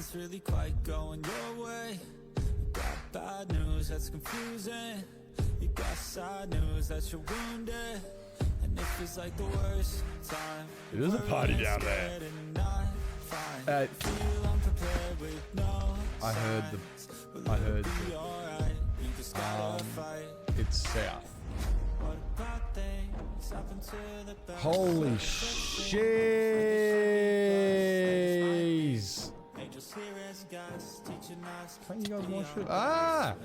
nothing's really quite going your way. You got bad news that's confusing. You got sad news that you're wounded. And it feels like the worst time. It is a party down there. I heard it's south. Holy shiz! Can't you guys watch it? Ah!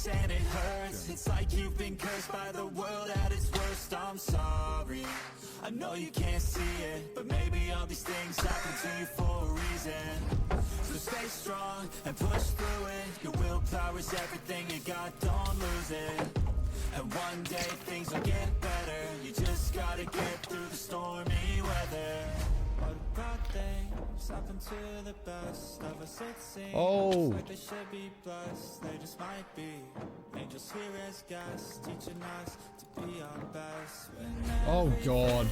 And it hurts. It's like you've been cursed by the world at its worst. I'm sorry, I know you can't see it, but maybe all these things happen to you for a reason. So stay strong and push through it. Your willpower is everything you got, don't lose it. And one day things will get better. You just gotta get through the stormy weather. What about things happen to the best of us, it seems. Oh. Like they should be blessed, they just might be. Angels here as guests, teaching us to be our best. Oh God.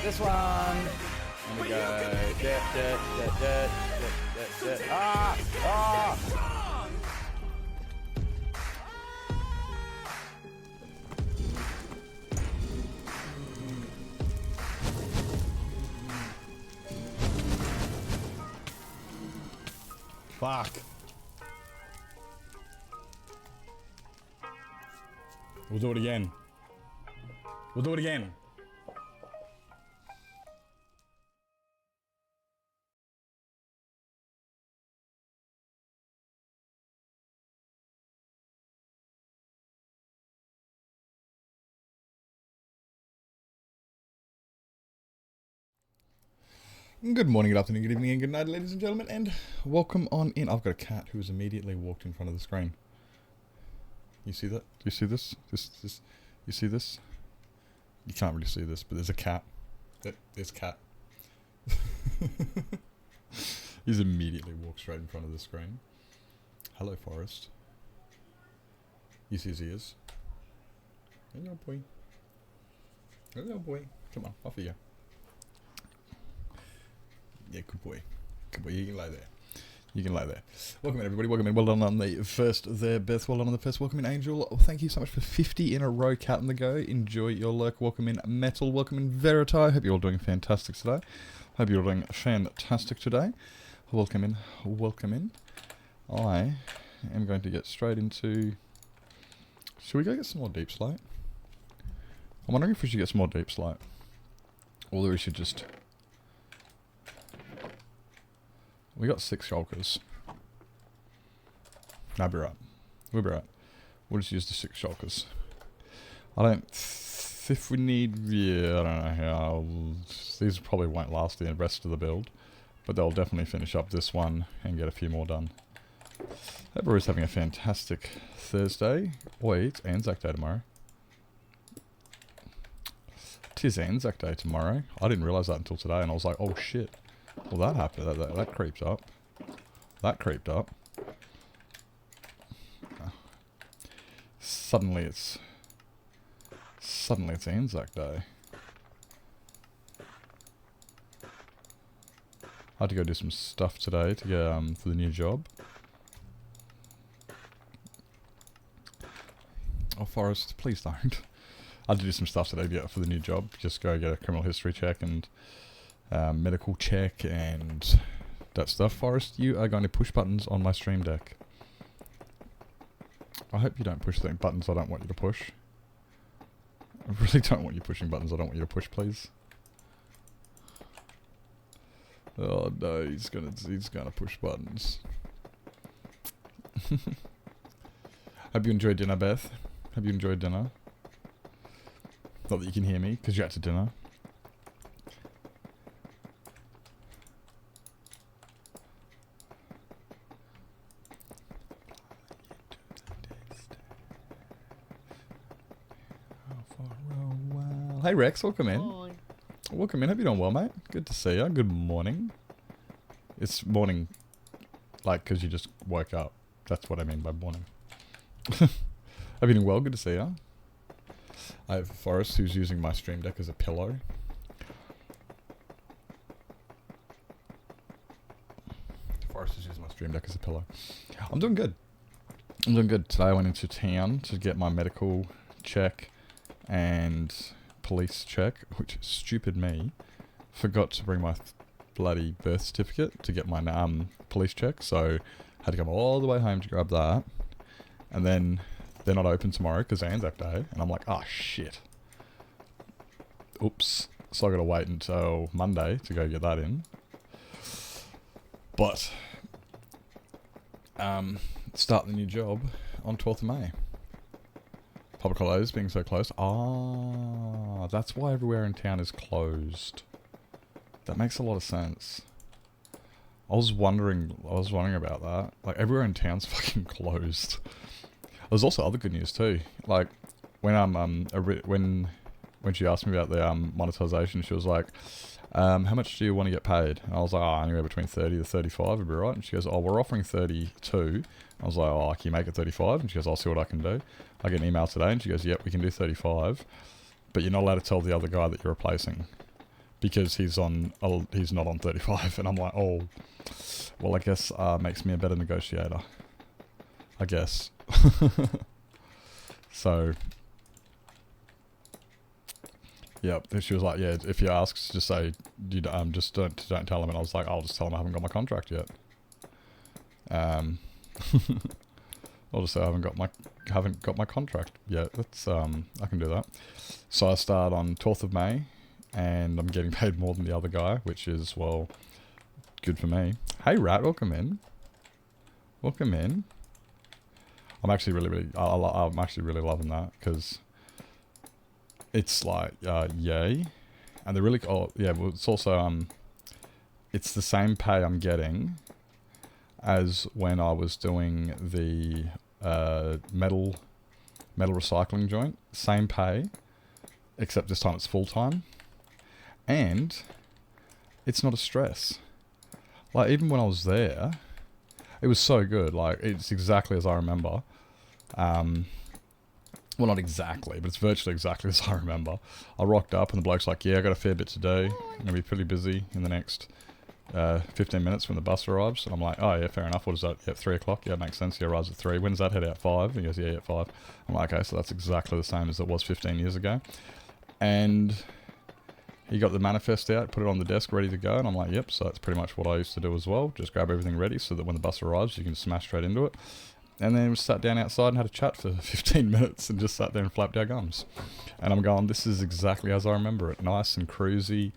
This one. And we go. Ah! Ah! Fuck. We'll do it again. We'll do it again. Good morning, good afternoon, good evening, and good night, ladies and gentlemen, and welcome on in. I've got a cat who has immediately walked in front of the screen. You see that? Do you see this? You see this? You can't really see this, but there's a cat. There's a cat. He's immediately walked straight in front of the screen. Hello, Forest. You see his ears? Hello, boy. Hello, boy. Come on, off you go. Yeah, good boy. Good boy. You can lay there. You can lay there. Welcome in, everybody. Welcome in. Well done on the first there, Beth. Well done on the first. Welcome in, Angel. Well, thank you so much for 50 in a row. Cat on the go. Enjoy your lurk. Welcome in, Metal. Welcome in, Verita. Hope you're all doing fantastic today. Hope you're all doing fantastic today. Welcome in. Welcome in. I am going to get straight into... Should we go get some more deep slate? I'm wondering if we should get some more deep slate. Or we should just... We got 6 shulkers. I'll be right. We'll be right. We'll just use the 6 shulkers. I don't... If we need... Yeah, I don't know how... These probably won't last the rest of the build. But they'll definitely finish up this one and get a few more done. Hope everybody's having a fantastic Thursday. Wait, it's Anzac Day tomorrow. Tis Anzac Day tomorrow. I didn't realise that until today, and I was like, oh shit. Well, that happened. That creeped up. That creeped up. Suddenly it's Anzac Day. I had to go do some stuff today to get for the new job. Oh, Forrest, please don't. I had to do some stuff today to get for the new job. Just go get a criminal history check and medical check and that stuff. Forrest, you are going to push buttons on my stream deck. I hope you don't push the buttons I don't want you to push. I really don't want you pushing buttons I don't want you to push, please. Oh no, he's gonna push buttons. Hope you enjoyed dinner, Beth. Hope you enjoyed dinner. Not that you can hear me, because you're out to dinner. Hey Rex, welcome in. Hi. Welcome in, hope you're doing well, mate. Good to see you. Good morning. It's morning, like, because you just woke up. That's what I mean by morning. Hope you're doing well, good to see you. I have Forrest, who's using my stream deck as a pillow. Forrest is using my stream deck as a pillow. I'm doing good. I'm doing good. Today I went into town to get my medical check and police check, which is stupid me. Forgot to bring my bloody birth certificate to get my police check, so had to come all the way home to grab that. And then they're not open tomorrow because Anzac Day, and I'm like, oh shit. Oops. So I gotta wait until Monday to go get that in. But start the new job on 12th of May. Public holidays being so close. Ah, that's why everywhere in town is closed. That makes a lot of sense. I was wondering about that. Like, everywhere in town's fucking closed. There's also other good news too. Like, when when she asked me about the monetization, she was like, how much do you want to get paid? And I was like, oh, anywhere between 30 to 35 would be right. And she goes, oh, we're offering 32. I was like, oh, can you make it 35? And she goes, I'll see what I can do. I get an email today and she goes, yep, we can do 35. But you're not allowed to tell the other guy that you're replacing because he's not on 35. And I'm like, oh, well, I guess makes me a better negotiator. I guess. So, yeah, she was like, yeah, if he asks, just say, just don't tell him. And I was like, I'll just tell him I haven't got my contract yet. I'll just say I haven't got my contract yet. That's I can do that. So I start on 12th of May, and I'm getting paid more than the other guy, which is, well, good for me. Hey Rat, welcome in. Welcome in. I'm actually I'm actually really loving that because it's like yay, and they're really well, it's also it's the same pay I'm getting as when I was doing the metal recycling joint. Same pay, except this time it's full time, and it's not a stress. Like, even when I was there, it was so good. Like, it's exactly as I remember. Well, not exactly, but it's virtually exactly as I remember. I rocked up and the bloke's like, yeah, I got a fair bit to do. I'm going to be pretty busy in the next 15 minutes when the bus arrives. And I'm like, oh yeah, fair enough. What is that? Yeah, 3 o'clock? Yeah, makes sense. He arrives at 3. When does that head out? 5? And he goes, yeah, at 5. I'm like, okay, so that's exactly the same as it was 15 years ago. And he got the manifest out, put it on the desk, ready to go. And I'm like, yep, so that's pretty much what I used to do as well. Just grab everything ready so that when the bus arrives, you can smash straight into it. And then we sat down outside and had a chat for 15 minutes and just sat there and flapped our gums. And I'm going, this is exactly as I remember it. Nice and cruisy.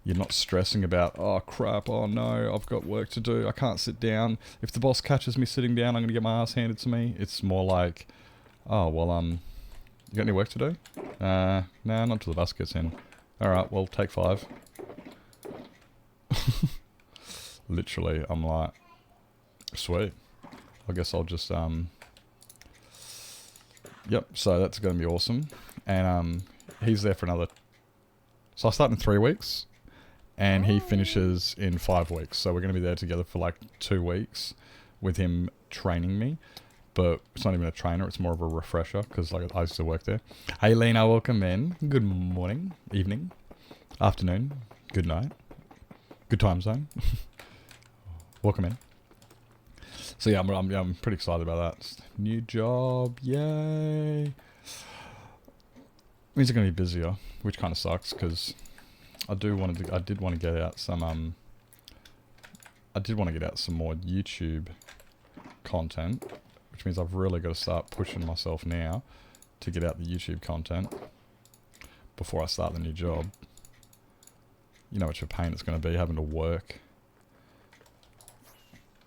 You're not stressing about, oh crap, oh no, I've got work to do. I can't sit down. If the boss catches me sitting down, I'm going to get my ass handed to me. It's more like, oh, well, you got any work to do? Nah, not until the bus gets in. Alright, well, take 5. Literally, I'm like, sweet. I guess I'll just, yep, so that's going to be awesome. And he's there for another, so I start in 3 weeks, and he finishes in 5 weeks. So we're going to be there together for like 2 weeks with him training me. But it's not even a trainer, it's more of a refresher, because like I used to work there. Hey Lena, welcome in. Good morning, evening, afternoon, good night, good time zone. Welcome in. So yeah, I'm pretty excited about that. New job, yay! Means I'm going to be busier, which kind of sucks because I did want to get out some I did want to get out some more YouTube content, which means I've really got to start pushing myself now to get out the YouTube content before I start the new job. You know what a pain it's going to be having to work.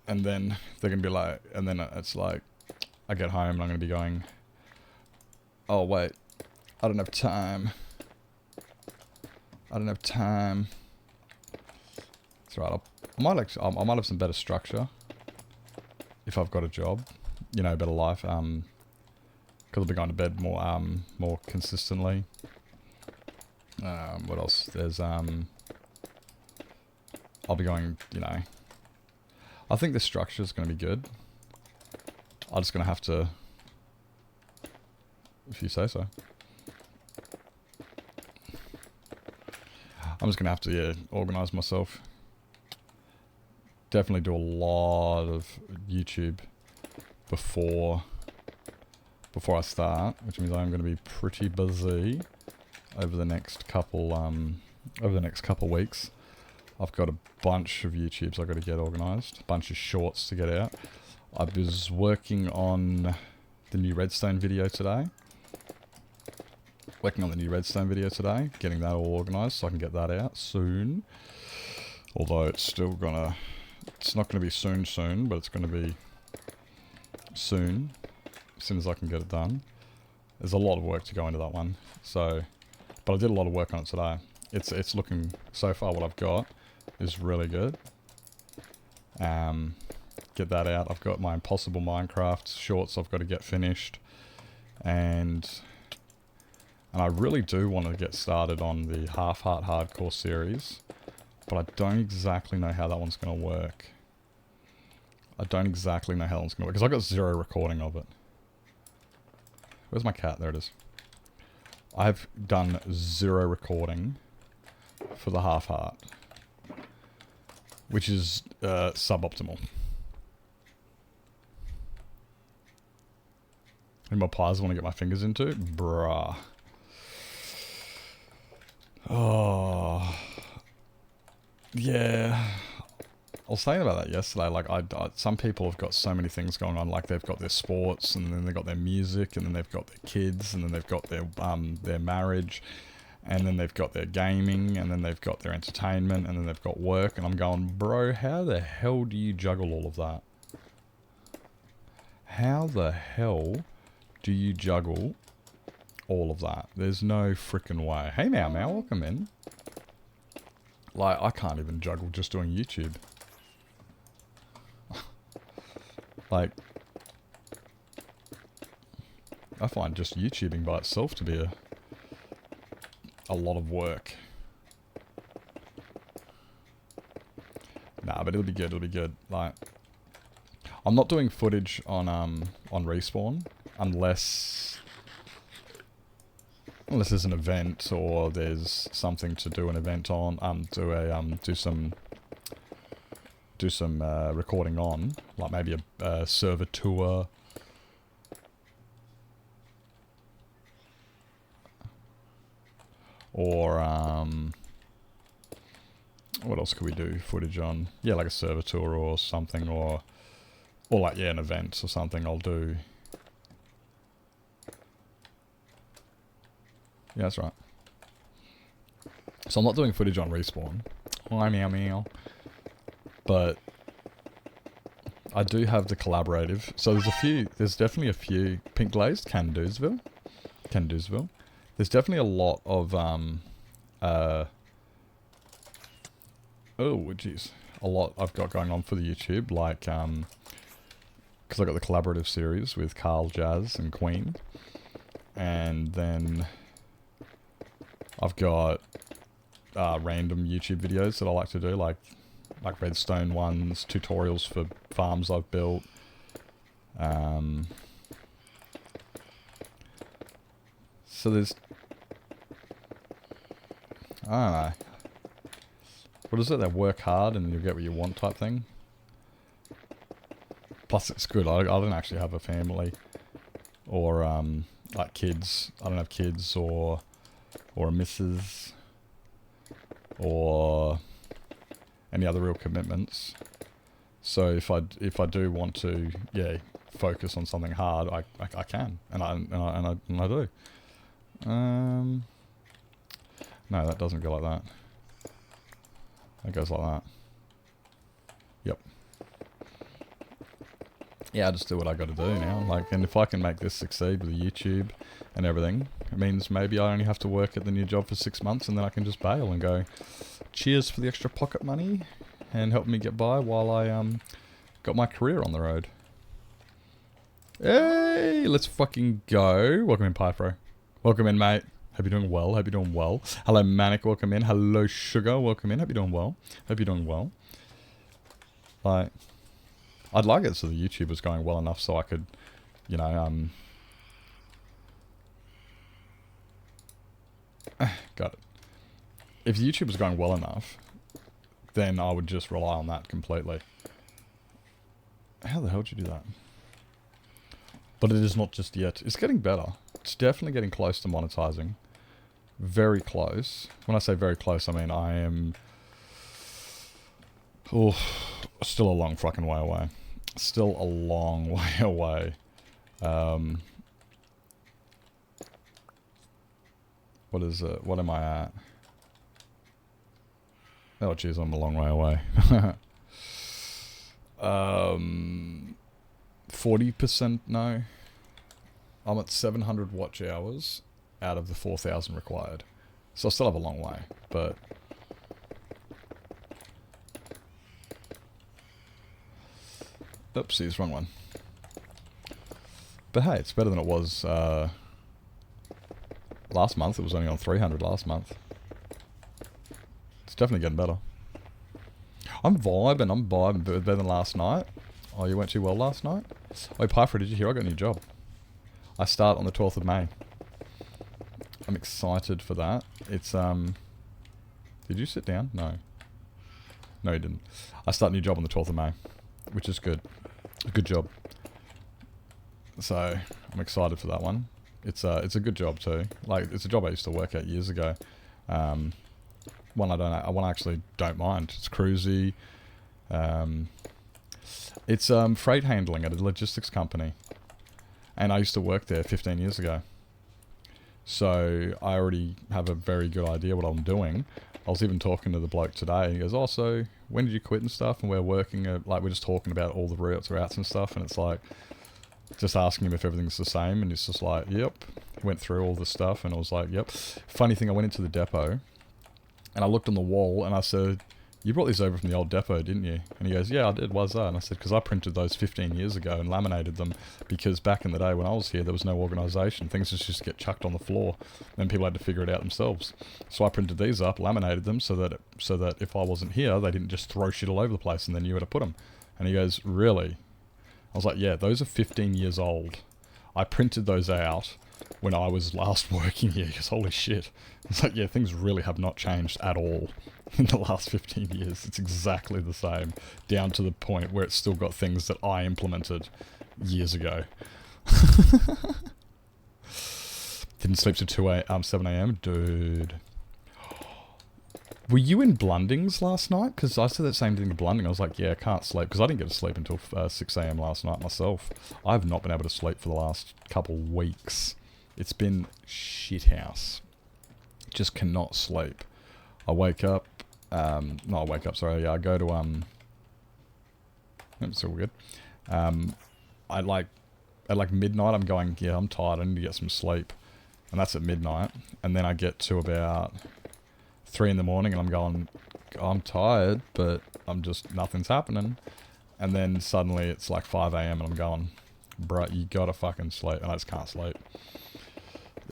And then they're going to be like, and then it's like, I get home and I'm going to be going, oh wait, I don't have time. I don't have time. That's right, I might have some better structure if I've got a job, you know, better life, because I'll be going to bed more consistently. What else? There's, I'll be going, you know, I think the structure is going to be good. I'm just going to have to, if you say so. I'm just going to have to, yeah, organise myself. Definitely do a lot of YouTube before I start, which means I'm going to be pretty busy over the next couple weeks. I've got a bunch of YouTubes I've got to get organised, a bunch of shorts to get out. I was working on the new Redstone video today. Getting that all organised so I can get that out soon. Although it's not going to be soon, but it's going to be soon, as soon as I can get it done. There's a lot of work to go into that one. So, but I did a lot of work on it today. It's looking, so far what I've got is really good. Get that out. I've got my Impossible Minecraft shorts I've got to get finished. And I really do want to get started on the Half Heart Hardcore series. But I don't exactly know how that one's going to work. Because I got zero recording of it. Where's my cat? There it is. I've done zero recording for the Half Heart, which is suboptimal. Any more pies I want to get my fingers into? Bruh. Oh. Yeah. I was saying about that yesterday, like, some people have got so many things going on, like they've got their sports, and then they've got their music, and then they've got their kids, and then they've got their marriage, and then they've got their gaming, and then they've got their entertainment, and then they've got work, and I'm going, bro, how the hell do you juggle all of that? How the hell do you juggle all of that? There's no frickin' way. Hey, Meow Meow, welcome in. Like, I can't even juggle just doing YouTube. Like, I find just YouTubing by itself to be a lot of work. Nah, but it'll be good, Like, I'm not doing footage on Respawn unless there's an event or there's something to do an event on, do some recording on, like maybe a server tour. Or, what else could we do footage on? Yeah, like a server tour or something, or like, yeah, an event or something I'll do. Yeah, that's right. So I'm not doing footage on Respawn. Hi, Meow Meow. But I do have the collaborative. So there's definitely a few. Pink Glazed, Candoosville. There's definitely a lot of, oh, jeez. A lot I've got going on for the YouTube, like, because I got the collaborative series with Carl, Jazz, and Queen. And then I've got random YouTube videos that I like to do, like redstone ones, tutorials for farms I've built. So there's, I don't know. What is it? They work hard and you get what you want type thing. Plus it's good. I don't actually have a family or like kids. I don't have kids or or a missus, or any other real commitments. So if I do want to, yeah, focus on something hard, I can, and I do. No, that doesn't go like that. That goes like that. Yep. Yeah, I just do what I got to do now. Like, and if I can make this succeed with the YouTube and everything, it means maybe I only have to work at the new job for 6 months, and then I can just bail and go, cheers for the extra pocket money, and help me get by while I got my career on the road. Hey, let's fucking go. Welcome in, Pypro. Welcome in, mate. Hope you're doing well. Hope you're doing well. Hello, Manic. Welcome in. Hello, Sugar. Welcome in. Hope you're doing well. Hope you're doing well. Like, I'd like it so the YouTube was going well enough so I could, you know, got it. If YouTube was going well enough, then I would just rely on that completely. How the hell did you do that? But it is not just yet. It's getting better. It's definitely getting close to monetizing. Very close. When I say very close, I mean I am... Oh, still a long fucking way away. Still a long way away. What is it? What am I at? Oh jeez, I'm a long way away. 40% no. I'm at 700 watch hours out of the 4,000 required. So I still have a long way, but... Oopsies, wrong one. But hey, it's better than it was last month. It was only on 300 last month. It's definitely getting better. I'm vibing better than last night. Oh, you went too well last night? Oh, Pyfra, did you hear I got a new job? I start on the 12th of May. I'm excited for that. It's, did you sit down? No. No, you didn't. I start a new job on the 12th of May, which is good. A good job. So, I'm excited for that one. It's a good job too. Like, it's a job I used to work at years ago. One I actually don't mind. It's cruisy. It's freight handling at a logistics company. And I used to work there 15 years ago. So I already have a very good idea what I'm doing. I was even talking to the bloke today. He goes, oh, so when did you quit and stuff? And we're working, like we're just talking about all the routes and stuff. And it's like, just asking him if everything's the same. And he's just like, yep. He went through all the stuff and I was like, yep. Funny thing, I went into the depot and I looked on the wall and I said, you brought these over from the old depot, didn't you? And he goes, yeah, I did. Why's that? And I said, because I printed those 15 years ago and laminated them because back in the day when I was here, there was no organisation. Things just get chucked on the floor and people had to figure it out themselves. So I printed these up, laminated them so that if I wasn't here, they didn't just throw shit all over the place and then knew where to put them. And he goes, really? I was like, yeah, those are 15 years old. I printed those out when I was last working here. He goes, holy shit. It's like, yeah, things really have not changed at all in the last 15 years. It's exactly the same, down to the point where it's still got things that I implemented years ago. Didn't sleep till 7 a.m. Dude. Were you in Blundings last night? Because I said that same thing to Blunding. I was like, yeah, I can't sleep. Because I didn't get to sleep until 6 a.m. last night myself. I've not been able to sleep for the last couple weeks. It's been shithouse. Just cannot sleep. I wake up. I go to, it's all good. At like midnight, I'm going, yeah, I'm tired. I need to get some sleep. And that's at midnight. And then I get to about 3 in the morning and I'm going, I'm tired, but nothing's happening. And then suddenly it's like 5 a.m. and I'm going, bruh, you gotta fucking sleep. And I just can't sleep.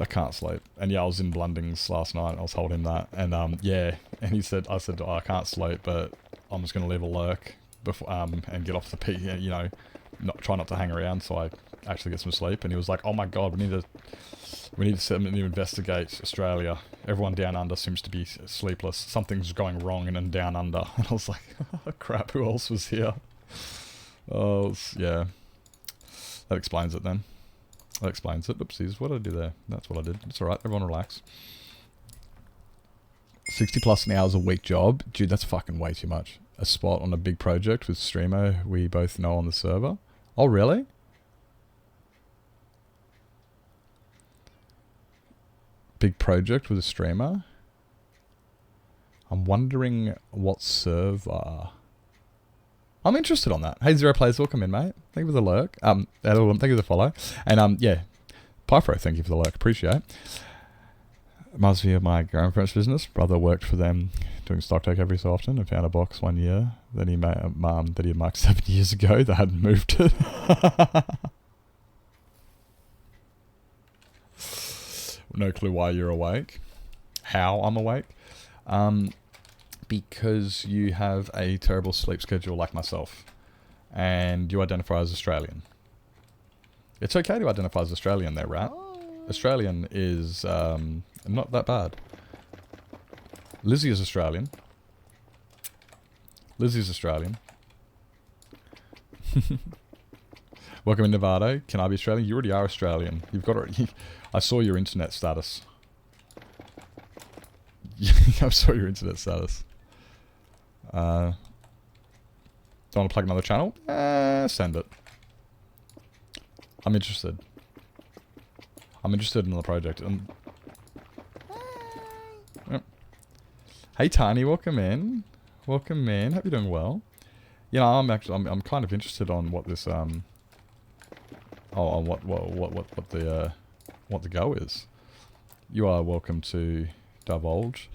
I can't sleep. And yeah, I was in Blundings last night. I was holding him that. And yeah, and I said, oh, I can't sleep, but I'm just going to leave a lurk before, and get off the P, you know, try not to hang around so I actually get some sleep. And he was like, oh my God, we need to set them to investigate Australia. Everyone down under seems to be sleepless. Something's going wrong in and down under. And I was like, oh crap, who else was here? Oh, yeah. That explains it then. That explains it. Oopsies, what did I do there? That's what I did. It's alright, everyone relax. 60 plus an hours a week job. Dude, that's fucking way too much. A spot on a big project with streamer we both know on the server. Oh, really? Big project with a streamer? I'm wondering what server. I'm interested on that. Hey, Zero Players, welcome in, mate. Thank you for the lurk. Thank you for the follow. And, yeah. Pyfro, thank you for the lurk. Appreciate it. Reminds me of my grandparents' business. Brother worked for them doing stock take every so often and found a box one year that he had marked 7 years ago that hadn't moved it. No clue why you're awake. How I'm awake. Because you have a terrible sleep schedule like myself. And you identify as Australian. It's okay to identify as Australian there, Rat. Australian is not that bad. Lizzie is Australian. Lizzie's Australian. Welcome in Nevada. Can I be Australian? You already are Australian. You've got it. I saw your internet status. I saw your internet status. Don't want to plug another channel? Send it. I'm interested. I'm interested in the project. Yep. Hey Tiny, welcome in. Welcome in. Hope you're doing well. You know, I'm kind of interested on what this on what the go is. You are welcome to divulge.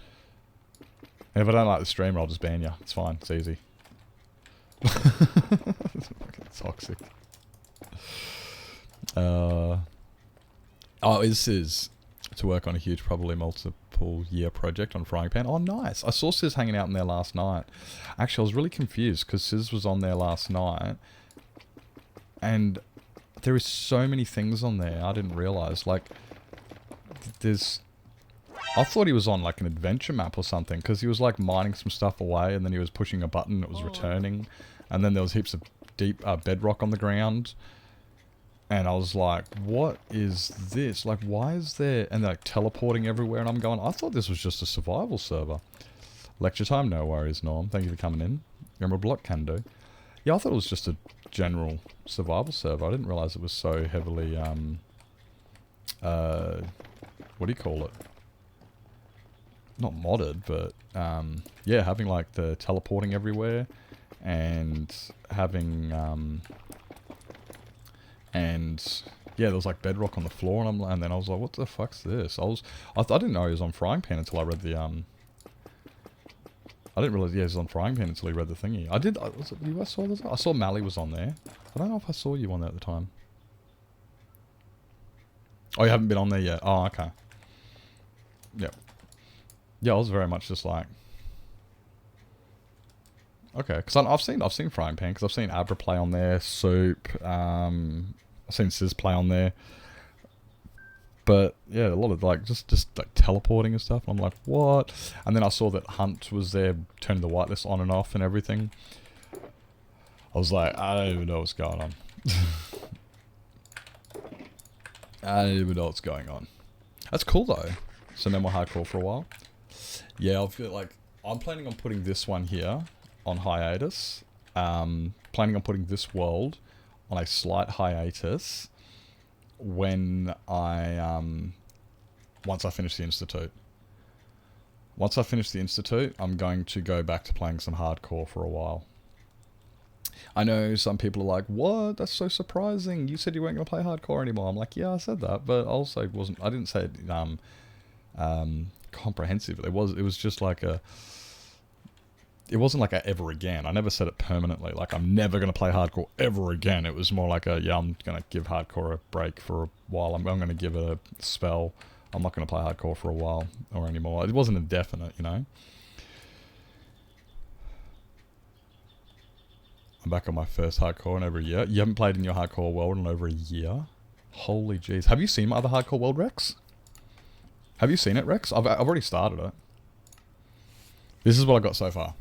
And if I don't like the streamer, I'll just ban you. It's fine. It's easy. It's fucking toxic. This is to work on a huge, probably multiple year project on Frying Pan. Oh, nice. I saw Sis hanging out in there last night. Actually, I was really confused because Sis was on there last night. And there is so many things on there I didn't realize. Like, I thought he was on like an adventure map or something because he was like mining some stuff away and then he was pushing a button, it was returning. And then there was heaps of deep bedrock on the ground. And I was like, what is this? Like, why is there... And they're like teleporting everywhere. And I'm going, I thought this was just a survival server. Lecture time? No worries, Norm. Thank you for coming in. Remember block can do. Yeah, I thought it was just a general survival server. I didn't realize it was so heavily... what do you call it? Not modded, but... yeah, having like the teleporting everywhere. And having... And yeah, there was like bedrock on the floor, and then I was like, "What the fuck's this?" I didn't know he was on Frying Pan until I read the I didn't realize he was on Frying Pan until he read the thingy. Was it you I saw this? I saw Mally was on there. I don't know if I saw you on there at the time. Oh, you haven't been on there yet. Oh, okay. Yeah. Yeah, I was very much just like, okay, because I've seen Frying Pan, because I've seen Abra play on there, Soup, I've seen Sis play on there, but yeah, a lot of like just like teleporting and stuff. And I'm like, what? And then I saw that Hunt was there, turning the whitelist on and off and everything. I was like, I don't even know what's going on. I don't even know what's going on. That's cool though. So no more hardcore for a while. Yeah, I feel like I'm planning on putting this one here on hiatus. Planning on putting this world on a slight hiatus when I once I finish the Institute. Once I finish the Institute, I'm going to go back to playing some hardcore for a while. I know some people are like, what? That's so surprising. You said you weren't going to play hardcore anymore. I'm like, yeah, I said that, but also I didn't say it comprehensively. It was just like it wasn't like a ever again. I never said it permanently. Like, I'm never going to play hardcore ever again. It was more like yeah, I'm going to give hardcore a break for a while. I'm going to give it a spell. I'm not going to play hardcore for a while or anymore. It wasn't indefinite, you know? I'm back on my first hardcore in over a year. You haven't played in your hardcore world in over a year? Holy jeez. Have you seen my other hardcore world, Rex? Have you seen it, Rex? I've already started it. This is what I got so far.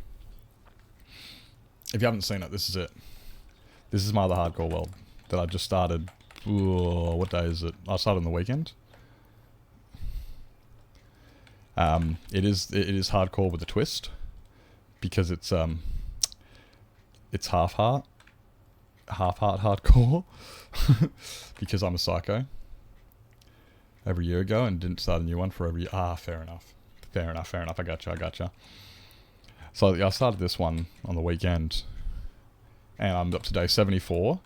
If you haven't seen it, this is it. This is my other hardcore world that I just started. Ooh, what day is it? I started on the weekend. It is hardcore with a twist, because it's half heart hardcore, because I'm a psycho. Over a year ago and didn't start a new one for every... fair enough. I gotcha. So I started this one on the weekend, and I'm up to day 74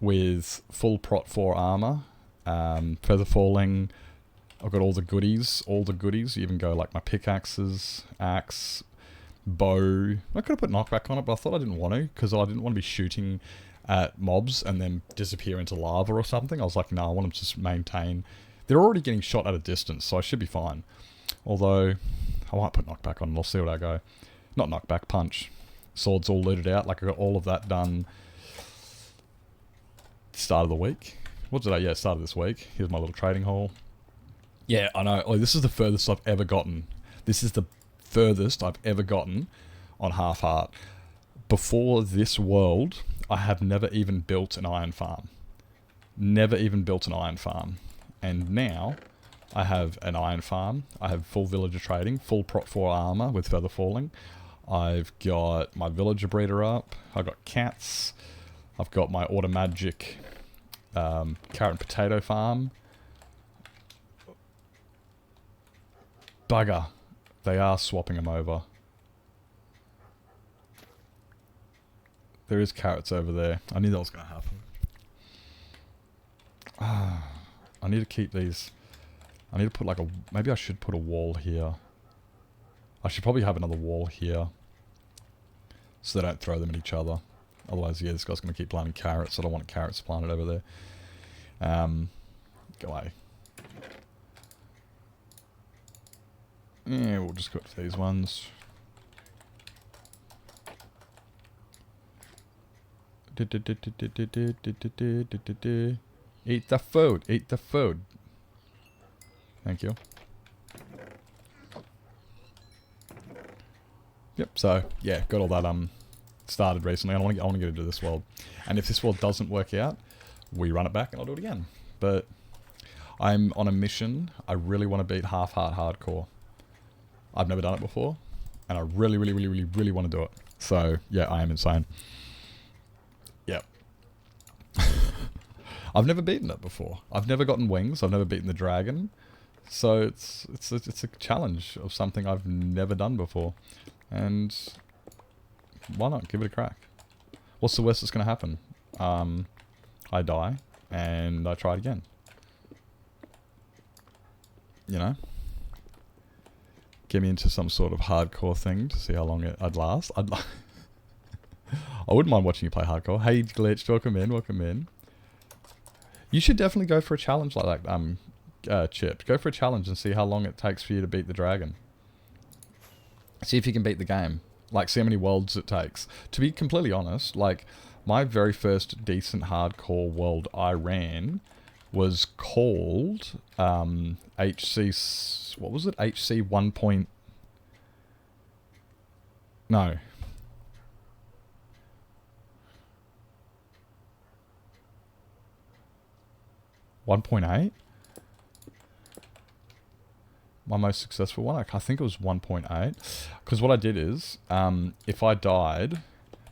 with full Prot 4 armor, feather falling. I've got all the goodies. You even go like my pickaxes, axe, bow. I could have put knockback on it, but I thought I didn't want to, because I didn't want to be shooting at mobs and then disappear into lava or something. I was like, no, I want them to just maintain. They're already getting shot at a distance, so I should be fine. Although, I might put knockback on and I'll see what I go. Not knockback, punch. Swords all looted out. Like, I got all of that done start of the week. Start of this week. Here's my little trading hall. Yeah, I know. Oh, this is the furthest I've ever gotten. This is the furthest I've ever gotten on half heart. Before this world, I have never even built an iron farm. And now, I have an iron farm. I have full villager trading, full Prot 4 armor with feather falling. I've got my villager breeder up. I've got cats. I've got my automagic carrot and potato farm. Bugger. They are swapping them over. There is carrots over there. I knew that was going to happen. I need to keep these. I need to put like a... Maybe I should put a wall here. I should probably have another wall here, so they don't throw them at each other. Otherwise, yeah, this guy's going to keep planting carrots. I don't want carrots planted over there. Go away. Yeah, we'll just go to these ones. Eat the food. Thank you. Yep, so, yeah, got all that started recently. I want to get into this world. And if this world doesn't work out, we run it back and I'll do it again. But I'm on a mission. I really want to beat half heart hardcore. I've never done it before, and I really want to do it. So, yeah, I am insane. Yep. I've never beaten it before. I've never gotten wings. I've never beaten the dragon. So it's a challenge of something I've never done before. And why not? Give it a crack. What's the worst that's going to happen? I die, and I try it again. You know? Get me into some sort of hardcore thing to see how long I'd last. I wouldn't mind watching you play hardcore. Hey, Glitch, welcome in. You should definitely go for a challenge like that, Chip. Go for a challenge and see how long it takes for you to beat the dragon. See if you can beat the game. Like, see how many worlds it takes. To be completely honest, like, my very first decent hardcore world I ran was called HC... What was it? HC 1. No. 1.8? My most successful one? I think it was 1.8. Because what I did is, if I died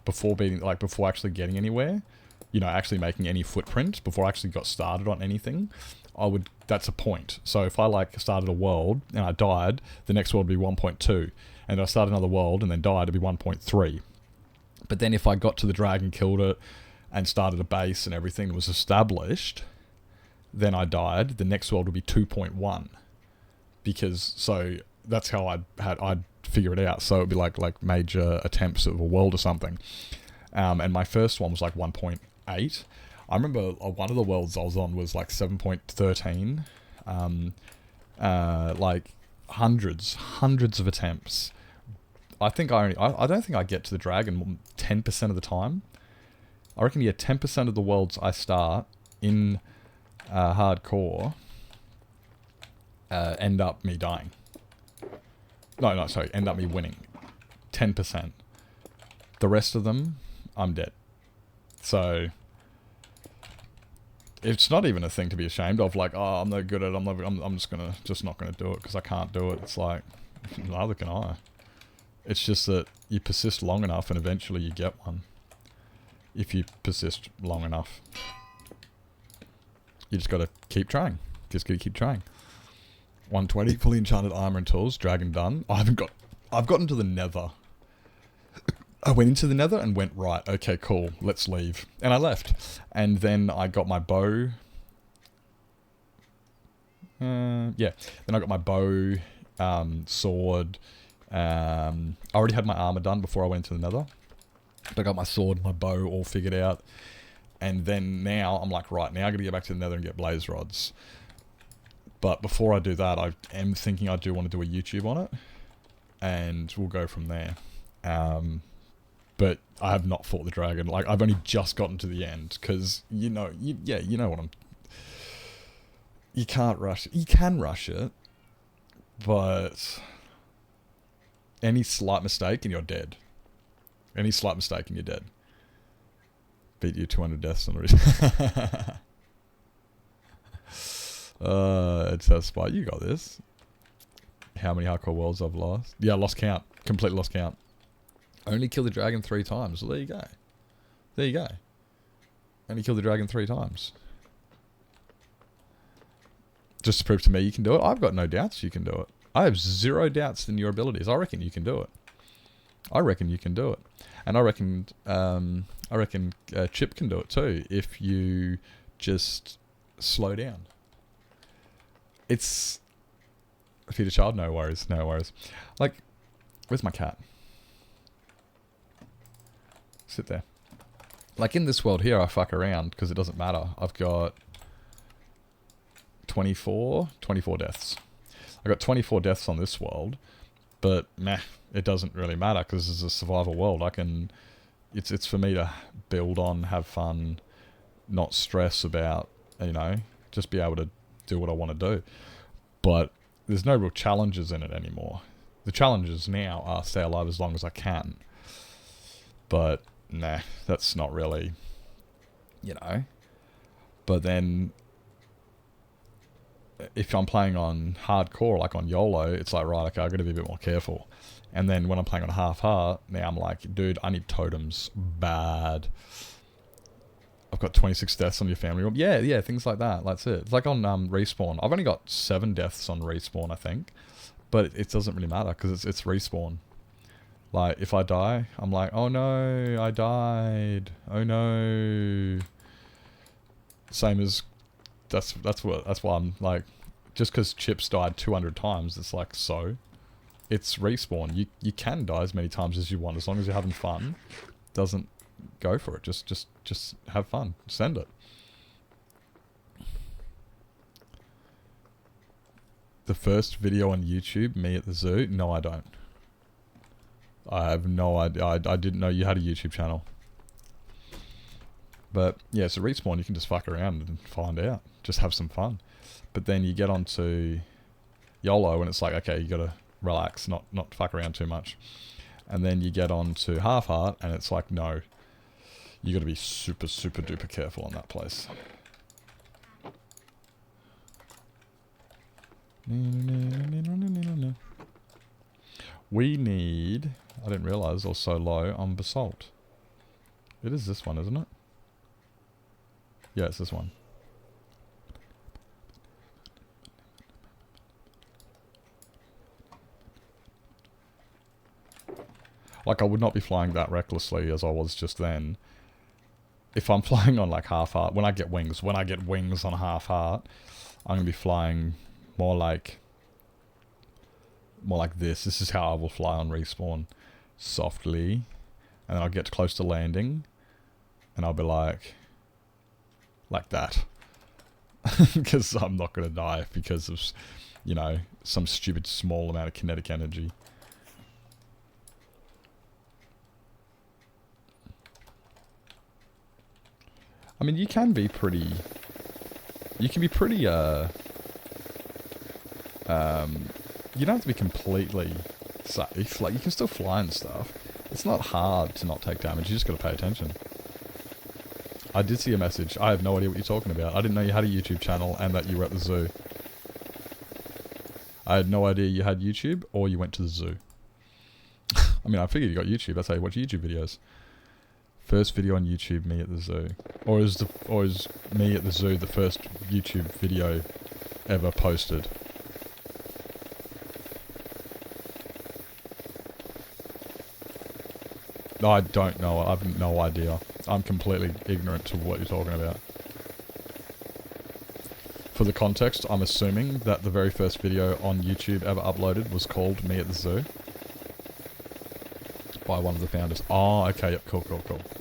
before beating, like before actually getting anywhere, you know, actually making any footprint, before I actually got started on anything, that's a point. So if I like started a world and I died, the next world would be 1.2. And if I started another world and then died, it'd be 1.3. But then if I got to the dragon, killed it, and started a base and everything was established, then I died, the next world would be 2.1. Because, so, that's how I'd figure it out. So it'd be like major attempts of a world or something. And my first one was like 1.8. I remember one of the worlds I was on was like 7.13. Like hundreds of attempts. I don't think I get to the dragon 10% of the time. I reckon 10% of the worlds I start in hardcore end up me dying. No, sorry, end up me winning. 10%. The rest of them, I'm dead. So, it's not even a thing to be ashamed of. Like, oh, I'm no good at it. I'm just not gonna do it because I can't do it. It's like, neither can I. It's just that you persist long enough and eventually you get one. If you persist long enough. You just gotta keep trying. Just gotta keep trying. 120, fully enchanted armor and tools, dragon done. I've gotten to the nether. I went into the nether and went, right, okay, cool, let's leave. And I left. And then I got my bow. Yeah. Then I got my bow, sword. I already had my armor done before I went into the nether. But I got my sword, my bow all figured out. And then now, I'm like, right, now I gotta get back to the nether and get blaze rods. But before I do that, I am thinking I do want to do a YouTube on it. And we'll go from there. But I have not fought the dragon. Like, I've only just gotten to the end. Because, you know what I'm... You can't rush it. You can rush it. But... any slight mistake and you're dead. Any slight mistake and you're dead. Beat you 200 deaths on the it's a spot. You got this. How many hardcore worlds I've lost? Yeah, lost count. Completely lost count. Only killed the dragon 3 times. Well, there you go. There you go. Only killed the dragon 3 times. Just to prove to me you can do it. I've got no doubts you can do it. I have 0 doubts in your abilities. I reckon you can do it. I reckon you can do it. And I reckon Chip can do it too if you just slow down. It's... feed a child? No worries, no worries. Like, where's my cat? Sit there. Like, in this world here, I fuck around because it doesn't matter. I've got 24 deaths. I got 24 deaths on this world, but meh, it doesn't really matter because this is a survival world. I can... It's for me to build on, have fun, not stress about, you know, just be able to do what I want to do. But there's no real challenges in it anymore. The challenges now are stay alive as long as I can. But, nah, that's not really, you know. But then, if I'm playing on hardcore, like on YOLO, it's like, right, okay, I've got to be a bit more careful. And then when I'm playing on half heart, now I'm like, dude, I need totems bad. I've got 26 deaths on your family room. Yeah, things like that. That's it. It's like on respawn. I've only got 7 deaths on respawn, I think. But it doesn't really matter because it's respawn. Like, if I die, I'm like, oh no, I died. Oh no. Same as, that's why I'm like, just because Chips died 200 times, it's like, so... It's respawn. You can die as many times as you want as long as you're having fun. Doesn't go for it. Just have fun. Send it. The first video on YouTube, me at the zoo? No, I don't. I have no idea. I didn't know you had a YouTube channel. But yeah, so respawn, you can just fuck around and find out. Just have some fun. But then you get onto YOLO and it's like, okay, you gotta relax, not fuck around too much. And then you get on to half heart and it's like, no, you got to be super duper careful on that place. We need, I didn't realize I was so low on basalt. It is this one, isn't it? Yeah, it's this one. Like, I would not be flying that recklessly as I was just then. If I'm flying on, like, half heart, when I get wings on half heart, I'm going to be flying more like this. This is how I will fly on respawn. Softly. And then I'll get close to landing. And I'll be like that. Because I'm not going to die because of, you know, some stupid small amount of kinetic energy. I mean, you can be pretty... You can be pretty, you don't have to be completely safe. Like, you can still fly and stuff. It's not hard to not take damage. You just got to pay attention. I did see a message. I have no idea what you're talking about. I didn't know you had a YouTube channel and that you were at the zoo. I had no idea you had YouTube or you went to the zoo. I mean, I figured you got YouTube. That's how you watch YouTube videos. First video on YouTube, me at the zoo. Or is me at the zoo the first YouTube video ever posted? I don't know. I have no idea. I'm completely ignorant to what you're talking about. For the context, I'm assuming that the very first video on YouTube ever uploaded was called Me at the Zoo. By one of the founders. Oh, okay, yep, cool.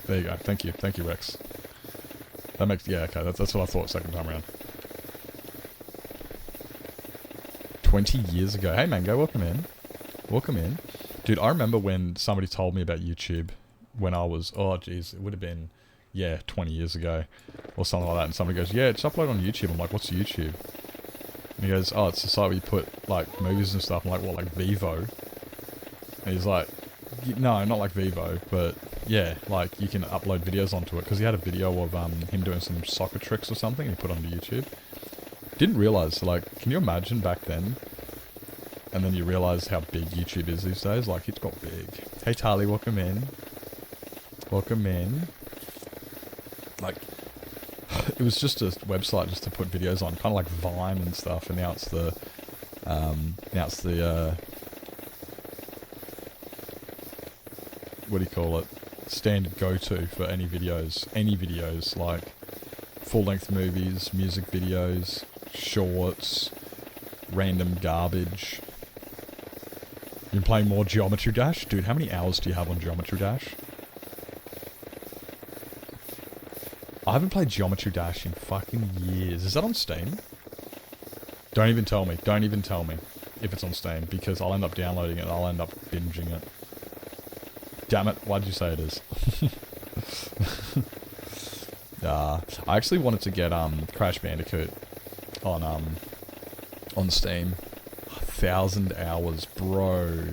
There you go. Thank you, Rex. That makes, yeah, okay, that's what I thought second time around. 20 years ago. Hey, Mango, welcome in. Welcome in. Dude, I remember when somebody told me about YouTube when I was, oh geez, it would have been, yeah, 20 years ago or something like that. And somebody goes, yeah, it's uploaded on YouTube. I'm like, what's YouTube? And he goes, oh, it's the site where you put like movies and stuff. I'm like, what, like Vivo? And he's like, no, not like Vivo, but yeah, like you can upload videos onto it. Because he had a video of him doing some soccer tricks or something and he put onto YouTube. Didn't realize, like, can you imagine back then? And then you realize how big YouTube is these days. Like, it's got big. Hey, Tali, welcome in. Welcome in. Like, it was just a website just to put videos on, kind of like Vine and stuff. And now it's the, what do you call it? Standard go-to for any videos, like full-length movies, music videos, shorts, random garbage. You've been playing more Geometry Dash? Dude, how many hours do you have on Geometry Dash? I haven't played Geometry Dash in fucking years. Is that on Steam? Don't even tell me. Don't even tell me if it's on Steam, because I'll end up downloading it and I'll end up binging it. Damn it, why did you say it is? I actually wanted to get Crash Bandicoot on Steam. 1,000 hours, bro.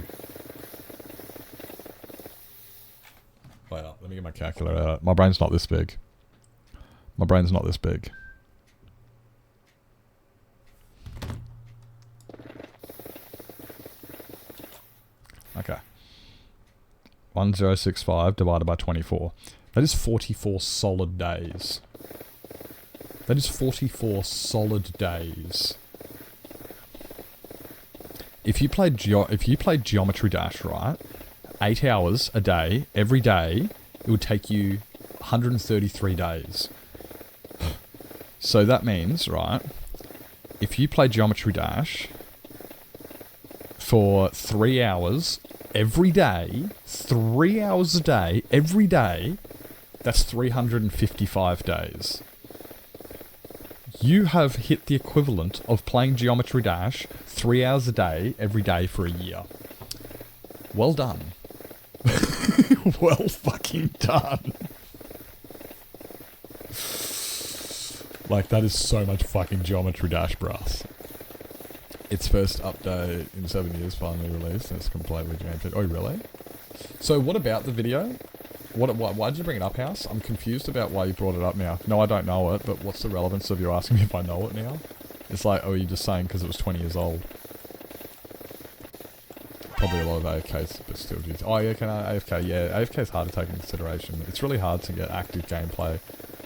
Wait up, let me get my calculator out. My brain's not this big. My brain's not this big. Okay. 1065 divided by 24. That is 44 solid days. That is 44 solid days. If you played Geometry Dash, right, 8 hours a day, every day, it would take you 133 days. So that means, right, if you play Geometry Dash for 3 hours every day, 3 hours a day, every day, that's 355 days. You have hit the equivalent of playing Geometry Dash 3 hours a day, every day for a year. Well done. Well fucking done. Like, that is so much fucking Geometry Dash, brass. Its first update in 7 years finally released, and it's completely jammed. Oh, really? So, what about the video? Why did you bring it up, House? I'm confused about why you brought it up now. No, I don't know it, but what's the relevance of you asking me if I know it now? It's like, oh, you're just saying because it was 20 years old. Probably a lot of AFKs, but still. Oh, yeah, AFK, yeah. AFK is hard to take into consideration. It's really hard to get active gameplay.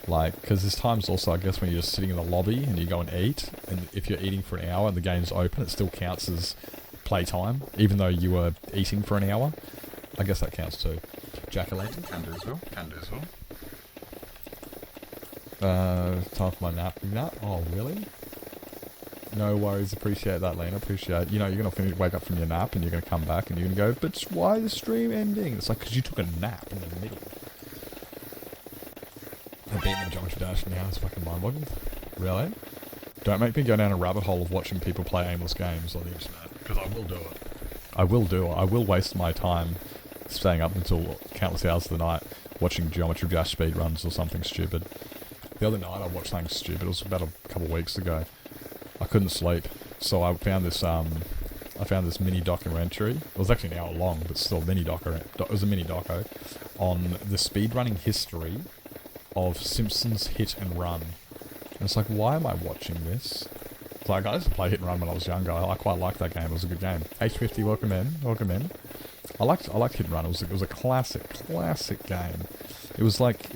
Like, because there's times also, I guess, when you're just sitting in the lobby and you go and eat, and if you're eating for an hour and the game's open, it still counts as playtime, even though you were eating for an hour. I guess that counts too. Jack-o'-lantern, can do as well. Can do as well. Time for my nap. Nap? Oh, really? No worries, appreciate that, Lena. Appreciate, you know, you're gonna wake up from your nap and you're gonna come back and you're gonna go, but why is the stream ending? It's like, because you took a nap in the middle. I'm beating in Geometry Dash now, it's fucking mind-boggling. Really? Don't make me go down a rabbit hole of watching people play aimless games on the internet, because I will do it. I will do it. I will waste my time staying up until countless hours of the night watching Geometry Dash speedruns or something stupid. The other night I watched something stupid, it was about a couple of weeks ago. I couldn't sleep, so I found this mini documentary. It was actually an hour long, but still it was a mini doco on the speedrunning history of Simpsons Hit and Run. And it's like, why am I watching this? It's like, I used to play Hit and Run when I was younger. I quite liked that game. It was a good game. H50, welcome in. Welcome in. I liked Hit and Run. It was a classic game. It's like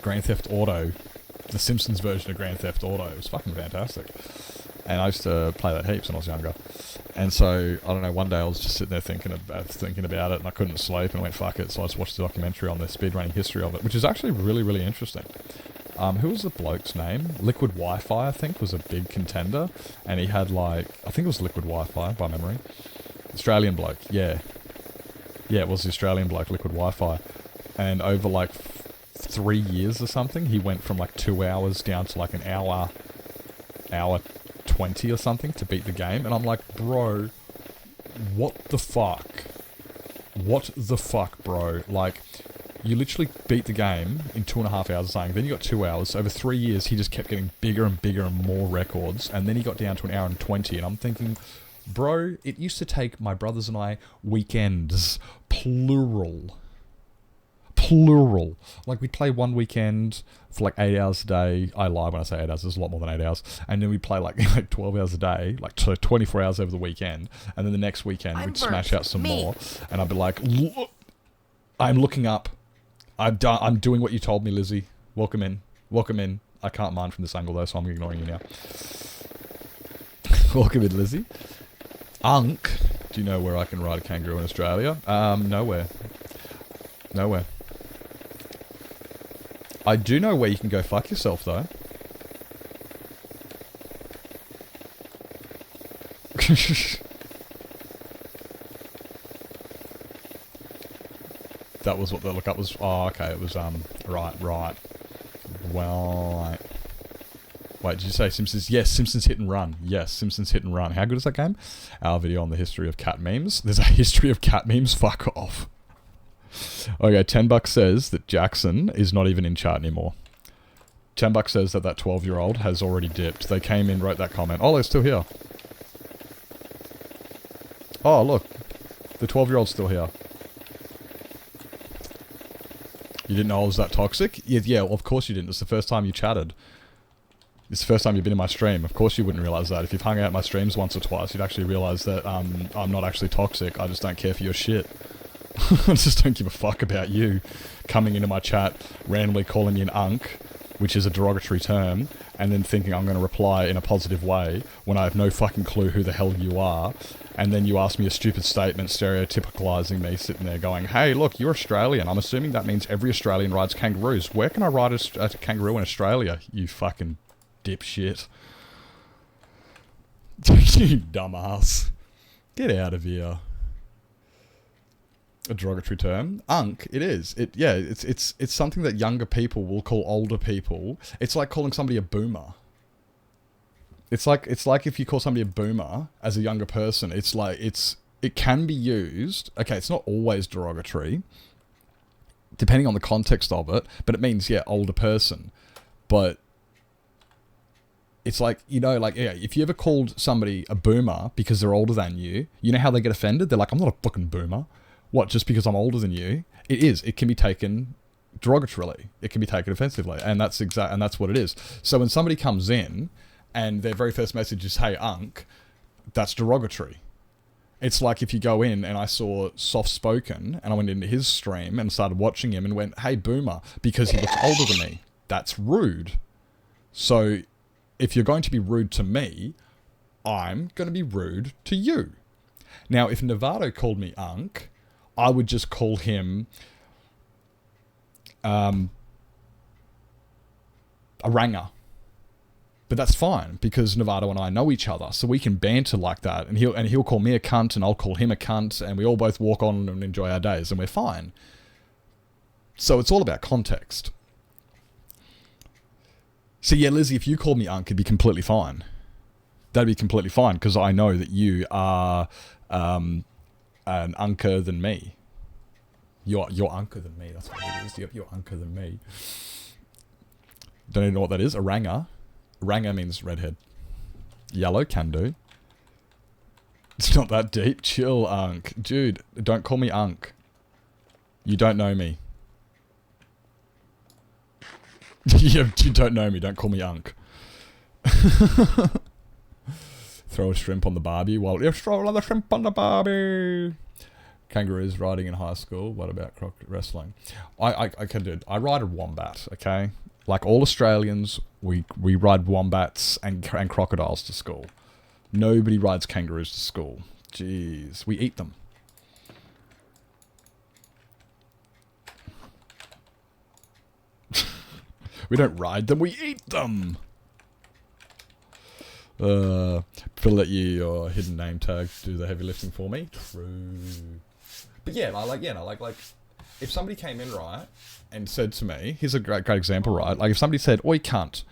Grand Theft Auto, the Simpsons version of Grand Theft Auto. It was fucking fantastic. And I used to play that heaps when I was younger. And so, I don't know, one day I was just sitting there thinking about it, and I couldn't sleep, and I went, fuck it. So I just watched a documentary on the speedrunning history of it, which is actually really, really interesting. Who was the bloke's name? Liquid Wi-Fi, I think, was a big contender. And he had, I think it was Liquid Wi-Fi, by memory. Australian bloke, yeah. Yeah, it was the Australian bloke, Liquid Wi-Fi. And over, 3 years or something, he went from, 2 hours down to, an hour 20 or something to beat the game. And I'm like, bro, what the fuck? What the fuck, bro? You literally beat the game in 2.5 hours or something. Then you got 2 hours. So over 3 years, he just kept getting bigger and bigger and more records. And then he got down to 1 hour and 20. And I'm thinking, bro, it used to take my brothers and I weekends. Plural. We'd play one weekend for 8 hours a day. I lie when I say 8 hours. There's a lot more than 8 hours. And then we'd play 12 hours a day, so 24 hours over the weekend. And then the next weekend, we'd smash out some more. And I'd be like, I'm looking up. I'm doing what you told me, Lizzie. Welcome in. I can't mine from this angle though, so I'm ignoring you now. Welcome in, Lizzie. Unk. Do you know where I can ride a kangaroo in Australia? Nowhere. I do know where you can go fuck yourself though. That was what the lookup was. Oh, okay. It was, right. Well, wait, did you say Simpsons? Yes, Simpsons Hit and Run. Yes, Simpsons Hit and Run. How good is that game? Our video on the history of cat memes. There's a history of cat memes? Fuck off. Okay, 10 bucks says that Jackson is not even in chat anymore. 10 bucks says that 12-year-old has already dipped. They came in, wrote that comment. Oh, they're still here. Oh, look. The 12-year-old's still here. You didn't know I was that toxic? Yeah, well, of course you didn't. It's the first time you chatted. It's the first time you've been in my stream. Of course you wouldn't realise that. If you've hung out in my streams once or twice, you'd actually realise that I'm not actually toxic. I just don't care for your shit. I just don't give a fuck about you coming into my chat, randomly calling me an unk, which is a derogatory term, and then thinking I'm going to reply in a positive way when I have no fucking clue who the hell you are. And then you ask me a stupid statement, stereotypicalising me, sitting there going, hey, look, you're Australian. I'm assuming that means every Australian rides kangaroos. Where can I ride a kangaroo in Australia, you fucking dipshit? You dumbass. Get out of here. A derogatory term. Unk, it is. It's something that younger people will call older people. It's like calling somebody a boomer. It's like if you call somebody a boomer as a younger person, it can be used. Okay, it's not always derogatory, depending on the context of it, but it means, older person. But it's if you ever called somebody a boomer because they're older than you, you know how they get offended? They're like, I'm not a fucking boomer. What, just because I'm older than you? It is. It can be taken derogatorily. It can be taken offensively. And that's what it is. So when somebody comes in and their very first message is, hey, unk, that's derogatory. It's like if you go in and I saw Soft Spoken and I went into his stream and started watching him and went, hey, boomer, because he looks older than me. That's rude. So if you're going to be rude to me, I'm going to be rude to you. Now, if Novato called me unk, I would just call him a ranger. But that's fine, because Novato and I know each other, so we can banter like that. And he'll call me a cunt, and I'll call him a cunt, and we all both walk on and enjoy our days, and we're fine. So it's all about context. So yeah, Lizzie, if you called me unk, it'd be completely fine. That'd be completely fine, because I know that you are an unker than me. You're unker than me. That's what it is. You're unker than me. Don't even know what that is. A ranger. Ranger means redhead. Yellow can do. It's not that deep. Chill, unk. Dude, don't call me unk. You don't know me. You don't know me. Don't call me Unk. Throw a shrimp on the barbie while you throw another shrimp on the barbie. Kangaroos riding in high school. What about wrestling? I can do. I ride a wombat. Okay, like all Australians, we ride wombats and crocodiles to school. Nobody rides kangaroos to school. Jeez, we eat them. We don't ride them. We eat them. Let your hidden name tag do the heavy lifting for me. True. But yeah, like if somebody came in, right, and said to me, here's a great example, right? Like if somebody said, "Oi, cunt,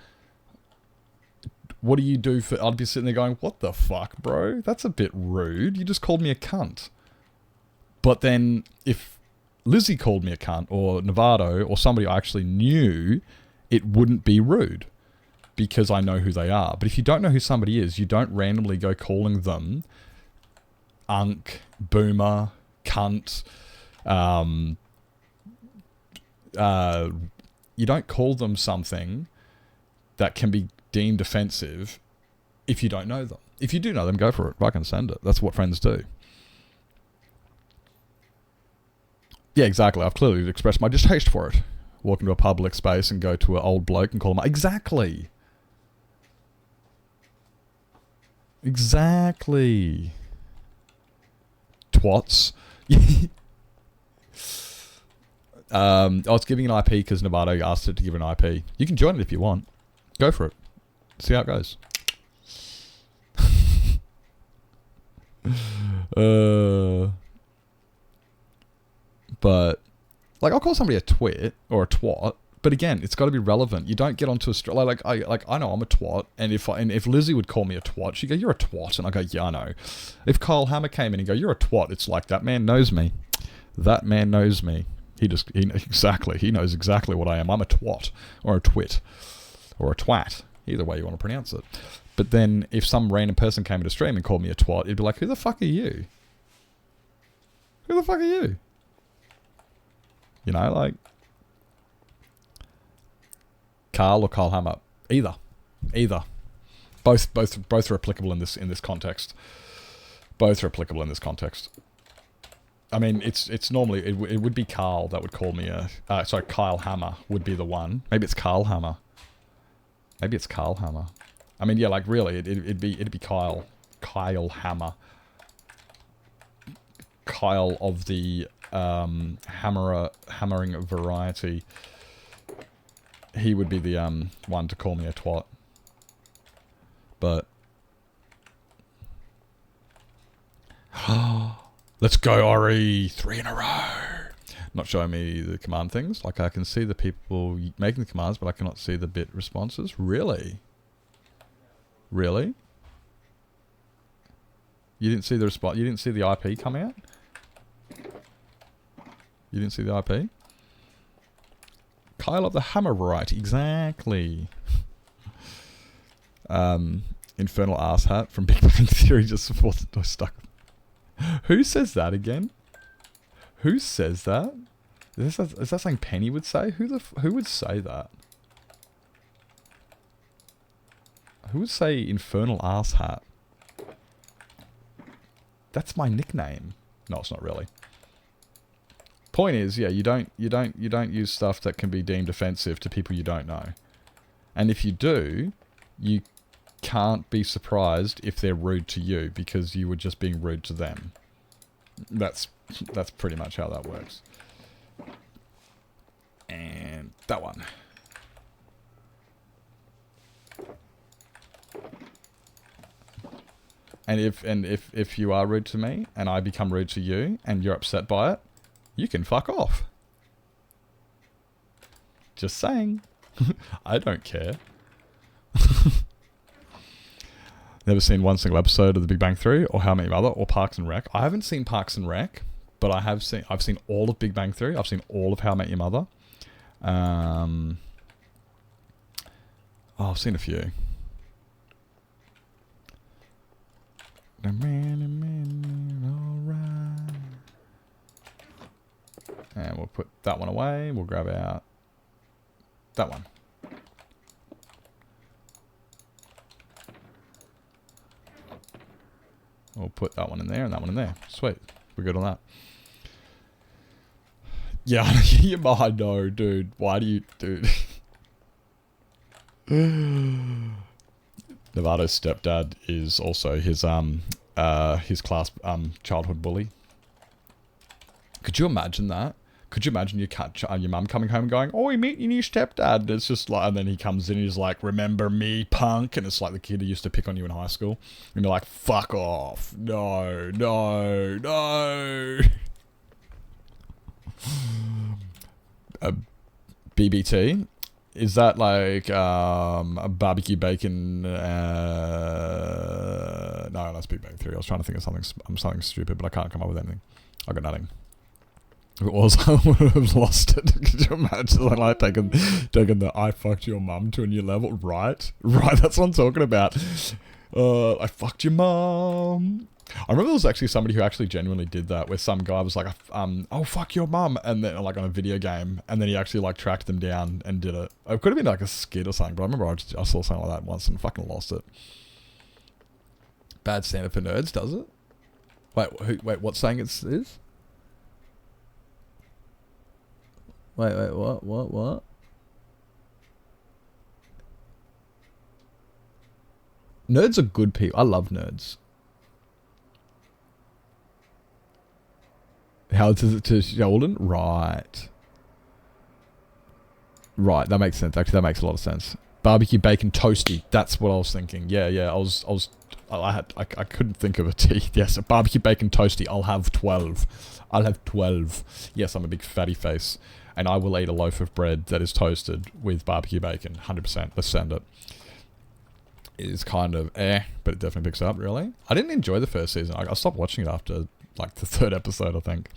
what do you do for..." I'd be sitting there going, "What the fuck, bro? That's a bit rude. You just called me a cunt." But then if Lizzie called me a cunt, or Novato, or somebody I actually knew, it wouldn't be rude. Because I know who they are. But if you don't know who somebody is, you don't randomly go calling them Unk, Boomer, Cunt. You don't call them something that can be deemed offensive if you don't know them. If you do know them, go for it. Fucking send it. That's what friends do. Yeah, exactly. I've clearly expressed my distaste for it. Walk into a public space and go to an old bloke and call him... Exactly. Exactly. Twats. I was giving an IP because Novato asked it to give an IP. You can join it if you want. Go for it. See how it goes. But, like, I'll call somebody a twit or a twat. But again, it's got to be relevant. You don't get onto a I know I'm a twat, and if Lizzie would call me a twat, she'd go, "You're a twat," and I go, "Yeah, I know." If Kyle Hammer came in and go, "You're a twat," it's like, that man knows me. That man knows me. He knows exactly what I am. I'm a twat or a twit or a twat, either way you want to pronounce it. But then if some random person came into stream and called me a twat, it'd be like, "Who the fuck are you? Who the fuck are you?" You know, like. Carl or Carl Hammer, either. Both are applicable in this context. Both are applicable in this context. I mean, it's normally it would be Carl that would call me a Kyle Hammer would be the one. Maybe it's Carl Hammer. I mean, yeah, like really, it'd be Kyle Hammer. Kyle of the hammering variety. He would be the one to call me a twat. But let's go, Ori! 3 in a row. Not showing me the command things. Like, I can see the people making the commands, but I cannot see the bit responses. Really? Really? You didn't see the response? You didn't see the IP come out? You didn't see the IP? Kyle of the hammer variety, exactly. Infernal ass hat from Big Bang Theory just supports no stuck. Who says that again? Who says that? Is that something Penny would say? Who would say that? Who would say infernal ass hat? That's my nickname. No, it's not really. Point is, yeah, you don't use stuff that can be deemed offensive to people you don't know. And if you do, you can't be surprised if they're rude to you because you were just being rude to them. That's pretty much how that works. And that one. And if you are rude to me and I become rude to you and you're upset by it, you can fuck off. Just saying. I don't care. Never seen one single episode of The Big Bang Theory or How I Met Your Mother or Parks and Rec. I haven't seen Parks and Rec, but I've seen all of Big Bang Theory. I've seen all of How I Met Your Mother. I've seen a few. And we'll put that one away. We'll grab out that one. We'll put that one in there and that one in there. Sweet. We're good on that. Yeah, I know, dude. Why do you, dude? Nevada's stepdad is also his class childhood bully. Could you imagine that? Could you imagine your mum coming home and going, "Oh, you meet your new stepdad"? And it's just like, and then he comes in and he's like, "Remember me, punk?" And it's like the kid who used to pick on you in high school. And you're like, "Fuck off. No, no, no." BBT? Is that like a barbecue bacon? No, that's Big Bang Theory. I was trying to think of something stupid, but I can't come up with anything. I got nothing. If it was, I would have lost it. Could you imagine like taking the "I fucked your mum" to a new level? Right, that's what I'm talking about. I fucked your mum. I remember there was actually somebody who actually genuinely did that, where some guy was like, "Oh, fuck your mum," and then like on a video game, and then he actually like tracked them down and did it. It could have been like a skit or something, but I remember I saw something like that once and fucking lost it. Bad stand-up for nerds, does it? Wait, what's saying it is? Wait, what? Nerds are good people. I love nerds. How to Sheldon? Right, that makes sense. Actually, that makes a lot of sense. Barbecue bacon toasty. That's what I was thinking. Yeah. I couldn't think of a T. Yes, a barbecue bacon toasty. I'll have 12. Yes, I'm a big fatty face. And I will eat a loaf of bread that is toasted with barbecue bacon. 100%. Let's send it. It is kind of but it definitely picks up, really. I didn't enjoy the first season. I stopped watching it after like the 3rd episode, I think.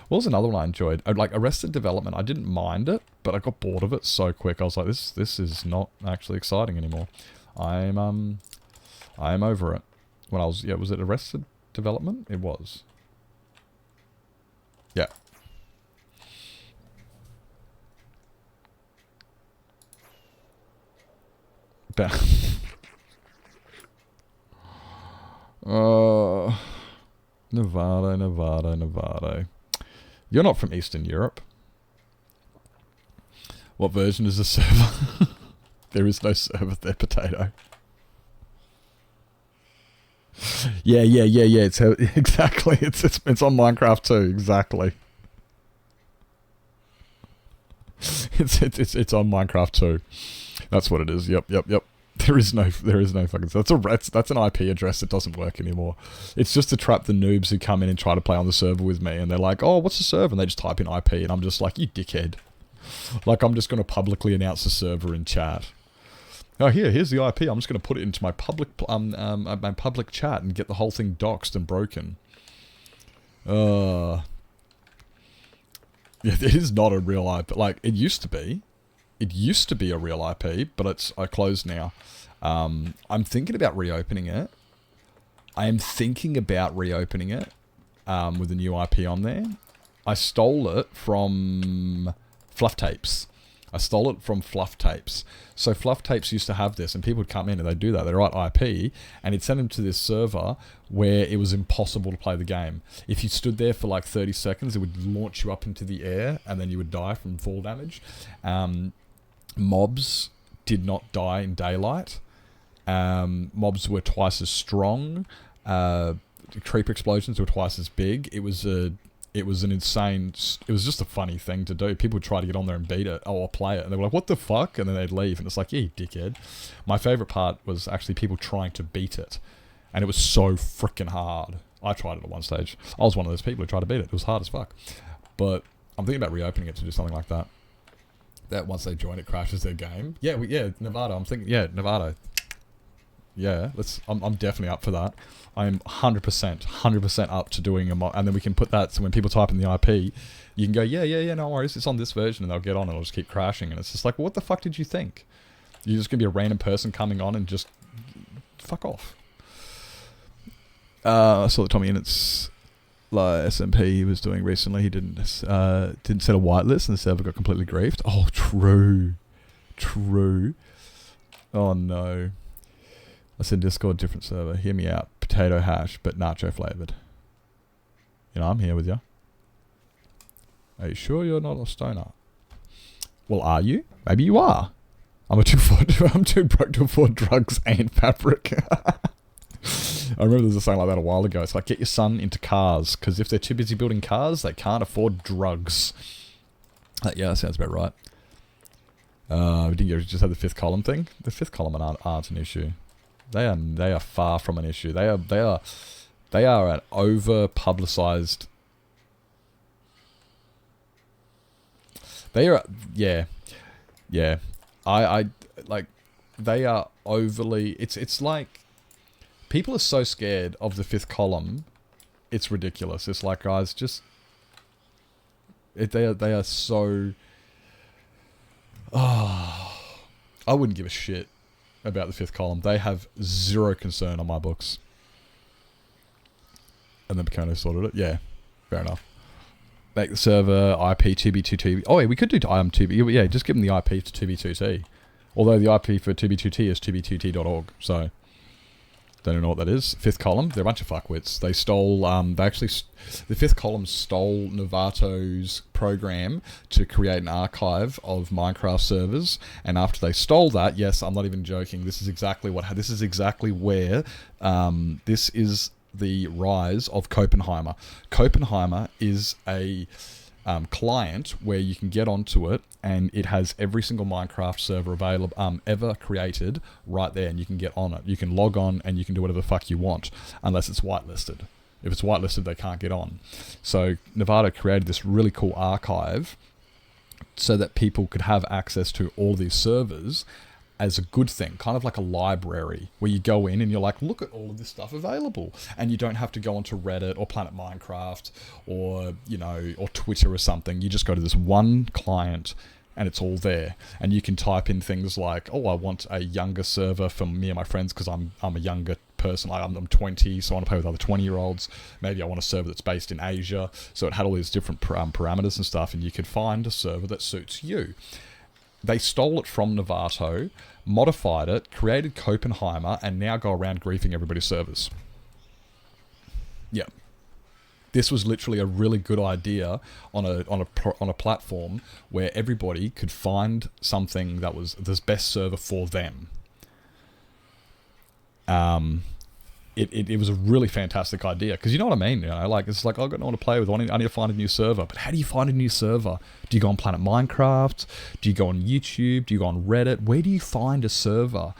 What was another one I enjoyed? Like Arrested Development. I didn't mind it, but I got bored of it so quick. I was like, this is not actually exciting anymore. I am over it. When I was, was it Arrested Development? It was. Yeah. Nevada. You're not from Eastern Europe. What version is the server? There is no server there, potato. Yeah. It's exactly. It's on Minecraft too. Exactly. It's on Minecraft too. That's what it is. Yep. There is no fucking. That's an IP address that doesn't work anymore. It's just to trap the noobs who come in and try to play on the server with me, and they're like, "Oh, what's the server?" And they just type in IP, and I'm just like, "You dickhead!" Like I'm just going to publicly announce the server in chat. Oh, here's the IP. I'm just going to put it into my public chat and get the whole thing doxed and broken. Yeah, it is not a real IP. Like it used to be. It used to be a real IP, but it's closed now. I'm thinking about reopening it. with a new IP on there. I stole it from Fluff Tapes. So Fluff Tapes used to have this, and people would come in and they'd do that. They'd write IP, and it'd send them to this server where it was impossible to play the game. If you stood there for like 30 seconds, it would launch you up into the air, and then you would die from fall damage. Mobs did not die in daylight. Mobs were twice as strong. Creeper explosions were twice as big. It was just a funny thing to do. People would try to get on there and beat it or play it, and they were like, "What the fuck?" And then they'd leave, and it's like, "Yeah, you dickhead." My favorite part was actually people trying to beat it, and it was so freaking hard. I tried it at one stage. I was one of those people who tried to beat it. It was hard as fuck. But I'm thinking about reopening it to do something like that. That once they join, it crashes their game. Nevada. I'm thinking, Nevada. Yeah, I'm definitely up for that. I'm 100% up to doing a mod, and then we can put that so when people type in the IP, you can go, no worries, it's on this version, and they'll get on and it'll just keep crashing, and it's just like, well, what the fuck did you think? You're just gonna be a random person coming on and just fuck off. I saw the Tommy Innit's SMP he was doing recently. He didn't set a whitelist, and the server got completely griefed. Oh, true. Oh no. I said Discord, different server. Hear me out. potato hash, but nacho flavored. You know, I'm here with you. Are you sure you're not a stoner? Well, are you? Maybe you are. I'm too broke to afford drugs and fabric. I remember there was a saying like that a while ago. It's like, get your son into cars, because if they're too busy building cars, they can't afford drugs. Yeah, that sounds about right. We didn't just have the fifth column thing. The fifth column aren't an issue. They are far from an issue. They are an over publicized. They are, yeah. I like, they are overly. It's like, people are so scared of the fifth column, it's ridiculous. It's like, guys, just they are so. Oh, I wouldn't give a shit about the fifth column. They have zero concern on my books. And then Picono sorted it. Yeah, fair enough. Make the server IP 2B2T. Oh, yeah, we could do IM2B. Yeah, just give them the IP to 2B2T. Although the IP for 2B2T is 2b2t.org. So, don't even know what that is. Fifth column, they're a bunch of fuckwits. They stole, the fifth column stole Novato's program to create an archive of Minecraft servers. And after they stole that, yes, I'm not even joking, this is exactly where, this is the rise of Copenhagen. Copenhagen is a client where you can get onto it, and it has every single Minecraft server available ever created right there, and you can get on it. You can log on and you can do whatever the fuck you want, unless it's whitelisted. If it's whitelisted, they can't get on. So Novato created this really cool archive so that people could have access to all these servers as a good thing, kind of like a library where you go in and you're like, look at all of this stuff available, and you don't have to go onto Reddit or Planet Minecraft or, you know, or Twitter or something. You just go to this one client and it's all there, and you can type in things like, oh, I want a younger server for me and my friends because I'm a younger person, like I'm 20, so I want to play with other 20-year-olds. Maybe I want a server that's based in Asia. So it had all these different parameters and stuff, and you could find a server that suits you. They stole it from Novato, modified it, created Copenhagen, and now go around griefing everybody's servers. Yeah. This was literally a really good idea on a platform where everybody could find something that was the best server for them. It was a really fantastic idea, because you know what I mean, you know, like, it's like, I've got no one to play with, I need to find a new server. But how do you find a new server? Do you go on Planet Minecraft? Do you go on YouTube? Do you go on Reddit? Where do you find a server?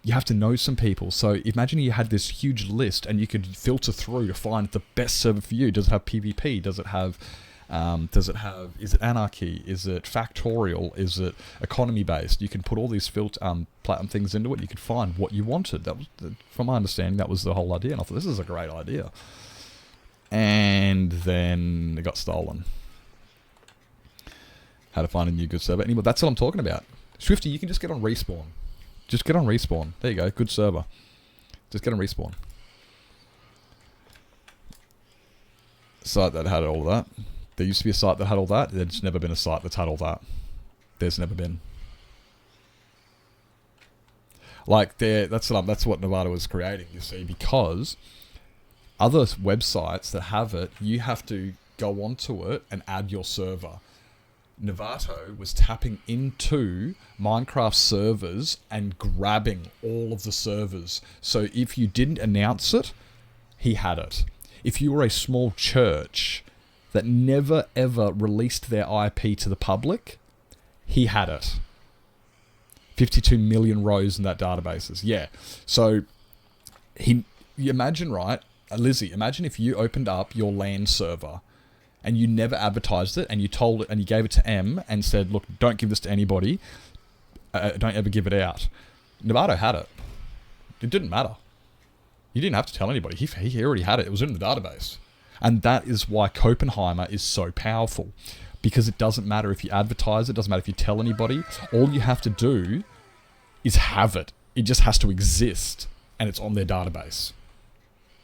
You have to know some people. So imagine you had this huge list and you could filter through to find the best server for you. Does it have PvP? Does it have is it anarchy? Is it factorial? Is it economy based? You can put all these platinum things into it. You could find what you wanted. That was, from my understanding, that was the whole idea. And I thought, this is a great idea. And then it got stolen. How to find a new good server. Anyway, that's what I'm talking about. Swifty, you can just get on Respawn. Just get on Respawn. There you go. Good server. Just get on Respawn. Site that had all that. There used to be a site that had all that. There's never been a site that's had all that. There's never been. Like, that's what Novato was creating, you see, because other websites that have it, you have to go onto it and add your server. Novato was tapping into Minecraft servers and grabbing all of the servers. So if you didn't announce it, he had it. If you were a small church that never ever released their IP to the public, he had it. 52 million rows in that databases. Yeah. So you imagine, right, Lizzie, imagine if you opened up your LAN server and you never advertised it, and you told it, and you gave it to M and said, look, don't give this to anybody. Don't ever give it out. Novato had it. It didn't matter. You didn't have to tell anybody. He already had it. It was in the database. And that is why Copenhagen is so powerful. Because it doesn't matter if you advertise it. It doesn't matter if you tell anybody. All you have to do is have it. It just has to exist. And it's on their database.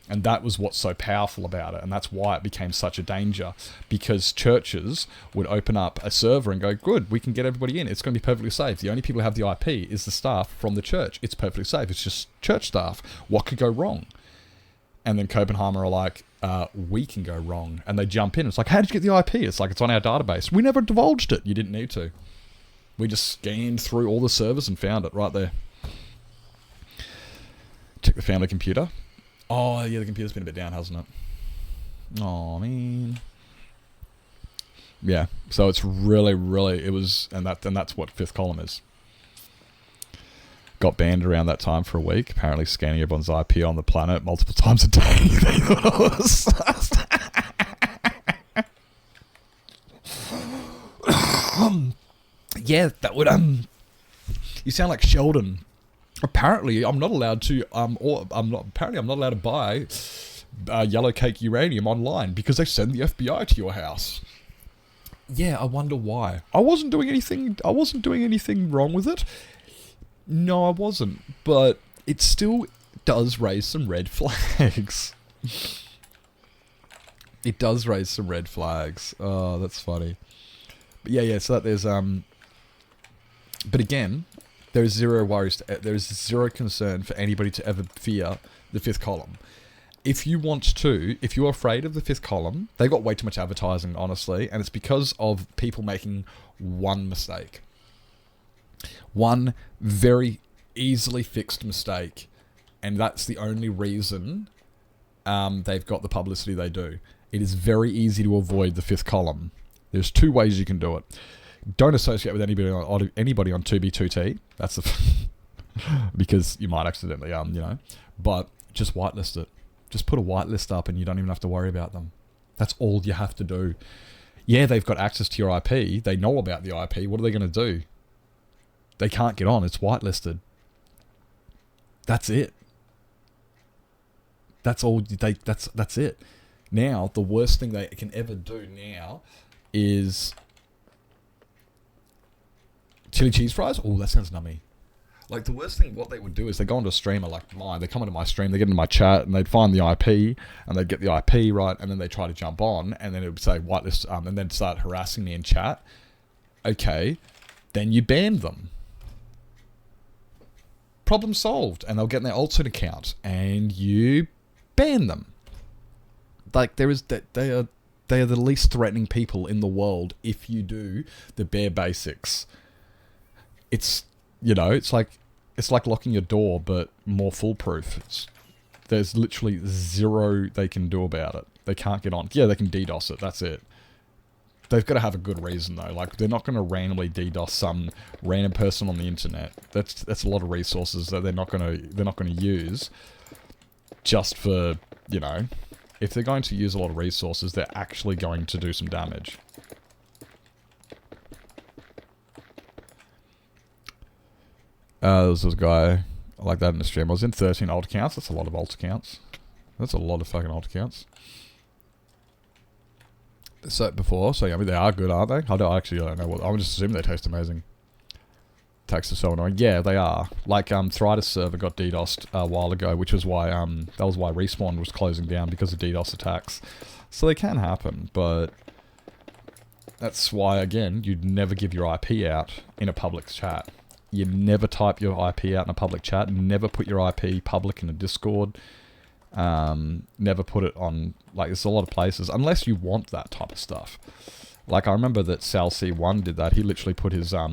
And that was what's so powerful about it. And that's why it became such a danger. Because churches would open up a server and go, good, we can get everybody in. It's going to be perfectly safe. The only people who have the IP is the staff from the church. It's perfectly safe. It's just church staff. What could go wrong? And then Copenhagen are like, we can go wrong. And they jump in. It's like, how did you get the IP? It's like, it's on our database. We never divulged it. You didn't need to. We just scanned through all the servers and found it right there. Check the family computer. Oh, yeah, the computer's been a bit down, hasn't it? Oh, man. Yeah, so it's really, really, it was, and that's what Fifth Column is. Got banned around that time for a week, apparently scanning everyone's IP on the planet multiple times a day. They thought it was yeah, that would, you sound like Sheldon. Apparently, I'm not allowed to, I'm not allowed to buy yellow cake uranium online because they send the FBI to your house. Yeah, I wonder why. I wasn't doing anything wrong with it. No, I wasn't. But it still does raise some red flags. It does raise some red flags. Oh, that's funny. But yeah, so that there's but again, there's zero worries. There's zero concern for anybody to ever fear the Fifth Column. If you're afraid of the Fifth Column, they got way too much advertising, honestly, and it's because of people making one mistake. One very easily fixed mistake, and that's the only reason they've got the publicity they do. It is very easy to avoid the Fifth Column. There's two ways you can do it. Don't associate with anybody on 2B2T. That's because you might accidentally, but just whitelist it. Just put a whitelist up and you don't even have to worry about them. That's all you have to do. Yeah, they've got access to your IP. They know about the IP. What are they going to do? They can't get on. It's whitelisted. That's it. That's all. That's it. Now, the worst thing they can ever do now is chili cheese fries. Oh, that sounds nummy. Like, the worst thing, what they would do is they go onto a streamer like mine. They come into my stream, they get into my chat, and they'd find the IP, and they'd get the IP right, and then they try to jump on, and then it would say whitelist, and then start harassing me in chat. Okay, then you ban them. Problem solved, and they'll get in their alternate account, and you ban them. Like, they are the least threatening people in the world if you do the bare basics. It's like locking your door, but more foolproof. There's literally zero they can do about it. They can't get on. Yeah, they can DDoS it. That's it. They've got to have a good reason though. Like, they're not going to randomly DDoS some random person on the internet. That's a lot of resources that they're not going to use just for, if they're going to use a lot of resources, they're actually going to do some damage. There was this guy like that in the stream. I was in 13 alt accounts. That's a lot of alt accounts. That's a lot of fucking alt accounts. So they are good, aren't they? I don't know what. I'm just assuming they taste amazing. Text is so annoying. Yeah, they are. Like, Thritis server got DDoSed a while ago, which was why Respawn was closing down because of DDoS attacks. So they can happen, but that's why, again, you'd never give your IP out in a public chat. You never type your IP out in a public chat. Never put your IP public in a Discord. Never put it on, like, there's a lot of places, unless you want that type of stuff. Like, I remember that Sal C1 did that. He literally put his IP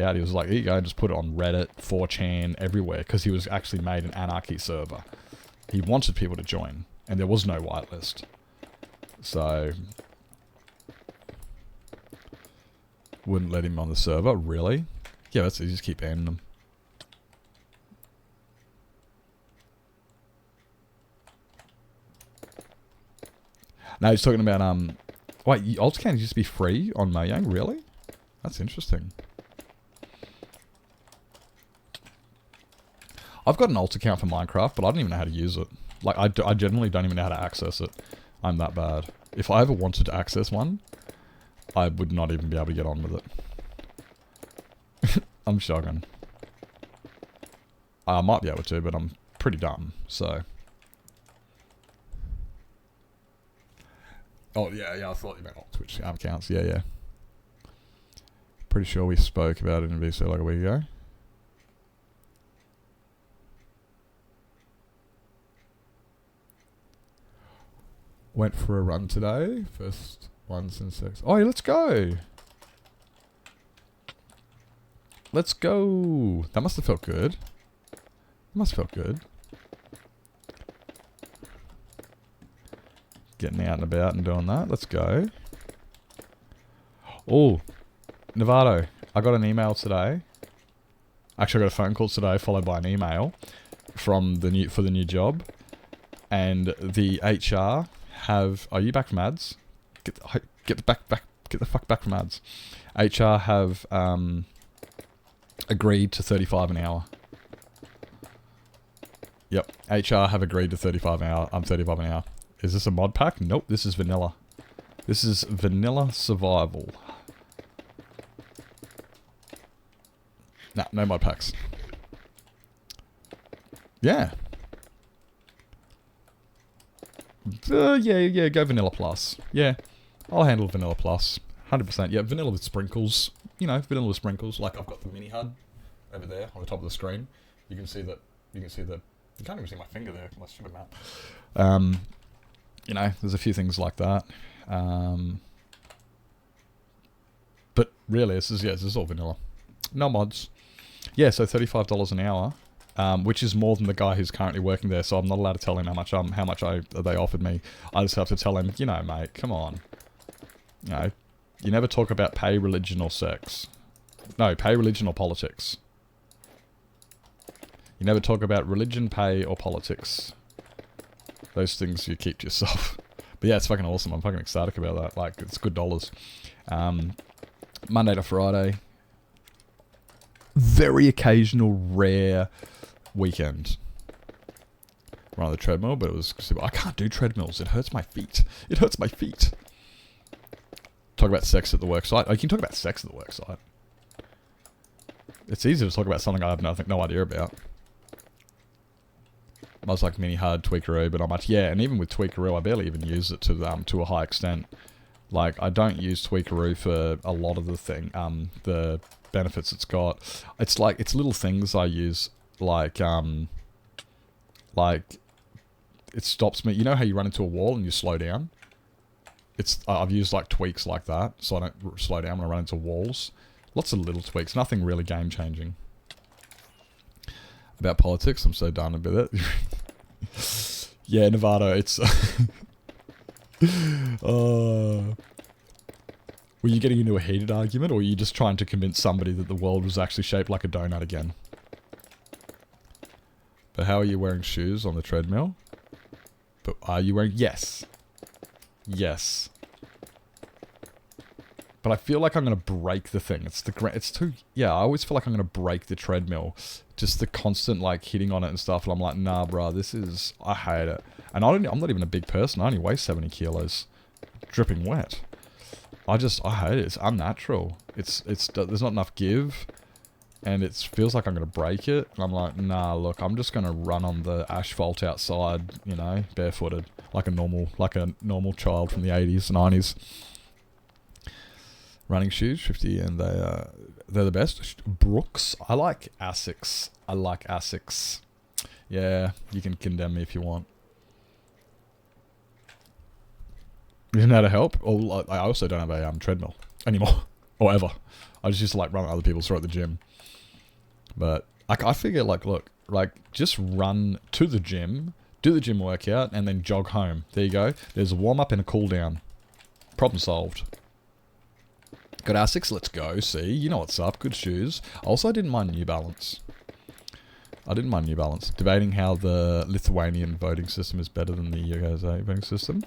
out. He was like, here you go, just put it on Reddit, 4chan, everywhere, because he was actually made an anarchy server. He wanted people to join, and there was no whitelist. So, wouldn't let him on the server, really? Yeah, that's, you just keep banning them. No, he's talking about, wait, alt can used to be free on Mojang, really? That's interesting. I've got an alt account for Minecraft, but I don't even know how to use it. Like, I generally don't even know how to access it. I'm that bad. If I ever wanted to access one, I would not even be able to get on with it. I'm shocking. I might be able to, but I'm pretty dumb, so. Oh, yeah, I thought you meant alt Twitch accounts. Yeah. Pretty sure we spoke about it in VC like a week ago. Went for a run today. First one since 6. Oh, yeah, let's go. Let's go. That must have felt good. Must have felt good. Getting out and about and doing that. Let's go. Oh, Novato. I got an email today. Actually, I got a phone call today, followed by an email from the new job, and the HR have. Are you back from ads? Get the fuck back from ads. HR have agreed to 35 an hour. Yep, HR have agreed to 35 an hour. 35 an hour. Is this a mod pack? Nope, this is vanilla. This is vanilla survival. Nah, no mod packs. Yeah. Yeah, go vanilla plus. Yeah, I'll handle vanilla plus. 100%. Yeah, vanilla with sprinkles. You know, vanilla with sprinkles. Like I've got the mini HUD over there on the top of the screen. You can see that. You can't even see my finger there. My stupid map. You know, there's a few things like that. But really, this is all vanilla. No mods. Yeah, so $35 an hour, which is more than the guy who's currently working there. So I'm not allowed to tell him how much they offered me. I just have to tell him, you know, mate, come on. You know, you never talk about pay, religion, or sex. No, pay, religion, or politics. You never talk about religion, pay, or politics. Those things you keep to yourself. But yeah, it's fucking awesome. I'm fucking ecstatic about that. Like, it's good dollars. Monday to Friday. Very occasional, rare weekend. Run on the treadmill, but it was... I can't do treadmills. It hurts my feet. It hurts my feet. Talk about sex at the work site. Oh, you can talk about sex at the work site. It's easy to talk about something I have no idea about. I was like mini hard tweakeroo, but not much. Yeah, and even with tweakeroo, I barely even use it to a high extent. Like, I don't use tweakeroo for a lot of the benefits it's got. It's like, it's little things I use, like it stops me. You know how you run into a wall and you slow down? I've used like tweaks like that, so I don't slow down when I run into walls. Lots of little tweaks, nothing really game changing. About politics, I'm so done with it. Yeah, Nevada, it's... Were you getting into a heated argument, or were you just trying to convince somebody that the world was actually shaped like a donut again? But how are you wearing shoes on the treadmill? But are you wearing... Yes. Yes. But I feel like I'm going to break the thing. It's too... Yeah, I always feel like I'm going to break the treadmill. Just the constant, like, hitting on it and stuff. And I'm like, nah, bruh, this is... I hate it. And I'm not even a big person. I only weigh 70 kilos. Dripping wet. I hate it. It's unnatural. There's not enough give. And it feels like I'm going to break it. And I'm like, nah, look, I'm just going to run on the asphalt outside, you know, barefooted. Like a normal child from the 80s, 90s. Running shoes, 50, and they're the best. Brooks. I like Asics. Yeah, you can condemn me if you want. Isn't that a help? Or I also don't have a treadmill anymore, or ever. I just used to like run other people's through at the gym. But I figure like, look, like just run to the gym, do the gym workout, and then jog home. There you go. There's a warm up and a cool down. Problem solved. Got Asics, let's go. See, you know what's up. Good shoes. Also, I didn't mind New Balance. Debating how the Lithuanian voting system is better than the USA voting system.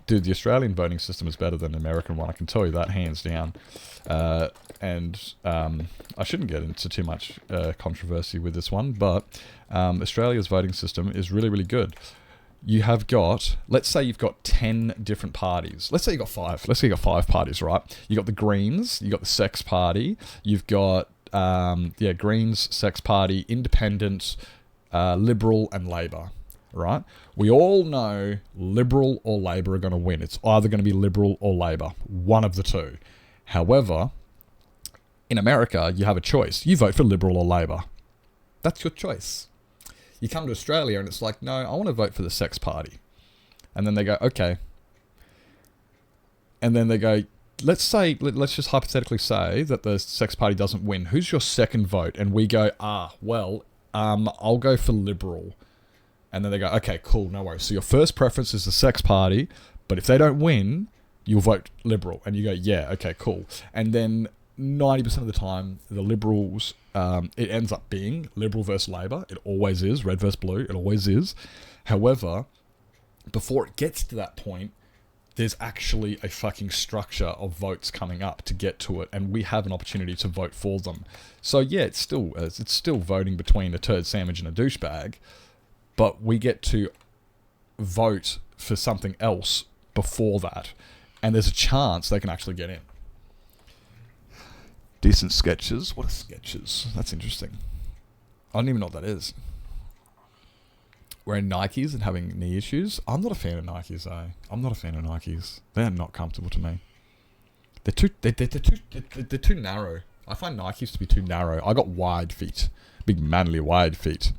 Dude, the Australian voting system is better than the American one. I can tell you that hands down. And I shouldn't get into too much controversy with this one, but Australia's voting system is really, really good. You have got, let's say you've got 10 different parties. Let's say you've got 5. Let's say you've got 5 parties, right? You got the Greens, you got the Sex Party, you've got, Greens, Sex Party, Independent, Liberal, and Labor, right? We all know Liberal or Labor are going to win. It's either going to be Liberal or Labor, one of the two. However, in America, you have a choice. You vote for Liberal or Labor. That's your choice. You come to Australia and it's like, no, I want to vote for the Sex Party. And then they go, okay. And then they go, let's just hypothetically say that the Sex Party doesn't win. Who's your second vote? And we go, I'll go for Liberal. And then they go, okay, cool, no worries. So your first preference is the Sex Party, but if they don't win, you'll vote Liberal. And you go, yeah, okay, cool. And then 90% of the time, the Liberals, it ends up being Liberal versus Labor. It always is. Red versus blue. It always is. However, before it gets to that point, there's actually a fucking structure of votes coming up to get to it, and we have an opportunity to vote for them. So yeah, it's still voting between a turd sandwich and a douchebag, but we get to vote for something else before that, and there's a chance they can actually get in. Decent sketches. What are sketches? That's interesting. I don't even know what that is. Wearing Nikes and having knee issues. I'm not a fan of Nikes, though. I'm not a fan of Nikes. They're not comfortable to me. They're too narrow. I find Nikes to be too narrow. I got wide feet. Big, manly, wide feet.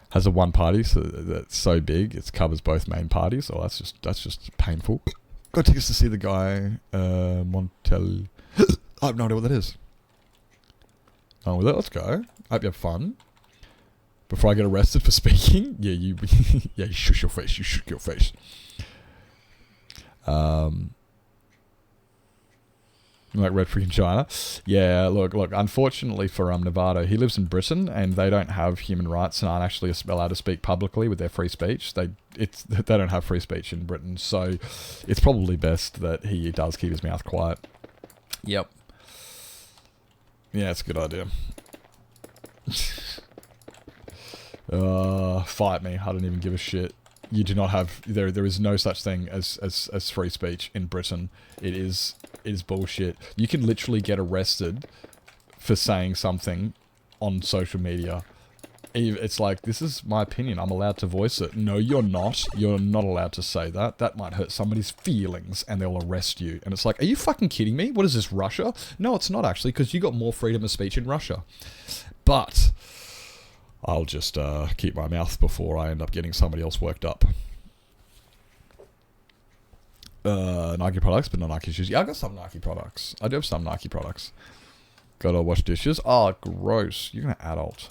Has a one party, so that's so big, it covers both main parties. Oh, that's just painful. Got tickets to see the guy, Montel... I have no idea what that is. Oh, well, let's go. I hope you have fun. Before I get arrested for speaking, yeah, you shush your face. You shook your face. Like Red Freaking China. Yeah, look. Unfortunately for Nevada, he lives in Britain, and they don't have human rights and aren't actually allowed to speak publicly with their free speech. They don't have free speech in Britain, so it's probably best that he does keep his mouth quiet. Yep. Yeah, it's a good idea. Fight me. I don't even give a shit. You do not have... There is no such thing as free speech in Britain. It is bullshit. You can literally get arrested for saying something on social media. It's like, this is my opinion. I'm allowed to voice it. No, you're not. You're not allowed to say that. That might hurt somebody's feelings, and they'll arrest you. And it's like, are you fucking kidding me? What is this, Russia? No, it's not actually, because you got more freedom of speech in Russia. But... I'll just keep my mouth before I end up getting somebody else worked up. Nike products, but not Nike shoes. Yeah, I got some Nike products. I do have some Nike products. Gotta wash dishes. Oh, gross. You're an adult.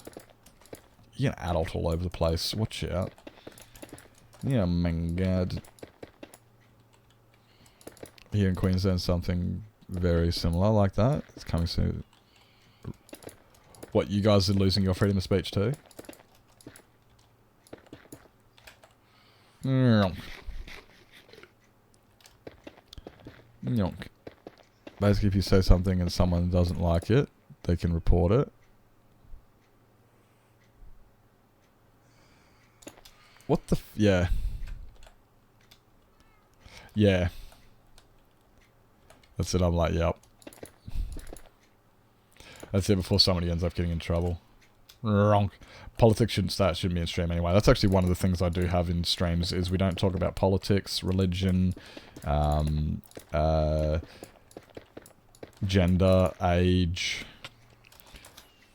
You're an adult all over the place. Watch out. Yeah, my God. Here in Queensland, something very similar like that. It's coming soon. What, you guys are losing your freedom of speech too? Basically, if you say something and someone doesn't like it, they can report it. What the yeah. Yeah. That's it, I'm like, yep. That's it before somebody ends up getting in trouble. Wrong. Politics shouldn't be in stream anyway. That's actually one of the things I do have in streams is we don't talk about politics, religion, gender, age,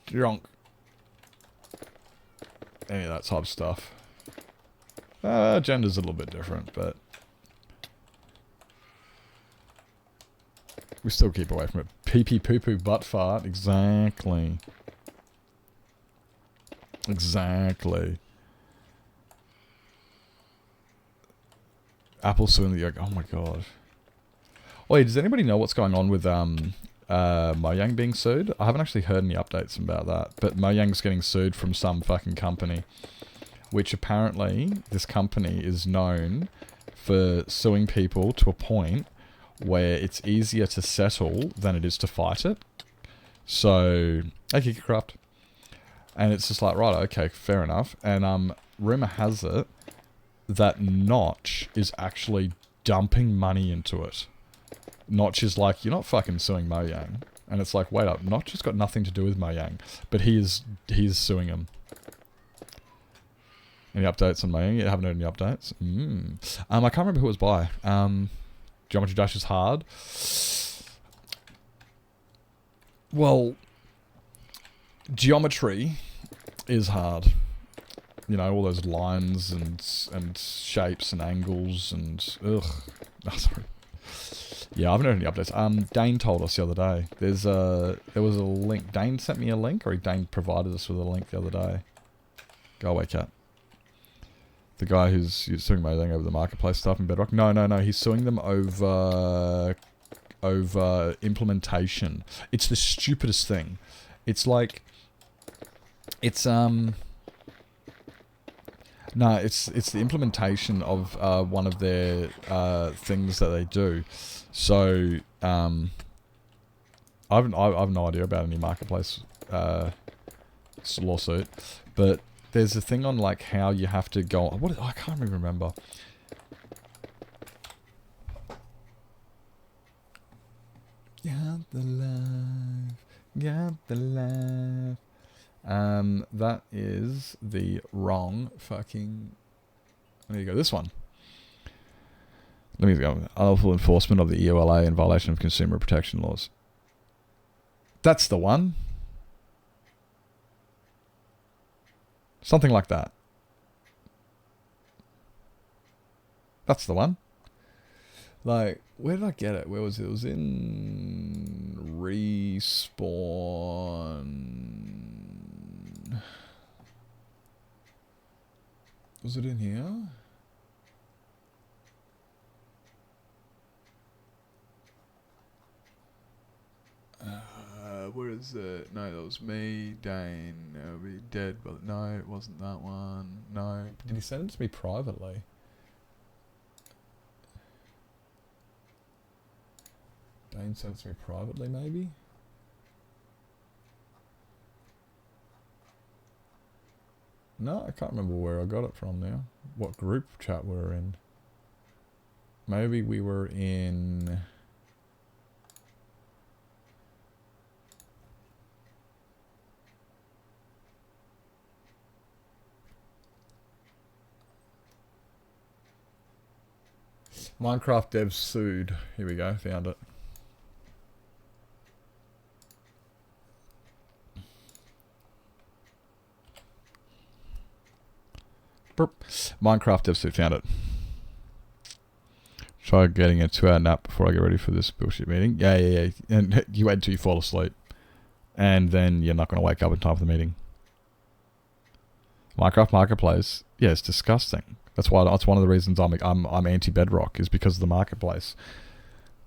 drunk, any of that type of stuff. Gender's a little bit different, but we still keep away from it. Pee-pee, poo-poo, butt fart. Exactly. Exactly. Apple suing the yolk. Oh my god. Wait, does anybody know what's going on with Mojang being sued? I haven't actually heard any updates about that. But Mojang's getting sued from some fucking company. Which apparently, this company is known for suing people to a point where it's easier to settle than it is to fight it. So, okay, craft. And it's just like, right, okay, fair enough. And rumor has it that Notch is actually dumping money into it. Notch is like, you're not fucking suing Mojang. And it's like, wait up, Notch has got nothing to do with Mojang. But he's suing him. Any updates on Mojang? You haven't heard any updates? I can't remember who it was by. Geometry Dash is hard. Well, geometry is hard. you know, all those lines and shapes and angles and ugh. Oh, sorry. Yeah, I haven't heard any updates. Dane told us the other day. There was a link. Dane sent me a link, or Dane provided us with a link the other day. Go away, cat. The guy who's suing Mojang over the marketplace stuff in Bedrock. No. He's suing them over implementation. It's the stupidest thing. It's like, it's the implementation of one of their things that they do. So I have no idea about any marketplace lawsuit, but there's a thing on like how you have to go. I can't even remember. Got the love, got the love. That is the wrong fucking. There you go. This one. Let me go. Unlawful enforcement of the EOLA in violation of consumer protection laws. That's the one. Something like that. That's the one. Like, where did I get it? Where was it? It was in Respawn. Was it in here? Where is it? No, that was me, Dane. We dead, but no, it wasn't that one. No. Did he send it to me privately? Dane sent it to me privately, maybe? No, I can't remember where I got it from now. What group chat we were in. Maybe we were in... Minecraft devs sued. Here we go, found it. Burp. Minecraft devs sued, found it. Try getting a 2-hour nap before I get ready for this bullshit meeting. Yeah. And you wait until you fall asleep. And then you're not going to wake up in time for the meeting. Minecraft Marketplace. Yeah, it's disgusting. That's one of the reasons I'm anti Bedrock, is because of the marketplace.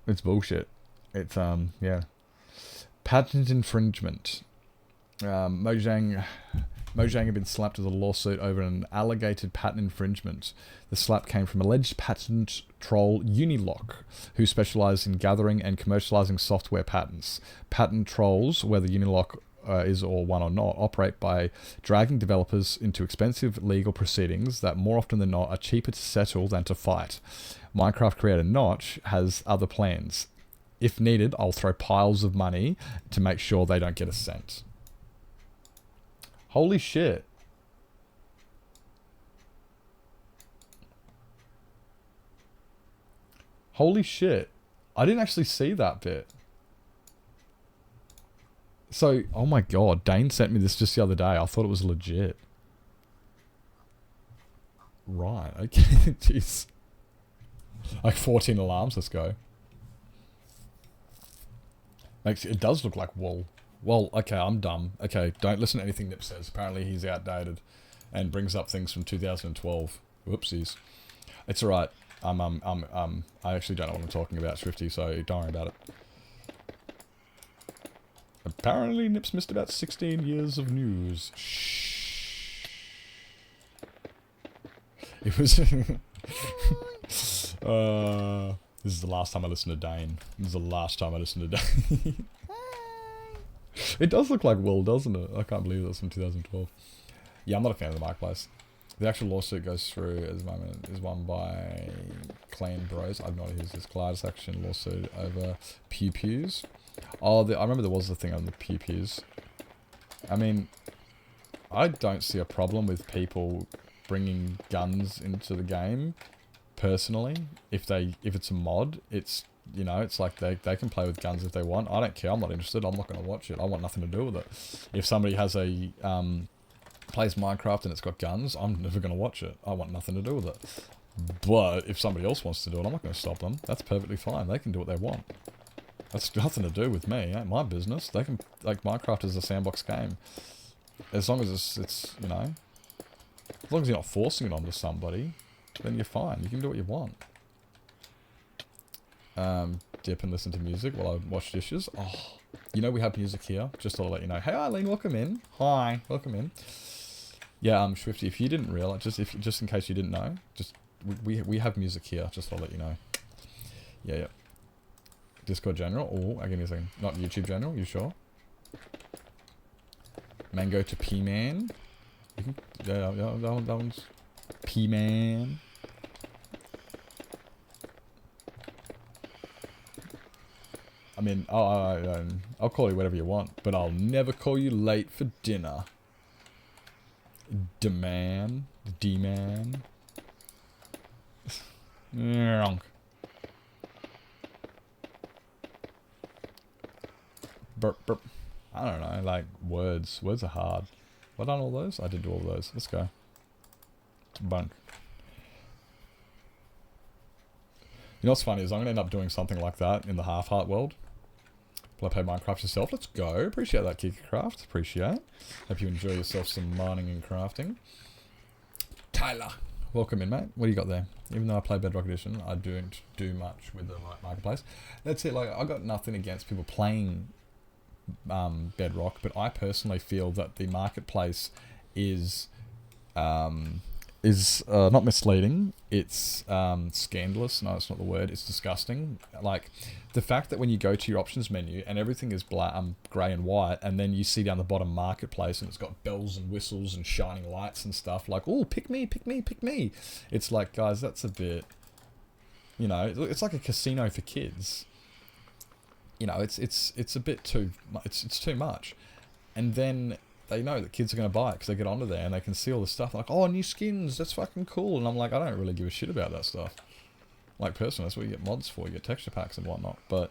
It's bullshit. It's yeah. Patent infringement. Mojang have been slapped with a lawsuit over an alleged patent infringement. The slap came from alleged patent troll Unilock, who specialise in gathering and commercialising software patents. Patent trolls, whether Unilock is or one or not, operate by dragging developers into expensive legal proceedings that more often than not are cheaper to settle than to fight. Minecraft creator Notch has other plans. If needed, I'll throw piles of money to make sure they don't get a cent. Holy shit. Holy shit. I didn't actually see that bit. So, oh my god, Dane sent me this just the other day. I thought it was legit. Right, okay, jeez. Like 14 alarms, let's go. It does look like wool. Well, okay, I'm dumb. Okay, don't listen to anything Nip says. Apparently he's outdated and brings up things from 2012. Whoopsies. It's alright. I actually don't know what I'm talking about, Swifty, so don't worry about it. Apparently Nip's missed about 16 years of news. Shh. It was... this is the last time I listened to Dane. This is the last time I listened to Dane. It does look like Will, doesn't it? I can't believe that's from 2012. Yeah, I'm not a fan of the marketplace. The actual lawsuit goes through at the moment is won by Clan Bros. I've not used this class action lawsuit over pew pews. Oh, I remember there was a thing on the pew pews. I mean, I don't see a problem with people bringing guns into the game. Personally, if it's a mod, it's, you know, it's like they can play with guns if they want. I don't care. I'm not interested. I'm not going to watch it. I want nothing to do with it. If somebody has a plays Minecraft and it's got guns, I'm never going to watch it. I want nothing to do with it. But if somebody else wants to do it, I'm not going to stop them. That's perfectly fine. They can do what they want. That's nothing to do with me. It ain't my business. They can, like, Minecraft is a sandbox game. As long as it's, you know, as long as you're not forcing it onto somebody, then you're fine. You can do what you want. Dip and listen to music while I wash dishes. Oh, you know we have music here. Just thought I'd let you know. Hey Eileen, welcome in. Hi, welcome in. Yeah, Swifty, if you didn't realize, just in case you didn't know, just we have music here. Just thought I'd let you know. Yeah. Discord general. Oh, give me a second. Not YouTube general. You sure? Mango to P-Man. Yeah, that one's P-Man. I mean, I'll call you whatever you want, but I'll never call you late for dinner. D-man. D-man. Burp, burp. I don't know, like, words. Words are hard. Have I done all those? I did do all those. Let's go. Bunk. You know what's funny is I'm going to end up doing something like that in the Half-Heart world. Will I play Minecraft yourself? Let's go. Appreciate that, KickerCraft. Appreciate. Hope you enjoy yourself some mining and crafting. Tyler. Welcome in, mate. What do you got there? Even though I play Bedrock Edition, I don't do much with the Marketplace. That's it. Like, I got nothing against people playing Bedrock, but I personally feel that the Marketplace is not misleading. It's scandalous. No, it's not the word. It's disgusting. Like, the fact that when you go to your options menu and everything is grey and white, and then you see down the bottom Marketplace and it's got bells and whistles and shining lights and stuff, like, oh, pick me, pick me, pick me. It's like, guys, that's a bit, you know, it's like a casino for kids. You know, it's a bit too, it's too much. And then they know that kids are going to buy it because they get onto there and they can see all the stuff like, oh, new skins, that's fucking cool. And I'm like, I don't really give a shit about that stuff. Like, personally, that's what you get mods for. You get texture packs and whatnot. But,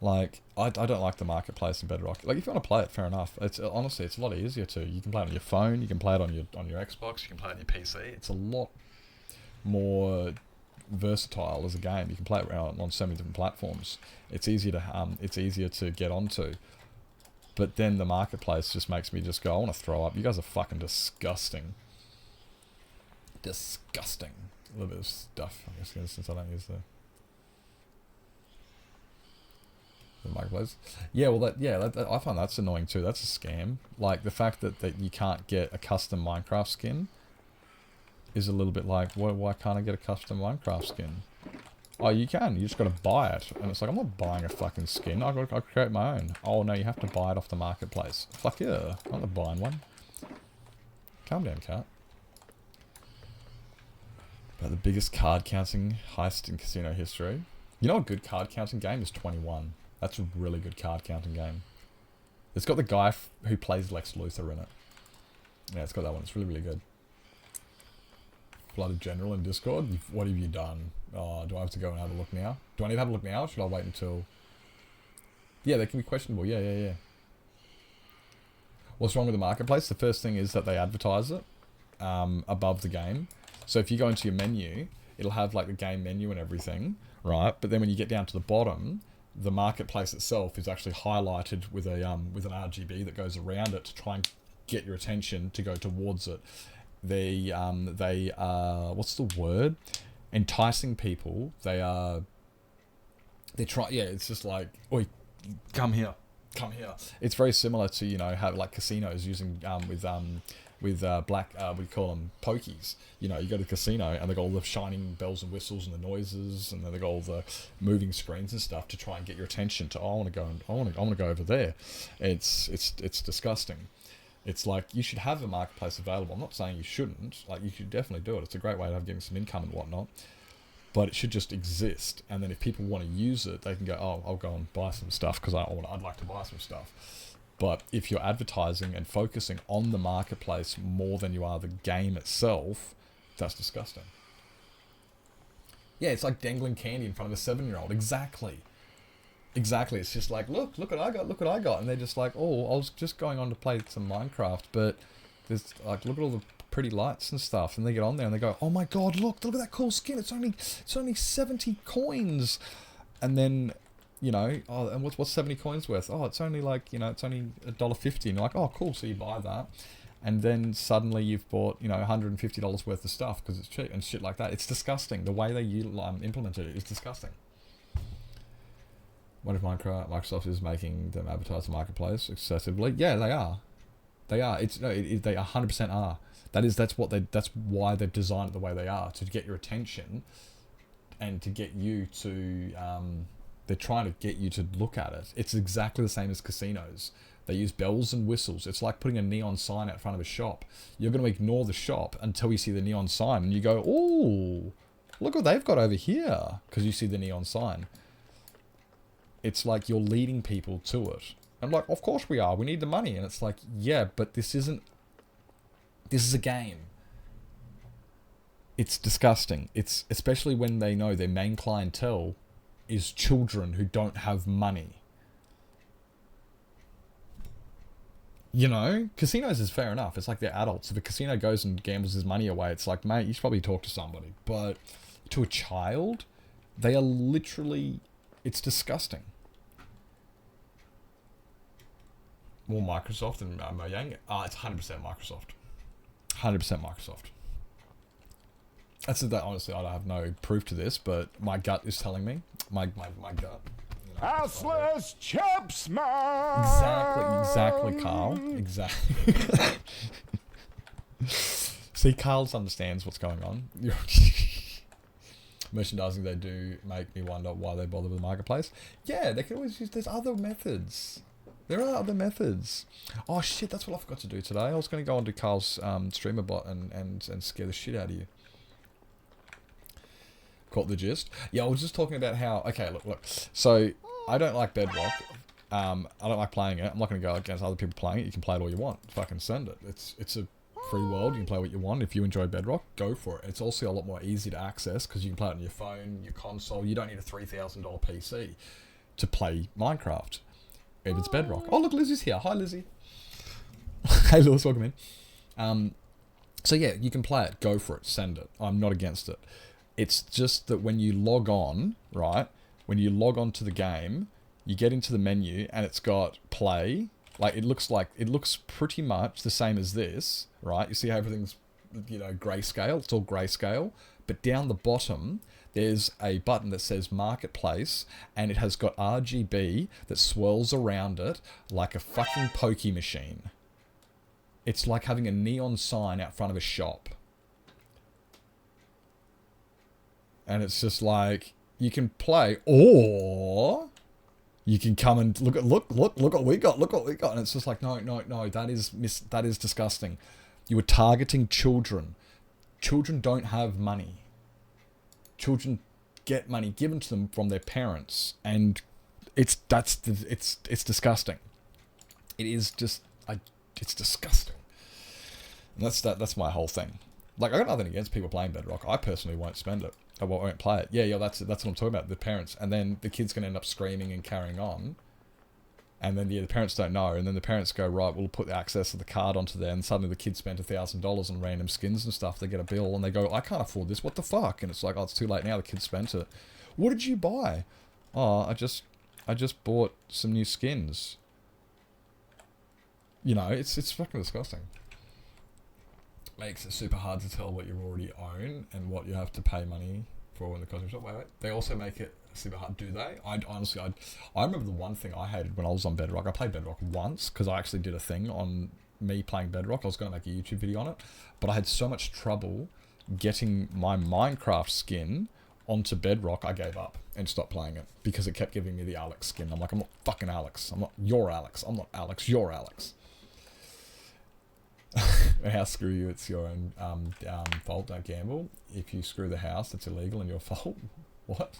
like, I don't like the Marketplace in Bedrock. Like, if you want to play it, fair enough. It's honestly, it's a lot easier to. You can play it on your phone. You can play it on your Xbox. You can play it on your PC. It's a lot more versatile as a game. You can play it on so many different platforms. It's easier to get onto. But then the Marketplace just makes me just go, I want to throw up. You guys are fucking disgusting. Disgusting. A little bit of stuff, I guess, since I don't use the Marketplace. Yeah, well, I find that's annoying too. That's a scam. Like, the fact that you can't get a custom Minecraft skin is a little bit like, why can't I get a custom Minecraft skin? Oh, you can. You just got to buy it. And it's like, I'm not buying a fucking skin. I create my own. Oh, no, you have to buy it off the Marketplace. Fuck yeah. I'm not buying one. Calm down, cat. About the biggest card counting heist in casino history. You know a good card counting game is 21. That's a really good card counting game. It's got the guy who plays Lex Luthor in it. Yeah, it's got that one. It's really, really good. Blooded General in Discord. What have you done? Oh, do I have to go and have a look now? Do I need to have a look now, or should I wait until... Yeah, they can be questionable. Yeah. What's wrong with the Marketplace? The first thing is that they advertise it above the game. So if you go into your menu, it'll have like the game menu and everything, right? But then when you get down to the bottom, the Marketplace itself is actually highlighted with an RGB that goes around it to try and get your attention to go towards it. They are, what's the word? Enticing people. They're it's just like, oi, come here. It's very similar to, you know, how like casinos using with black, we call them pokies. You know, you go to the casino and they got all the shining bells and whistles and the noises, and then they got all the moving screens and stuff to try and get your attention to, oh, I want to go over there. It's disgusting. It's like, you should have a Marketplace available. I'm not saying you shouldn't. Like, you should definitely do it. It's a great way of getting some income and whatnot. But it should just exist. And then if people want to use it, they can go, oh, I'll go and buy some stuff because I'd like to buy some stuff. But if you're advertising and focusing on the Marketplace more than you are the game itself, that's disgusting. Yeah, it's like dangling candy in front of a 7-year-old. Exactly. It's just like, look what I got. And they're just like, oh, I was just going on to play some Minecraft, but There's like, look at all the pretty lights and stuff, and they get on there and they go, oh my god, look at that cool skin. It's only 70 coins, and then, you know, oh, and what's 70 coins worth? Oh, it's only like, you know, it's only $1.50, and you're like, oh, cool, so you buy that, and then suddenly you've bought, you know, $150 worth of stuff because it's cheap and shit like that. It's disgusting. The way they implement it is disgusting. What if Microsoft is making them advertise the marketplace excessively? Yeah, they are. They are. They 100% are. That's why they've designed it the way they are, to get your attention and to get you to. They're trying to get you to look at it. It's exactly the same as casinos. They use bells and whistles. It's like putting a neon sign out front of a shop. You're going to ignore the shop until you see the neon sign, and you go, "Oh, look what they've got over here," because you see the neon sign. It's like you're leading people to it. I'm like, of course we are. We need the money. And it's like, yeah, but this is a game. It's disgusting. It's especially when they know their main clientele is children who don't have money. You know, casinos is fair enough. It's like they're adults. If a casino goes and gambles his money away, it's like, mate, you should probably talk to somebody. But to a child, they are literally, it's disgusting. More Microsoft than Mojang? It's 100% Microsoft. 100% Microsoft. That's that. Honestly, I have no proof to this, but my gut is telling me. My gut. You know, Assless chips, man! Exactly, Carl. Exactly. See, Carl understands what's going on. Merchandising they do make me wonder why they bother with the marketplace. Yeah, they can always use. There's other methods. There are other methods. Oh shit, that's what I forgot to do today. I was going to go onto Carl's streamer bot and scare the shit out of you. Caught the gist? Yeah, I was just talking about how... Okay, look. So, I don't like Bedrock. I don't like playing it. I'm not going to go against other people playing it. You can play it all you want. Fucking send it. It's a free world. You can play what you want. If you enjoy Bedrock, go for it. It's also a lot more easy to access because you can play it on your phone, your console. You don't need a $3,000 PC to play Minecraft. If it's Bedrock. Oh, look, Lizzie's here. Hi, Lizzie. Hey, Lewis, welcome in. So, yeah, you can play it. Go for it. Send it. I'm not against it. It's just that when you log on, right, when you log on to the game, you get into the menu and it's got play. Like, it looks pretty much the same as this, right? You see how everything's, you know, grayscale. It's all grayscale. But down the bottom, there's a button that says Marketplace, and it has got RGB that swirls around it like a fucking pokey machine. It's like having a neon sign out front of a shop. And it's just like, you can play, or you can come and look what we got, and it's just like, no, that is disgusting. You are targeting children. Children don't have money. Children get money given to them from their parents, and it's disgusting. It is just, it's disgusting. And that's my whole thing. Like, I got nothing against people playing Bedrock. I personally won't spend it. I won't play it. Yeah, that's what I'm talking about. The parents, and then the kid's gonna end up screaming and carrying on. And then, yeah, the parents don't know. And then the parents go, right, we'll put the access of the card onto there. And suddenly the kid spent $1,000 on random skins and stuff. They get a bill and they go, I can't afford this. What the fuck? And it's like, oh, it's too late now. The kid spent it. What did you buy? Oh, I just bought some new skins. You know, it's fucking disgusting. Makes it super hard to tell what you already own and what you have to pay money for in the cosmetic shop. Wait. They also make it super hard, do they? I remember the one thing I hated when I was on Bedrock. I played Bedrock once because I actually did a thing on me playing Bedrock. I was going to make a YouTube video on it, but I had so much trouble getting my Minecraft skin onto Bedrock, I gave up and stopped playing it because it kept giving me the Alex skin. I'm like, I'm not fucking Alex. I'm not your Alex. I'm not Alex. You're Alex. How screw you, it's your own fault, don't gamble. If you screw the house, it's illegal and your fault. What?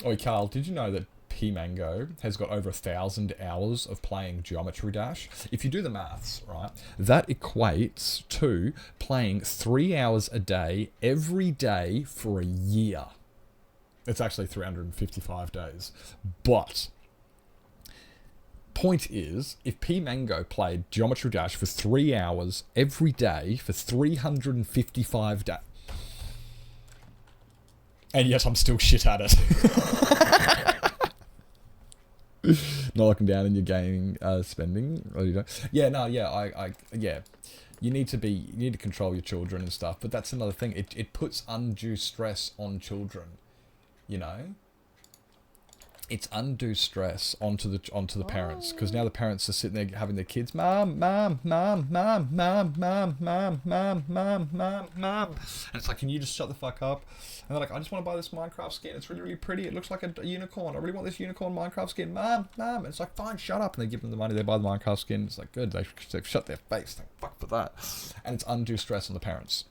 Oh, Carl, did you know that P-Mango has got over 1,000 hours of playing Geometry Dash? If you do the maths, right, that equates to playing 3 hours a day, every day for a year. It's actually 355 days. But Point is, if P Mango played Geometry Dash for 3 hours every day for 355 days, and yet I'm still shit at it. Not looking down in your gaming spending, or you don't. Yeah, no, yeah, yeah. You need to control your children and stuff, but that's another thing. It puts undue stress on children, you know. It's undue stress onto the parents, because now the parents are sitting there having their kids, mom, mom, mom, mom, mom, mom, mom, mom, mom, mom, mom, and it's like, can you just shut the fuck up? And they're like, I just want to buy this Minecraft skin. It's really, really pretty. It looks like a unicorn. I really want this unicorn Minecraft skin. Mom, mom. And it's like, fine, shut up. And they give them the money. They buy the Minecraft skin. It's like, good. They've shut their face. Thank fuck for that. And it's undue stress on the parents.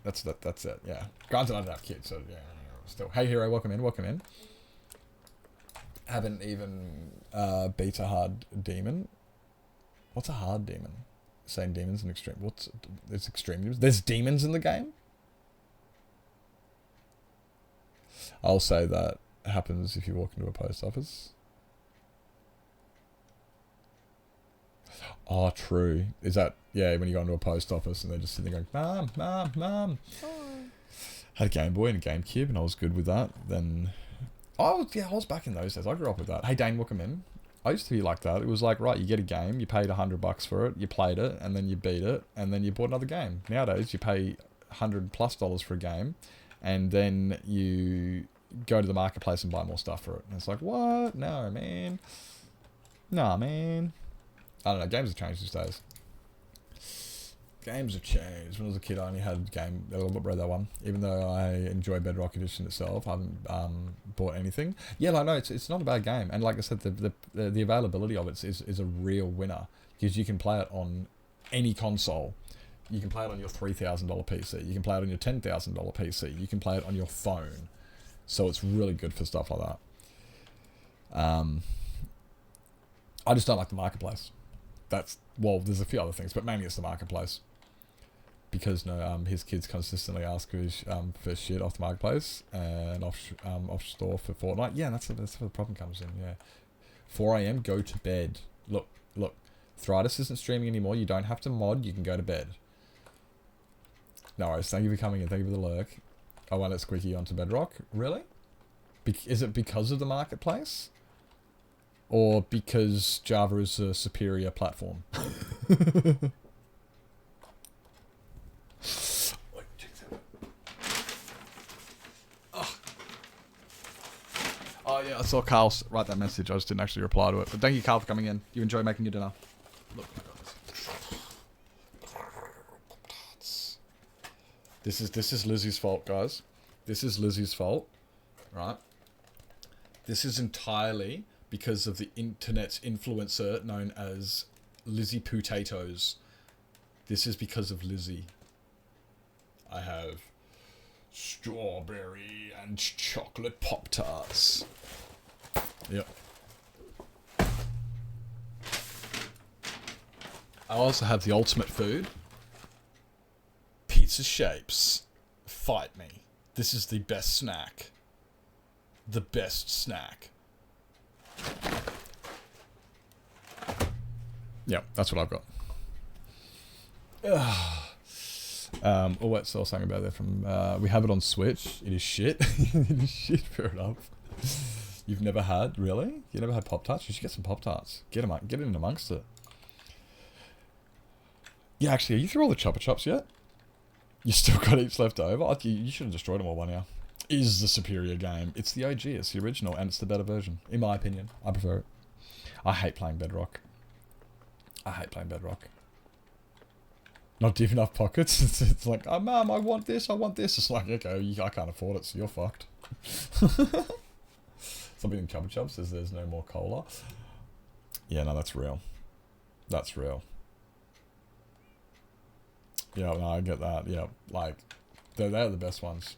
That's it. Yeah. Granted, I don't have kids, so yeah. Still, hey hero, welcome in. Welcome in. Haven't even beat a hard demon. What's a hard demon? Saying demons and extreme. There's extreme demons. There's demons in the game. I'll say that happens if you walk into a post office. Oh, true. Is that, yeah, when you go into a post office and they're just sitting there going, Mom, Mom, Mom. Oh. Had a Game Boy and a GameCube and I was good with that. Then, I was back in those days. I grew up with that. Hey, Dane, welcome in. I used to be like that. It was like, right, you get a game, you paid $100 for it, you played it, and then you beat it, and then you bought another game. Nowadays, you pay $100+ for a game, and then you go to the marketplace and buy more stuff for it. And it's like, what? No, man. Nah, man. I don't know. Games have changed these days. Games have changed. When I was a kid, I only had that one. Even though I enjoy Bedrock Edition itself, I haven't bought anything. Yeah, like, no, it's not a bad game. And like I said, the availability of it is a real winner. Because you can play it on any console. You can play it on your $3,000 PC. You can play it on your $10,000 PC. You can play it on your phone. So it's really good for stuff like that. I just don't like the marketplace. Well, there's a few other things, but mainly it's the marketplace. Because his kids consistently ask for shit off the marketplace and off store for Fortnite. Yeah, that's where the problem comes in. Yeah, 4 a.m. go to bed. Look. Thritis isn't streaming anymore. You don't have to mod. You can go to bed. No worries. Thank you for coming in. Thank you for the lurk. I want it squeaky onto Bedrock. Really? Is it because of the marketplace? Or because Java is a superior platform? Oh yeah, I saw Carl write that message. I just didn't actually reply to it. But thank you, Carl, for coming in. You enjoy making your dinner. Look, this is Lizzie's fault, guys. This is Lizzie's fault, right? This is entirely because of the internet's influencer known as Lizzie Potatoes. This is because of Lizzie. I have strawberry and chocolate Pop-Tarts. Yep. I also have the ultimate food. Pizza shapes. Fight me. This is the best snack. The best snack. Yeah, that's what I've got. What's else saying about there from we have it on Switch. It is shit. It is shit, fair enough. You've never had, really? You never had Pop-Tarts? You should get some Pop-Tarts. Get in amongst it. Yeah, actually, are you through all the Chopper Chops yet? You still got heaps left over? You should have destroyed them all by now. Is the superior game. It's the OG, it's the original, and it's the better version. In my opinion. I prefer it. I hate playing Bedrock. Not deep enough pockets. It's like, oh, Mum, I want this. It's like, okay, I can't afford it, so you're fucked. Something in Chubba Chub says there's no more cola. Yeah, no, that's real. That's real. Yeah, no, I get that. Yeah, like, they're the best ones.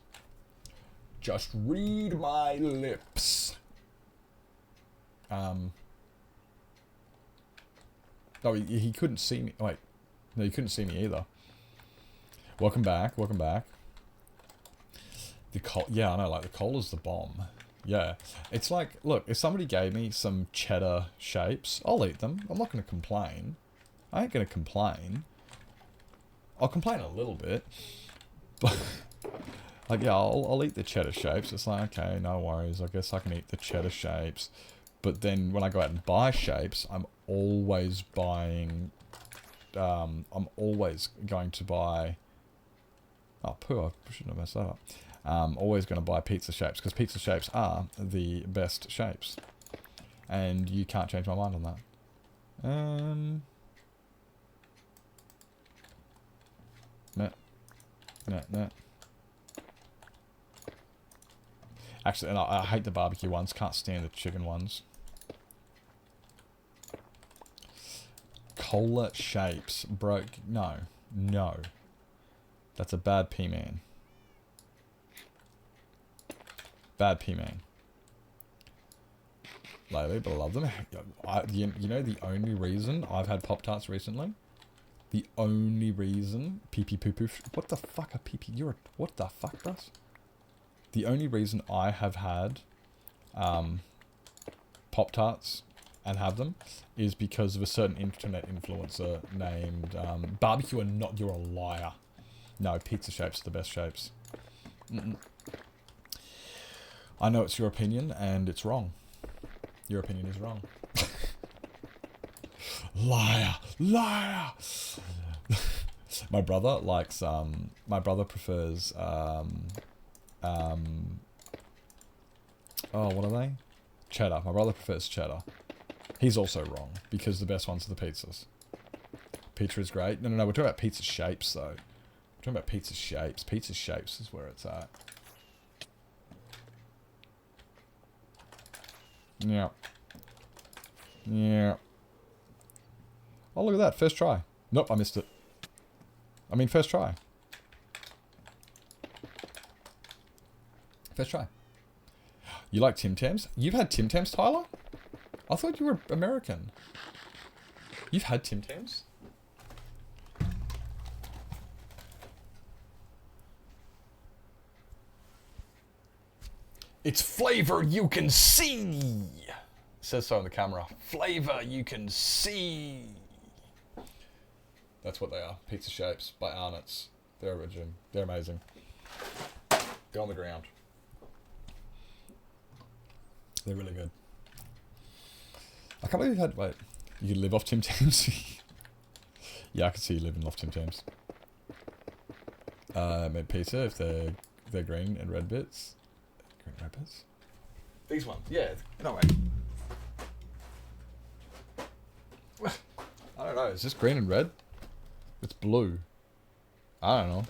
Just read my lips. No, he couldn't see me. Wait. No, you couldn't see me either. Welcome back. The yeah, I know, like, the cola's the bomb. Yeah. It's like, look, if somebody gave me some cheddar shapes, I'll eat them. I'm not going to complain. I ain't going to complain. I'll complain a little bit. But, like, yeah, I'll eat the cheddar shapes. It's like, okay, no worries. I guess I can eat the cheddar shapes. But then when I go out and buy shapes, I'm always buying... I'm always going to buy... Oh, poo, I shouldn't have messed that up. Always going to buy pizza shapes, because pizza shapes are the best shapes. And you can't change my mind on that. Nah. Actually, and I hate the barbecue ones. Can't stand the chicken ones. Cola shapes. Broke. No. No. That's a bad P-man. Bad P-man. Lately, but I love them. You know the only reason I've had Pop-Tarts recently? The only reason... Pee-pee poo-poo... What the fuck are pee-pee... What the fuck, bros? The only reason I have had Pop-Tarts and have them is because of a certain internet influencer named Barbecue and Not... You're a liar. No, pizza shapes are the best shapes. I know it's your opinion, and it's wrong. Your opinion is wrong. Liar! Liar! My brother likes, my brother prefers, oh, what are they? Cheddar. My brother prefers cheddar. He's also wrong, because the best ones are the pizzas. Pizza is great. No, we're talking about pizza shapes, though. We're talking about pizza shapes. Pizza shapes is where it's at. Yeah. Yeah. Oh, look at that. First try. Nope, I missed it. I mean, first try. First try. You like Tim Tams? You've had Tim Tams, Tyler? I thought you were American. You've had Tim Tams? It's flavor you can see. It says so on the camera. Flavor you can see. That's what they are. Pizza shapes by Arnott's. They're original. They're amazing. Go on the ground. They're really good. I can't believe you had... Wait. You could live off Tim Tams? Yeah, I could see you living off Tim Tams. Made pizza if they're green and red bits. Green red bits? These ones. Yeah. No way. I don't know. Is this green and red? It's blue. I don't know.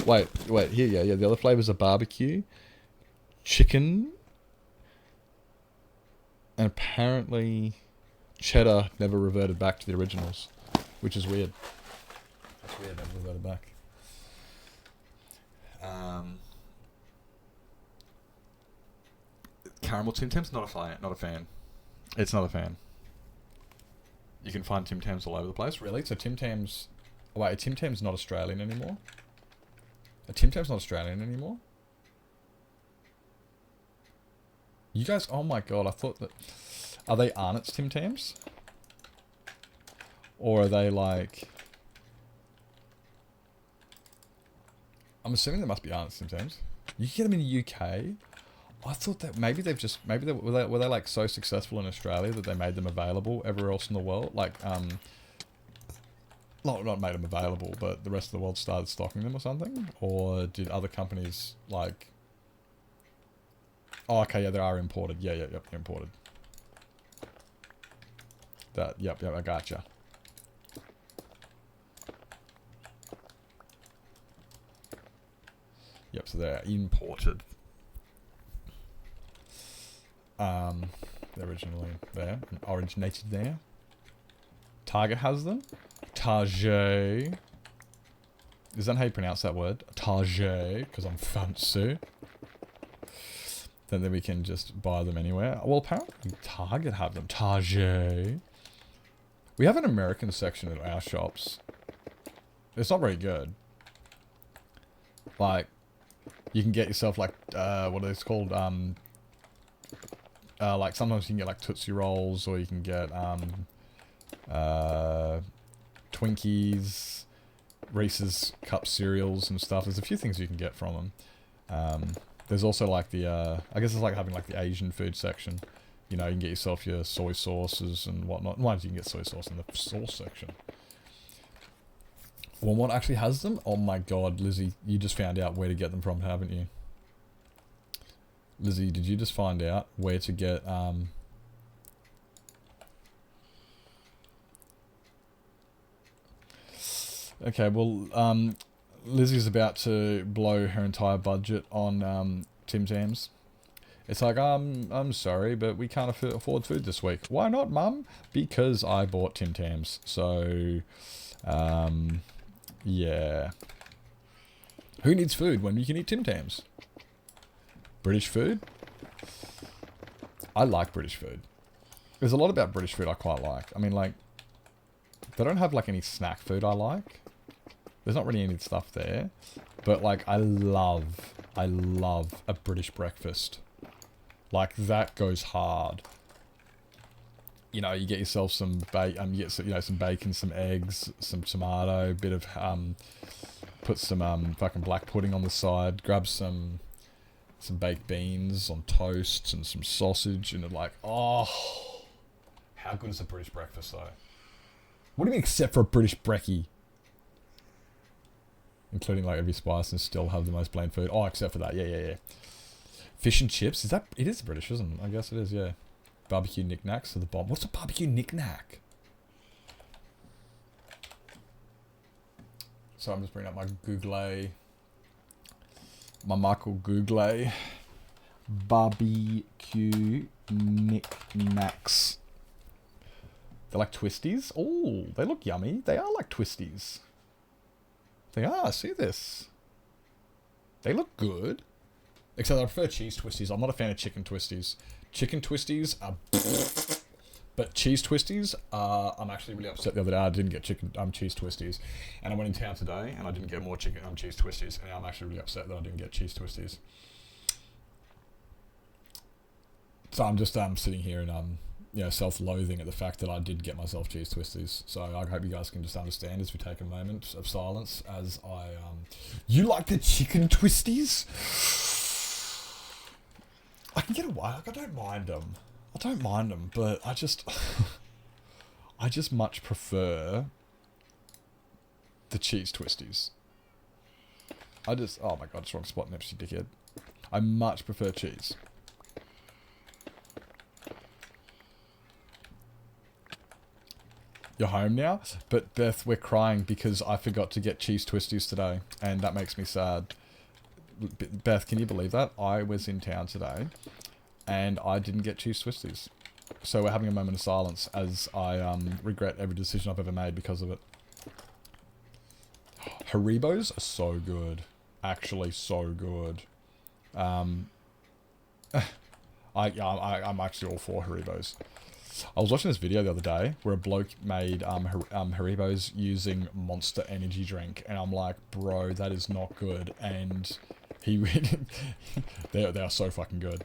Wait. Here, yeah. The other flavors are barbecue, chicken, and apparently cheddar never reverted back to the originals, which is weird. That's weird. Never reverted back. Caramel Tim Tams, not a fan. It's not a fan. You can find Tim Tams all over the place. Really? So Tim Tams... Oh, wait, Tim Tams not Australian anymore? A Tim Tams not Australian anymore? You guys... Oh my god, I thought that... Are they Arnott's Tim Tams? Or are they like... I'm assuming they must be Arnott's Tim Tams. You can get them in the UK? I thought that maybe they've just... Maybe were they like so successful in Australia that they made them available everywhere else in the world? Like, not made them available, but the rest of the world started stocking them or something? Or did other companies, like... Oh, okay, yeah, they are imported. Yeah, they're imported. Yep, I gotcha. Yep, so they're imported. They're originally there, originated there. Target has them. Target. Is that how you pronounce that word? Target, because I'm fancy. Then we can just buy them anywhere. Well, apparently Target have them. Target. We have an American section at our shops. It's not very good. Like, you can get yourself like, what are these called? Like sometimes you can get like Tootsie Rolls, or you can get Twinkies, Reese's Cup cereals and stuff. There's a few things you can get from them. There's also like the, I guess it's like having like the Asian food section. You know, you can get yourself your soy sauces and whatnot. Why don't you can get soy sauce in the sauce section? Walmart actually has them? Oh my god, Lizzie, you just found out where to get them from, haven't you? Lizzie, did you just find out where to get, Okay, well, Lizzie's about to blow her entire budget on, Tim Tams. It's like, I'm sorry, but we can't afford food this week. Why not, Mum? Because I bought Tim Tams. So, yeah. Who needs food when you can eat Tim Tams? British food? I like British food. There's a lot about British food I quite like. I mean, like, they don't have, like, any snack food I like. There's not really any stuff there. But, like, I love a British breakfast. Like, that goes hard. You know, you get yourself some some bacon, some eggs, some tomato, bit of, put some, fucking black pudding on the side, grab some baked beans on toast and some sausage, and like, oh, how good is a British breakfast, though? What do you mean, except for a British brekkie? Including, like, every spice and still have the most bland food. Oh, except for that, yeah. Fish and chips, it is British, isn't it? I guess it is, yeah. Barbecue knickknacks are the bomb. What's a barbecue knickknack? So I'm just bringing up my Google, my Michael Google barbecue knickknacks. They're like twisties. Oh, they look yummy. They are like twisties. They are. See this? They look good. Except I prefer cheese twisties. I'm not a fan of chicken twisties. Chicken twisties are... But cheese twisties, I'm actually really upset the other day I didn't get cheese twisties. And I went in town today and I didn't get more cheese twisties. And I'm actually really upset that I didn't get cheese twisties. So I'm just sitting here and self-loathing at the fact that I did get myself cheese twisties. So I hope you guys can just understand as we take a moment of silence as I... You like the chicken twisties? I can get away. Like, I don't mind them, but I just much prefer the cheese twisties. Oh my god, it's wrong spot next to you, dickhead. I much prefer cheese. You're home now? But Beth, we're crying because I forgot to get cheese twisties today, and that makes me sad. Beth, can you believe that? I was in town today, and I didn't get cheese twisties. So we're having a moment of silence as I regret every decision I've ever made because of it. Haribos are so good. Actually, so good. I'm actually all for Haribos. I was watching this video the other day where a bloke made Haribos using Monster Energy drink, and I'm like, bro, that is not good. And they are so fucking good.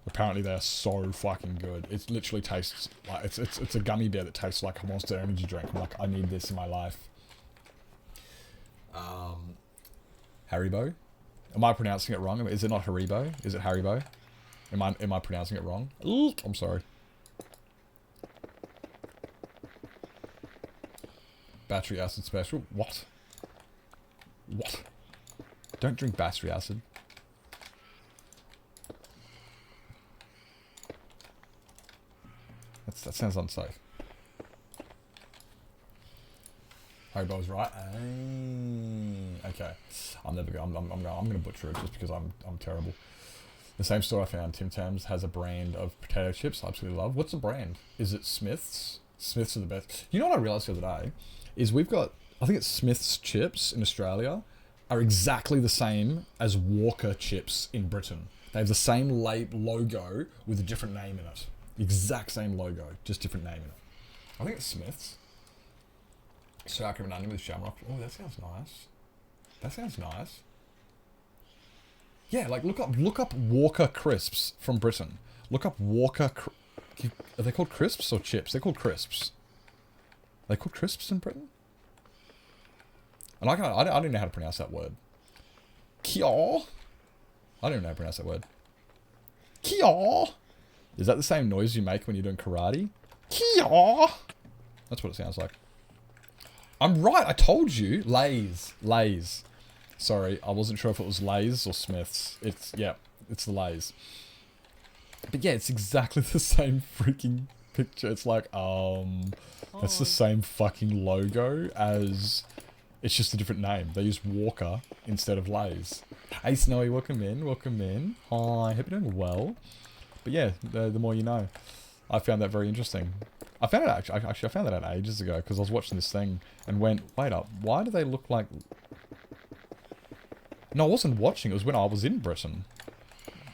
Apparently they are so fucking good. It literally tastes like it's a gummy bear that tastes like a Monster Energy drink. I'm like, I need this in my life. Haribo? Am I pronouncing it wrong? Is it not Haribo? Is it Haribo? Am I pronouncing it wrong? I'm sorry. Battery acid special? What? What? Don't drink battery acid. That sounds unsafe. Haribo's right. Okay. I'm gonna butcher it just because I'm terrible. The same store I found, Tim Tams, has a brand of potato chips I absolutely love. What's the brand? Is it Smith's? Smith's are the best. You know what I realised the other day? Is we've got, I think it's Smith's chips in Australia are exactly the same as Walker chips in Britain. They have the same logo with a different name in it. The exact same logo, just different name in it. I think it's Smith's. Sour cream and onion with shamrock. Oh, that sounds nice. That sounds nice. Yeah, like look up Walker crisps from Britain. Look up Walker. Are they called crisps or chips? They're called crisps. Are they called crisps in Britain? And I don't even know how to pronounce that word. Kia. I don't even know how to pronounce that word. Kia. Is that the same noise you make when you're doing karate? Kia. That's what it sounds like. I'm right. I told you. Lay's. Lay's. Sorry, I wasn't sure if it was Lay's or Smith's. It's the Lay's. But yeah, it's exactly the same freaking picture. It's like, that's the same fucking logo as... It's just a different name. They use Walker instead of Lay's. Hey Snowy, welcome in, welcome in. Hi, hope you're doing well. But yeah, the more you know. I found that very interesting. I found it actually I found that out ages ago because I was watching this thing and went, wait up, why do they look like... No, I wasn't watching, it was when I was in Britain.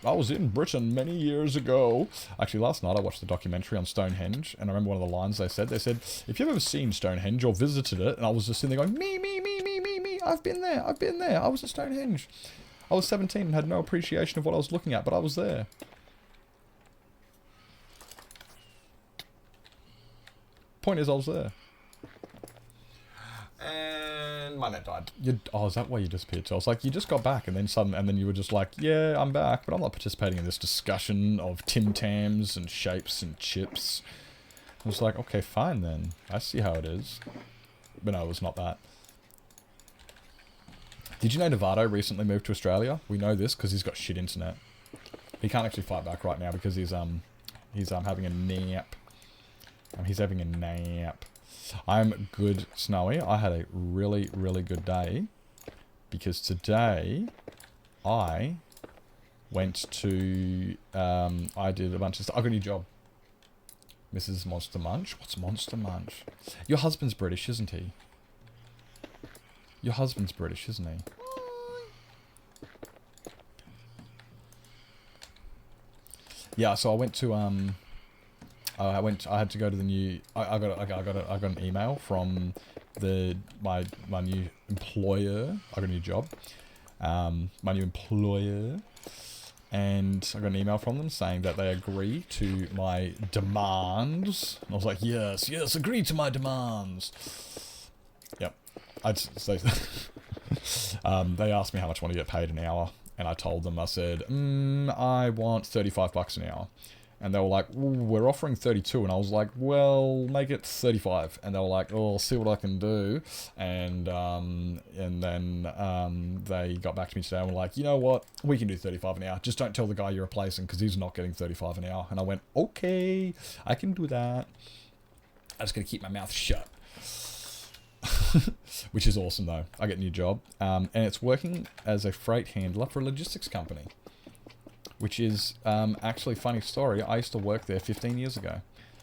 I was in Britain many years ago. Actually, last night I watched the documentary on Stonehenge, and I remember one of the lines they said, if you've ever seen Stonehenge or visited it, and I was just sitting there going, me, I've been there, I was at Stonehenge. I was 17 and had no appreciation of what I was looking at, but I was there. Point is, I was there. And my net died. Oh, is that why you disappeared? So I was like, you just got back, and then you were just like, yeah, I'm back, but I'm not participating in this discussion of Tim Tams and shapes and chips. I was like, okay, fine then. I see how it is. But no, it was not that. Did you know Novato recently moved to Australia? We know this because he's got shit internet. He can't actually fight back right now because he's having a nap. He's having a nap. I'm good, Snowy. I had a really, really good day because today I went to, I did a bunch of stuff. I got a new job. Mrs. Monster Munch. What's Monster Munch? Your husband's British, isn't he? Your husband's British, isn't he? Yeah, so I went to, I had to go to the new. I got an email from my new employer. I got a new job. My new employer, and I got an email from them saying that they agree to my demands. And I was like, yes, agree to my demands. Yep. They asked me how much I want to get paid an hour, and I told them, I said, I want $35 an hour. And they were like, we're offering 32. And I was like, well, make it 35. And they were like, oh, I'll see what I can do. And then they got back to me today and were like, you know what? We can do 35 an hour. Just don't tell the guy you're replacing because he's not getting 35 an hour. And I went, okay, I can do that. I'm just going to keep my mouth shut. Which is awesome, though. I get a new job. And it's working as a freight handler for a logistics company. Which is, actually, funny story, I used to work there 15 years ago.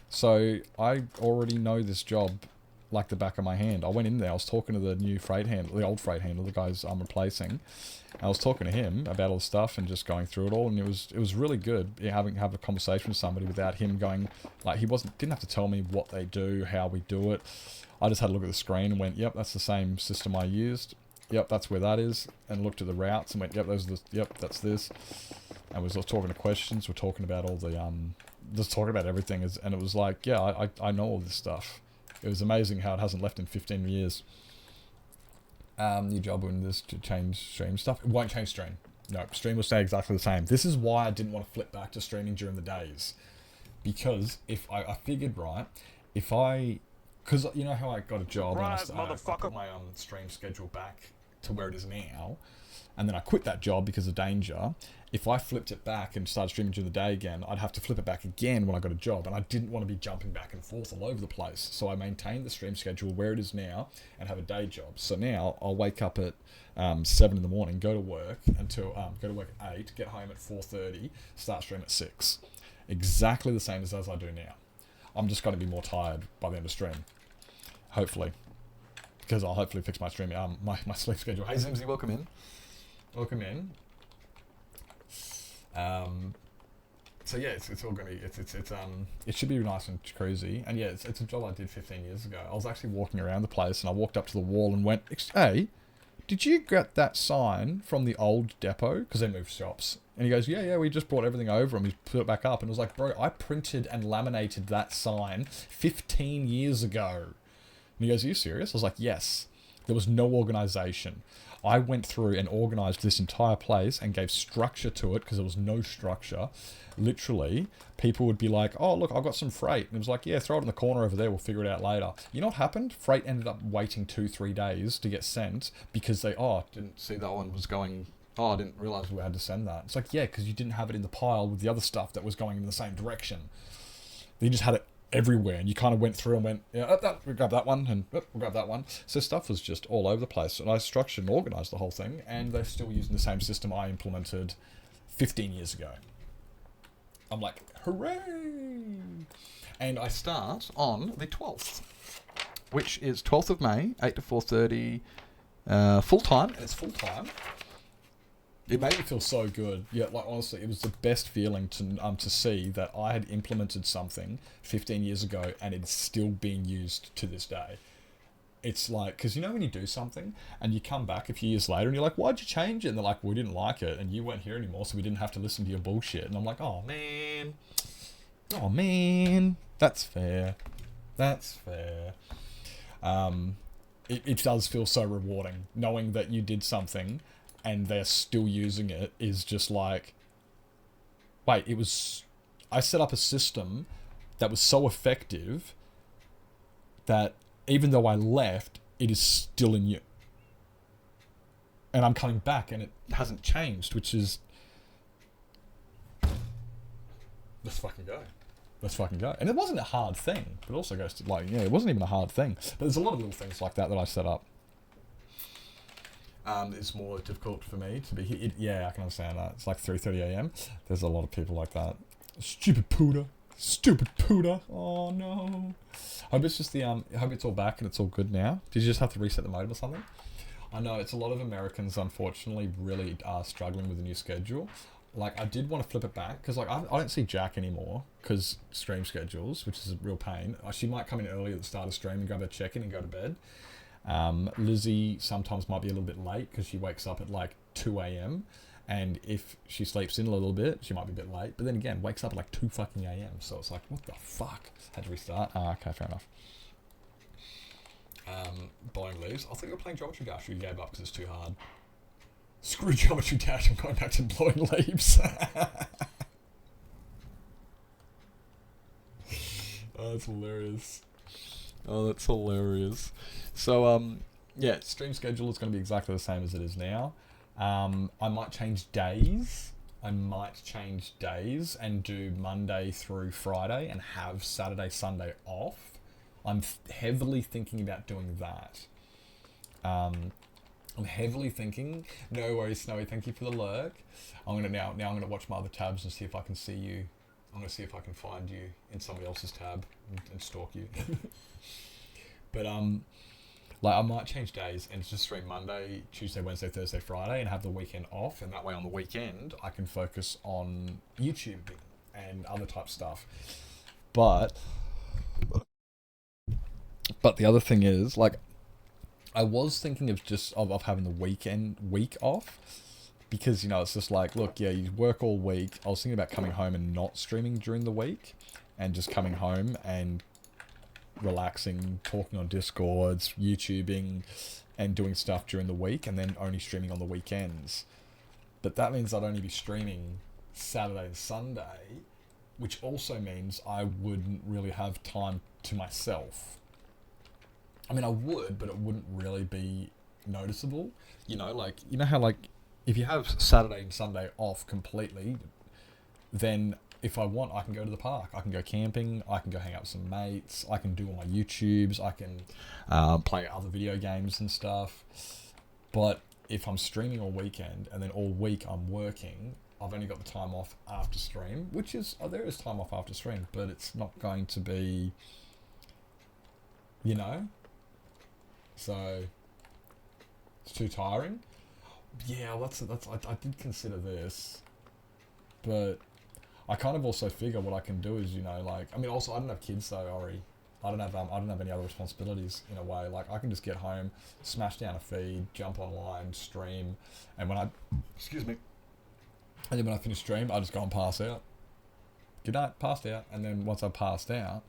So, I already know this job like the back of my hand. I went in there, I was talking to the new freight handler, the old freight handler, the guys I'm replacing. I was talking to him about all the stuff and just going through it all, and it was really good have a conversation with somebody without him going, like, didn't have to tell me what they do, how we do it. I just had a look at the screen and went, yep, that's the same system I used. Yep, that's where that is. And looked at the routes and went, yep, that's this. And we were talking to questions, we're talking about all the, just talking about everything, and it was like, yeah, I know all this stuff. It was amazing how it hasn't left in 15 years. New job when this to change stream stuff. It won't change stream. No, stream will stay exactly the same. This is why I didn't want to flip back to streaming during the days. Because if I figured, right, because you know how I got a job and I put my stream schedule back to where it is now, and then I quit that job because of danger. If I flipped it back and started streaming during the day again, I'd have to flip it back again when I got a job, and I didn't want to be jumping back and forth all over the place. So I maintained the stream schedule where it is now and have a day job. So now I'll wake up at 7 in the morning, go to work until go to work at 8, get home at 4:30, start stream at 6. Exactly the same as I do now. I'm just going to be more tired by the end of stream, hopefully, because I'll hopefully fix my stream my sleep schedule. Hey Zimsy, welcome in. Welcome in. So yeah, it's all gonna be, it should be nice and cruisy. And yeah, it's a job I did 15 years ago. I was actually walking around the place and I walked up to the wall and went, hey, did you get that sign from the old depot? Because they moved shops. And he goes, yeah, we just brought everything over and we put it back up. And it was like, bro, I printed and laminated that sign 15 years ago. And he goes, are you serious? I was like, yes. There was no organisation. I went through and organised this entire place and gave structure to it because there was no structure. Literally, people would be like, oh, look, I've got some freight. And it was like, yeah, throw it in the corner over there. We'll figure it out later. You know what happened? Freight ended up waiting 2-3 days to get sent because they, didn't see that one was going, I didn't realise we had to send that. It's like, yeah, because you didn't have it in the pile with the other stuff that was going in the same direction. You just had it everywhere, and you kind of went through and went, yeah, we'll grab that one, and we'll grab that one. So stuff was just all over the place, and I structured and organised the whole thing, and they're still using the same system I implemented 15 years ago. I'm like, hooray! And I start on the 12th, which is 12th of May, 8 to 4:30, full-time, and it's full-time. It made me feel so good. Yeah, like honestly, it was the best feeling to see that I had implemented something 15 years ago and it's still being used to this day. It's like, because you know when you do something and you come back a few years later and you're like, why'd you change it? And they're like, we didn't like it and you weren't here anymore, so we didn't have to listen to your bullshit. And I'm like, oh man, that's fair. That's fair. It does feel so rewarding knowing that you did something and they're still using it is just like, wait, I set up a system that was so effective that even though I left, it is still in you. And I'm coming back and it hasn't changed, which is, let's fucking go. And it wasn't a hard thing, but it also goes to like, it wasn't even a hard thing. But there's a lot of little things like that I set up. It's more difficult for me to be here. Yeah, I can understand that. It's like 3:30 a.m. There's a lot of people like that. Stupid pooter. Oh no. I hope it's just I hope it's all back and it's all good now. Did you just have to reset the modem or something? I know it's a lot of Americans, unfortunately, really are struggling with the new schedule. Like, I did want to flip it back because, like, I don't see Jack anymore because stream schedules, which is a real pain. She might come in early at the start of stream and grab her check-in and go to bed. Lizzie sometimes might be a little bit late because she wakes up at like 2 a.m. and if she sleeps in a little bit, she might be a bit late. But then again, wakes up at like 2 fucking a.m. So it's like, what the fuck? Had to restart. Okay, fair enough. Blowing leaves. I think we were playing Geometry Dash. We gave up because it's too hard. Screw Geometry Dash. I'm going back to blowing leaves. Oh, that's hilarious. Oh, that's hilarious. So, yeah, stream schedule is going to be exactly the same as it is now. I might change days. And do Monday through Friday and have Saturday, Sunday off. I'm heavily thinking about doing that. I'm heavily thinking. No worries, Snowy. Thank you for the lurk. I'm gonna now I'm gonna watch my other tabs and see if I can see you. I'm gonna see if I can find you in somebody else's tab and stalk you. But like I might change days and just stream Monday, Tuesday, Wednesday, Thursday, Friday, and have the weekend off. And that way, on the weekend, I can focus on YouTube and other type stuff. But the other thing is, like, I was thinking of just of having the week off. Because, you know, it's just like, look, yeah, you work all week. I was thinking about coming home and not streaming during the week. And just coming home and relaxing, talking on Discords, YouTubing, and doing stuff during the week. And then only streaming on the weekends. But that means I'd only be streaming Saturday and Sunday. Which also means I wouldn't really have time to myself. I mean, I would, but it wouldn't really be noticeable. You know, like, you know how, like, if you have Saturday and Sunday off completely, then if I want, I can go to the park. I can go camping. I can go hang out with some mates. I can do all my YouTubes. I can play other video games and stuff. But if I'm streaming all weekend and then all week I'm working, I've only got the time off after stream, which is, there is time off after stream, but it's not going to be, you know? So, it's too tiring. Yeah, I did consider this, but I kind of also figure what I can do is, you know, like, I mean, also, I don't have kids though, Ori. I don't have any other responsibilities in a way. Like I can just get home, smash down a feed, jump online, stream, and when I, excuse me, and then when I finish stream, I just go and pass out. Good night, passed out, and then once I passed out,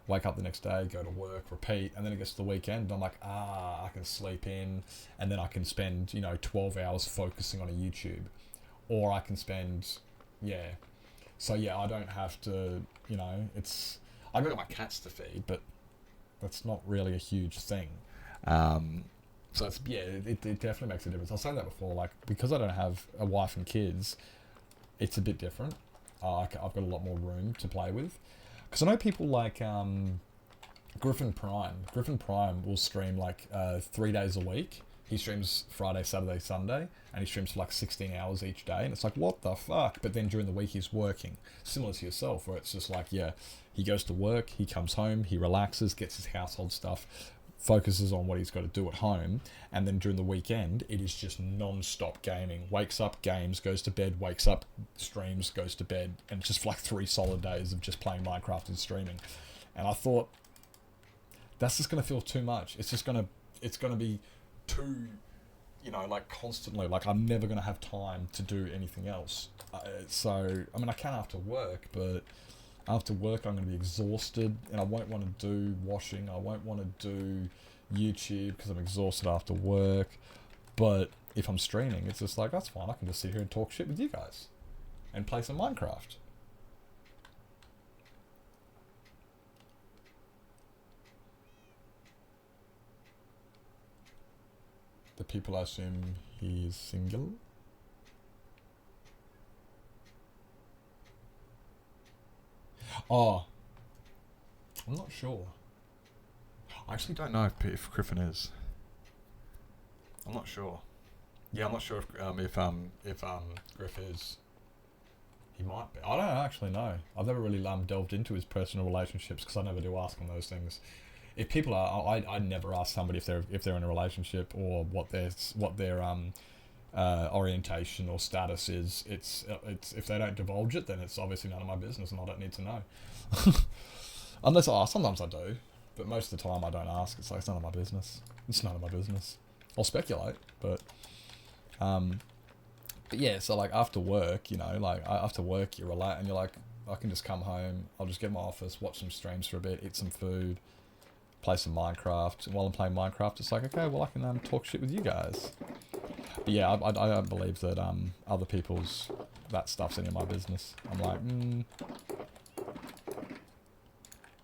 wake up the next day, go to work, repeat, and then it gets to the weekend, and I'm like, I can sleep in, and then I can spend 12 hours focusing on a YouTube, or I can spend, So yeah, I don't have to, it's. I've got my cats to feed, but that's not really a huge thing. So it's, it definitely makes a difference. I'll say that before, like, because I don't have a wife and kids, it's a bit different. I've got a lot more room to play with. Because I know people like Griffin Prime. Griffin Prime will stream like 3 days a week. He streams Friday, Saturday, Sunday, and he streams for like 16 hours each day. And it's like, what the fuck? But then during the week he's working. Similar to yourself, where it's just like, he goes to work, he comes home, he relaxes, gets his household stuff, focuses on what he's got to do at home. And then during the weekend, it is just non-stop gaming. Wakes up, games, goes to bed, wakes up, streams, goes to bed. And it's just like 3 solid days of just playing Minecraft and streaming. And I thought, that's just going to feel too much. It's going to be too, like constantly, like I'm never going to have time to do anything else. So, I mean, I can after work, but after work I'm going to be exhausted and I won't want to do washing. I won't want to do YouTube because I'm exhausted after work. But if I'm streaming, it's just like, that's fine. I can just sit here and talk shit with you guys and play some Minecraft. The people assume he is single. Oh, I'm not sure. I actually don't know if Griffin is. I'm not sure. Yeah, I'm not sure if Griff is. He might be. I don't actually know. I've never really delved into his personal relationships because I never do ask him those things. If people are, I never ask somebody if they're in a relationship or what their orientation or status is. It's if they don't divulge it, then it's obviously none of my business, and I don't need to know. Unless sometimes I do, but most of the time I don't ask. It's like, it's none of my business. It's none of my business. I'll speculate, but yeah. So like after work, after work you relax and you're like, I can just come home. I'll just get in my office, watch some streams for a bit, eat some food, play some Minecraft. And while I'm playing Minecraft, it's like, okay, well I can talk shit with you guys. But yeah, I don't believe that other people's that stuff's any of my business. I'm like,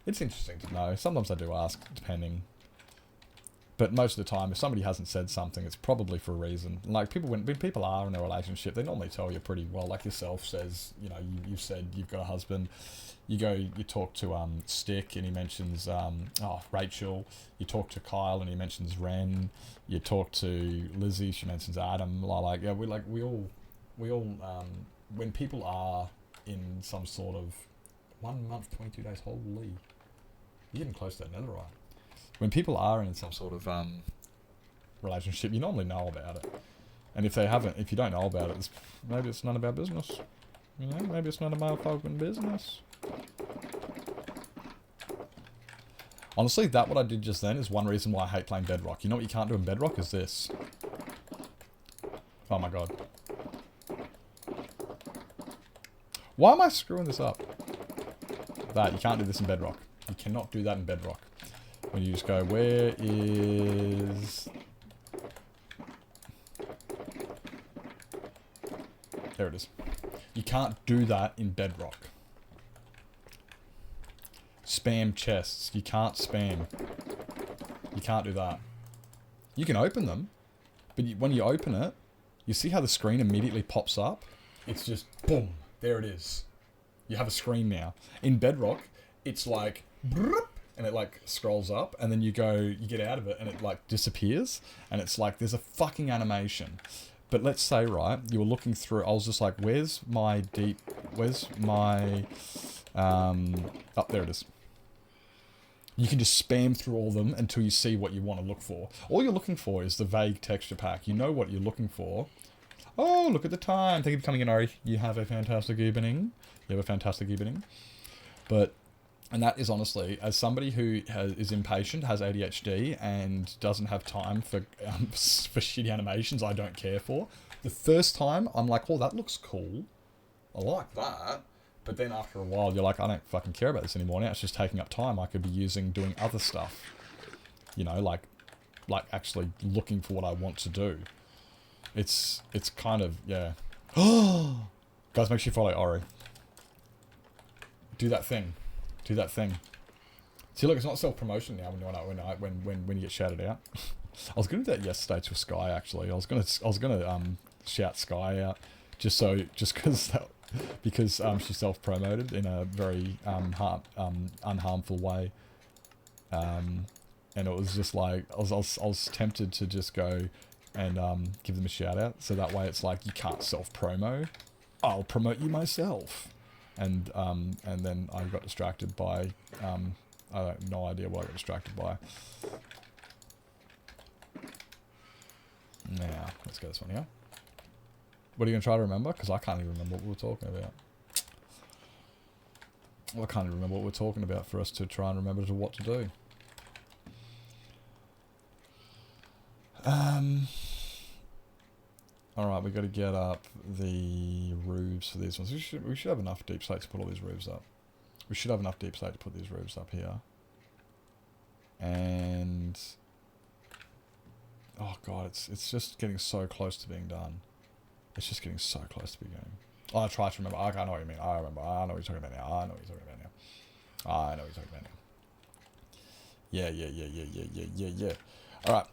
it's interesting to know. Sometimes I do ask, depending. But most of the time, if somebody hasn't said something, it's probably for a reason. Like when people are in a relationship, they normally tell you pretty well. Like yourself says, you've said you've got a husband. You talk to Stick and he mentions Rachel. You talk to Kyle and he mentions Ren. You talk to Lizzie, she mentions Adam. We all when people are in some sort of 1 month, 22 days, holy, you're getting close to that netherite. When people are in some sort of relationship, you normally know about it. And if you don't know about it, maybe it's none of our business. Maybe it's none of my fucking business. Honestly, what I did just then is one reason why I hate playing Bedrock. You know what you can't do in Bedrock is this. Oh my god. Why am I screwing this up? You can't do this in Bedrock. You cannot do that in Bedrock. When you just go, where is... There it is. You can't do that in Bedrock. Spam chests. You can't spam. You can't do that. You can open them, but when you open it, you see how the screen immediately pops up? It's just, boom, there it is. You have a screen now. In Bedrock, it's like, and it like scrolls up, and then you get out of it, and it like disappears, and it's like, there's a fucking animation. But let's say, right, you were looking through, I was just like, where's my, oh, there it is. You can just spam through all of them until you see what you want to look for. All you're looking for is the vague texture pack. You know what you're looking for. Oh, look at the time. Thank you for coming in, Ari. You have a fantastic evening. But And that is honestly, as somebody who is impatient, has ADHD, and doesn't have time for shitty animations I don't care for, the first time I'm like, oh, that looks cool. I like that. But then after a while, you're like, I don't fucking care about this anymore. Now it's just taking up time I could be using doing other stuff. You know, like actually looking for what I want to do. It's kind of, yeah. Guys, make sure you follow Ori. Do that thing. Do that thing. See, look, it's not self-promotion now when you get shouted out. I was going to do that yesterday to Sky, actually. I was gonna shout Sky out just because she self-promoted in a very unharmful way. And it was just like I was tempted to just go and give them a shout out. So that way, it's like, you can't self-promo. I'll promote you myself. And then I got distracted by I have no idea what I got distracted by. Now, let's get this one here. What are you going to try to remember? Because I can't even remember what we were talking about. Well, I can't even remember what we're talking about for us to try and remember what to do. Alright, we got to get up the roofs for these ones. We should have enough deep slate to put all these roofs up. We should have enough deep slate to put these roofs up here. And... oh god, it's just getting so close to being done. It's just getting so close to being done. Oh, I try to remember. I know what you mean. I remember. I know what you're talking about now. I know what you're talking about now. I know what you're talking about now. Yeah. Alright.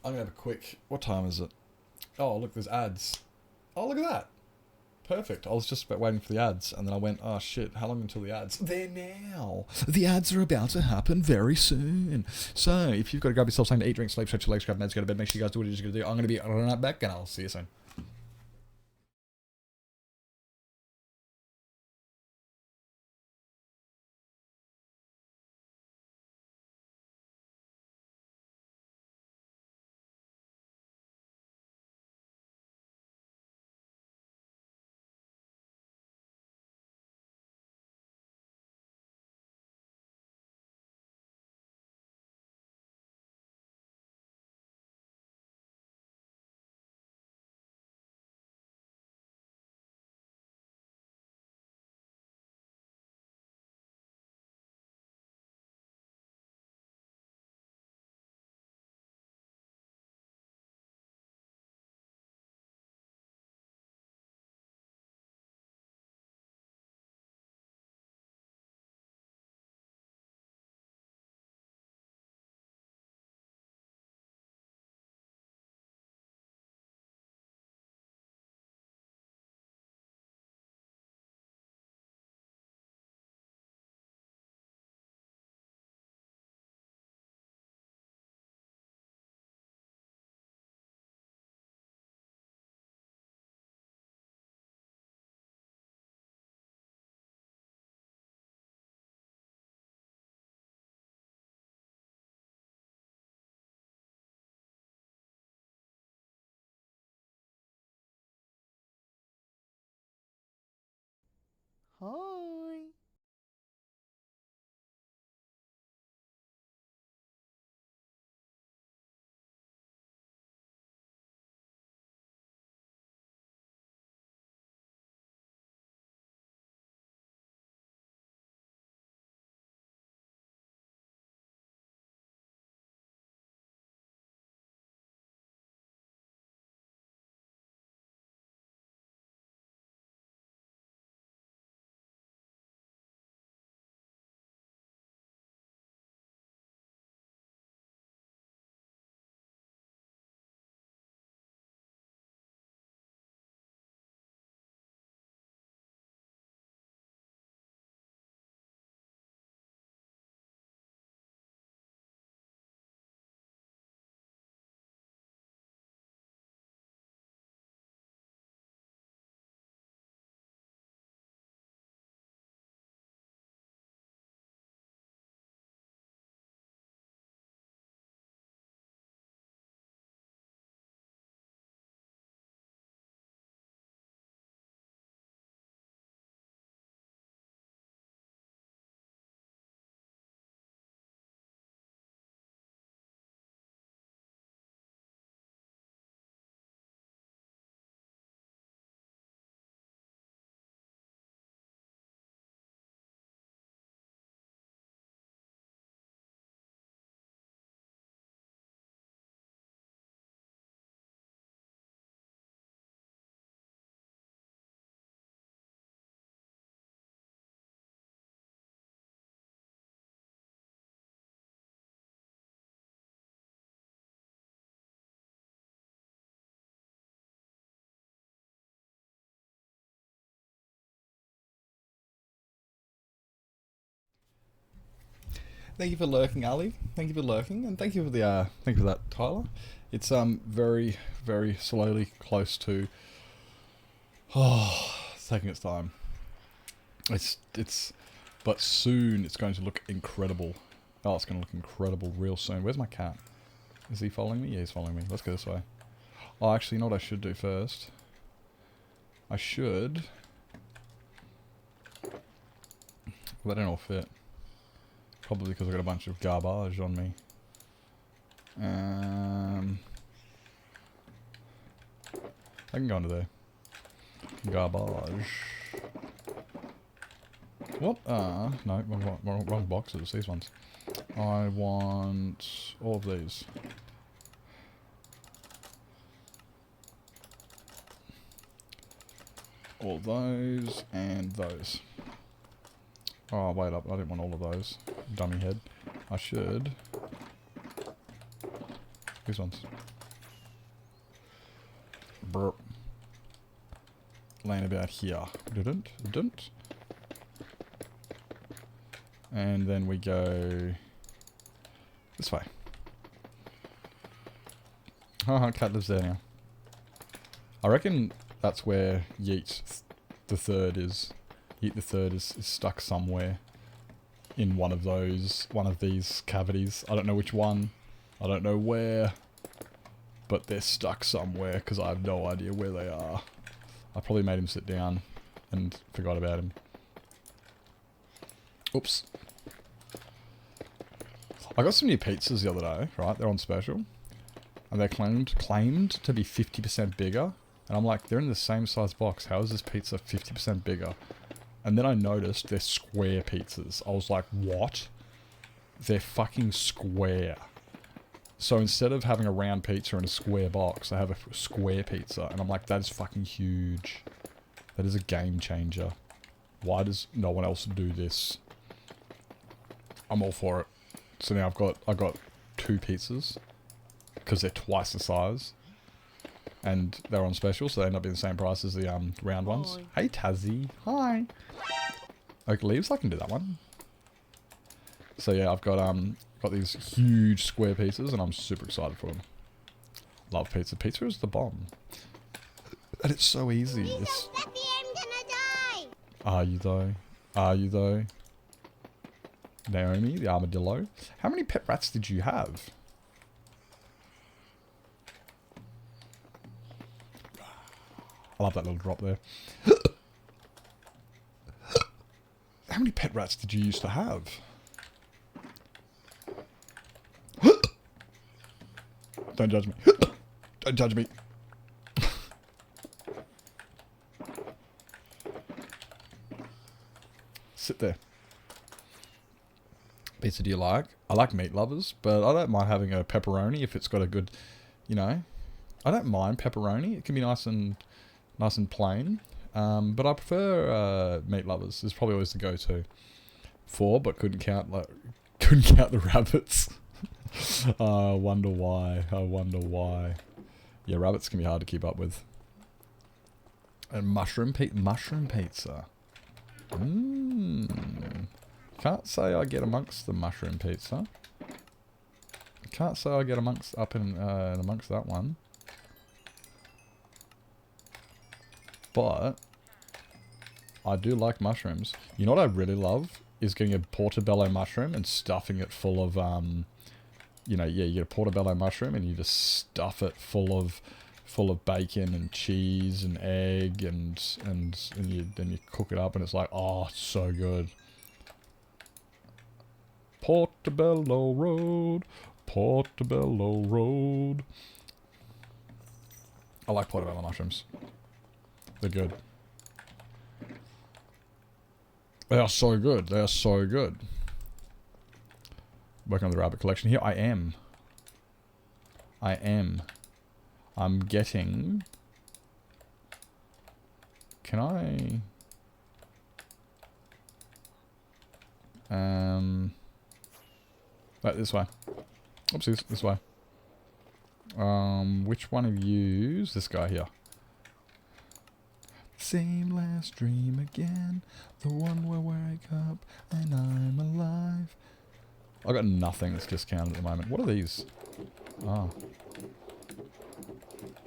I'm going to have a quick... what time is it? Oh, look, there's ads. Oh, look at that. Perfect. I was just about waiting for the ads, and then I went, oh shit, how long until the ads? They're now. The ads are about to happen very soon. So, if you've got to grab yourself something to eat, drink, sleep, stretch your legs, grab meds, go to bed, make sure you guys do what you're going to do. I'm going to be right back, and I'll see you soon. Hi. Thank you for lurking, Ali. Thank you for lurking, and thank you for the thank you for that, Tyler. It's very, very slowly close to it's taking its time. But soon it's going to look incredible. Oh, it's going to look incredible real soon. Where's my cat? Is he following me? Yeah, he's following me. Let's go this way. Oh, actually, you know what I should do first? I should... Well, they don't all fit. Probably because I've got a bunch of garbage on me. I can go under there. Garbage. What? No, wrong boxes. These ones. I want all of these. All those and those. Oh, wait up. I didn't want all of those. Dummy head. I should. These ones. Burp. Laying about here. Didn't. And then we go this way. Haha, cat lives there now. I reckon that's where Yeet the third is. Yeet the third is stuck somewhere in one of these cavities. I don't know which one. I don't know where. But they're stuck somewhere because I have no idea where they are. I probably made him sit down and forgot about him. Oops. I got some new pizzas the other day, right? They're on special. And they're claimed to be 50% bigger. And I'm like, they're in the same size box. How is this pizza 50% bigger? And then I noticed they're square pizzas. I was like, what? They're fucking square. So instead of having a round pizza in a square box, I have a square pizza. And I'm like, that is fucking huge. That is a game changer. Why does no one else do this? I'm all for it. So now I got 2 pizzas. Because they're twice the size. And they're on special, so they end up being the same price as the round ones. Hey Tazzy. Hi. Oak leaves, I can do that one. So yeah, I've got these huge square pizzas and I'm super excited for them. Love pizza. Pizza is the bomb. And it's so easy. It's... I'm gonna die. Are you though? Are you though? Naomi, the armadillo. How many pet rats did you have? I love that little drop there. How many pet rats did you used to have? Don't judge me. Don't judge me. Sit there. Pizza do you like? I like meat lovers, but I don't mind having a pepperoni if it's got a good, you know. I don't mind pepperoni. It can be nice and plain. But I prefer meat lovers. Is probably always the go-to. 4, but couldn't count the rabbits. I wonder why. I wonder why. Yeah, rabbits can be hard to keep up with. And mushroom pizza. Can't say I get amongst the mushroom pizza. Can't say I get amongst that one. But I do like mushrooms. You know what I really love is getting a portobello mushroom and stuffing it full of you know, yeah, you get a portobello mushroom and you just stuff it full of bacon and cheese and egg and then you cook it up and it's like, oh, it's so good. Portobello Road, Portobello Road. I like portobello mushrooms. They're good. They are so good. They are so good. Working on the rabbit collection here. I am. I'm getting... Can I... Right, this way. Oopsies, this way. Which one of you's this guy here? Same last dream again. The one where I wake up and I'm alive. I got nothing that's discounted at the moment. What are these? Oh.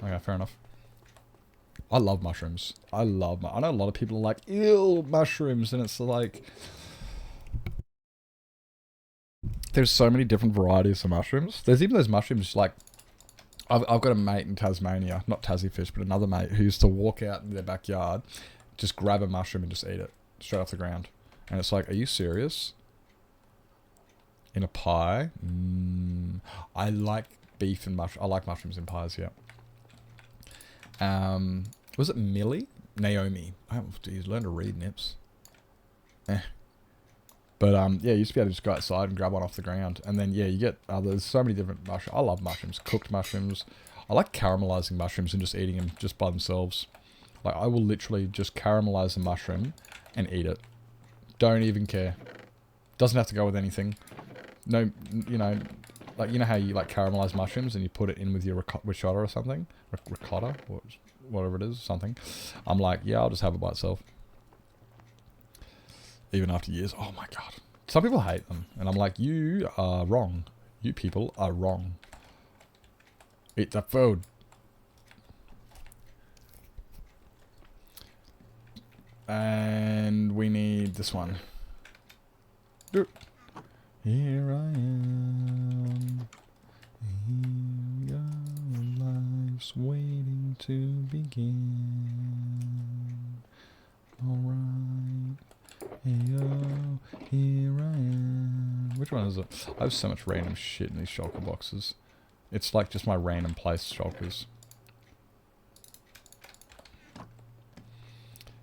Okay, fair enough. I love mushrooms. I know a lot of people are like, ew, mushrooms, and it's like... There's so many different varieties of mushrooms. There's even those mushrooms like... I've got a mate in Tasmania, not Tassie Fish, but another mate who used to walk out in their backyard, just grab a mushroom and just eat it straight off the ground. And it's like, are you serious? In a pie? I like beef and mushroom. I like mushrooms in pies, yeah. Was it Millie? Naomi. Oh, geez, learn to read, Nips. But, yeah, you used to be able to just go outside and grab one off the ground. And then, yeah, you get, there's so many different mushrooms. I love mushrooms. Cooked mushrooms. I like caramelizing mushrooms and just eating them just by themselves. Like, I will literally just caramelize a mushroom and eat it. Don't even care. Doesn't have to go with anything. No, you know, like, you know how you, like, caramelize mushrooms and you put it in with your ricotta or something? Ricotta? Whatever it is, something. I'm like, yeah, I'll just have it by itself. Even after years. Oh my god. Some people hate them. And I'm like, you are wrong. You people are wrong. Eat the food. And we need this one. Here I am. Here we go. Life's waiting to begin. Alright. Heyo, here I am. Which one is it? I have so much random shit in these shulker boxes. It's like just my random place shulkers.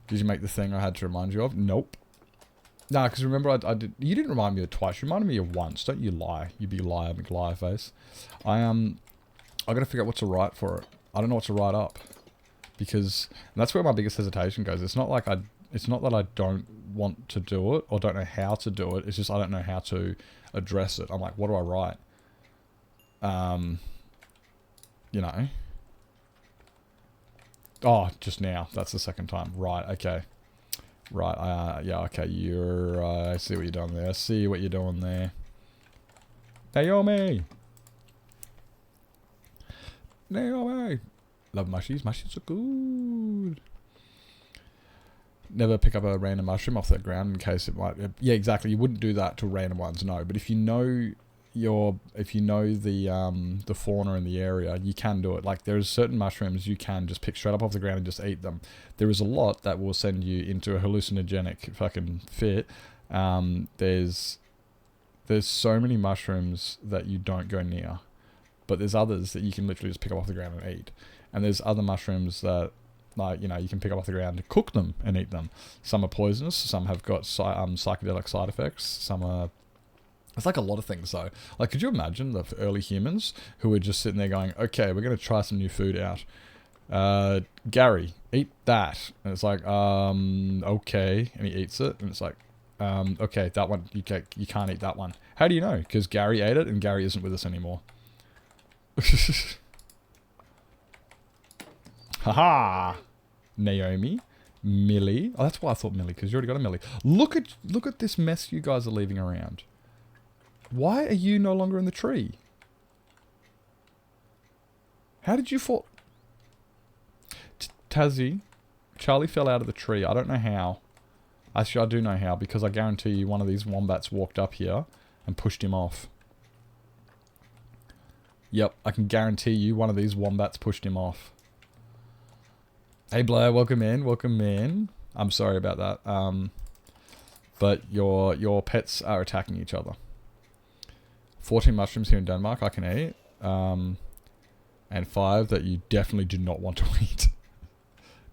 Did you make the thing I had to remind you of? Nope. Nah, because remember I did. You didn't remind me of twice. You reminded me of once. Don't you lie? You be liar, McLiar face. I gotta figure out what to write for it. I don't know what to write up because and that's where my biggest hesitation goes. It's not like It's not that I don't want to do it or don't know how to do it. It's just I don't know how to address it. I'm like, what do I write? You know. Oh, just now. That's the second time. Right. Okay. Right. Yeah. Okay. I see what you're doing there. I see what you're doing there. Naomi. Naomi. Love mushies. Mushies are good. Never pick up a random mushroom off the ground in case it might... Yeah, exactly. You wouldn't do that to random ones, no. But if you know the fauna in the area, you can do it. Like, there's certain mushrooms you can just pick straight up off the ground and just eat them. There is a lot that will send you into a hallucinogenic fucking fit. There's so many mushrooms that you don't go near. But there's others that you can literally just pick up off the ground and eat. And there's other mushrooms that... Like, you know, you can pick up off the ground and cook them and eat them. Some are poisonous. Some have got psychedelic side effects. Some are... It's like a lot of things, though. Like, could you imagine the early humans who were just sitting there going, okay, we're going to try some new food out. Gary, eat that. And it's like, okay. And he eats it. And it's like, okay, that one, you can't eat that one. How do you know? Because Gary ate it and Gary isn't with us anymore. Haha! Naomi, Millie. Oh, that's why I thought Millie, because you already got a Millie. Look at this mess you guys are leaving around. Why are you no longer in the tree? How did you fall? Tazzy, Charlie fell out of the tree. I don't know how. Actually, I do know how, because I guarantee you one of these wombats walked up here and pushed him off. Yep, I can guarantee you one of these wombats pushed him off. Hey Blair, welcome in, welcome in. I'm sorry about that. But your pets are attacking each other. 14 mushrooms here in Denmark I can eat. And 5 that you definitely do not want to eat.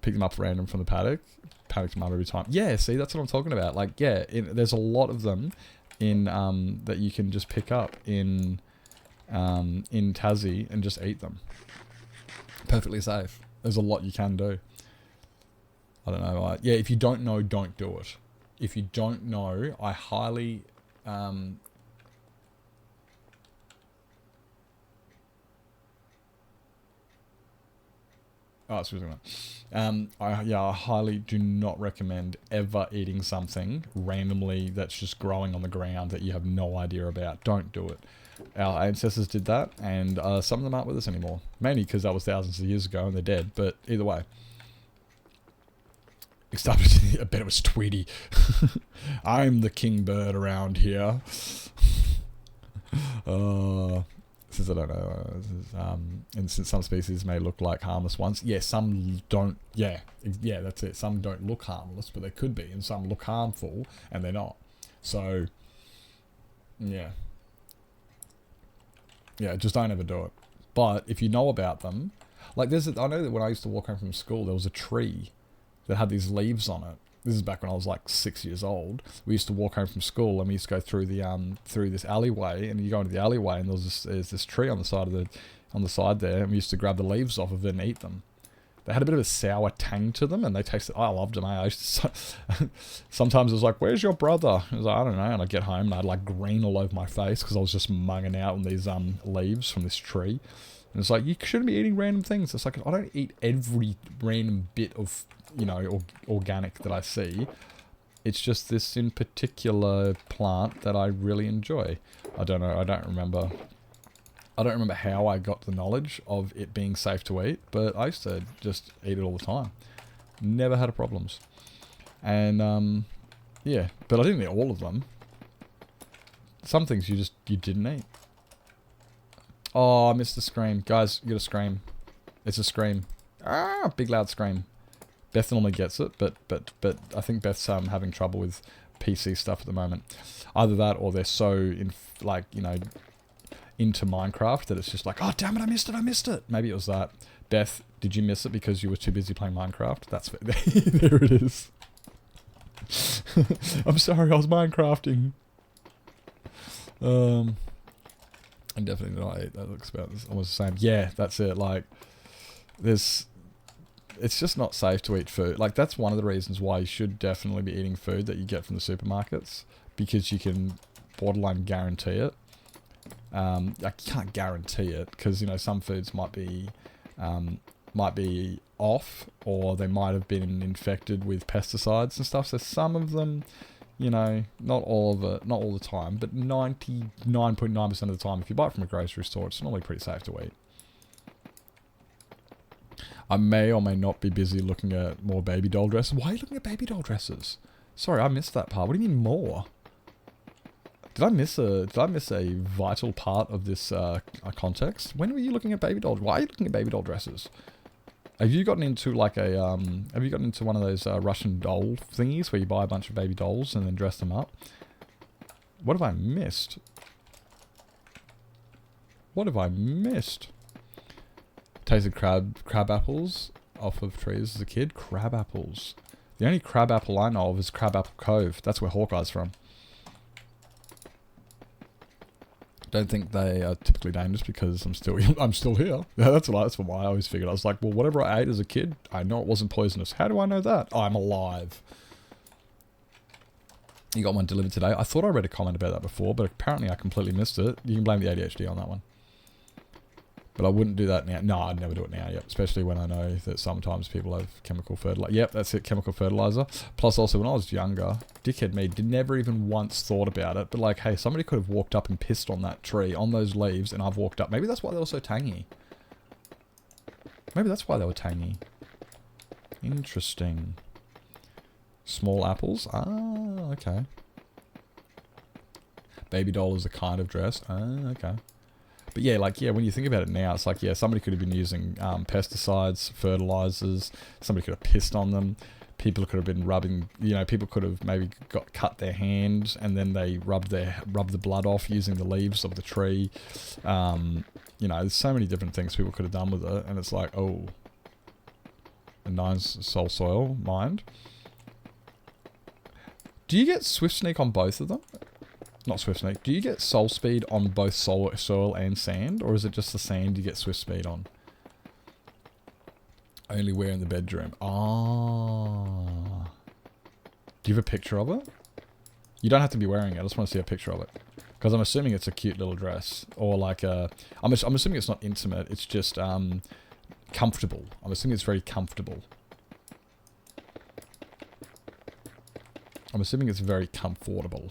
Pick them up random from the paddock. Paddock's mum every time. Yeah, see, that's what I'm talking about. Like, yeah, there's a lot of them in that you can just pick up in Tassie and just eat them. Perfectly safe. There's a lot you can do. I don't know. Yeah, if you don't know, don't do it. If you don't know, I highly... Oh, it's really good. I highly do not recommend ever eating something randomly that's just growing on the ground that you have no idea about. Don't do it. Our ancestors did that, and some of them aren't with us anymore. Mainly because that was thousands of years ago and they're dead, but either way. I bet it was Tweety. I'm the king bird around here. Since I don't know, and since some species may look like harmless ones, yeah, some don't, yeah, that's it. Some don't look harmless, but they could be, and some look harmful, and they're not. So, yeah. Yeah, just don't ever do it. But if you know about them, like I know that when I used to walk home from school, there was a tree that had these leaves on it. This is back when I was like 6 years old. We used to walk home from school and we used to go through the through this alleyway, and you go into the alleyway and there's this tree on the side there, and we used to grab the leaves off of it and eat them. They had a bit of a sour tang to them, and they tasted. I loved them. I used to, sometimes it was like, "Where's your brother?" I was like, "I don't know." And I'd get home and I'd like green all over my face because I was just mugging out on these leaves from this tree. And it's like, you shouldn't be eating random things. It's like, I don't eat every random bit of, you know, organic that I see. It's just this in particular plant that I really enjoy. I don't know. I don't remember how I got the knowledge of it being safe to eat, but I used to just eat it all the time. Never had problems. And, yeah, but I didn't eat all of them. Some things you didn't eat. Oh, I missed the scream. Guys, you gotta scream. It's a scream. Ah, big loud scream. Beth normally gets it, but I think Beth's having trouble with PC stuff at the moment. Either that, or they're so into Minecraft that it's just like, oh damn it, I missed it. Maybe it was that. Beth, did you miss it because you were too busy playing Minecraft? That's there it is. I'm sorry, I was Minecrafting. And definitely not eat. That looks about almost the same. Yeah, that's it. Like, it's just not safe to eat food. Like, that's one of the reasons why you should definitely be eating food that you get from the supermarkets, because you can borderline guarantee it. I can't guarantee it because, you know, some foods might be off, or they might have been infected with pesticides and stuff. So some of them, you know, not all of it, not all the time, but 99.9% of the time, if you buy it from a grocery store, it's normally pretty safe to eat. I may or may not be busy looking at more baby doll dresses. Why are you looking at baby doll dresses? Sorry, I missed that part. What do you mean more? Did I miss a vital part of this context? When were you looking at baby dolls? Why are you looking at baby doll dresses? Have you gotten into like a have you gotten into one of those Russian doll thingies where you buy a bunch of baby dolls and then dress them up? What have I missed? What have I missed? Tasted crab apples off of trees as a kid. Crab apples. The only crab apple I know of is Crabapple Cove. That's where Hawkeye's from. Don't think they are typically dangerous because I'm still here. That's why I always figured. I was like, well, whatever I ate as a kid, I know it wasn't poisonous. How do I know that? I'm alive. You got one delivered today. I thought I read a comment about that before, but apparently I completely missed it. You can blame the ADHD on that one. But I wouldn't do that now. No, I'd never do it now, yep. Especially when I know that sometimes people have chemical fertilizer. Yep, that's it, chemical fertilizer. Plus also, when I was younger, dickhead me, never even once thought about it. But like, hey, somebody could have walked up and pissed on that tree, on those leaves, and I've walked up. Maybe that's why they were so tangy. Maybe that's why they were tangy. Interesting. Small apples? Ah, okay. Baby doll is a kind of dress. Ah, okay. But yeah, like, yeah, when you think about it now, it's like, yeah, somebody could have been using pesticides, fertilizers, somebody could have pissed on them, people could have been rubbing, you know, people could have maybe cut their hand and then they rubbed the blood off using the leaves of the tree. You know, there's so many different things people could have done with it, and it's like, oh, a nice soil mind. Do you get Swift Sneak on both of them? Not Swift Sneak. Do you get Soul Speed on both soil and sand? Or is it just the sand you get Swift Speed on? Only wear in the bedroom. Ah. Do you have a picture of it? You don't have to be wearing it. I just want to see a picture of it. Because I'm assuming it's a cute little dress. Or like a... I'm assuming it's not intimate. It's just comfortable. I'm assuming it's very comfortable. I'm assuming it's very comfortable.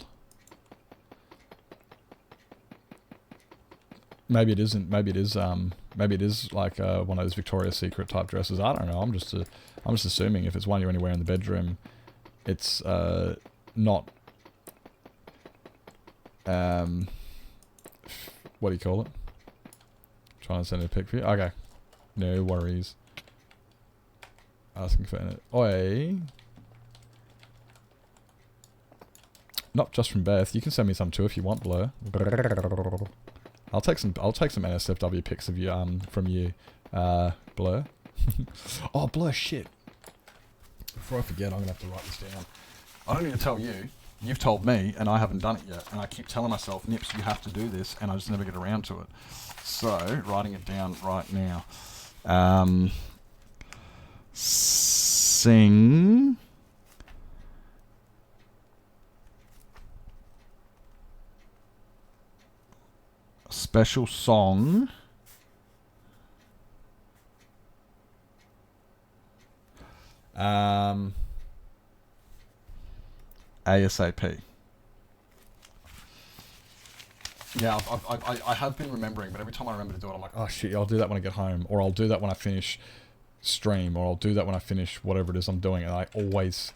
Maybe it isn't. Maybe it is. Maybe it is like one of those Victoria's Secret type dresses. I don't know. I'm just assuming if it's one you're anywhere in the bedroom, it's not. What do you call it? Trying to send a pic for you. Okay, no worries. Asking for it. Oi. Not just from Beth. You can send me some too if you want, Blur. I'll take some NSFW pics of you from you, Blur. Oh, Blur, shit. Before I forget, I'm gonna have to write this down. I don't need to tell you. You've told me, and I haven't done it yet. And I keep telling myself, Nips, you have to do this, and I just never get around to it. So, writing it down right now. Sing special song ASAP. Yeah, I have been remembering, but every time I remember to do it, I'm like, oh shit, I'll do that when I get home, or I'll do that when I finish stream, or I'll do that when I finish whatever it is I'm doing, and I always,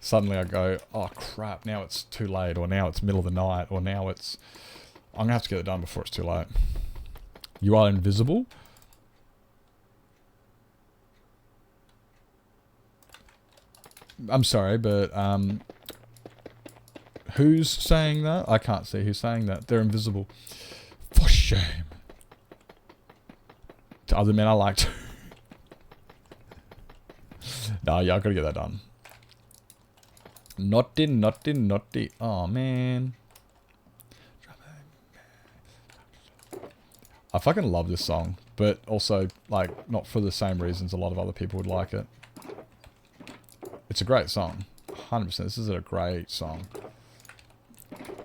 suddenly I go, oh crap, now it's too late, or now it's middle of the night, or now it's, I'm gonna have to get it done before it's too late. You are invisible? I'm sorry, but, who's saying that? I can't see who's saying that. They're invisible. For shame. To other men I like to. No, yeah, I gotta get that done. Naughty, naughty, naughty. Oh, man. I fucking love this song. But also, like, not for the same reasons a lot of other people would like it. It's a great song. 100%. This is a great song.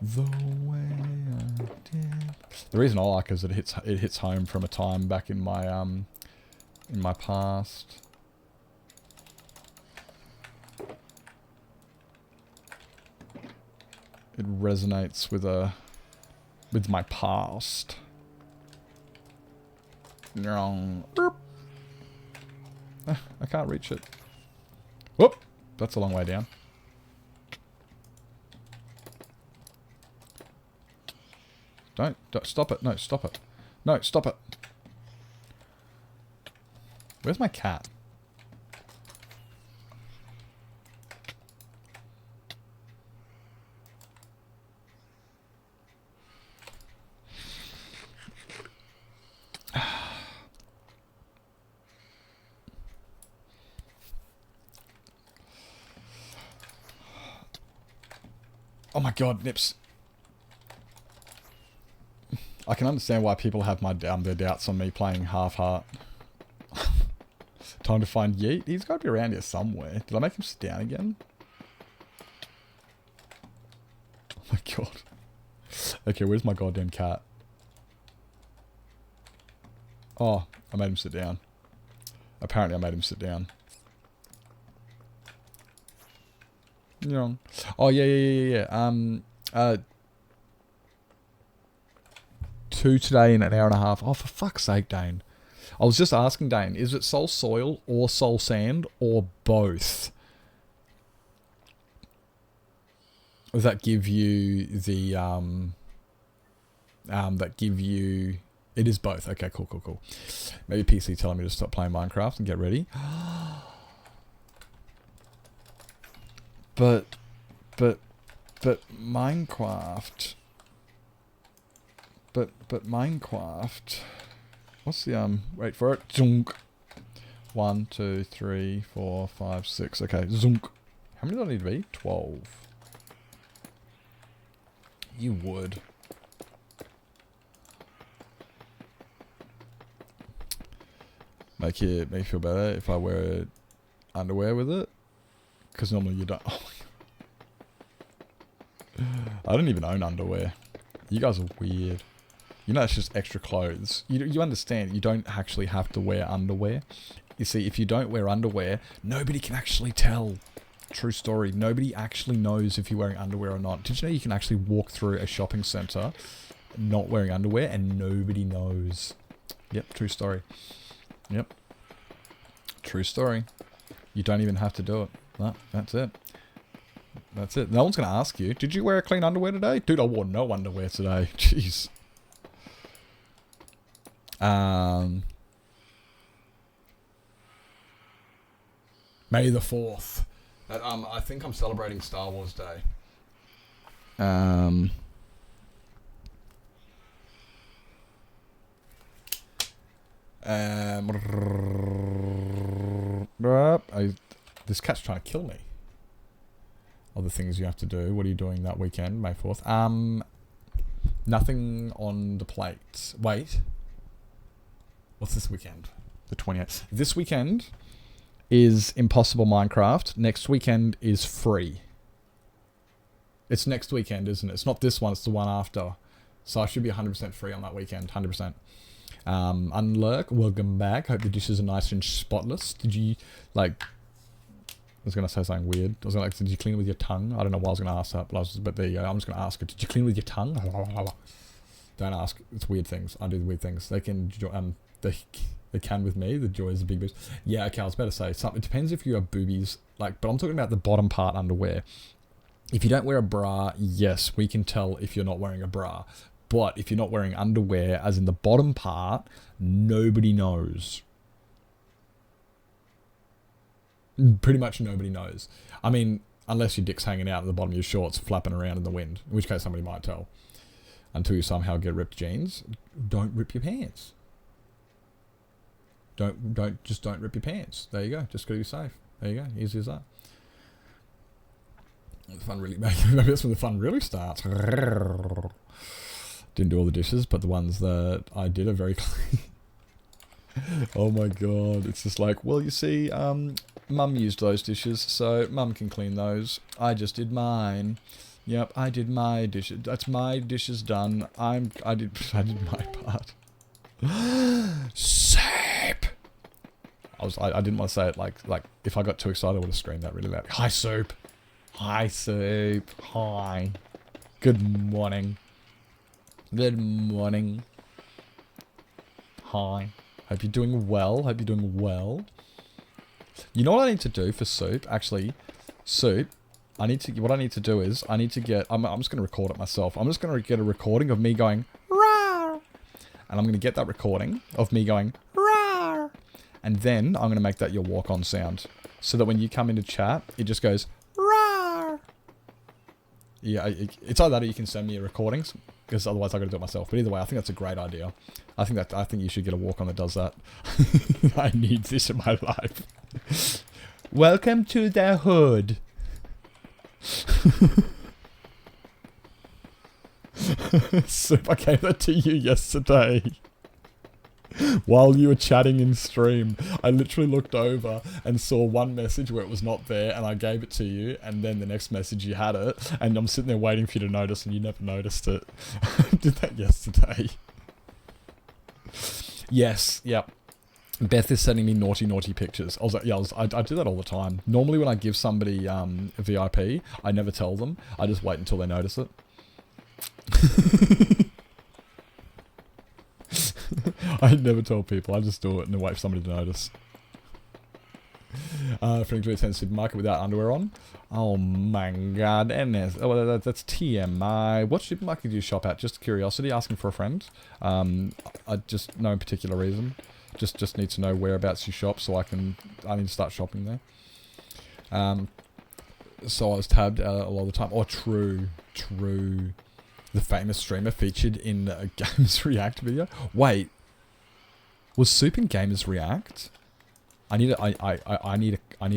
The way I did. The reason I like it is that it hits home from a time back in my past. It resonates with my past. I can't reach it. Whoop! That's a long way down. Don't stop it. No, stop it. No, stop it. Where's my cat? Oh my god, Nips. I can understand why people have their doubts on me playing half-heart. Time to find Yeet. He's got to be around here somewhere. Did I make him sit down again? Oh my god. Okay, where's my goddamn cat? Oh, I made him sit down. Apparently I made him sit down. Yeah. Oh, yeah. 2 today in an hour and a half. Oh, for fuck's sake, Dane. I was just asking Dane, is it Soul Soil or Soul Sand or both? Does that give you the, it is both. Okay, cool. Maybe PC telling me to stop playing Minecraft and get ready. But Minecraft. But Minecraft. What's the wait for it. Zunk. 1, 2, 3, 4, 5, 6. Okay, zunk. How many do I need to be? 12. You would. Make me feel better if I wear underwear with it. Because normally you don't. Oh my god. I don't even own underwear. You guys are weird. You know, it's just extra clothes. You understand, you don't actually have to wear underwear. You see, if you don't wear underwear, nobody can actually tell. True story. Nobody actually knows if you're wearing underwear or not. Did you know you can actually walk through a shopping centre not wearing underwear and nobody knows? Yep, true story. Yep. True story. You don't even have to do it. No, that's it. That's it. No one's going to ask you, did you wear clean underwear today? Dude, I wore no underwear today. Jeez. May the 4th. I think I'm celebrating Star Wars Day. This cat's trying to kill me. Other things you have to do. What are you doing that weekend, May 4th? Nothing on the plate. Wait. What's this weekend? The 28th. This weekend is Impossible Minecraft. Next weekend is free. It's next weekend, isn't it? It's not this one, it's the one after. So I should be 100% free on that weekend. 100%. Unlurk, welcome back. Hope the dishes are nice and spotless. Did you, like... I was going to say something weird. I was going to did you clean with your tongue? I don't know why I was going to ask that, but there you go. I'm just going to ask her, did you clean with your tongue? Don't ask. It's weird things. I do the weird things. They can, they can with me. The joy is a big boost. Yeah, okay, I was about to say something. It depends if you have boobies, like, but I'm talking about the bottom part underwear. If you don't wear a bra, yes, we can tell if you're not wearing a bra. But if you're not wearing underwear, as in the bottom part, nobody knows. Pretty much nobody knows. I mean, unless your dick's hanging out at the bottom of your shorts, flapping around in the wind, in which case somebody might tell. Until you somehow get ripped jeans, don't rip your pants. Don't rip your pants. There you go. Just gotta be safe. There you go. Easy as that. The fun really maybe that's when the fun really starts. Didn't do all the dishes, but the ones that I did are very clean. Oh my god, it's just like, well, you see, Mum used those dishes, so Mum can clean those. I just did mine. Yep, I did my dishes. That's my dishes done. I did my part. Soup. I didn't want to say it like if I got too excited, I would have screamed that really loud. Hi, Soup. Hi, Soup. Hi. Good morning. Good morning. Hi. Hope you're doing well. Hope you're doing well. You know what I need to do for Soup? Actually, Soup, what I need to do is, I need to get, I'm just going to record it myself. I'm just going to get a recording of me going, rawr. And I'm going to get that recording of me going, rawr. And then I'm going to make that your walk-on sound. So that when you come into chat, it just goes, rawr. Yeah, it's either that or you can send me a recording, because otherwise I've got to do it myself. But either way, I think that's a great idea. I think you should get a walk-on that does that. I need this in my life. Welcome to the hood. Soup, I gave that to you yesterday. While you were chatting in stream, I literally looked over and saw one message where it was not there, and I gave it to you, and then the next message you had it, and I'm sitting there waiting for you to notice, and you never noticed it. I did that yesterday. Yes, yep. Beth is sending me naughty pictures. I do that all the time. Normally when I give somebody a VIP, I never tell them. I just wait until they notice it. I never tell people. I just do it and then wait for somebody to notice. Friendly to attend supermarket without underwear on. Oh my god. NS. Oh, that's TMI. What supermarket do you shop at? Just curiosity, asking for a friend. I just, no particular reason. Just need to know whereabouts you shop so I need to start shopping there. So I was tabbed a lot of the time. Oh, true. The famous streamer featured in a Gamers React video. Wait, was Soup in Gamers React? I need a link. I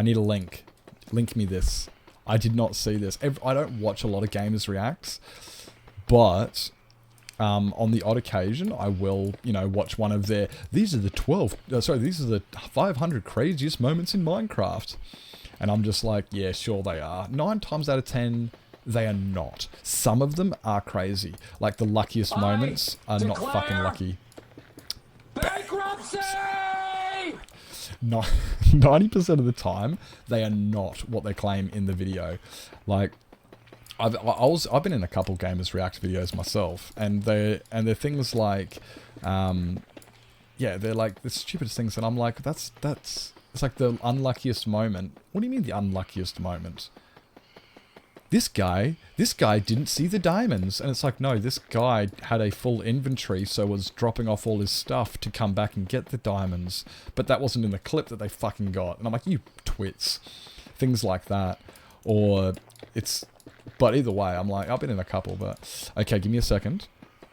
need a link. Link me this. I did not see this. I don't watch a lot of Gamers Reacts, but on the odd occasion, I will, watch one of their. These are the 500 craziest moments in Minecraft, and I'm just like, yeah, sure they are. 9 times out of 10, They are not. Some of them are crazy. Like the luckiest moments are not fucking lucky. Bankruptcy! Not 90% of the time, they are not what they claim in the video. Like, I've been in a couple Gamers React videos myself, and they're things like, yeah, they're like the stupidest things, and I'm like, it's like the unluckiest moment. What do you mean the unluckiest moment? This guy didn't see the diamonds, and it's like, no, this guy had a full inventory, so was dropping off all his stuff to come back and get the diamonds, but that wasn't in the clip that they fucking got. And I'm like, you twits. Things like that. Or it's, but either way, I'm like, I've been in a couple, but okay, give me a second.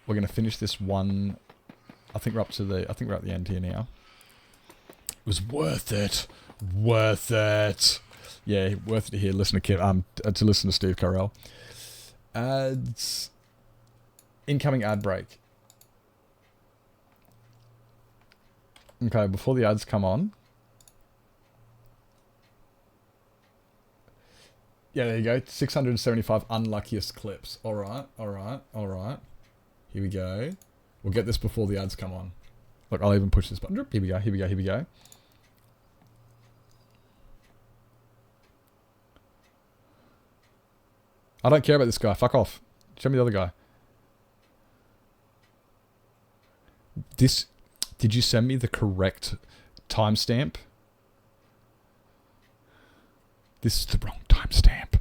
We're going to finish this one. I think we're at the end here now. It was worth it. Worth it. Yeah, worth it to hear. Listen to Kim. To listen to Steve Carell. Ads. Incoming ad break. Okay, before the ads come on. Yeah, there you go. 675 unluckiest clips. All right. Here we go. We'll get this before the ads come on. Look, I'll even push this button. Here we go. I don't care about this guy. Fuck off. Show me the other guy. Did you send me the correct timestamp? This is the wrong timestamp.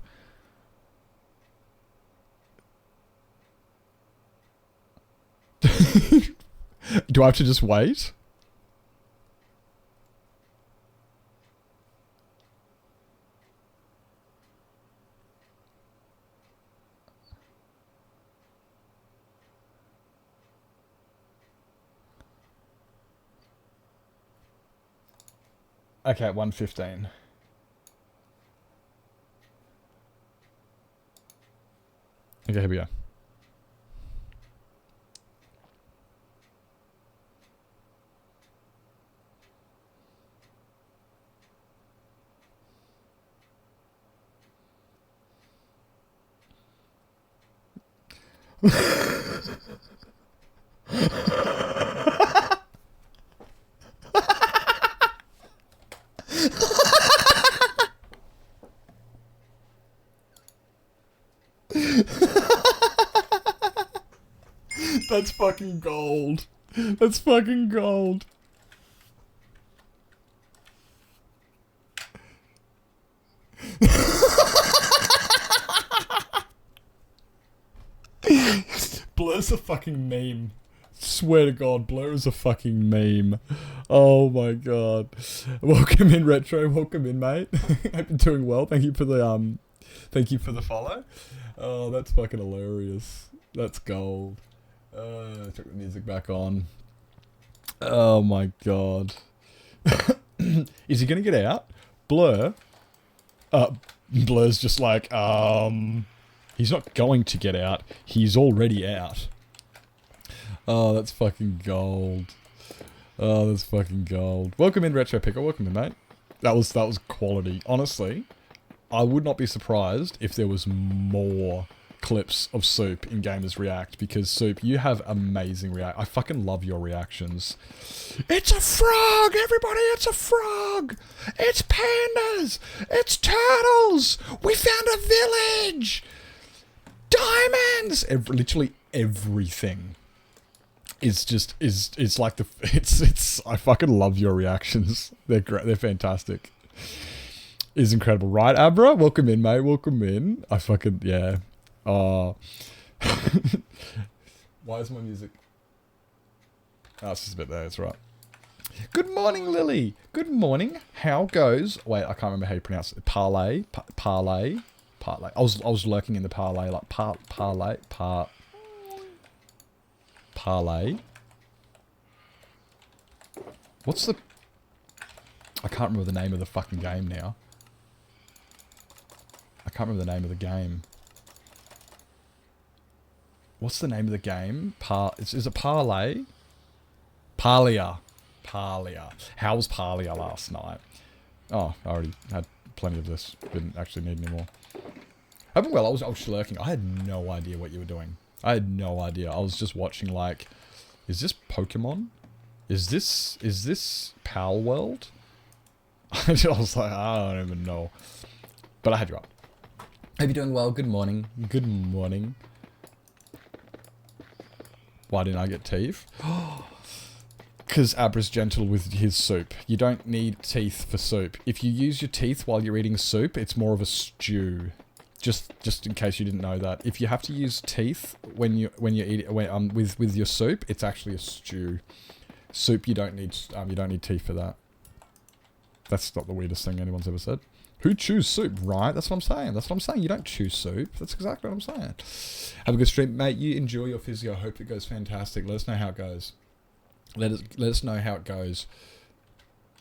Do I have to just wait? Okay, 1:15. Okay, here we go. That's fucking gold. That's fucking gold. Blur's a fucking meme. Swear to God, Blur is a fucking meme. Oh my God. Welcome in, Retro. Welcome in, mate. Hope you're doing well. Thank you for the follow. Oh, that's fucking hilarious. That's gold. Check the music back on. Oh my God. Is he gonna get out? Blur? Blur's just like, he's not going to get out. He's already out. Oh, that's fucking gold. Oh, that's fucking gold. Welcome in, Retro Picker. Welcome in, mate. That was quality. Honestly, I would not be surprised if there was more clips of Soup in Gamers React, because Soup, you have amazing react. I fucking love your reactions. It's a frog, everybody! It's a frog! It's pandas! It's turtles! We found a village! Diamonds! Literally everything. It's like I fucking love your reactions. They're great. They're fantastic. It's incredible, right, Abra? Welcome in, mate. Welcome in. I fucking, yeah. Oh. Why is my music? Oh, it's just a bit there. It's right. Good morning, Lily. Good morning. How goes? Wait, I can't remember how you pronounce it. Parlay. Parlay. I was lurking in the parlay, like parlay. What's the? I can't remember the name of the fucking game now. I can't remember the name of the game. What's the name of the game? Is it Parlay? Parlia. How was Parlia last night? Oh, I already had plenty of this. Didn't actually need any more. I've been well. I was slurking. I had no idea what you were doing. I had no idea. I was just watching like, is this Pokemon? Is this Pal World? I was like, I don't even know. But I had you up. Hope you're doing well. Good morning. Good morning. Why didn't I get teeth? Because Abra's gentle with his soup. You don't need teeth for soup. If you use your teeth while you're eating soup, it's more of a stew. Just in case you didn't know that. If you have to use teeth when you eat with your soup, it's actually a stew. Soup, you don't need teeth for that. That's not the weirdest thing anyone's ever said. Who chews soup, right? That's what I'm saying. That's what I'm saying. You don't chew soup. That's exactly what I'm saying. Have a good stream, mate. You enjoy your physio. Hope it goes fantastic. Let us know how it goes. Let us know how it goes.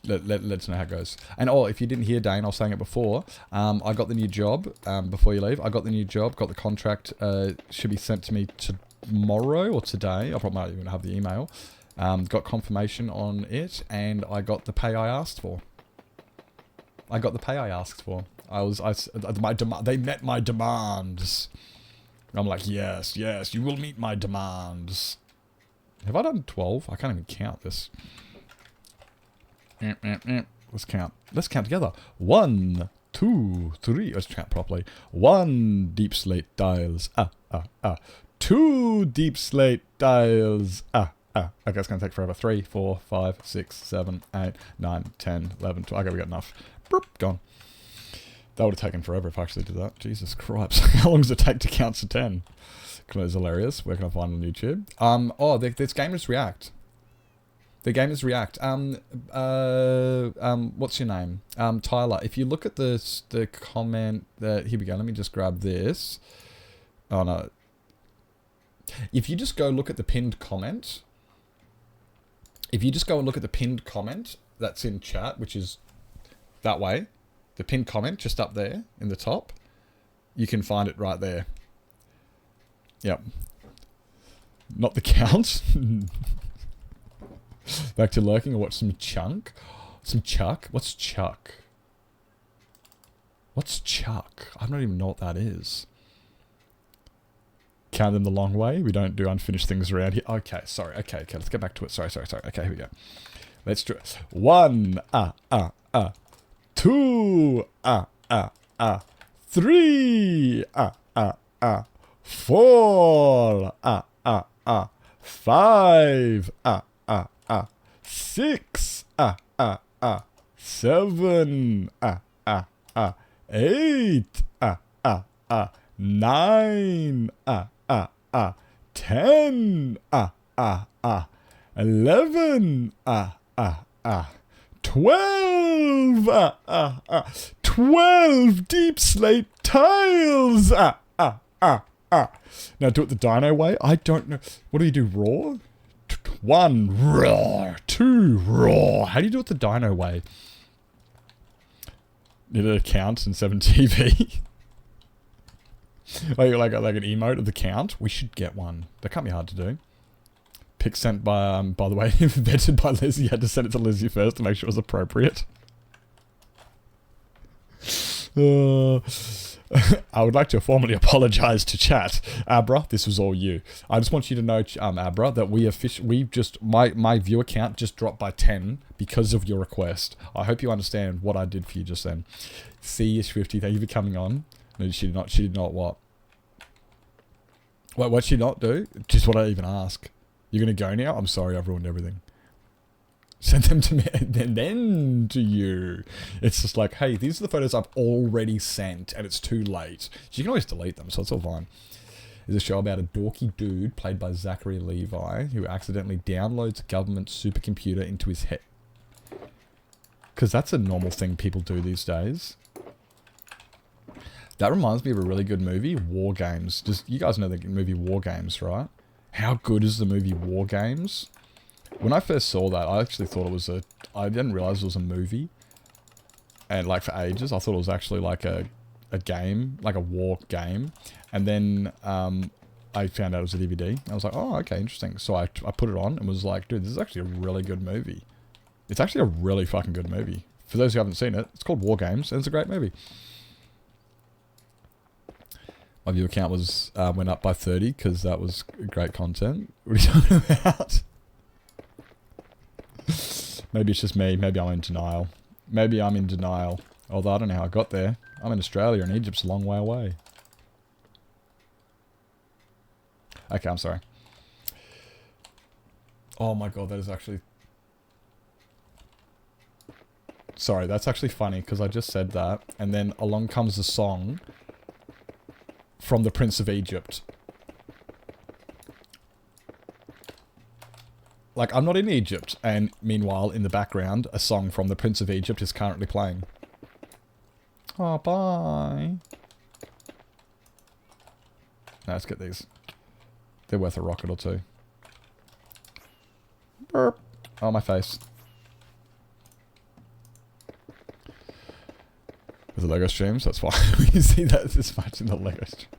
Let us know how it goes. And if you didn't hear Dane, I was saying it before. I got the new job. Before you leave, I got the new job. Got the contract. Should be sent to me tomorrow or today. I probably might even have the email. Got confirmation on it, and I got the pay I asked for. They met my demands. I'm like, yes, you will meet my demands. Have I done 12? I can't even count this. Let's count. Let's count together. 1, 2, 3. Let's count properly. 1 deep slate tiles. 2 deep slate tiles. Okay, it's going to take forever. 3, 4, 5, 6, 7, 8, 9, 10, 11, 12. Okay, we got enough. Boop, gone. That would have taken forever if I actually did that. Jesus Christ. How long does it take to count to 10? It's hilarious. Where can I find it on YouTube? There's Gamers React. The Gamers React. What's your name? Tyler. If you look at the comment that... Here we go. Let me just grab this. Oh, no. If you just go look at the pinned comment... If you just go and look at the pinned comment that's in chat, which is that way, the pinned comment just up there in the top, you can find it right there. Yep. Not the count. Back to lurking or watch some chunk. Some chuck. What's chuck? What's chuck? I don't even know what that is. Count them the long way. We don't do unfinished things around here. Okay, sorry. Okay, let's get back to it. Sorry. Okay, here we go. Let's do it. 1, 2, 3, 4, 5, 6, 7, 8, 9, 10, 11, 12, 12 deep slate tiles. Now do it the dino way. I don't know. What do you do? Raw? 1 raw. 2 raw. How do you do it the dino way? Need it count in 7 TV. like an emote of the count. We should get one. That can't be hard to do. Pic sent by the way, vetted by Lizzie. You had to send it to Lizzie first to make sure it was appropriate. I would like to formally apologize to chat. Abra, this was all you. I just want you to know, Abra, that my viewer count just dropped by 10 because of your request. I hope you understand what I did for you just then. See you, Swifty. Thank you for coming on. No, she did not what? What'd she not do? Just what I even ask. You're going to go now? I'm sorry, I've ruined everything. Send them to me and then to you. It's just like, hey, these are the photos I've already sent and it's too late. So you can always delete them, so it's all fine. There's a show about a dorky dude played by Zachary Levi who accidentally downloads a government supercomputer into his head. Because that's a normal thing people do these days. That reminds me of a really good movie, War Games. You guys know the movie War Games, right? How good is the movie War Games? When I first saw that, I actually thought it was I didn't realize it was a movie. And like for ages, I thought it was actually like a game, like a war game. And then I found out it was a DVD. I was like, oh, okay, interesting. So I put it on and was like, dude, this is actually a really good movie. It's actually a really fucking good movie. For those who haven't seen it, it's called War Games and it's a great movie. My view count was went up by 30 because that was great content. What are you talking about? Maybe it's just me. Maybe I'm in denial. Maybe I'm in denial. Although I don't know how I got there. I'm in Australia and Egypt's a long way away. Okay, I'm sorry. Oh my god, that is actually... Sorry, that's actually funny because I just said that. And then along comes a song from the Prince of Egypt. Like, I'm not in Egypt. And meanwhile, in the background, a song from the Prince of Egypt is currently playing. Oh, bye. Now, let's get these. They're worth a rocket or two. Burp. Oh, my face. With the LEGO streams, that's why we see that this much in the LEGO stream.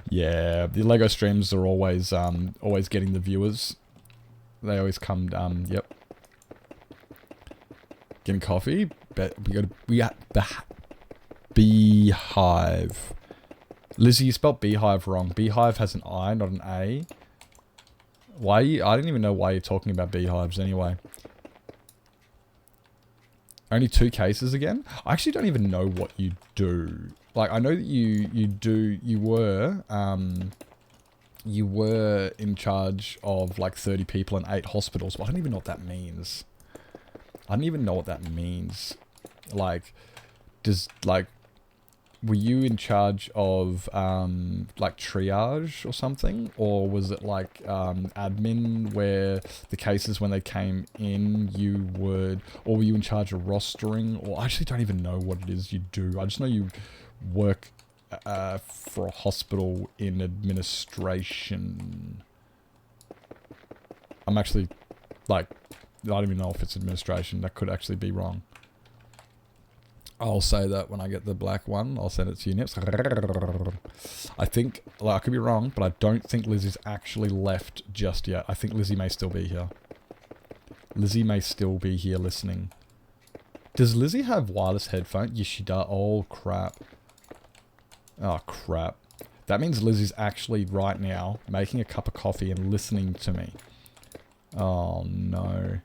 Yeah, the LEGO streams are always always getting the viewers. They always come yep. Getting coffee. We got beehive. Lizzie, you spelled beehive wrong. Beehive has an I, not an A. Why I didn't even know why you're talking about beehives anyway. Only 2 cases again? I actually don't even know what you do. Like, I know that you were in charge of like 30 people and 8 hospitals, but I don't even know what that means. I don't even know what that means. Like, were you in charge of, like, triage or something? Or was it, like, admin where the cases, when they came in, you would... Or were you in charge of rostering? Or I actually don't even know what it is you do. I just know you work for a hospital in administration. I'm actually, like... I don't even know if it's administration. That could actually be wrong. I'll say that when I get the black one. I'll send it to you, Nips. I think, like, I could be wrong, but I don't think Lizzie's actually left just yet. I think Lizzie may still be here. Lizzie may still be here listening. Does Lizzie have wireless headphones? Yes, she does. Oh, crap. Oh, crap. That means Lizzie's actually right now making a cup of coffee and listening to me. Oh, no.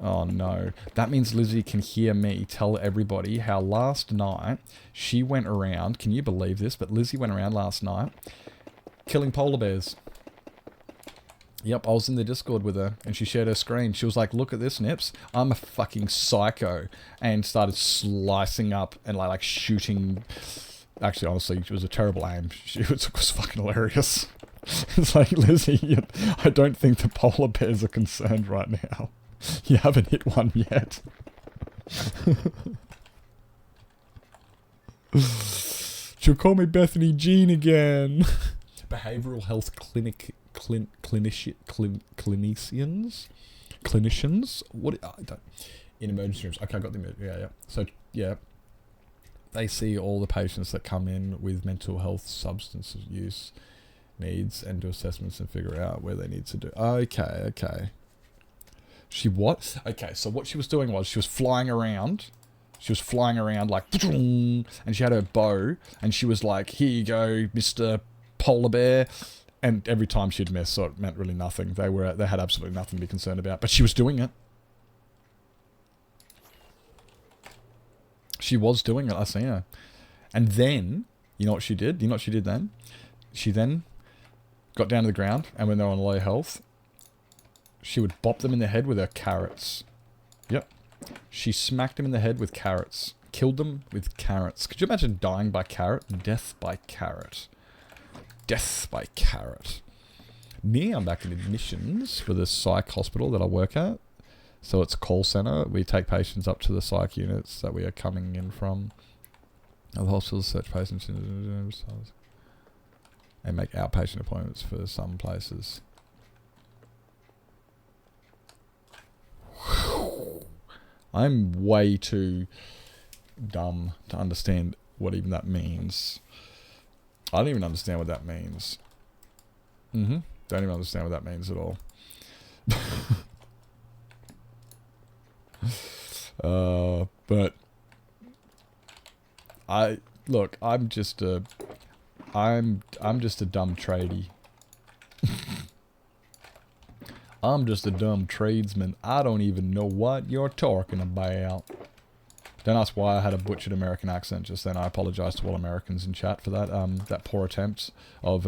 Oh no. That means Lizzie can hear me tell everybody how last night she went around, can you believe this, but Lizzie went around last night killing polar bears. Yep, I was in the Discord with her and she shared her screen. She was like, look at this, Nips. I'm a fucking psycho. And started slicing up and like shooting. Actually, honestly, it was a terrible aim. It was fucking hilarious. It's like, Lizzie, I don't think the polar bears are concerned right now. You haven't hit one yet. She'll call me Bethany Jean again. Behavioral health clinicians. What? I don't. In emergency rooms. Okay, I got the yeah. So yeah, they see all the patients that come in with mental health, substance use needs, and do assessments and figure out where they need to do. Okay. She what? Okay, so what she was doing was she was flying around. She was flying around like, and she had her bow, and she was like, here you go, Mr. Polar Bear. And every time she'd miss, so it meant really nothing. They had absolutely nothing to be concerned about. But she was doing it. She was doing it, I seen her. And then, you know what she did? You know what she did then? She then got down to the ground, and when they were on low health, she would bop them in the head with her carrots. Yep. She smacked them in the head with carrots. Killed them with carrots. Could you imagine dying by carrot? Death by carrot. Death by carrot. Me, I'm back in admissions for the psych hospital that I work at. So it's a call center. We take patients up to the psych units that we are coming in from. The hospitals search patients and make outpatient appointments for some places. I'm way too dumb to understand what even that means. I don't even understand what that means. Don't even understand what that means at all. But look, I'm just a dumb tradie. I'm just a dumb tradesman. I don't even know what you're talking about. Don't ask why I had a butchered American accent just then. I apologize to all Americans in chat for that. That poor attempt of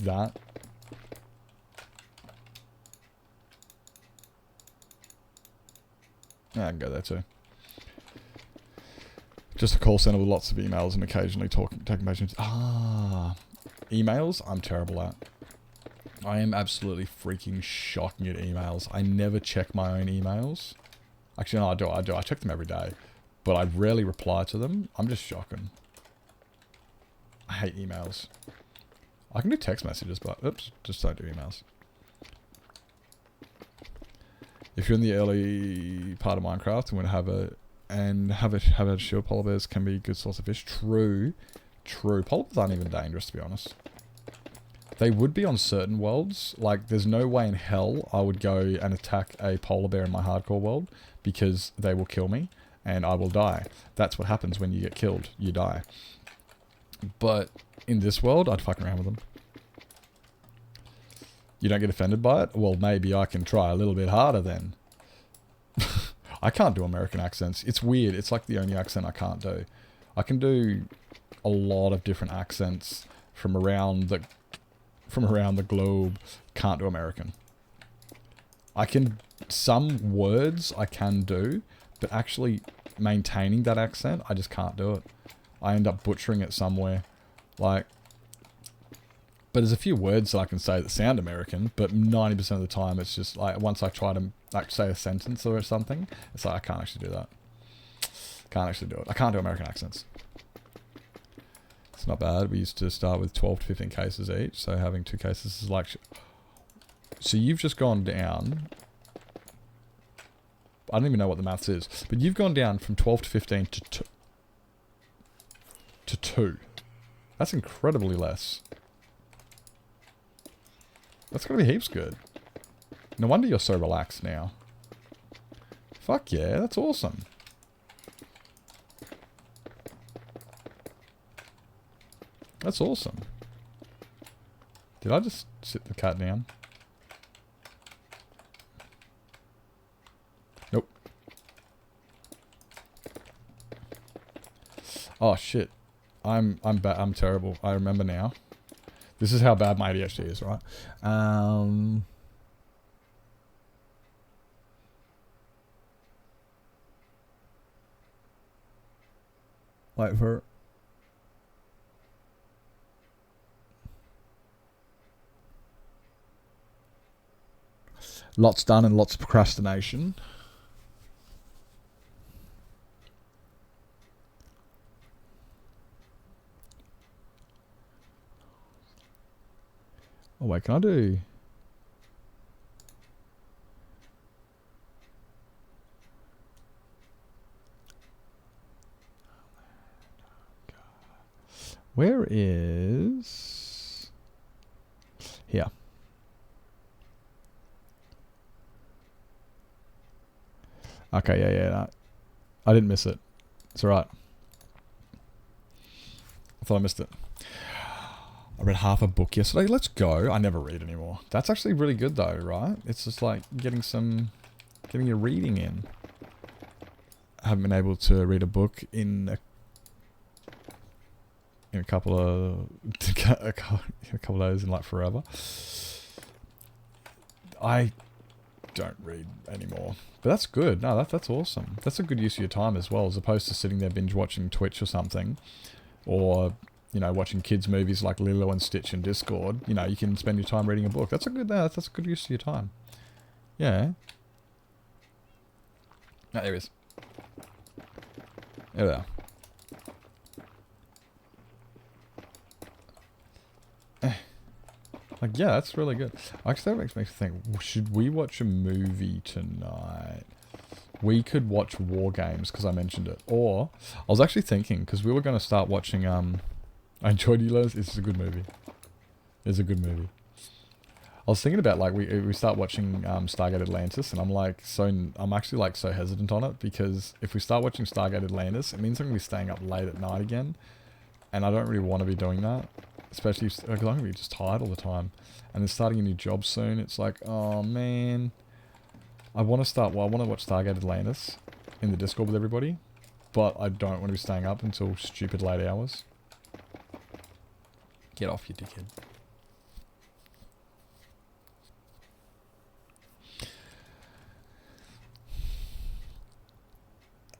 that. Yeah, I can go there too. Just a call center with lots of emails and occasionally taking patients. Emails? I'm terrible at. I am absolutely freaking shocking at emails. I never check my own emails. Actually, no, I do. I check them every day. But I rarely reply to them. I'm just shocking. I hate emails. I can do text messages, but oops, just don't do emails. If you're in the early part of Minecraft and want to have a shield, polar bears can be a good source of fish. True. Polar bears aren't even dangerous, to be honest. They would be on certain worlds. Like, there's no way in hell I would go and attack a polar bear in my hardcore world because they will kill me and I will die. That's what happens when you get killed. You die. But in this world, I'd fuck around with them. You don't get offended by it? Well, maybe I can try a little bit harder then. I can't do American accents. It's weird. It's like the only accent I can't do. I can do a lot of different accents from around the globe. Can't do American. Some words I can do, but actually maintaining that accent, I just can't do it. I end up butchering it somewhere. Like, but there's a few words that I can say that sound American, but 90% of the time it's just like, once I try to like say a sentence or something, it's like I can't actually do that. Can't actually do it. I can't do American accents. It's not bad. We used to start with 12 to 15 cases each, so having 2 cases is like... So you've just gone down... I don't even know what the maths is, but you've gone down from 12 to 15 to 2. That's incredibly less. That's gonna be heaps good. No wonder you're so relaxed now. Fuck yeah, that's awesome. That's awesome. Did I just sit the cat down? Nope. Oh shit. I'm terrible. I remember now. This is how bad my ADHD is, right? Like for... Lots done and lots of procrastination. Oh wait, can I do... Where is... Here. Okay, yeah. No. I didn't miss it. It's alright. I thought I missed it. I read half a book yesterday. Let's go. I never read anymore. That's actually really good though, right? It's just like getting your reading in. I haven't been able to read a book in a couple of days, in like forever. I don't read anymore, but that's good. No, that's awesome. That's a good use of your time as well, as opposed to sitting there binge watching Twitch or something, or watching kids movies like Lilo and Stitch and Discord. You can spend your time reading a book. That's a good use of your time. Yeah. No, there it is. There we are. Like, yeah, that's really good. Actually, that makes me think, should we watch a movie tonight? We could watch War Games, because I mentioned it. Or, I was actually thinking, because we were going to start watching, I enjoyed you, Les. It's a good movie. It's a good movie. I was thinking about like we start watching Stargate Atlantis, and I'm like I'm actually like so hesitant on it because if we start watching Stargate Atlantis, it means I'm gonna be staying up late at night again, and I don't really want to be doing that, especially because I'm gonna be just tired all the time, and then starting a new job soon. It's like, oh man, I want to start. Well, I want to watch Stargate Atlantis in the Discord with everybody, but I don't want to be staying up until stupid late hours. Get off, you dickhead.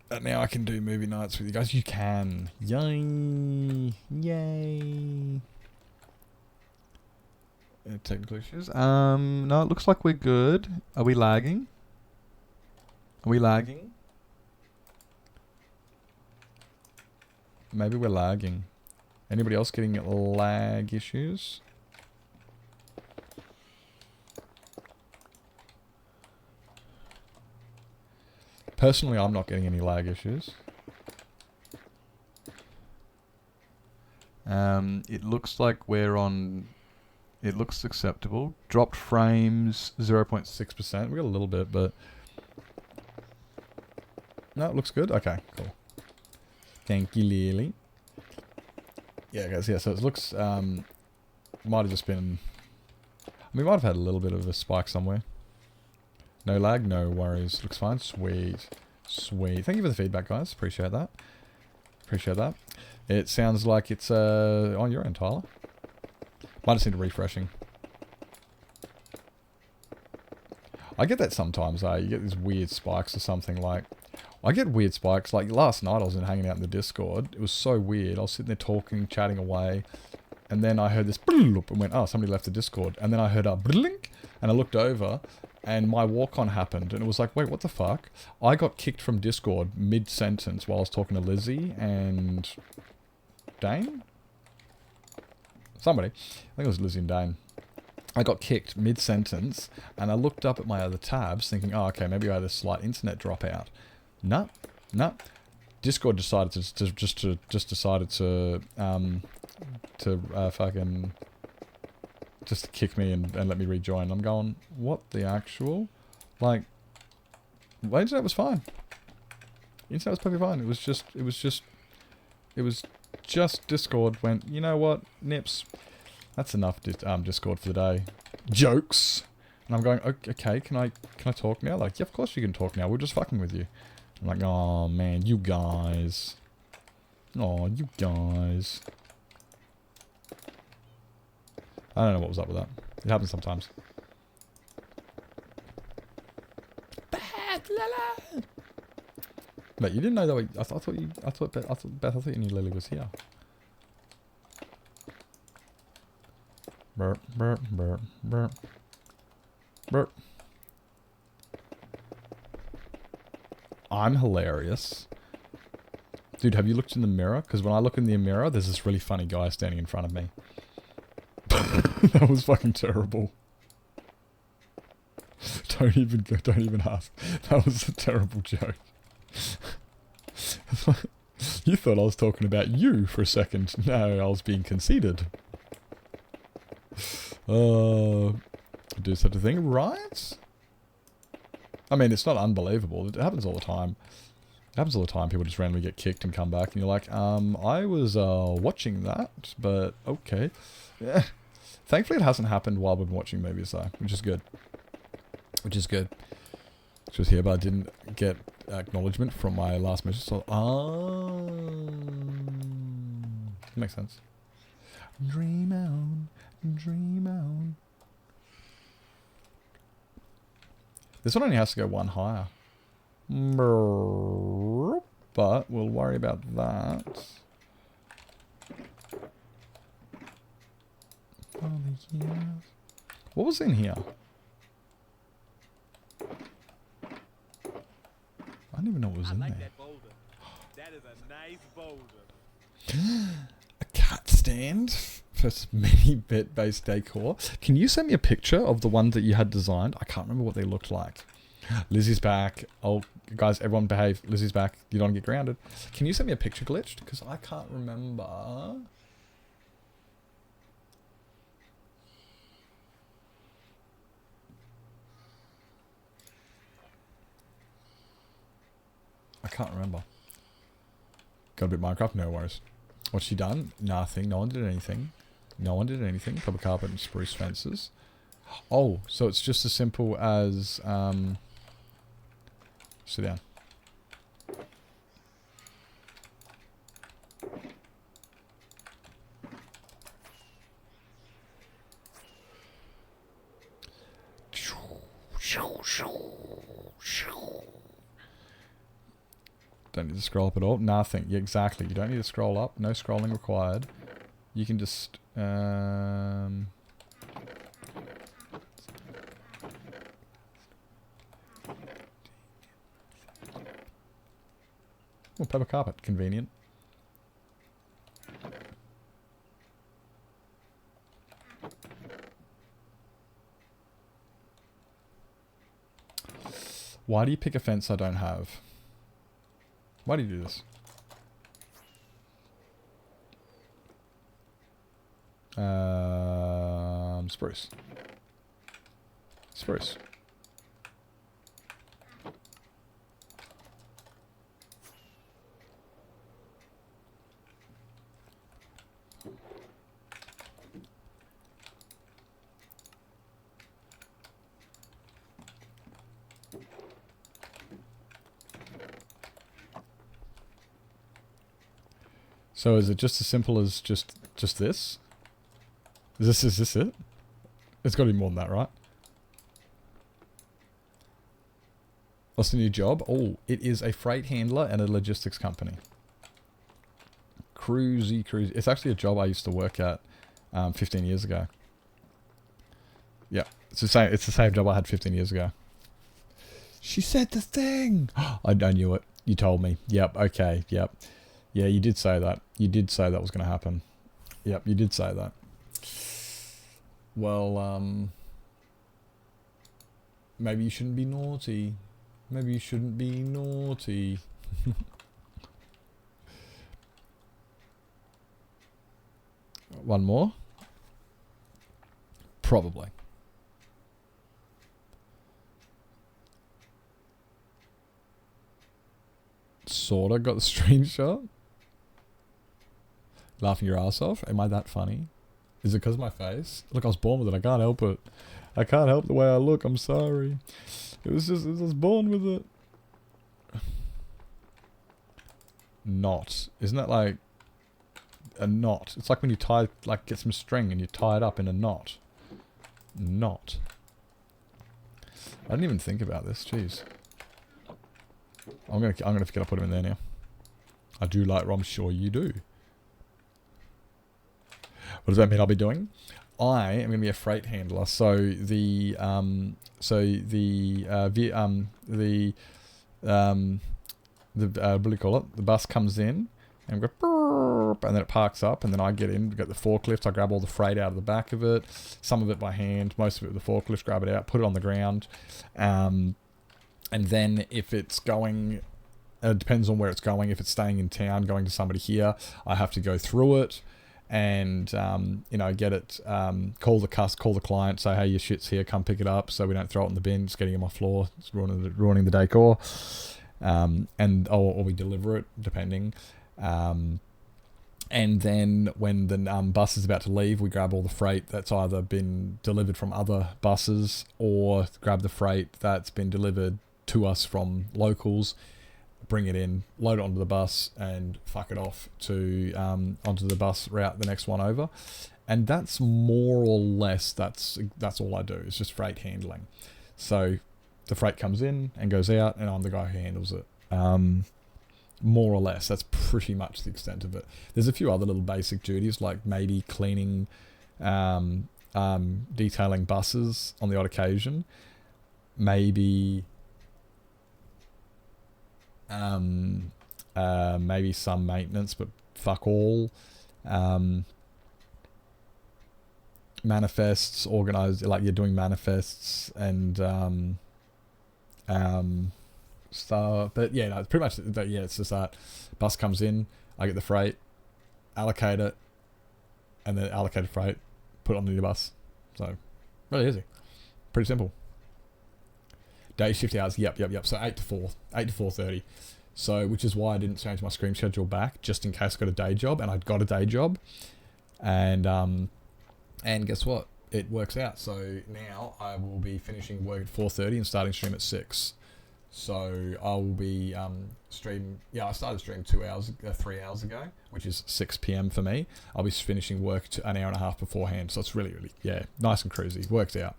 But now I can do movie nights with you guys. You can. Yay. Yay. Technical issues. No, it looks like we're good. Are we lagging? Are we lagging? Maybe we're lagging. Anybody else getting lag issues? Personally, I'm not getting any lag issues. It looks like we're on... It looks acceptable. Dropped frames, 0.6%. We got a little bit, but... No, it looks good. Okay, cool. Thank you, Lily. Yeah, guys, yeah, so it looks... might have just been... We might have had a little bit of a spike somewhere. No lag, no worries. Looks fine. Sweet. Sweet. Thank you for the feedback, guys. Appreciate that. Appreciate that. It sounds like it's on your end, Tyler. Might just need refreshing. I get that sometimes, you get these weird spikes or something like... I get weird spikes. Like last night I was hanging out in the Discord. It was so weird. I was sitting there talking, chatting away. And then I heard this... And went, oh, somebody left the Discord. And then I heard a... And I looked over... And my walk-on happened, and it was like, wait, what the fuck? I got kicked from Discord mid-sentence while I was talking to Lizzie and... Dane? Somebody. I think it was Lizzie and Dane. I got kicked mid-sentence, and I looked up at my other tabs, thinking, oh, okay, maybe I had a slight internet dropout. No. Discord decided to fucking... just kick me and let me rejoin. I'm going, what the actual? Like, my internet was fine. The internet was perfectly fine. It was just Discord went, you know what, Nips, that's enough Discord for the day. Jokes. And I'm going, okay, can I talk now? Like, yeah, of course you can talk now. We're just fucking with you. I'm like, oh man, you guys. Oh, you guys. I don't know what was up with that. It happens sometimes. Beth, Lily. But you didn't know that. I thought you knew Lily was here. Burp, burp, burp, burp, burp. I'm hilarious. Dude, have you looked in the mirror? Because when I look in the mirror, there's this really funny guy standing in front of me. That was fucking terrible. Don't even ask. That was a terrible joke. You thought I was talking about you for a second. No, I was being conceited. Do such a thing, right? I mean, it's not unbelievable. It happens all the time. It happens all the time. People just randomly get kicked and come back, and you're like, I was watching that, but okay. Yeah. Thankfully, it hasn't happened while we've been watching movies, though, which is good. Which is good. Which was here, but I didn't get acknowledgement from my last message. So, makes sense. Dream on, dream on. This one only has to go one higher. But we'll worry about that. What was in here? I don't even know what was in there. That boulder. That is a nice boulder. A cat stand for many bit-based decor. Can you send me a picture of the ones that you had designed? I can't remember what they looked like. Lizzie's back. Oh, guys, everyone behave. Lizzie's back. You don't get grounded. Can you send me a picture glitched? Because I can't remember. can't remember. Got a bit of Minecraft? No worries. What's she done? Nothing. No one did anything. No one did anything. Purple carpet and spruce fences. Oh, so it's just as simple as... sit down. Don't need to scroll up at all. Nothing. Yeah, exactly. You don't need to scroll up. No scrolling required. You can just... Oh, paper carpet. Convenient. Why do you pick a fence I don't have? Why do you do this? Spruce. Spruce. So is it just as simple as just this? Is this it? It's got to be more than that, right? What's the new job? Oh, it is a freight handler and a logistics company. Cruisy. It's actually a job I used to work at 15 years ago. Yeah, it's the same job I had 15 years ago. She said the thing. I knew it. You told me. Yep. Okay. Yep. Yeah, you did say that. You did say that was going to happen. Yep, you did say that. Well, maybe you shouldn't be naughty. Maybe you shouldn't be naughty. One more? Probably. Sorta got the screenshot. Laughing your ass off. Am I that funny? Is it because of my face? Look, I was born with it. I can't help it. I can't help the way I look. I'm sorry. I was born with it. Knot. Isn't that like a knot? It's like when you tie, like get some string and you tie it up in a knot. Knot. I didn't even think about this. Jeez. I'm gonna forget I put him in there now. I do like Rom. Sure you do. What does that mean I'll be doing? I am going to be a freight handler. So the what do you call it? The bus comes in and go, and then it parks up, and then I get in, get the forklift, I grab all the freight out of the back of it, some of it by hand, most of it with the forklift, grab it out, put it on the ground, and then if it's going, it depends on where it's going. If it's staying in town, going to somebody here, I have to go through it. And, get it, call the client, say, hey, your shit's here, come pick it up, so we don't throw it in the bin, it's getting on my floor, it's ruining the decor, or we deliver it, depending, and then when the bus is about to leave, we grab all the freight that's either been delivered from other buses, or grab the freight that's been delivered to us from locals, bring it in, load it onto the bus, and fuck it off to onto the bus route, the next one over. And that's more or less, that's all I do. It's just freight handling. So the freight comes in and goes out, and I'm the guy who handles it. More or less, that's pretty much the extent of it. There's a few other little basic duties, like maybe cleaning, detailing buses on the odd occasion. Maybe some maintenance, but fuck all. Manifests, organized, like you're doing manifests and stuff. But yeah, no, it's pretty much that. Yeah, it's just that bus comes in, I get the freight, allocate it, and then allocated freight, put it on the new bus. So really easy, pretty simple. Day shift hours, yep. So 8 to 4, 8 to 4:30. So, which is why I didn't change my stream schedule back, just in case I got a day job, and I'd got a day job. And guess what? It works out. So now I will be finishing work at 4:30 and starting stream at 6. So I will be I started stream 3 hours ago, which is 6 p.m. for me. I'll be finishing work an hour and a half beforehand. So it's really, yeah, nice and cruisy. Worked out.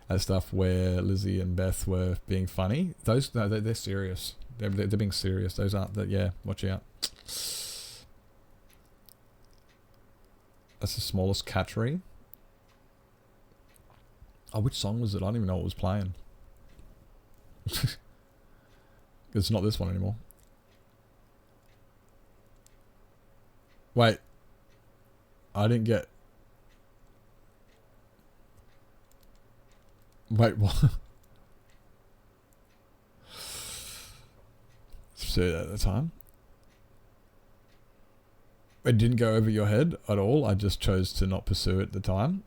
That stuff where Lizzie and Beth were being funny. Those, no, they're serious. They're being serious. Those aren't, yeah, watch out. That's the smallest catchery. Oh, which song was it? I don't even know what was playing. It's not this one anymore. Wait. I didn't get... Wait, what? Say that at the time. It didn't go over your head at all. I just chose to not pursue it at the time.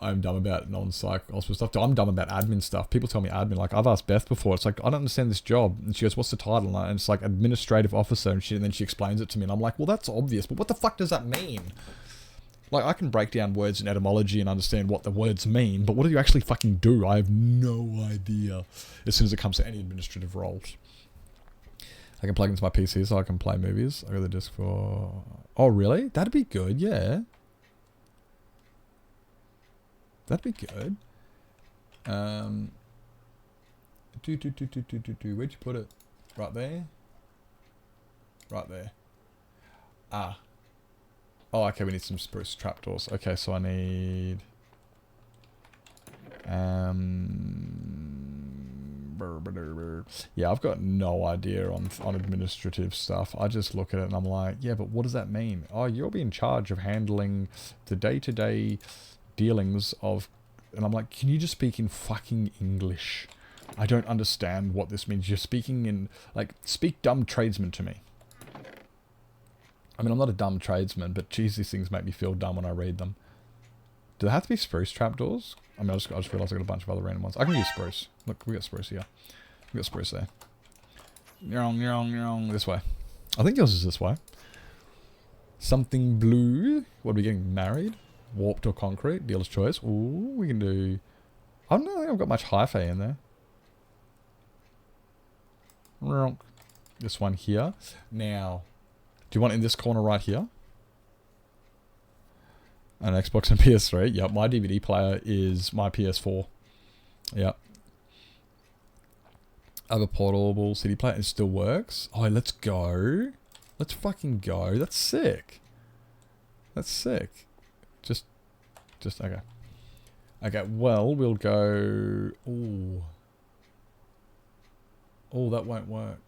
I'm dumb about non-psych hospital stuff. I'm dumb about admin stuff. People tell me admin. Like, I've asked Beth before. It's like, I don't understand this job. And she goes, what's the title? And it's like administrative officer. And then she explains it to me. And I'm like, well, that's obvious. But what the fuck does that mean? Like, I can break down words in etymology and understand what the words mean. But what do you actually fucking do? I have no idea. As soon as it comes to any administrative roles. I can plug into my PC so I can play movies. I got the disc for... Oh, really? That'd be good, yeah. That'd be good. Where'd you put it? Right there? Right there. Ah. Oh, okay, we need some spruce trapdoors. Okay, so I need... Yeah, I've got no idea on administrative stuff. I just look at it and I'm like, yeah, but what does that mean? Oh, you'll be in charge of handling the day-to-day dealings of... And I'm like, can you just speak in fucking English? I don't understand what this means. You're speaking in... Like, speak dumb tradesman to me. I mean, I'm not a dumb tradesman, but geez, these things make me feel dumb when I read them. Do they have to be spruce trapdoors? I mean, I just realised I got a bunch of other random ones. I can use spruce. Look, we got spruce here. We got spruce there. This way. I think yours is this way. Something blue. What are we getting? Married? Warped or concrete? Dealer's choice. Ooh, we can do... I don't think I've got much hi-fi in there. This one here. Now, do you want in this corner right here? An Xbox and PS3. Yep, my DVD player is my PS4. Yep. I have a portable CD player. It still works. Oh, let's go. Let's fucking go. That's sick. That's sick. Just, okay. Okay, well, we'll go... Ooh. Oh, that won't work.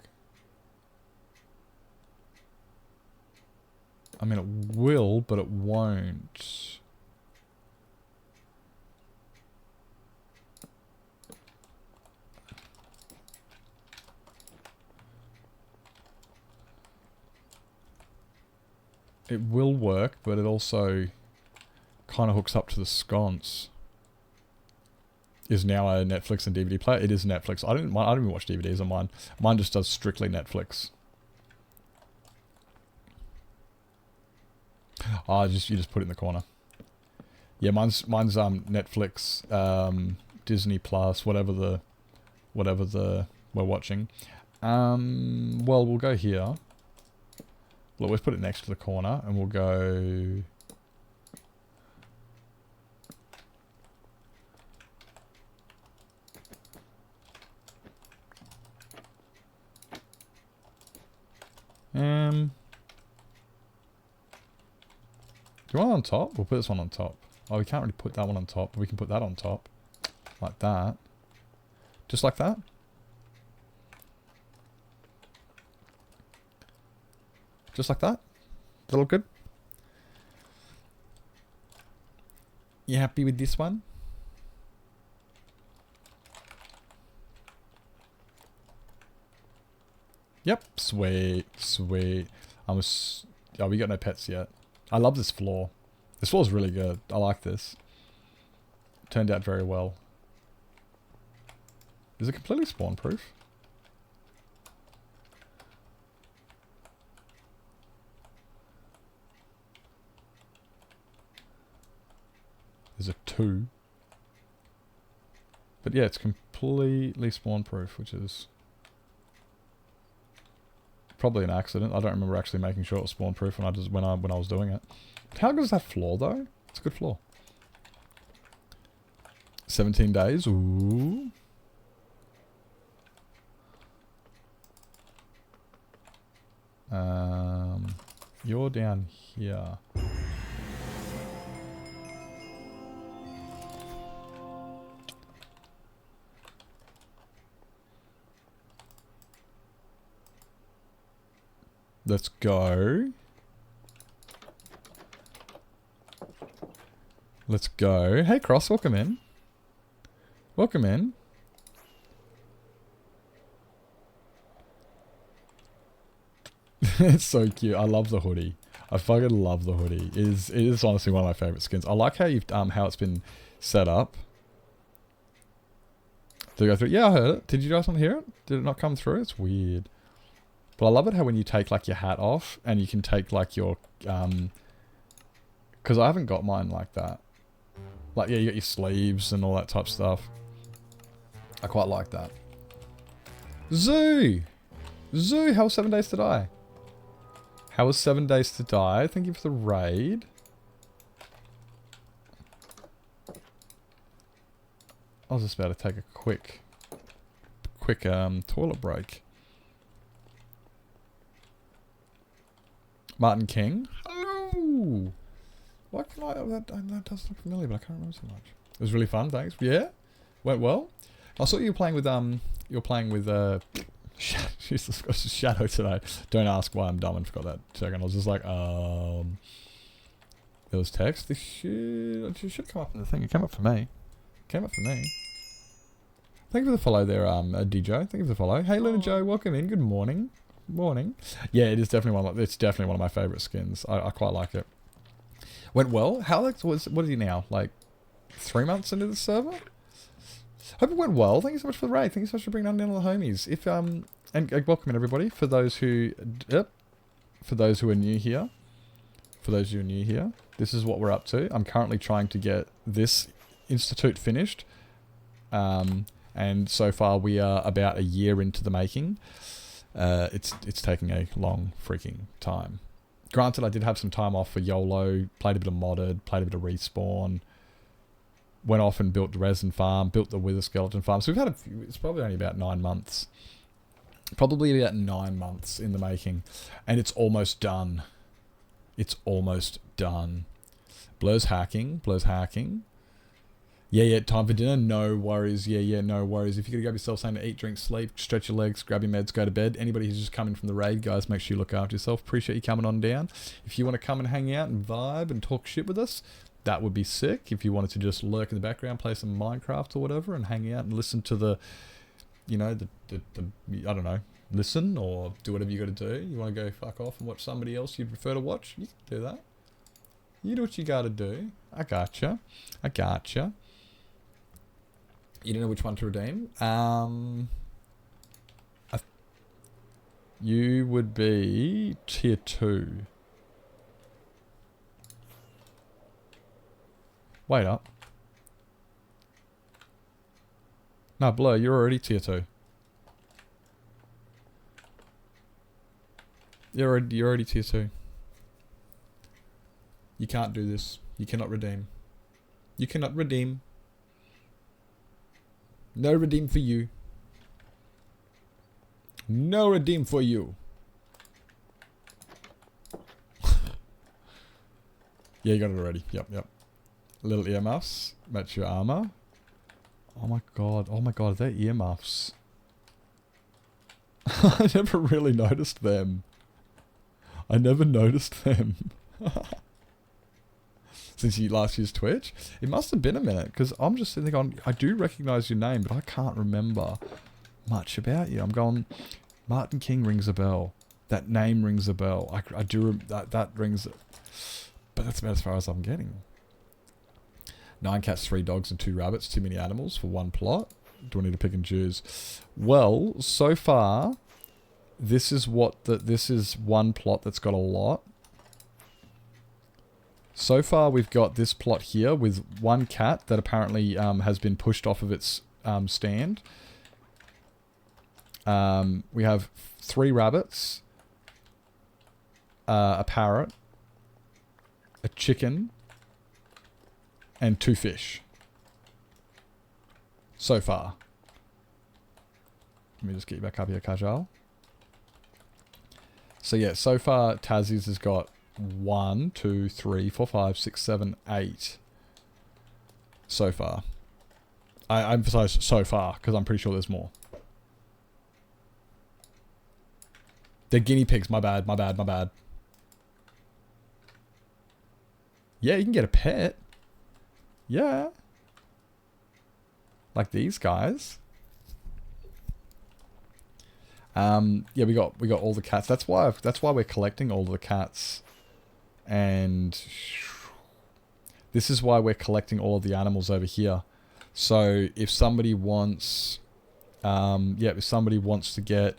I mean, it will, but it won't. It will work, but it also kind of hooks up to the sconce. Is now a Netflix and DVD player. It is Netflix. I don't even watch DVDs on mine. Mine just does strictly Netflix. Oh, you just put it in the corner. Yeah, mine's Netflix, Disney Plus, whatever we're watching. Well, we'll go here. We'll always put it next to the corner, and we'll go... Do you want it on top? We'll put this one on top. Oh, we can't really put that one on top, but we can put that on top. Like that. Just like that. Just like that. Does that look good? You happy with this one? Yep. Sweet. Sweet. Oh, we got no pets yet. I love this floor. This floor is really good. I like this. Turned out very well. Is it completely spawn proof? There's a 2. But yeah, it's completely spawn proof, which is probably an accident. I don't remember actually making sure it was spawn proof when I was doing it. How good is that floor though? It's a good floor. 17 days. Ooh. You're down here. Let's go. Let's go. Hey, Cross, welcome in. Welcome in. It's so cute. I love the hoodie. I fucking love the hoodie. It is honestly one of my favorite skins. I like how you've how it's been set up. To go through. Yeah, I heard it. Did you guys not hear it? Did it not come through? It's weird. But I love it how when you take like your hat off and you can take like your because I haven't got mine like that. Like yeah, you got your sleeves and all that type of stuff. I quite like that. Zoo! Zoo, how was 7 Days to Die? How was 7 Days to Die? Thank you for the raid. I was just about to take a quick toilet break. Martin King. Hello! Why can that does look familiar, but I can't remember so much. It was really fun, thanks. Yeah? Went well? I saw you were playing with Jesus Christ, Shadow today. Don't ask why I'm dumb and forgot that second. I was just like, there was text. This should come up in the thing. It came up for me. Thank you for the follow there, DJ. Thank you for the follow. Hey, Luna Joe, welcome in. Good morning. Morning. Yeah, it is definitely it's definitely one of my favourite skins. I quite like it. Went well. How what is he now? Like 3 months into the server? Hope it went well. Thank you so much for the raid. Thank you so much for bringing down all the homies. If and welcome in everybody. For those who are new here. This is what we're up to. I'm currently trying to get this institute finished. And so far we are about a year into the making. It's taking a long freaking time. Granted, I did have some time off for YOLO, played a bit of modded, played a bit of respawn, went off and built the resin farm, built the wither skeleton farm. So we've had it's probably only about 9 months. Probably about 9 months in the making. And it's almost done. It's almost done. Blur's hacking. Yeah, time for dinner. No worries. Yeah, no worries. If you're going to grab yourself something to eat, drink, sleep, stretch your legs, grab your meds, go to bed. Anybody who's just coming from the raid, guys, make sure you look after yourself. Appreciate you coming on down. If you want to come and hang out and vibe and talk shit with us, that would be sick. If you wanted to just lurk in the background, play some Minecraft or whatever and hang out and listen to the, I don't know, listen or do whatever you got to do. You want to go fuck off and watch somebody else you'd prefer to watch? You can do that. You do what you got to do. I gotcha. You don't know which one to redeem? You would be tier 2. Wait up. No, Blur, you're already tier 2. You're already tier 2. You can't do this. You cannot redeem. You cannot redeem. No redeem for you. No redeem for you. Yeah, you got it already. Yep. Little earmuffs. Match your armor. Oh my god, are they earmuffs? I never really noticed them. Since you last used Twitch. It must have been a minute, because I'm just sitting there going, I do recognise your name, but I can't remember much about you. I'm going, Martin King rings a bell. That name rings a bell. I do, that rings, but that's about as far as I'm getting. 9 cats, 3 dogs, and 2 rabbits. Too many animals for one plot. Do I need to pick and choose? Well, so far, this is one plot that's got a lot. So far, we've got this plot here with 1 cat that apparently has been pushed off of its stand. We have 3 rabbits, a parrot, a chicken, and 2 fish. So far. Let me just get you back up here, Kajal. So yeah, so far Tassie's has got 1, 2, 3, 4, 5, 6, 7, 8. So far. I emphasize so far, because I'm pretty sure there's more. They're guinea pigs, my bad. Yeah, you can get a pet. Yeah. Like these guys. Yeah, we got all the cats. That's why we're collecting all the cats. And this is why we're collecting all of the animals over here. So if somebody wants if somebody wants to get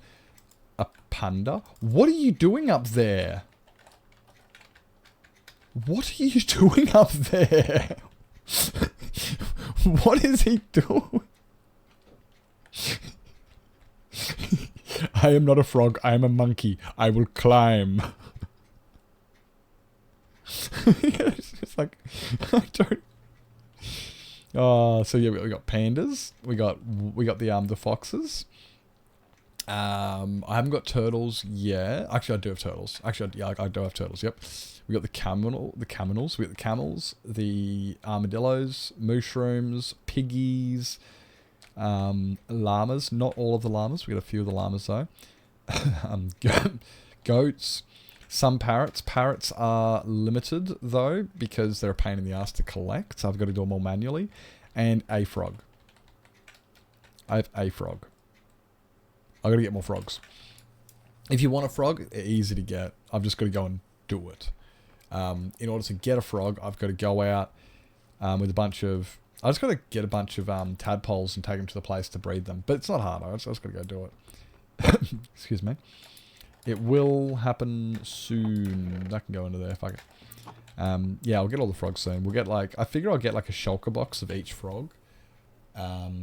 a panda. What are you doing up there? What are you doing up there? What is he doing? I am not a frog. I am a monkey. I will climb. It's just like, I don't. So yeah, we got pandas. We got the foxes. I haven't got turtles yet. Actually, I do have turtles. I do have turtles. Yep. We got the camels. We got the camels, the armadillos, mushrooms, piggies, llamas. Not all of the llamas. We got a few of the llamas though. Goats. Some parrots. Parrots are limited though because they're a pain in the ass to collect. So I've got to do them all manually. And a frog. I have a frog. I've got to get more frogs. If you want a frog, they're easy to get. I've just got to go and do it. In order to get a frog, I've got to go out with a bunch of... I just got to get a bunch of tadpoles and take them to the place to breed them. But it's not hard. I just got to go do it. Excuse me. It will happen soon. I can go into there. Fuck it. Yeah, I'll get all the frogs soon. We'll get like... I figure I'll get like a shulker box of each frog.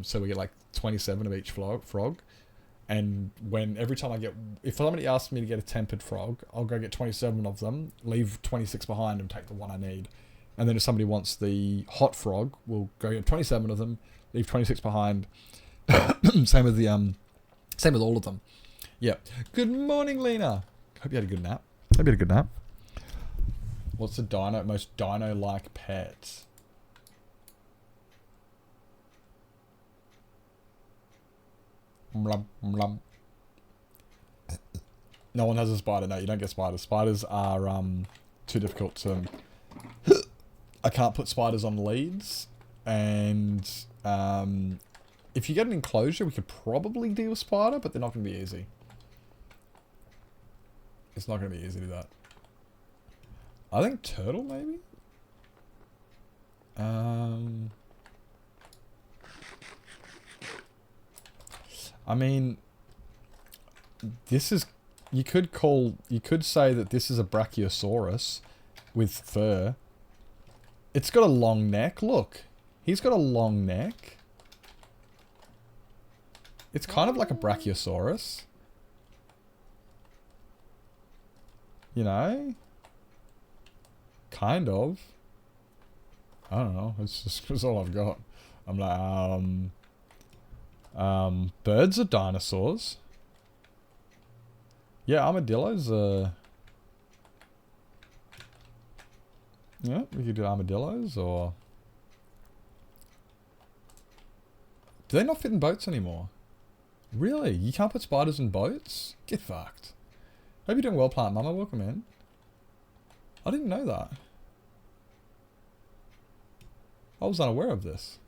So we get like 27 of each frog. And every time I get... If somebody asks me to get a tempered frog, I'll go get 27 of them, leave 26 behind and take the one I need. And then if somebody wants the hot frog, we'll go get 27 of them, leave 26 behind. Same with all of them. Yeah. Good morning, Lena. Hope you had a good nap. What's the most dino-like pet? Blum, blum. No one has a spider. No, you don't get spiders. Spiders are too difficult to... I can't put spiders on leads. And if you get an enclosure, we could probably deal with spider, but they're not going to be easy. It's not going to be easy to do that. I think turtle, maybe? I mean, this is... You could say that this is a Brachiosaurus with fur. It's got a long neck. Look. He's got a long neck. It's kind of like a Brachiosaurus. You know? Kind of. I don't know. It's all I've got. I'm like, birds are dinosaurs. Yeah, armadillos are... Yeah, we could do armadillos, or... Do they not fit in boats anymore? Really? You can't put spiders in boats? Get fucked. Hope you're doing well, Plant Mama. Welcome in. I didn't know that. I was unaware of this.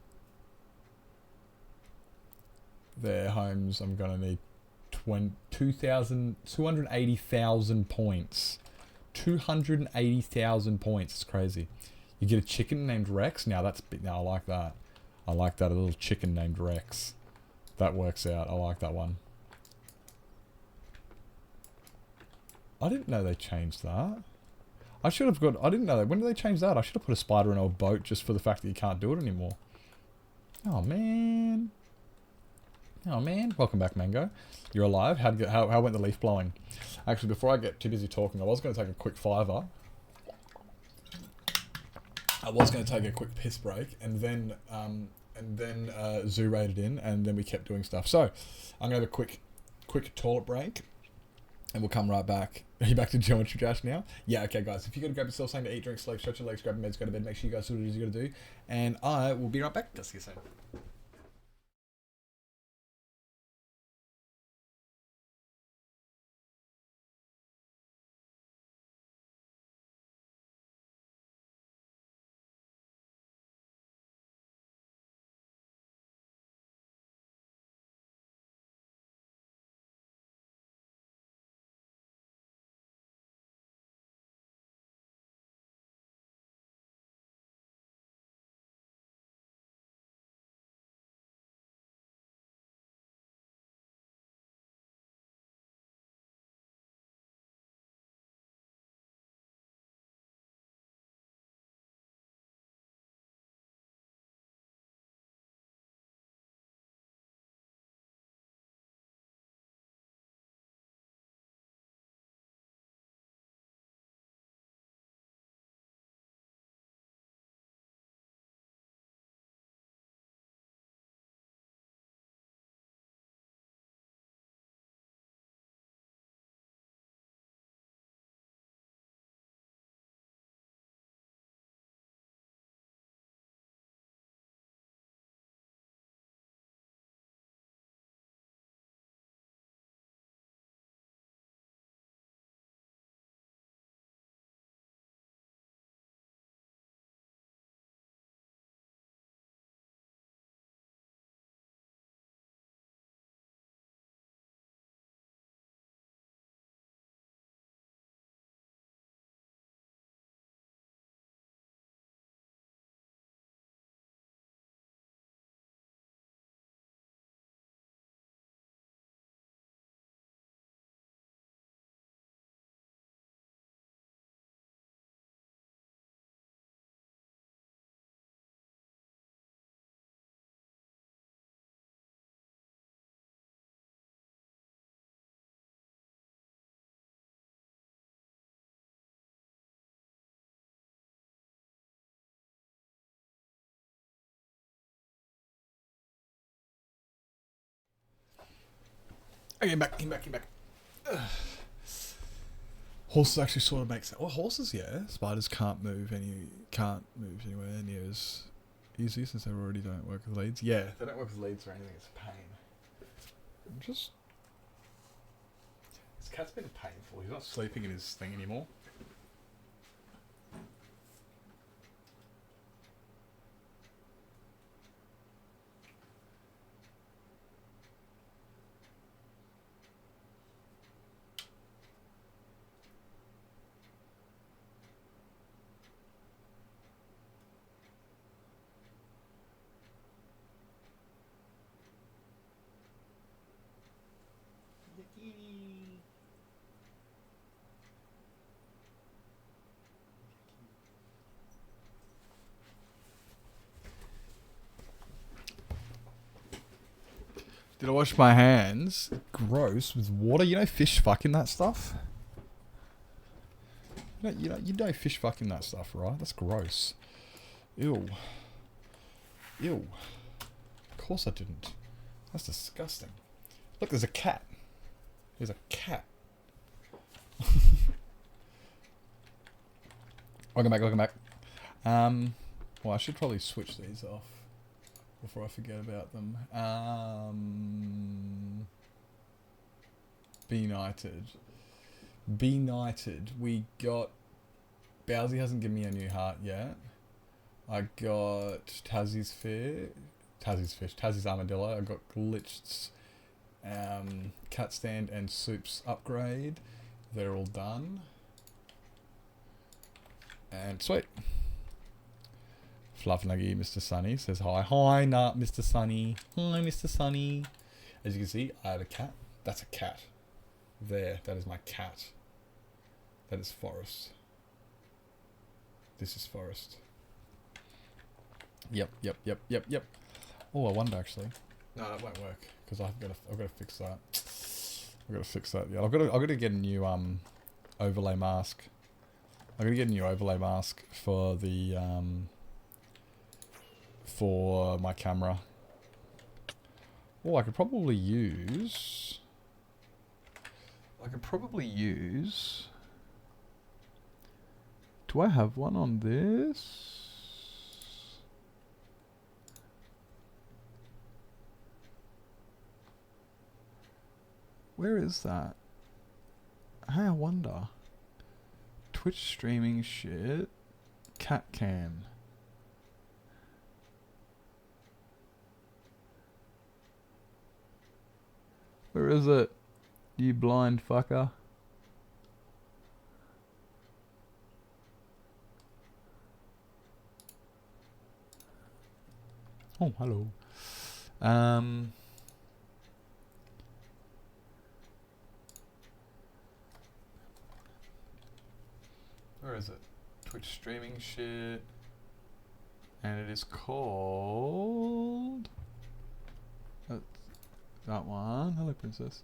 Their homes, I'm gonna need 280,000 points. 280,000 points. It's crazy. You get a chicken named Rex. Now that's now I like that. I like that, a little chicken named Rex. That works out. I like that one. I didn't know they changed that. I should have got... I didn't know that. When did they change that? I should have put a spider in a boat just for the fact that you can't do it anymore. Oh, man. Oh, man. Welcome back, Mango. You're alive. How went the leaf blowing? Actually, before I get too busy talking, I was going to take a quick fiver. I was going to take a quick piss break, and then Zoo raided in, and then we kept doing stuff. So, I'm going to have a quick toilet break, and we'll come right back. Are you back to Geometry Dash now? Yeah, okay, guys. If you got to grab yourself something to eat, drink, sleep, stretch your legs, grab your meds, go to bed, make sure you guys do what it is you got to do, and I will be right back. Just see you soon. Okay, back. Ugh. Horses actually sort of make sense. Well, horses, yeah. Spiders can't move anywhere near as easy since they already don't work with leads. Yeah, they don't work with leads or anything. It's a pain. This cat's been painful. He's not sleeping in his thing anymore. Did I wash my hands? Gross. With water? You know fish fucking that stuff? You know fish fucking that stuff, right? That's gross. Ew. Ew. Of course I didn't. That's disgusting. Look, there's a cat. There's a cat. Welcome back. Well, I should probably switch these off before I forget about them. Be knighted. We got... Bowsy hasn't given me a new heart yet. I got Tassie's fish, Tassie's armadillo. I got Glitched's cat stand and Soup's upgrade. They're all done. And sweet. Fluffnuggy, Mr. Sunny says hi. Hi, Mr. Sunny. Hi, Mr. Sunny. As you can see, I have a cat. That's a cat. There, that is my cat. That is Forest. This is Forest. Yep. Oh, I wonder actually. No, that won't work because I've got to fix that. I've got to fix that. Yeah, I've got to get a new overlay mask. I'm gonna get a new overlay mask for the for my camera. Oh, I could probably use. Do I have one on this? Where is that? Hey, I wonder. Twitch streaming shit. Cat cam. Where is it? You blind fucker. Oh, hello. Where is it? Twitch streaming shit. And it is called... that one. Hello, princess.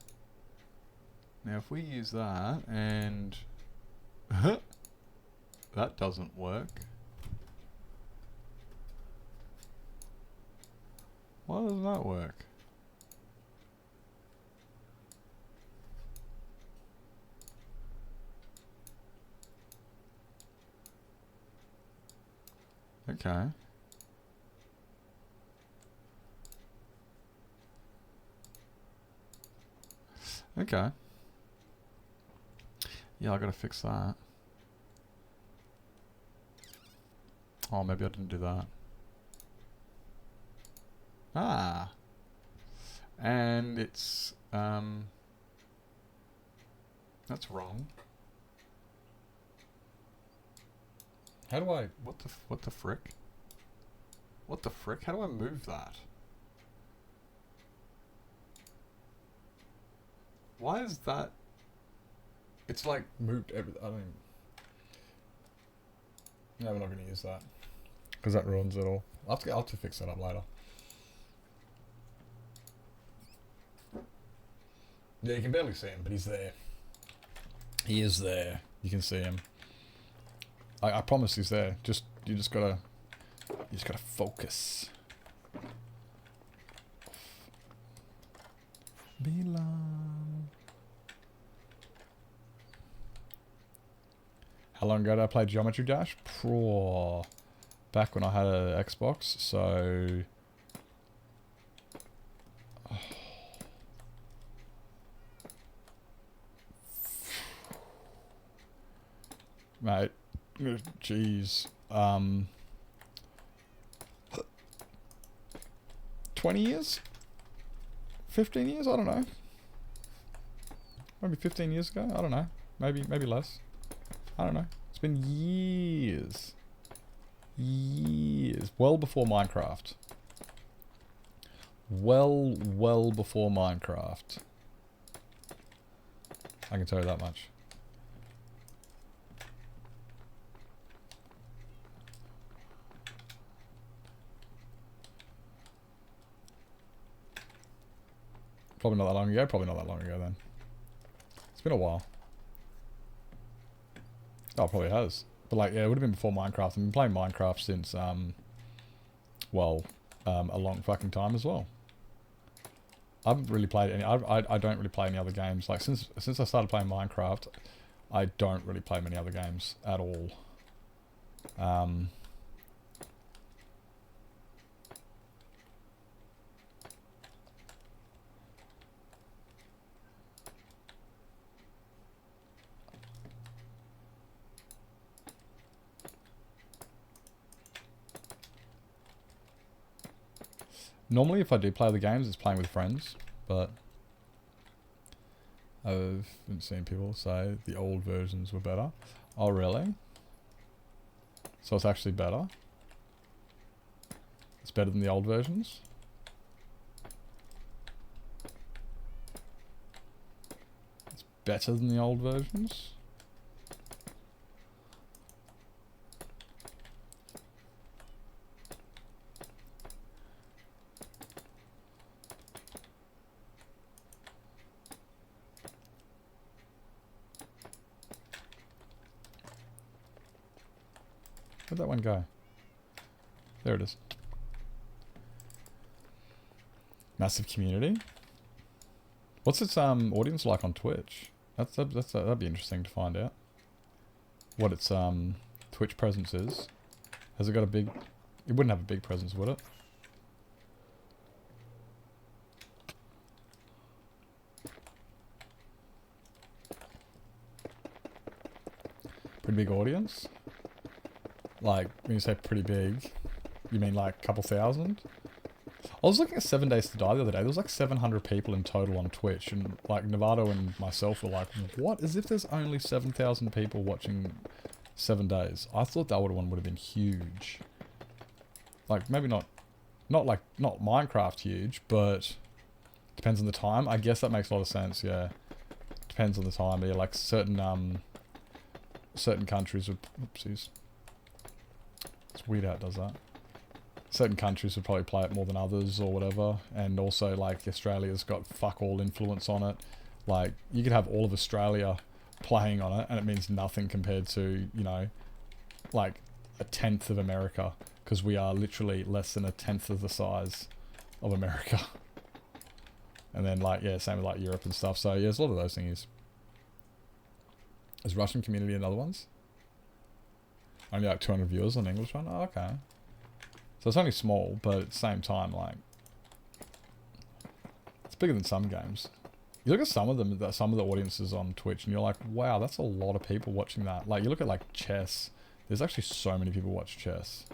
Now, if we use that and... that doesn't work. Why doesn't that work? Okay. Okay. Yeah, I gotta fix that. Oh, maybe I didn't do that. Ah. And it's, that's wrong. How do I, what the frick? What the frick? How do I move that? Why is that? It's like moved everything. I don't even... No, we're not going to use that. Because that ruins it all. I'll have to fix that up later. Yeah, you can barely see him, but he's there. He is there. You can see him. I promise he's there. You just gotta focus. Belong. How long ago did I play Geometry Dash? Back when I had an Xbox, so... Mate, jeez. 20 years? 15 years? I don't know. Maybe 15 years ago? I don't know. Maybe less. I don't know. It's been years. Years. Well before Minecraft. Well before Minecraft. I can tell you that much. Probably not that long ago. Probably not that long ago then. It's been a while. Oh, it probably has. But like, yeah, it would have been before Minecraft. I've been playing Minecraft since, well, a long fucking time as well. I haven't really played any. I don't really play any other games. Like since I started playing Minecraft, I don't really play many other games at all. Normally, if I do play other games, it's playing with friends, but I've been seeing people say the old versions were better. Oh, really? So it's actually better? It's better than the old versions. It's better than the old versions. Where'd that one go? There it is. Massive community. What's its audience like on Twitch? That'd be interesting to find out. What its Twitch presence is. Has it got a big? It wouldn't have a big presence, would it? Pretty big audience. Like, when you say pretty big, you mean like a couple thousand? I was looking at 7 Days to Die the other day. There was like 700 people in total on Twitch. And like Novato and myself were like, what? As if there's only 7,000 people watching 7 Days. I thought that one would have been huge. Like, maybe not Minecraft huge, but depends on the time. I guess that makes a lot of sense, yeah. Depends on the time. But yeah, like certain countries would... Oopsies. It's weird how it does that. Certain countries would probably play it more than others or whatever. And also, like, Australia's got fuck all influence on it. Like, you could have all of Australia playing on it and it means nothing compared to, you know, like a tenth of America. Because we are literally less than a tenth of the size of America. And then, like, yeah, same with, like, Europe and stuff. So, yeah, there's a lot of those things. Is Russian community and other ones? Only like 200 viewers on the English one? Oh, okay. So it's only small, but at the same time, like... It's bigger than some games. You look at some of them, some of the audiences on Twitch, and you're like, wow, that's a lot of people watching that. Like, you look at, like, chess. There's actually so many people watch chess.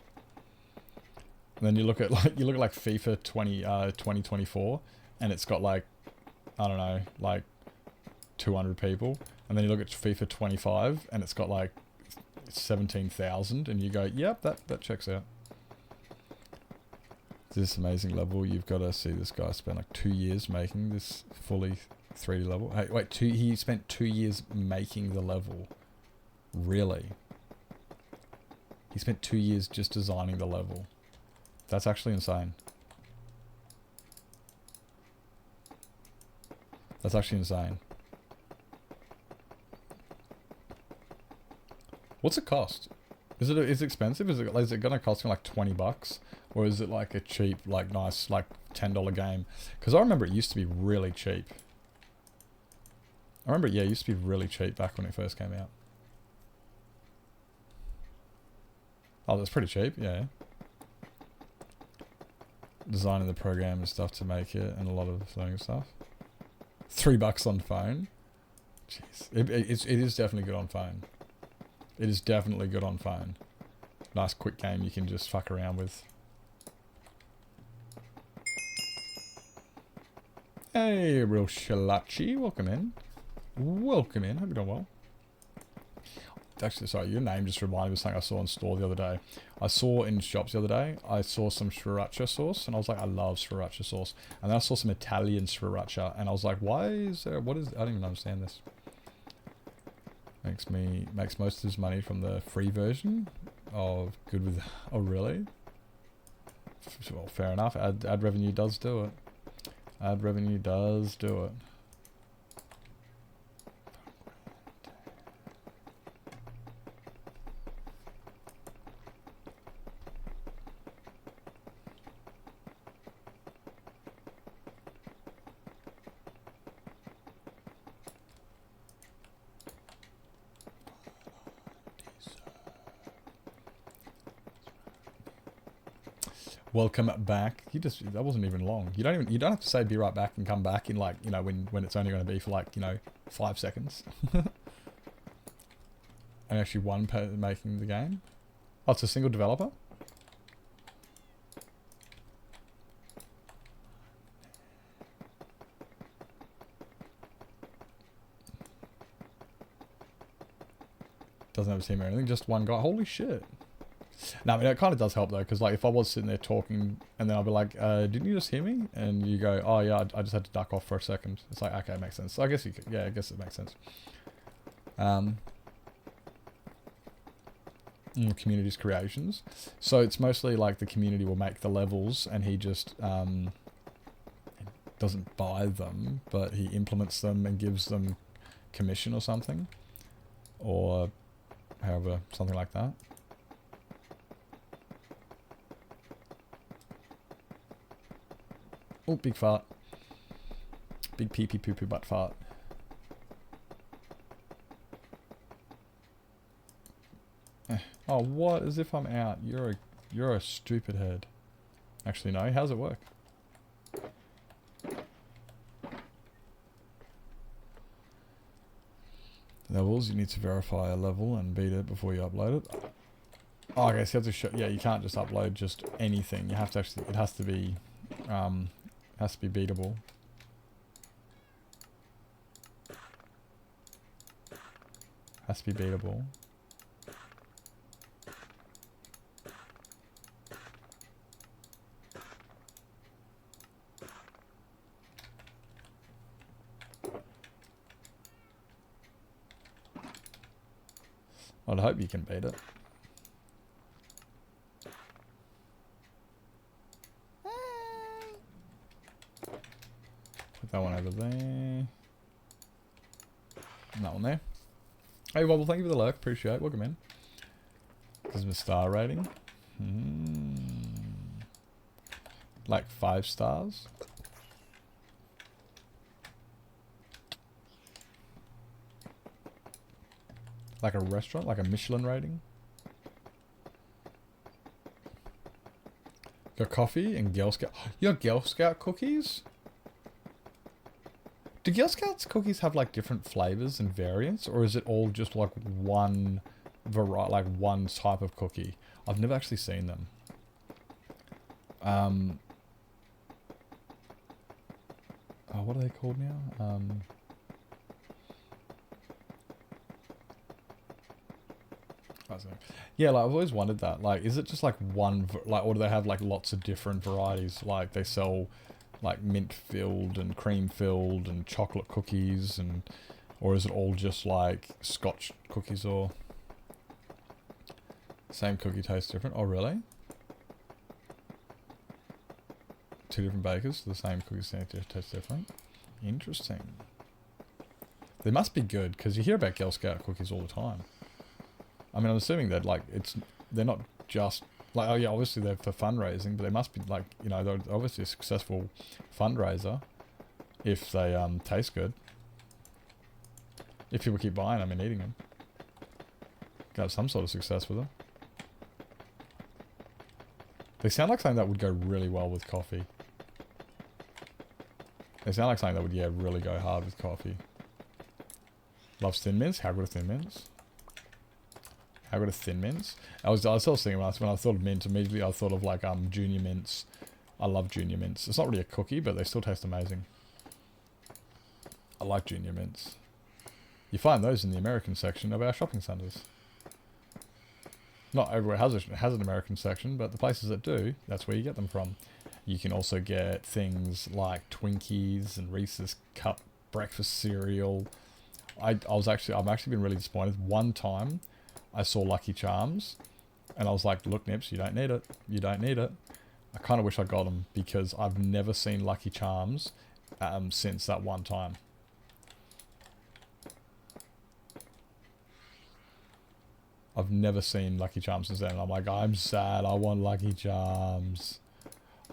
And then you look at, like, FIFA 2024, and it's got, like, I don't know, like, 200 people. And then you look at FIFA 25, and it's got, like, 17,000, and you go, yep, that checks out. This amazing level, you've got to see this guy spend like 2 years making this fully 3D level. Hey, wait, he spent 2 years making the level. Really? He spent 2 years just designing the level. That's actually insane. That's actually insane. What's it cost? Is it expensive? Is it gonna cost me like $20, or is it like a cheap, like nice, like $10 game? Because I remember it used to be really cheap. I remember, yeah, it used to be really cheap back when it first came out. Oh, that's pretty cheap, yeah. Designing the program and stuff to make it, and a lot of learning stuff. $3 on phone. Jeez, it is definitely good on phone. It is definitely good on phone. Nice quick game you can just fuck around with. Hey, real Shalachi, welcome in. Welcome in, hope you're doing well. Actually, sorry, your name just reminded me of something I saw in store the other day. I saw in shops the other day, I saw some sriracha sauce, and I was like, I love sriracha sauce. And then I saw some Italian sriracha, and I was like, why is there, what is, I don't even understand this. Makes most of his money from the free version of Good With... Oh, really? Well, fair enough. Ad revenue does do it. Ad revenue does do it. Welcome back. That wasn't even long. You don't have to say be right back and come back in, like, you know, when it's only going to be for, like, you know, 5 seconds. And actually one making the game. Oh, it's a single developer? Doesn't have a team or anything, just one guy. Holy shit. No, I mean, it kind of does help though, because like if I was sitting there talking and then I'll be like, didn't you just hear me? And you go, oh yeah, I just had to duck off for a second. It's like, okay, it makes sense. So I guess you could, yeah, I guess it makes sense. Community's creations. So it's mostly like the community will make the levels and he just doesn't buy them, but he implements them and gives them commission or something. Or however, something like that. Oh, big fart. Big pee pee poo poo butt fart. Oh, what? As if I'm out. You're a stupid head. Actually, no. How's it work? Levels. You need to verify a level and beat it before you upload it. Oh, okay. So you have to show. Yeah, you can't just upload just anything. You have to actually. It has to be. Has to be beatable. Has to be beatable. I'd hope you can beat it. Put that one over there. And that one there. Hey Wobble, thank you for the lurk. Appreciate it. Welcome in. This is my star rating. Like 5 stars. Like a restaurant, like a Michelin rating. Got coffee and Girl Scout. You got Girl Scout cookies? Do Girl Scouts cookies have like different flavors and variants, or is it all just like one variety, like one type of cookie? I've never actually seen them. Oh, what are they called now? Yeah, like I've always wondered that. Like, is it just like one, like, or do they have like lots of different varieties? Like they sell like mint filled and cream filled and chocolate cookies, and or is it all just like Scotch cookies, or same cookie tastes different? Oh, really? 2 different bakers, the same cookies taste different. Interesting. They must be good because you hear about Girl Scout cookies all the time. I mean, I'm assuming that like they're not just like, oh yeah, obviously they're for fundraising, but they must be like, you know, they're obviously a successful fundraiser if they taste good. If people keep buying them and eating them, got some sort of success with them. They sound like something that would go really well with coffee. They sound like something that would, yeah, really go hard with coffee. Loves Thin Mints. How good are Thin Mints? How good are Thin Mints? I was sort of thinking when I thought of mint, immediately I thought of like Junior Mints. I love Junior Mints. It's not really a cookie, but they still taste amazing. I like Junior Mints. You find those in the American section of our shopping centres. Not everywhere has an American section, but the places that do, that's where you get them from. You can also get things like Twinkies and Reese's Cup breakfast cereal. I've actually been really disappointed. One time I saw Lucky Charms and I was like, look, Nips, you don't need it. You don't need it. I kind of wish I got them because I've never seen Lucky Charms since that one time. I've never seen Lucky Charms since then. And I'm like, I'm sad. I want Lucky Charms.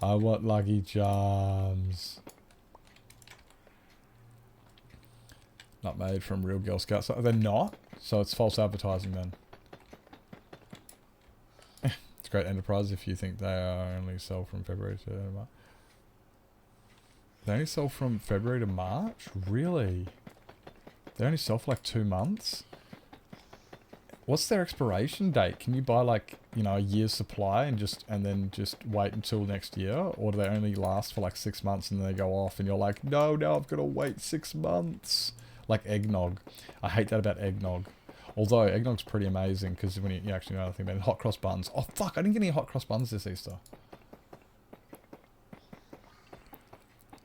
I want Lucky Charms. Not made from real Girl Scouts. They're not. So it's false advertising then. It's great enterprise if you think they are only sell from February to March. They only sell from February to March? Really? They only sell for like 2 months? What's their expiration date? Can you buy like, you know, a year's supply and then just wait until next year? Or do they only last for like 6 months and then they go off and you're like, no, now I've got to wait 6 months? Like eggnog. I hate that about eggnog. Although eggnog's pretty amazing because when you actually know anything about it. Hot cross buns. Oh fuck! I didn't get any hot cross buns this Easter.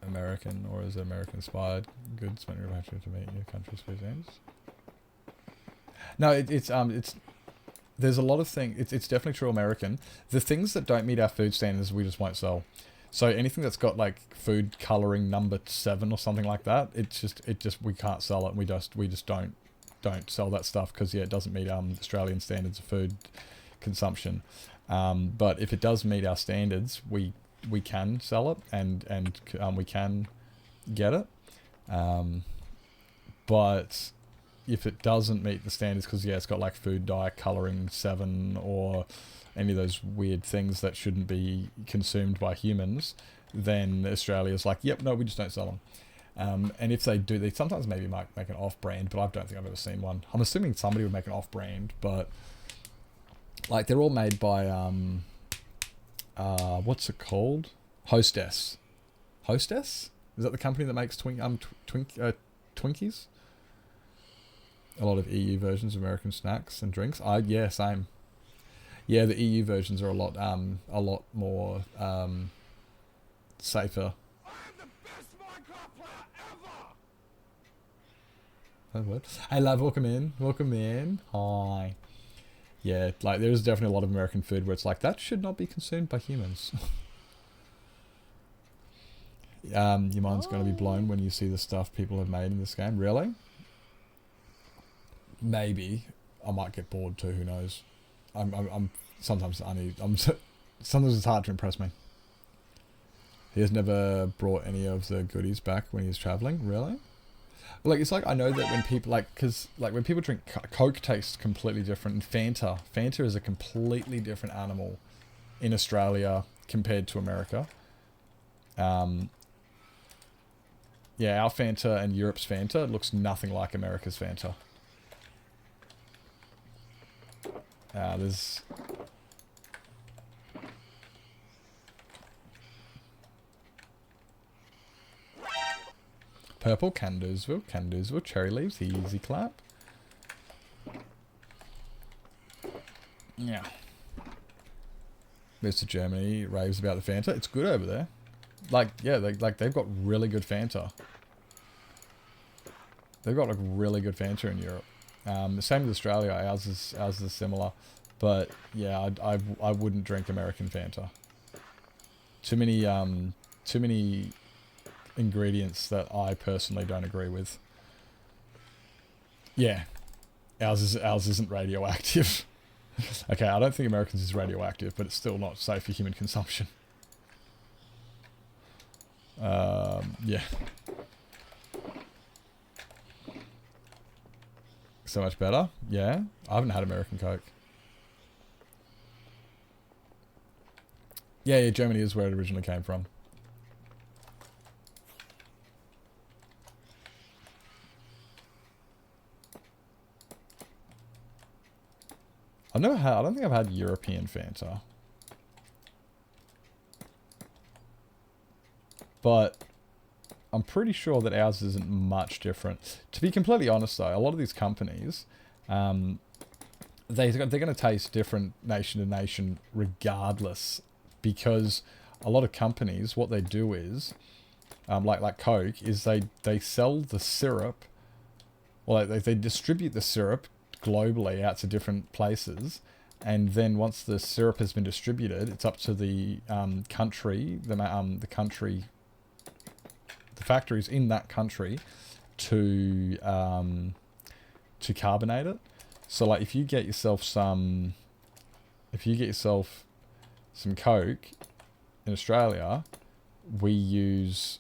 American, or is it American inspired goods manufactured to meet your country's cuisines? No, it's there's a lot of things. It's definitely true American. The things that don't meet our food standards, we just won't sell. So anything that's got like food coloring number 7 or something like that, it just we can't sell it. And we just don't sell that stuff because yeah, it doesn't meet Australian standards of food consumption. But if it does meet our standards, we can sell it and we can get it. But if it doesn't meet the standards, because yeah, it's got like food dye coloring 7 or any of those weird things that shouldn't be consumed by humans, then Australia's like, yep, no, we just don't sell them. And if they do, they sometimes maybe might make an off-brand, but I don't think I've ever seen one. I'm assuming somebody would make an off-brand, but like they're all made by what's it called? Hostess. Hostess? Is that the company that makes Twinkies? A lot of EU versions of American snacks and drinks. Yeah, same. Yeah, the EU versions are a lot more safer. Hey love, welcome in. Hi. Yeah, like there is definitely a lot of American food where it's like that should not be consumed by humans. Your mind's gonna be blown when you see the stuff people have made in this game. Really? Maybe I might get bored too. Who knows? I'm sometimes sometimes it's hard to impress me. He has never brought any of the goodies back when he's traveling. Really? Like it's like I know that when people when people drink Coke tastes completely different, and Fanta is a completely different animal in Australia compared to America. Yeah, our Fanta and Europe's Fanta looks nothing like America's Fanta. There's purple, Candusville, cherry leaves, easy clap. Yeah. Mr. Germany raves about the Fanta. It's good over there. Like, yeah, they've got really good Fanta. They've got like really good Fanta in Europe. The same with Australia. Ours is similar, but yeah, I wouldn't drink American Fanta. Too many ingredients that I personally don't agree with. Yeah, ours isn't radioactive. Okay, I don't think Americans is radioactive, but it's still not safe for human consumption. Yeah. So much better. Yeah, I haven't had American Coke. Yeah, Germany is where it originally came from. I don't think I've had European Fanta. But I'm pretty sure that ours isn't much different. To be completely honest though, a lot of these companies, they're going to taste different nation to nation regardless, because a lot of companies, what they do is, like Coke, is they sell the syrup, well, they distribute the syrup globally out to different places, and then once the syrup has been distributed, it's up to the country, the factories in that country to carbonate it. So like if you get yourself some Coke in Australia, it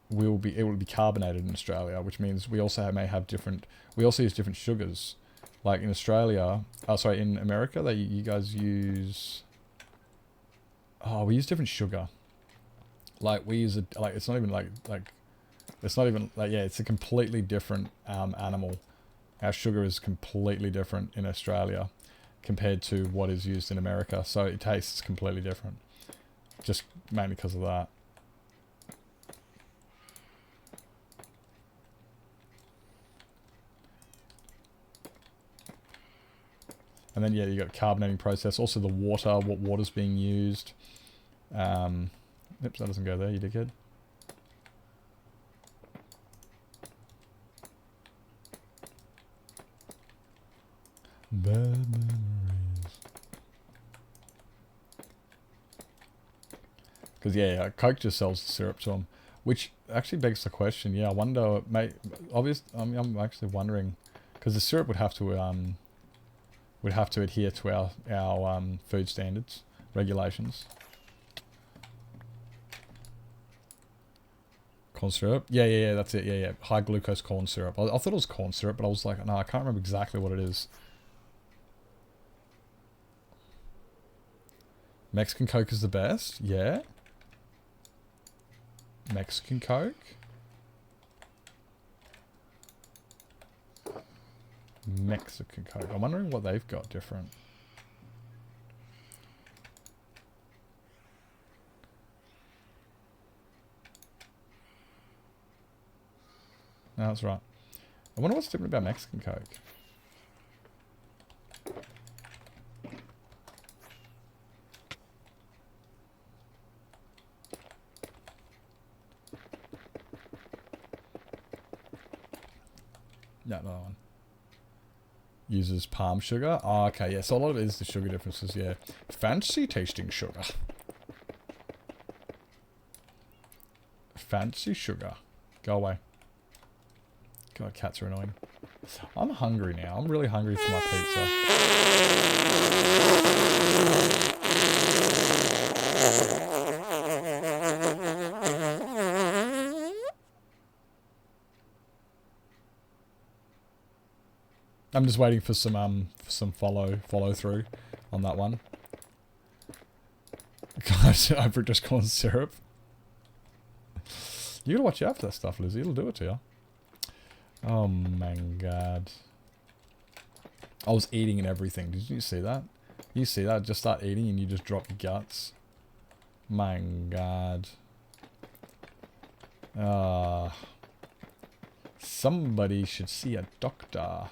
will be carbonated in Australia, which means we also use different sugars. Like in Australia, in America, you guys use, we use different sugar. Like we use it's not even it's a completely different animal. Our sugar is completely different in Australia compared to what is used in America, so it tastes completely different, just mainly because of that. And then, yeah, you got carbonating process. Also the water, what water's being used. Oops, that doesn't go there, you dickhead. Bad memories. Because, yeah, Coke just sells the syrup to them. Which actually begs the question, yeah, I wonder, I'm actually wondering, because the syrup would have to adhere to our food standards, regulations. Corn syrup? Yeah, that's it, yeah. High glucose corn syrup. I thought it was corn syrup, but I was like, no, I can't remember exactly what it is. Mexican Coke is the best? Yeah. Mexican Coke? Mexican Coke. I'm wondering what they've got different. No, that's right. I wonder what's different about Mexican Coke. No, no one. Uses palm sugar. Oh, okay, yeah. So a lot of it is the sugar differences, yeah. Fancy tasting sugar. Fancy sugar. Go away. God, cats are annoying. I'm hungry now. I'm really hungry for my pizza. I'm just waiting for some follow through on that one. Guys, over just corn syrup. You gotta watch out for that stuff, Lizzie. It'll do it to you. Oh my god. I was eating and everything. Did you see that? You see that? Just start eating and you just drop your guts. My god. Somebody should see a doctor.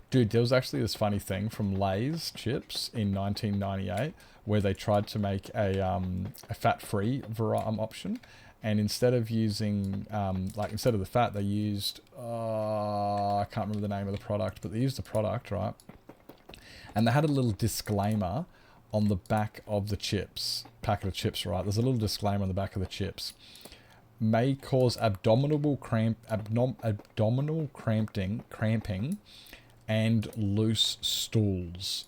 Dude, there was actually this funny thing from Lay's chips in 1998 where they tried to make a fat-free option. And instead of using, instead of the fat, they used, I can't remember the name of the product, but they used the product, right? And they had a little disclaimer on the back of the chips, packet of chips, right? There's a little disclaimer on the back of the chips. May cause abdominal cramping, and loose stools.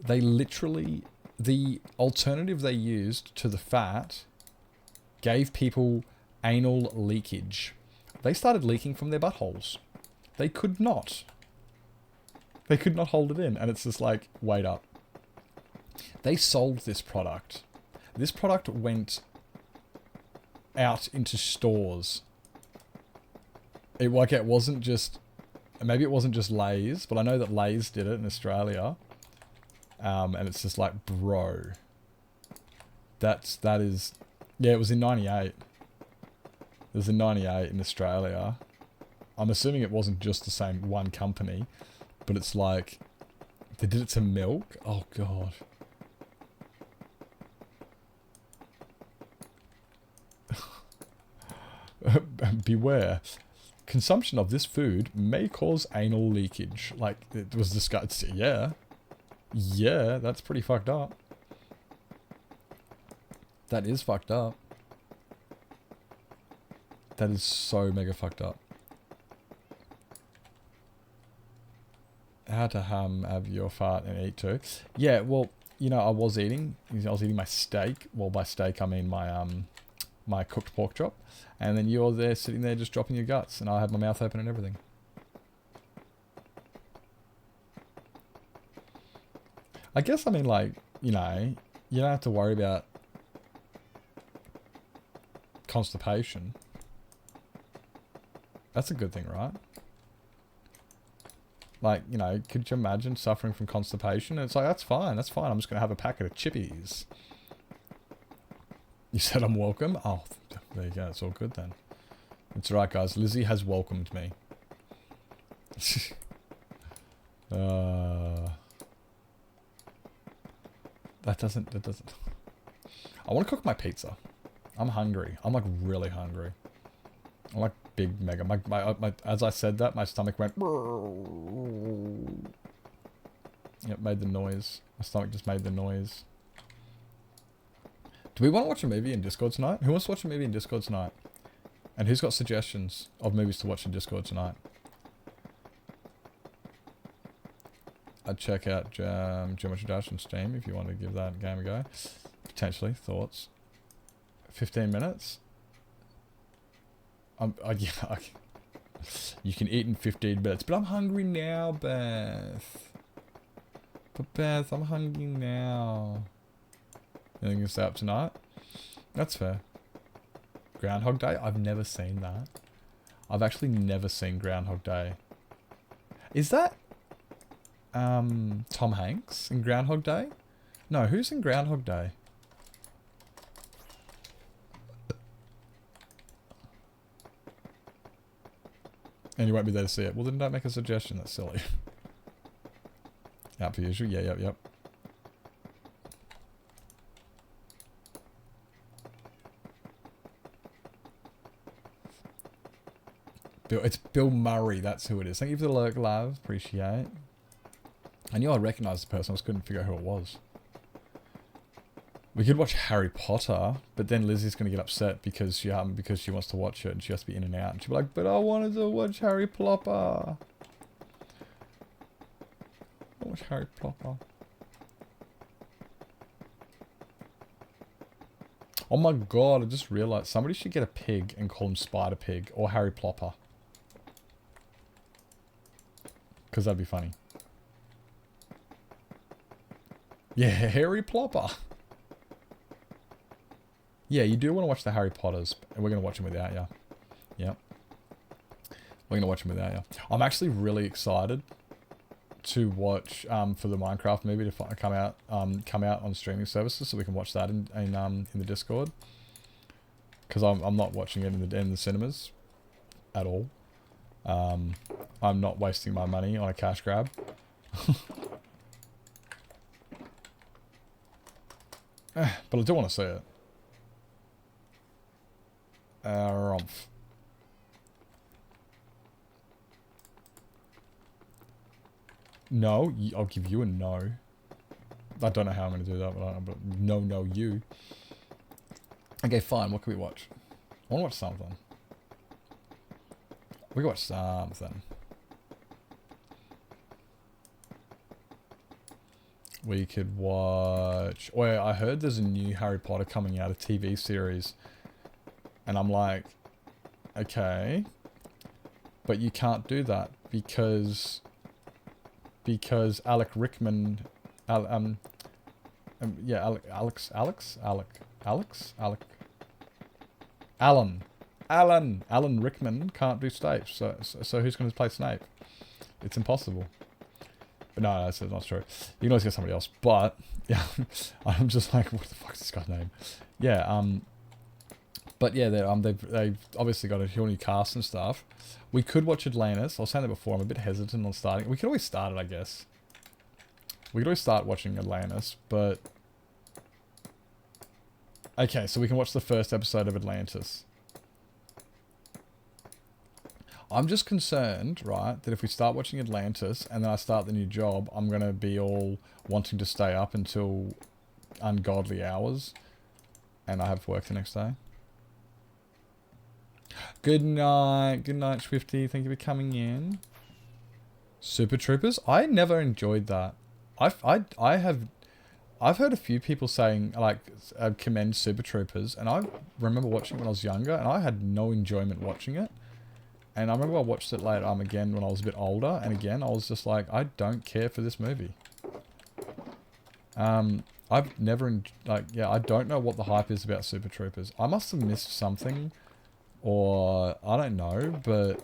They literally, the alternative they used to the fat gave people anal leakage. They started leaking from their buttholes. They could not hold it in. And it's just like, wait up. They sold this product. This product went out into stores. It wasn't just, maybe it wasn't just Lay's, but I know that Lay's did it in Australia. And it's just like, bro. That is... Yeah, it was in 98. It was in 98 in Australia. I'm assuming it wasn't just the same one company. But it's like... They did it to milk? Oh, God. Beware. Consumption of this food may cause anal leakage. Like, it was discussed. Yeah. Yeah, that's pretty fucked up. That is fucked up. That is so mega fucked up. How to have your fart and eat too. Yeah, well, you know, I was eating my steak. Well, by steak, I mean my, my cooked pork chop. And then you're there sitting there just dropping your guts. And I had my mouth open and everything. I guess, I mean, like, you know, you don't have to worry about constipation. That's a good thing, right? Like, you know, could you imagine suffering from constipation? And it's like, that's fine. I'm just going to have a packet of chippies. You said I'm welcome? Oh, there you go. It's all good then. It's right, guys. Lizzie has welcomed me. That doesn't... I want to cook my pizza. I'm hungry. I'm like really hungry. I'm like big mega. As I said that, my stomach went... It made the noise. My stomach just made the noise. Do we want to watch a movie in Discord tonight? Who wants to watch a movie in Discord tonight? And who's got suggestions of movies to watch in Discord tonight? I'd check out Geometry Dash and Steam if you want to give that game a go. Potentially. Thoughts? 15 minutes? Yeah, you can eat in 15 minutes. But I'm hungry now, Beth. But Beth, I'm hungry now. Anything to stay up tonight? That's fair. Groundhog Day? I've never seen that. I've actually never seen Groundhog Day. Is that Tom Hanks in Groundhog Day? No, who's in Groundhog Day? And you won't be there to see it. Well, then don't make a suggestion. That's silly. Out for usual. Yeah, yep. It's Bill Murray. That's who it is. Thank you for the lurk, love. Appreciate. I knew I'd recognise the person. I just couldn't figure out who it was. We could watch Harry Potter, but then Lizzie's going to get upset because she wants to watch it and she has to be in and out. And she'll be like, but I wanted to watch Harry Plopper. I watch Harry Plopper. Oh my god, I just realised somebody should get a pig and call him Spider Pig or Harry Plopper. Because that'd be funny. Yeah, Harry Plopper. Yeah, you do want to watch the Harry Potters. And we're going to watch them without you. Yep. We're going to watch them without you. I'm actually really excited to watch for the Minecraft movie to come out on streaming services so we can watch that in the Discord. Because I'm not watching it in the cinemas at all. I'm not wasting my money on a cash grab. But I do want to see it. No, I'll give you a no. I don't know how I'm going to do that, but no, you. Okay, fine. What can we watch? I want to watch something. We can watch something. We could watch... Oh, yeah, I heard there's a new Harry Potter coming out, a TV series. And I'm like, okay. But you can't do that because Alec Rickman... Alan Rickman can't do Snape. So who's going to play Snape? It's impossible. But no, that's not true. You can always get somebody else. But yeah, I'm just like, what the fuck is this guy's name? Yeah. But yeah, they've obviously got a whole new cast and stuff. We could watch Atlantis. I was saying that before. I'm a bit hesitant on starting. We could always start it, I guess. We could always start watching Atlantis, but... Okay, so we can watch the first episode of Atlantis. I'm just concerned, right, that if we start watching Atlantis and then I start the new job, I'm going to be all wanting to stay up until ungodly hours. And I have work the next day. Good night, Swifty. Thank you for coming in. Super Troopers? I never enjoyed that. I've heard a few people saying, like, commend Super Troopers, and I remember watching it when I was younger, and I had no enjoyment watching it. And I remember I watched it later again when I was a bit older, and again, I was just like, I don't care for this movie. I've never, I don't know what the hype is about Super Troopers. I must have missed something, or I don't know, but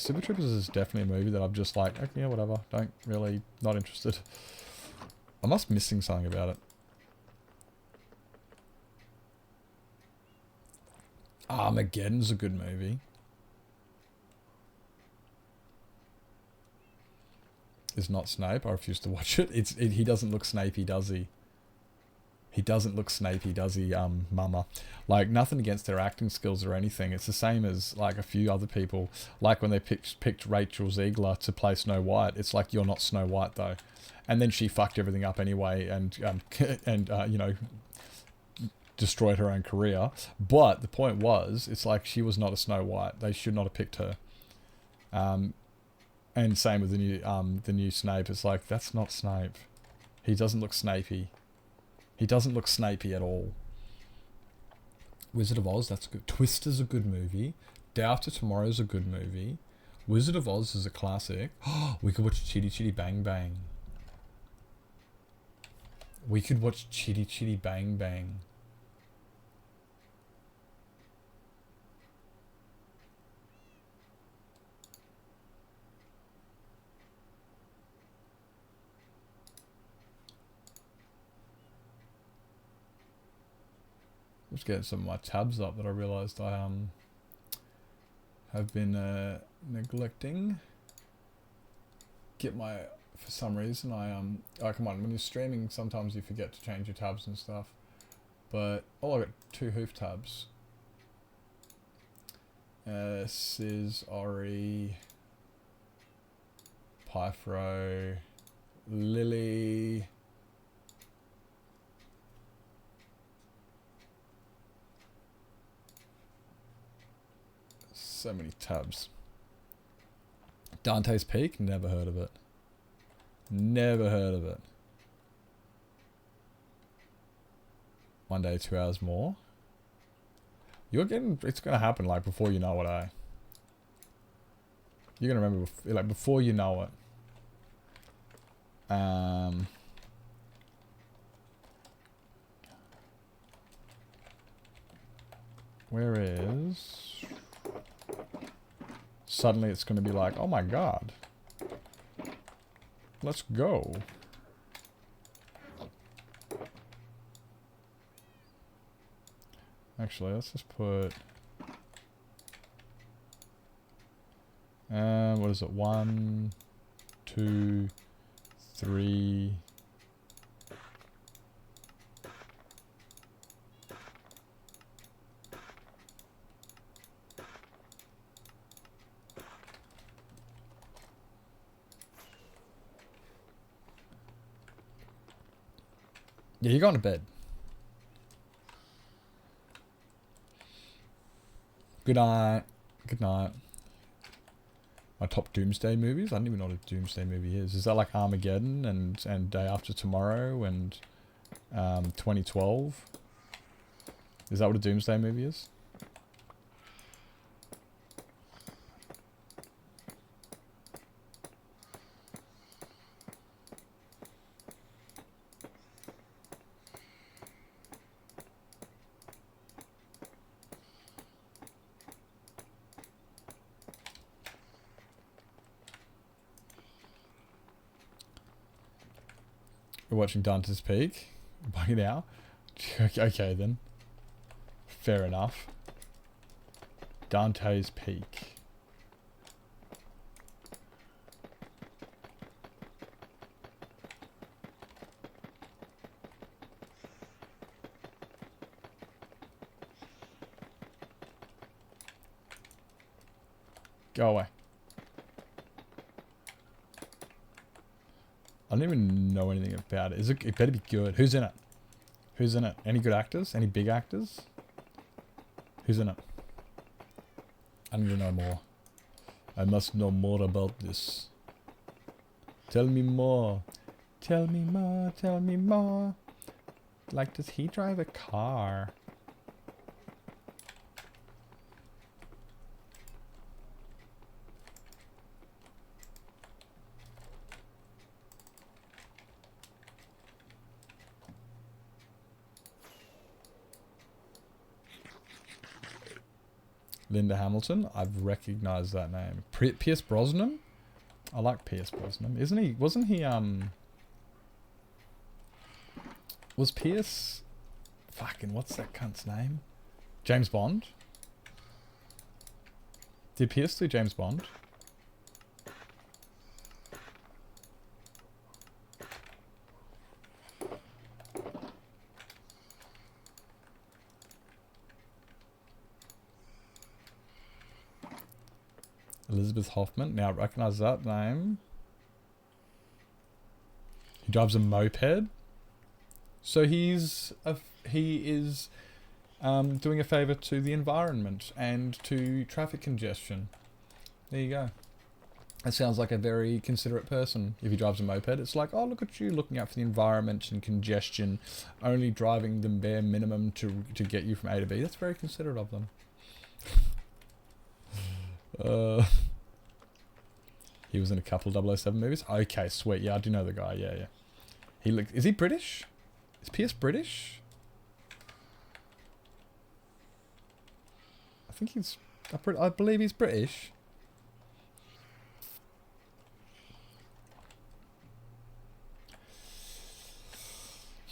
Super Troopers is definitely a movie that I'm just like, okay, yeah, whatever, not interested. I must be missing something about it. Armageddon's a good movie. Is not Snape. I refuse to watch it. He doesn't look Snapey, does he? He doesn't look Snapey, does he, Mama? Like, nothing against their acting skills or anything. It's the same as, like, a few other people. Like, when they picked Rachel Ziegler to play Snow White. It's like, you're not Snow White, though. And then she fucked everything up anyway and you know, destroyed her own career. But the point was, it's like, she was not a Snow White. They should not have picked her. And same with the new Snape. It's like, that's not Snape. He doesn't look Snapey. He doesn't look Snapey at all. Wizard of Oz, that's good. Twister's a good movie. Day After Tomorrow's a good movie. Wizard of Oz is a classic. We could watch Chitty Chitty Bang Bang. We could watch Chitty Chitty Bang Bang. Just getting some of my tabs up that I realised I have been neglecting. For some reason oh come on, when you're streaming sometimes you forget to change your tabs and stuff. But I got 2 hoof tabs. Sis, Ori, Pythro, Lily. So many tabs. Dante's Peak? Never heard of it. Never heard of it. One day, 2 hours more. You're getting... It's going to happen, like, before you know it, You're going to remember, like, before you know it. Where is... Suddenly it's going to be like, oh my god. Let's go. Actually, let's just put... what is it? 1, 2, 3... Yeah, you're going to bed. Good night. Good night. My top Doomsday movies? I don't even know what a Doomsday movie is. Is that like Armageddon and Day After Tomorrow and 2012? Is that what a Doomsday movie is? We're watching Dante's Peak by now. Okay then. Fair enough. Dante's Peak. Go away. I don't even know anything about it. It better be good. Who's in it? Who's in it? Any good actors? Any big actors? Who's in it? I need to know more. I must know more about this. Tell me more. Tell me more. Tell me more. Like, does he drive a car? Linda Hamilton. I've recognized that name. Pierce Brosnan? I like Pierce Brosnan. Isn't he... Wasn't he, Was Pierce... Fucking, what's that cunt's name? James Bond? Did Pierce do James Bond? Elizabeth Hoffman. Now, I recognise that name. He drives a moped. So he is doing a favour to the environment and to traffic congestion. There you go. That sounds like a very considerate person. If he drives a moped, it's like, oh, look at you looking out for the environment and congestion, only driving the bare minimum to get you from A to B. That's very considerate of them. He was in a couple of 007 movies. Okay, sweet. Yeah, I do know the guy. Yeah, yeah. Is he British? Is Pierce British? I think he's... I believe he's British.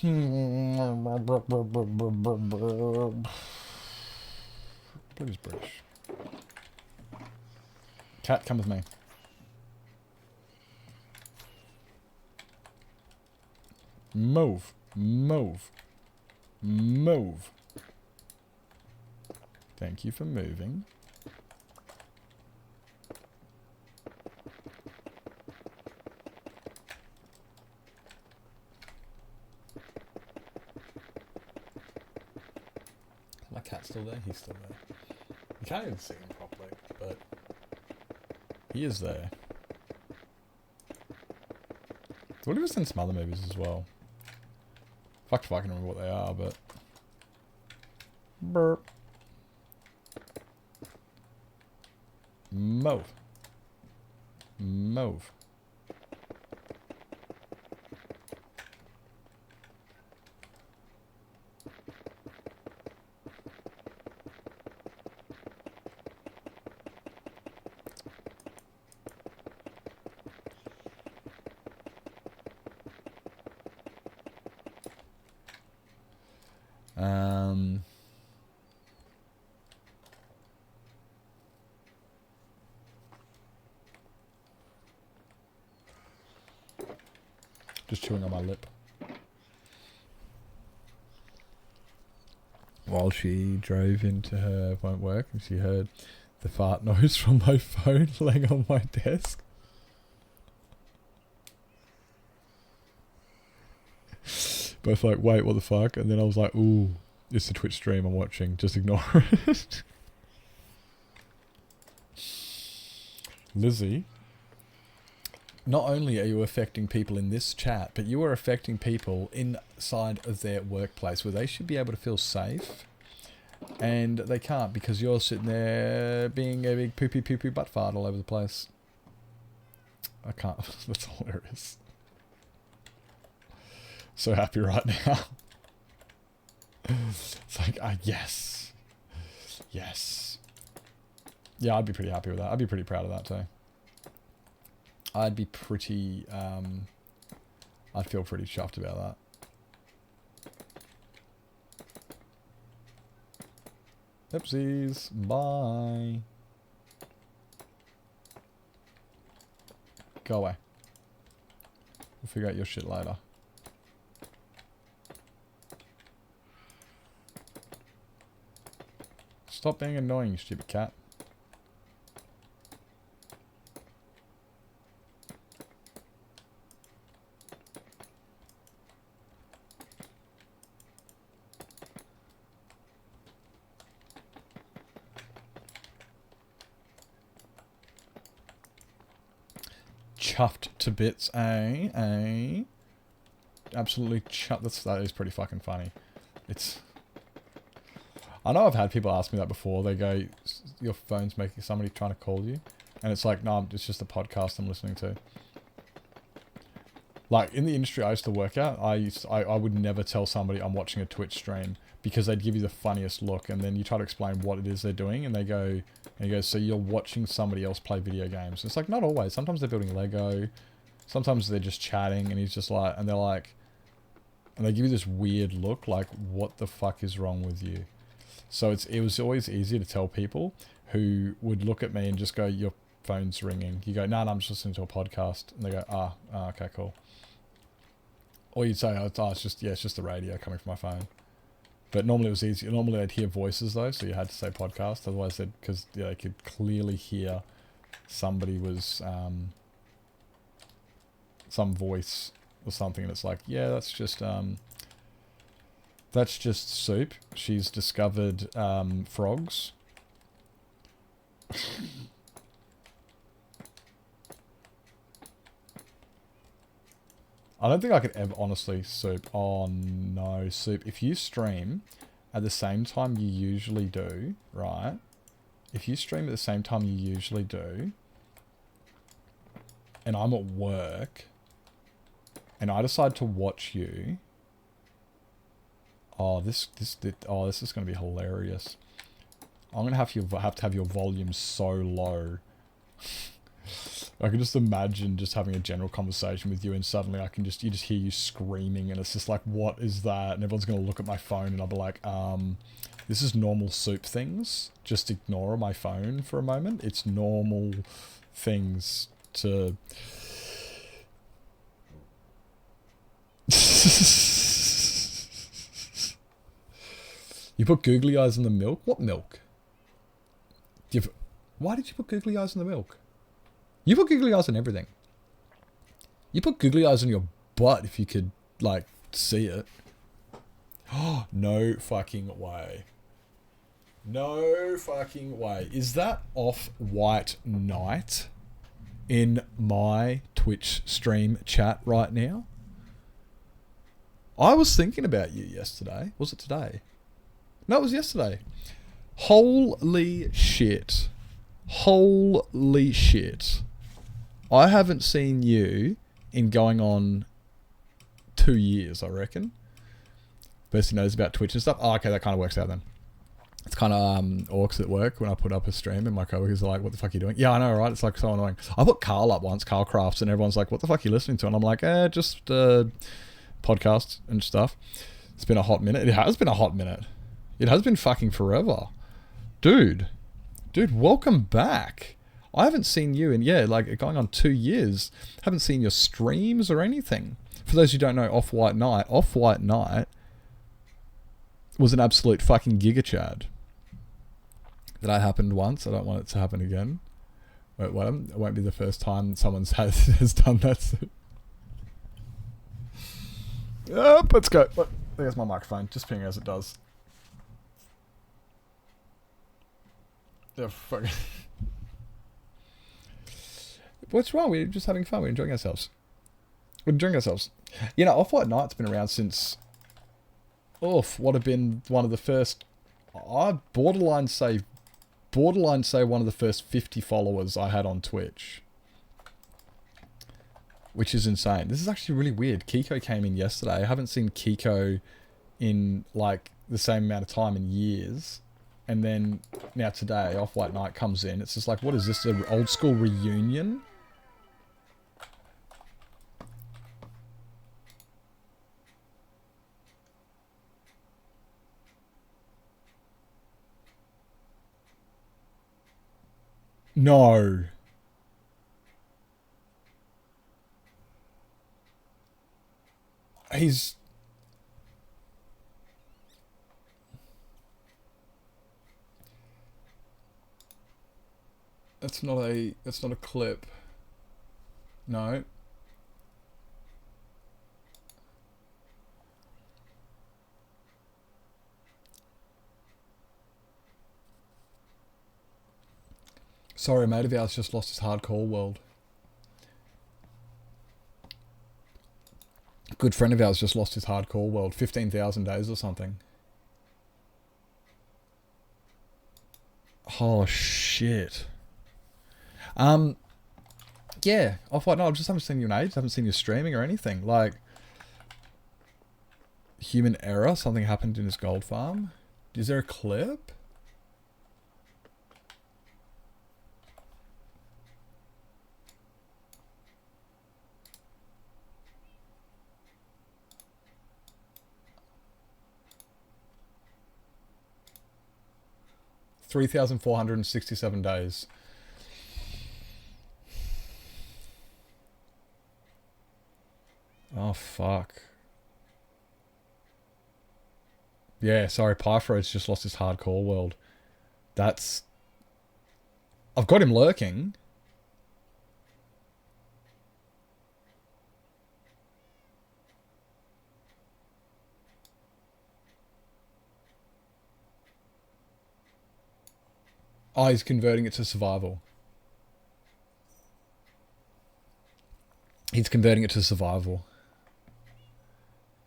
I believe he's British. Cat, come with me. Move. Move. Move. Thank you for moving. My cat's still there? He's still there. You can't even see him properly, but he is there. I thought he was in some other movies as well. Fuck if I can remember what they are, but... Burp. Move. Move. Just chewing on my lip. While she drove into her won't work and she heard the fart noise from my phone laying on my desk. Both like, wait, what the fuck? And then I was like, ooh, it's the Twitch stream I'm watching. Just ignore it. Lizzie, not only are you affecting people in this chat, but you are affecting people inside of their workplace where they should be able to feel safe. And they can't because you're sitting there being a big poopy butt fart all over the place. I can't. That's hilarious. So happy right now. It's like, yes. Yes. Yeah, I'd be pretty happy with that. I'd be pretty proud of that too. I'd be pretty, I'd feel pretty chuffed about that. Oopsies. Bye. Go away. We'll figure out your shit later. Stop being annoying, you stupid cat. Chuffed to bits, eh? Absolutely chuffed. That is pretty fucking funny. It's... I know I've had people ask me that before. They go, your phone's making somebody trying to call you. And it's like, no, it's just a podcast I'm listening to. Like, in the industry I used to work at, I would never tell somebody I'm watching a Twitch stream because they'd give you the funniest look. And then you try to explain what it is they're doing. And they go, so you're watching somebody else play video games. It's like, not always. Sometimes they're building Lego. Sometimes they're just chatting. And he's just like, and they're like, and they give you this weird look like, what the fuck is wrong with you? So it was always easier to tell people who would look at me and just go, your phone's ringing. You go, no, I'm just listening to a podcast. And they go, okay, cool. Or you'd say, it's just the radio coming from my phone. But normally it was easy. Normally they'd hear voices though, so you had to say podcast. Otherwise, because they could clearly hear somebody was some voice or something, and it's like, yeah, that's just soup. She's discovered frogs. I don't think I could ever, honestly, Soup. Oh no, Soup. If you stream at the same time you usually do, right? If you stream at the same time you usually do, and I'm at work, and I decide to watch you, oh, this is going to be hilarious. I'm going to have to have your volume so low. I can just imagine just having a general conversation with you, and suddenly you just hear you screaming, and it's just like, what is that? And everyone's going to look at my phone, and I'll be like, this is normal Soup things. Just ignore my phone for a moment. It's normal things to... You put googly eyes in the milk? What milk? Why did you put googly eyes in the milk? You put googly eyes on everything. You put googly eyes on your butt if you could, like, see it. Oh, no fucking way. No fucking way. Is that Off-White Knight in my Twitch stream chat right now? I was thinking about you yesterday. Was it today? No, it was yesterday. Holy shit. Holy shit. I haven't seen you in going on 2 years, I reckon. Best he knows about Twitch and stuff. Oh, okay, that kind of works out then. It's kind of orcs at work when I put up a stream and my coworkers are like, what the fuck are you doing? Yeah, I know, right? It's like so annoying. I put Carl up once, Carl Crafts, and everyone's like, what the fuck are you listening to? And I'm like, just podcasts and stuff. It's been a hot minute. It has been a hot minute. It has been fucking forever. Dude, welcome back. I haven't seen you in, like going on 2 years. Haven't seen your streams or anything. For those who don't know Off-White Knight was an absolute fucking giga chad. That happened once. I don't want it to happen again. Wait, what? It won't be the first time someone's has done that. Yep, let's go. Look, there's my microphone. Just ping as it does. Yeah, fuck. What's wrong? We're just having fun. We're enjoying ourselves. You know, Off-White Knight's been around since... would have been one of the first... I'd borderline say one of the first 50 followers I had on Twitch. Which is insane. This is actually really weird. Kiko came in yesterday. I haven't seen Kiko in, like, the same amount of time in years. And then, now today, Off-White Knight comes in. It's just like, what is this, an old school reunion? No. He's... That's not a clip. No. Sorry, mate of ours just lost his hardcore world. Good friend of ours just lost his hardcore world. 15,000 days or something. Oh, shit. Yeah, Off-White, no, I just haven't seen you in ages. I haven't seen you streaming or anything. Like, human error, something happened in his gold farm. Is there a clip? $3,467 days. Oh, fuck. Yeah, sorry, Pyfro's just lost his hardcore world. That's... I've got him lurking. Oh, he's converting it to survival. He's converting it to survival.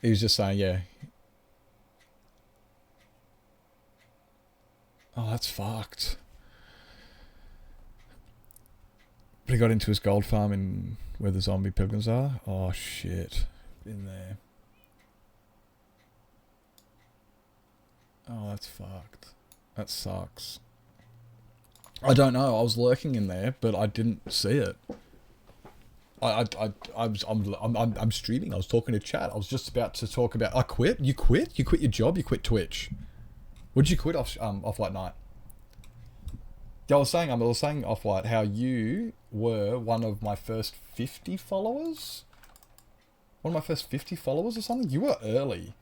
He was just saying, yeah. Oh, that's fucked. But he got into his gold farm in where the zombie pilgrims are. Oh, shit. In there. Oh, that's fucked. That sucks. I don't know. I was lurking in there, but I didn't see it. I'm streaming. I was talking to chat. I was just about to talk about. I quit. You quit. You quit your job. You quit Twitch. What did you quit off White Night? Yeah, I was saying off White how you were one of my first 50 followers. One of my first 50 followers or something. You were early.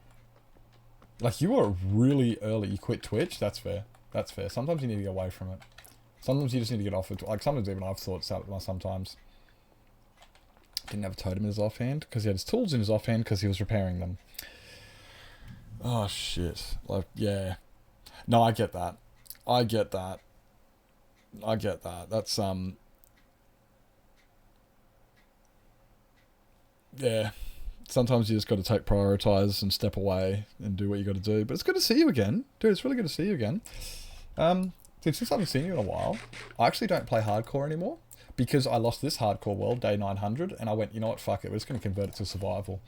Like you were really early. You quit Twitch. That's fair. That's fair. Sometimes you need to get away from it. Sometimes you just need to get off it. Like sometimes even I've thought sometimes. Didn't have a totem in his offhand because he had his tools in his offhand because he was repairing them. Oh shit. Like yeah. No, I get that. I get that. That's yeah. Sometimes you just got to prioritize and step away and do what you got to do. But it's good to see you again, dude. It's really good to see you again. Since I haven't seen you in a while, I actually don't play hardcore anymore because I lost this hardcore world day 900, and I went, you know what, fuck it, we're just going to convert it to survival.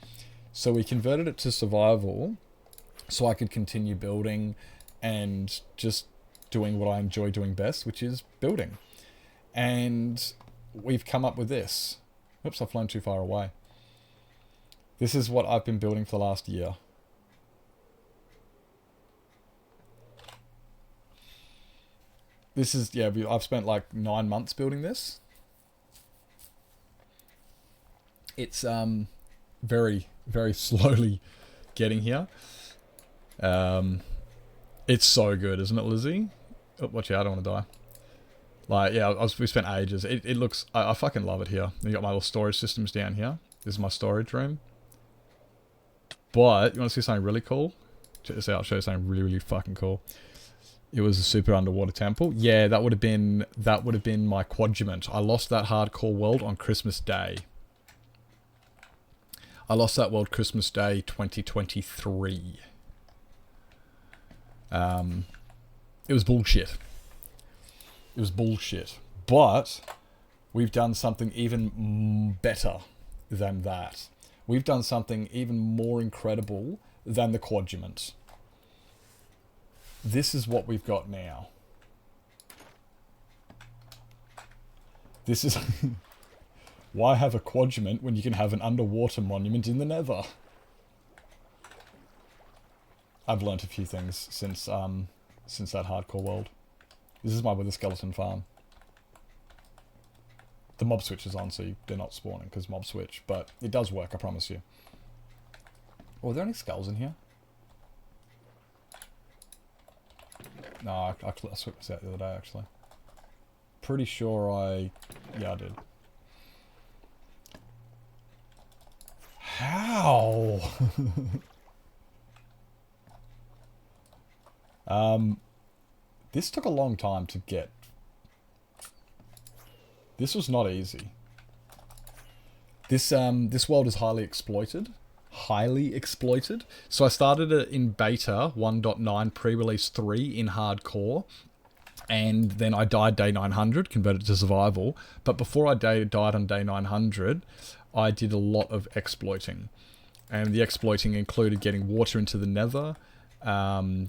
So we converted it to survival, so I could continue building and just doing what I enjoy doing best, which is building. And we've come up with this. Oops, I've flown too far away. This is what I've been building for the last year. This is, yeah, I've spent like 9 months building this. It's very, very slowly getting here. It's so good, isn't it, Lizzie? Oh, watch out, I don't want to die. Like, yeah, we spent ages. It looks, I fucking love it here. You got my little storage systems down here. This is my storage room. But, you want to see something really cool? Check this out, I'll show you something really, really fucking cool. It was a super underwater temple. Yeah, that would have been my quadriment. I lost that hardcore world on Christmas Day. I lost that world Christmas Day 2023. It was bullshit. It was bullshit. But we've done something even better than that. We've done something even more incredible than the quadriment. This is what we've got now. This is... Why have a quadriment when you can have an underwater monument in the Nether? I've learnt a few things since that hardcore world. This is my Wither Skeleton farm. The mob switch is on, so they're not spawning because mob switch, but it does work, I promise you. Oh, are there any skulls in here? No, I swept this out the other day, actually. Pretty sure yeah, I did. How? This took a long time to get. This was not easy. This world is highly exploited. Highly exploited. So I started it in beta 1.9 pre-release 3 in hardcore. And then I died day 900, converted to survival. But before I died on day 900, I did a lot of exploiting. And the exploiting included getting water into the Nether,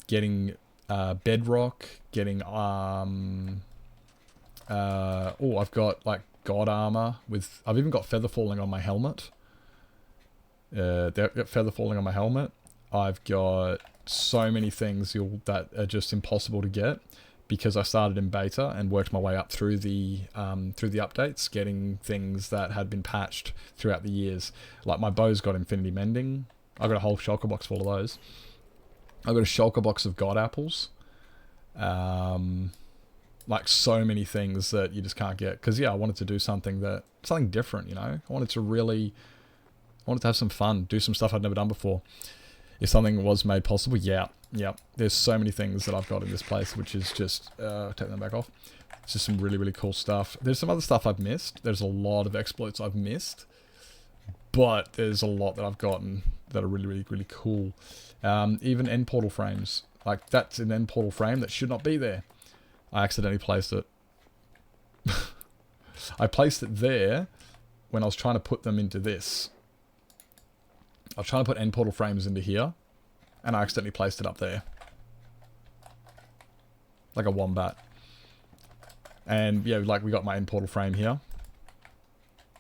getting bedrock, getting I've got like god armor with, I've even got feather falling on my helmet. Got feather falling on my helmet. I've got so many things that are just impossible to get because I started in beta and worked my way up through the updates, getting things that had been patched throughout the years. Like my bow's got infinity mending. I got a whole shulker box full of those. I got a shulker box of god apples. Like so many things that you just can't get. Because yeah, I wanted to do something different, you know. I wanted to have some fun, do some stuff I'd never done before. If something was made possible, yeah. There's so many things that I've got in this place, which is just... take them back off. It's just some really, really cool stuff. There's some other stuff I've missed. There's a lot of exploits I've missed. But there's a lot that I've gotten that are really, really, really cool. Even end portal frames. Like, that's an end portal frame that should not be there. I accidentally placed it. I placed it there when I was trying to put them into this. I was trying to put end portal frames into here, and I accidentally placed it up there. Like a wombat. And yeah, like we got my end portal frame here.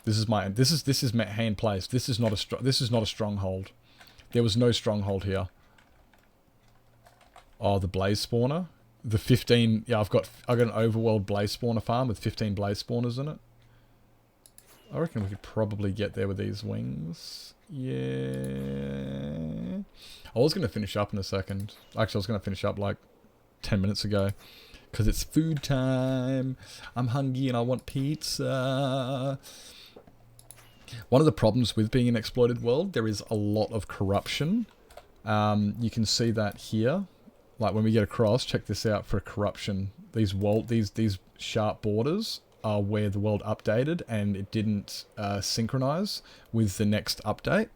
This is my this is hand placed. This is not a stronghold. There was no stronghold here. Oh, the blaze spawner. The 15, yeah, I've got an overworld blaze spawner farm with 15 blaze spawners in it. I reckon we could probably get there with these wings. Yeah. I was going to finish up in a second. Actually, I was going to finish up like 10 minutes ago. Because it's food time. I'm hungry and I want pizza. One of the problems with being an exploited world, there is a lot of corruption. You can see that here. Like when we get across, check this out for corruption. These sharp borders are where the world updated and it didn't synchronize with the next update.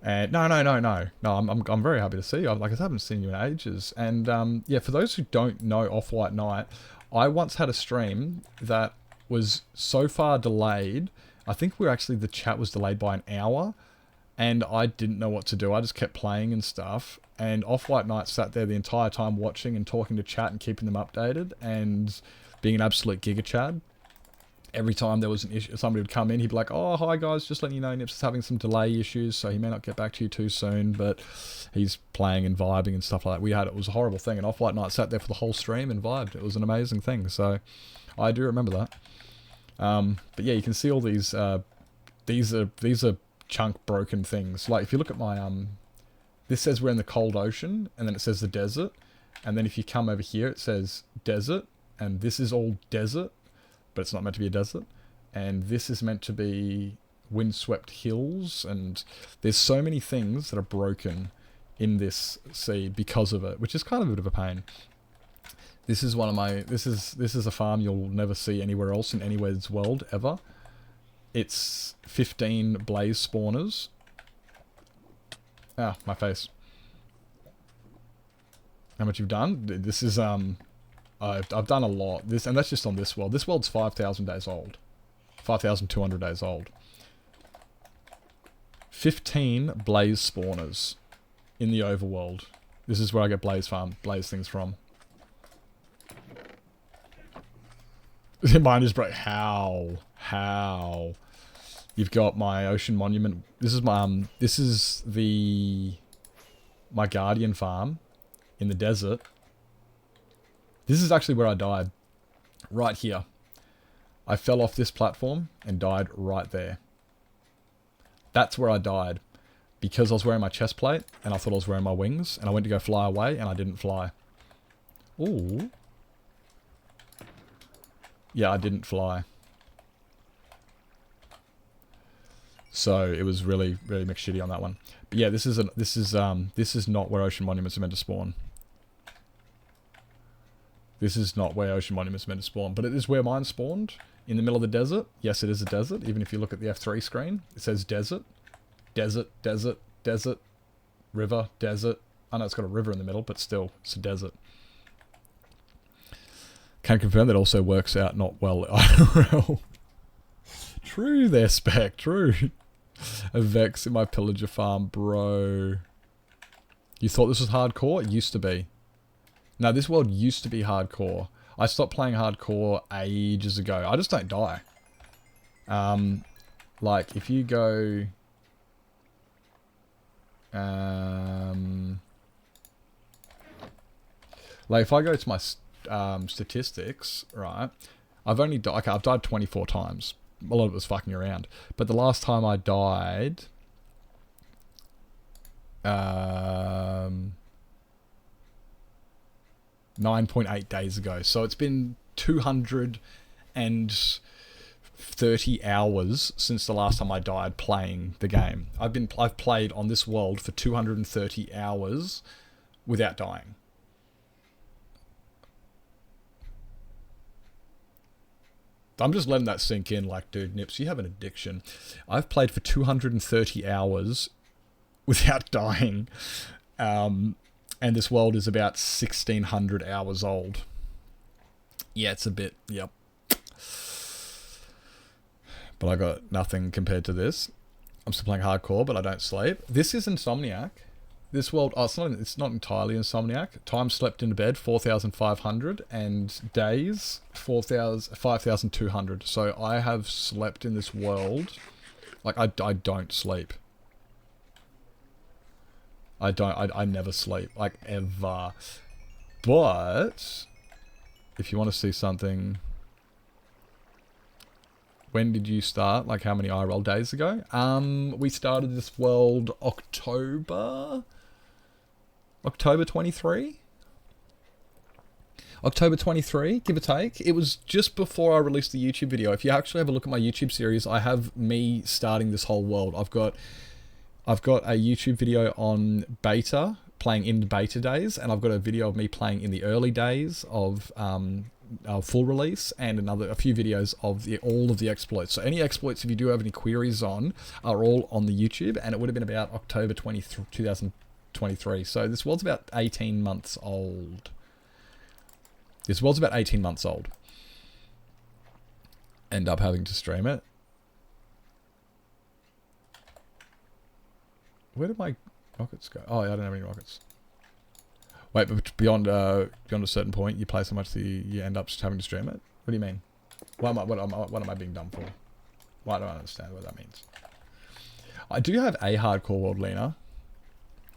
And no, I'm very happy to see you. Like, I haven't seen you in ages. And yeah, for those who don't know Off-White Knight, I once had a stream that was so far delayed. I think the chat was delayed by an hour. And I didn't know what to do. I just kept playing and stuff. And Off-White Knight sat there the entire time watching and talking to chat and keeping them updated. And being an absolute giga chad. Every time there was an issue, somebody would come in, he'd be like, oh, hi guys, just letting you know Nips is having some delay issues, so he may not get back to you too soon, but he's playing and vibing and stuff like that. It was a horrible thing, and Off-White Knight sat there for the whole stream and vibed. It was an amazing thing, so I do remember that. But yeah, you can see all these are chunk broken things. Like if you look at my, this says we're in the cold ocean, and then it says the desert, and then if you come over here, it says desert, and this is all desert, but it's not meant to be a desert. And this is meant to be windswept hills, and there's so many things that are broken in this sea because of it, which is kind of a bit of a pain. This is one of my, this is a farm you'll never see anywhere else in anywhere's world ever. It's 15 blaze spawners. Ah, my face. How much you've done? This is I've done a lot. And that's just on this world. This world's 5,000 days old. 5,200 days old. 15 blaze spawners in the overworld. This is where I get blaze things from. Mine is break. How? You've got my ocean monument. This is my my guardian farm in the desert. This is actually where I died. Right here. I fell off this platform and died right there. That's where I died. Because I was wearing my chest plate and I thought I was wearing my wings. And I went to go fly away and I didn't fly. Ooh. Yeah, I didn't fly. So it was really, really mixed shitty on that one. But yeah, this is not where ocean monuments are meant to spawn. This is not where ocean monuments are meant to spawn, but it is where mine spawned, in the middle of the desert. Yes, it is a desert, even if you look at the F3 screen. It says desert. Desert, desert, desert. River, desert. I know it's got a river in the middle, but still, it's a desert. Can confirm that also works out not well IRL. True there, Spec, true. A Vex in my pillager farm, bro. You thought this was hardcore? It used to be. No, this world used to be hardcore. I stopped playing hardcore ages ago. I just don't die. Like, if you go... like, if I go to my statistics, right, I've only died... Okay, I've died 24 times. A lot of it was fucking around. But the last time I died... 9.8 days ago. So it's been 250 30 hours since the last time I died playing the game. I've played on this world for 230 hours without dying. I'm just letting that sink in, like, dude, Nips, you have an addiction. I've played for 230 hours without dying. And this world is about 1,600 hours old. Yeah, it's a bit, yep. But I got nothing compared to this. I'm still playing hardcore, but I don't sleep. This is Insomniac. This world, oh, it's not entirely Insomniac. Time slept in bed, 4,500, and days, 5,200. So I have slept in this world. Like, I don't sleep. I never sleep, like, ever. But if you want to see something, when did you start? Like, how many IRL days ago? We started this world October 23? October 23, give or take. It was just before I released the YouTube video. If you actually have a look at my YouTube series, I have me starting this whole world. I've got a YouTube video on beta, playing in beta days, and I've got a video of me playing in the early days of full release, and a few videos of all of the exploits. So any exploits, if you do have any queries on, are all on the YouTube, and it would have been about October 2023. So this world's about 18 months old. End up having to stream it. Where did my rockets go? Oh, yeah, I don't have any rockets. Wait, but beyond a certain point, you play so much that you end up just having to stream it? What do you mean? What am I being dumb for? Why don't I understand what that means? I do have a hardcore world, Lena.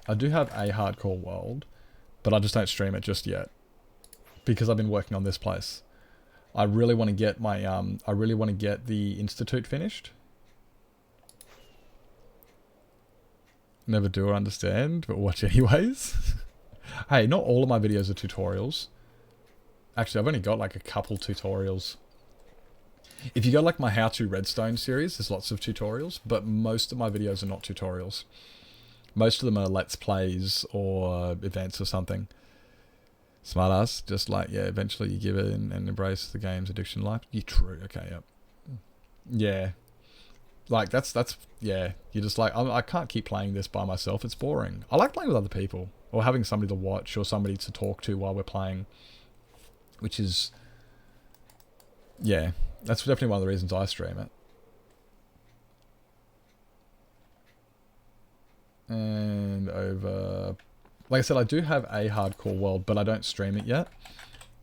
I do have a hardcore world, but I just don't stream it just yet because I've been working on this place. I really want to get my the Institute finished. Never do or understand, but watch anyways. Hey, not all of my videos are tutorials. Actually, I've only got like a couple tutorials. If you go like my How to Redstone series, there's lots of tutorials, but most of my videos are not tutorials. Most of them are Let's Plays or events or something. Smartass, just like, yeah, eventually you give it and embrace the game's addiction life. Yeah, true, okay, yep. Yeah. Like, that's yeah, you're just like, I can't keep playing this by myself, it's boring. I like playing with other people, or having somebody to watch, or somebody to talk to while we're playing, which is, yeah, that's definitely one of the reasons I stream it. And over, like I said, I do have a hardcore world, but I don't stream it yet,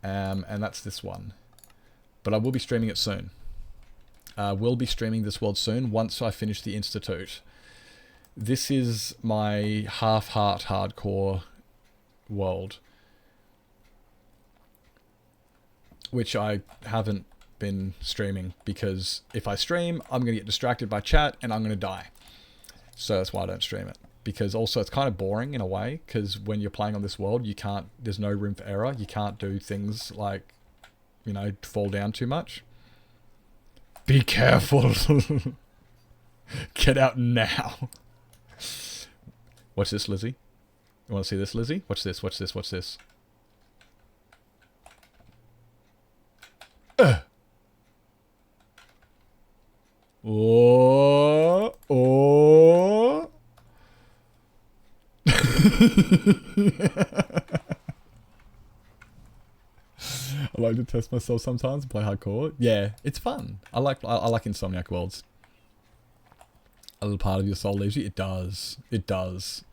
and that's this one. But I will be streaming it soon. Will be streaming this world soon once I finish the Institute. This is my half-heart hardcore world, which I haven't been streaming because if I stream, I'm going to get distracted by chat and I'm going to die. So that's why I don't stream it. Because also it's kind of boring in a way, because when you're playing on this world, you can't, there's no room for error. You can't do things like, you know, fall down too much. Be careful. Get out now. Watch this, Lizzie. You want to see this, Lizzie? Watch this, watch this, watch this. Oh, oh. I like to test myself sometimes and play hardcore. Yeah, it's fun. I like Insomniac worlds. A little part of your soul leaves you. It does. It does.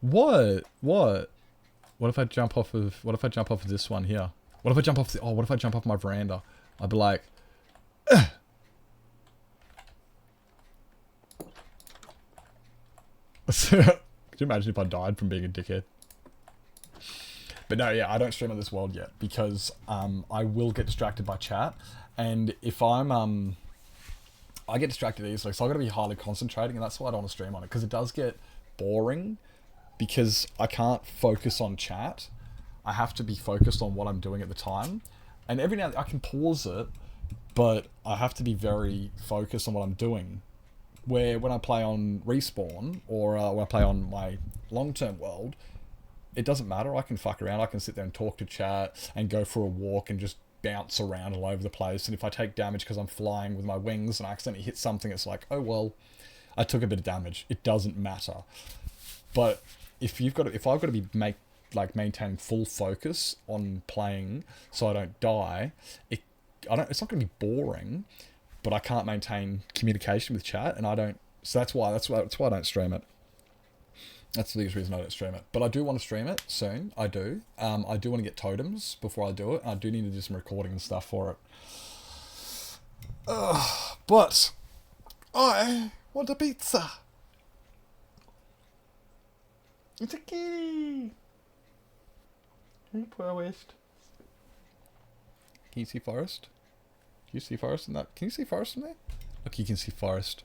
What? What? What if I jump off of? What if I jump off of this one here? What if I jump off the? Oh, what if I jump off my veranda? I'd be like, ugh. Could you imagine if I died from being a dickhead? But no, yeah, I don't stream on this world yet because I will get distracted by chat, and if I'm I get distracted easily, so I got to be highly concentrating, and that's why I don't want to stream on it, because it does get boring because I can't focus on chat. I have to be focused on what I'm doing at the time, and every now and then I can pause it, but I have to be very focused on what I'm doing. Where when I play on Respawn, or when I play on my long-term world, it doesn't matter. I can fuck around. I can sit there and talk to chat and go for a walk and just bounce around all over the place. And if I take damage because I'm flying with my wings and I accidentally hit something, it's like, oh well, I took a bit of damage. It doesn't matter. But if I've got to be maintain full focus on playing so I don't die, it's not going to be boring, but I can't maintain communication with chat, and I don't. So that's why I don't stream it. That's the biggest reason I don't stream it. But I do want to stream it soon. I do. I do want to get totems before I do it. And I do need to do some recording and stuff for it. But I want a pizza. It's a key. Hey, poor West. Can you see Forest? Can you see Forest in that? Can you see Forest in there? Look, you can see Forest.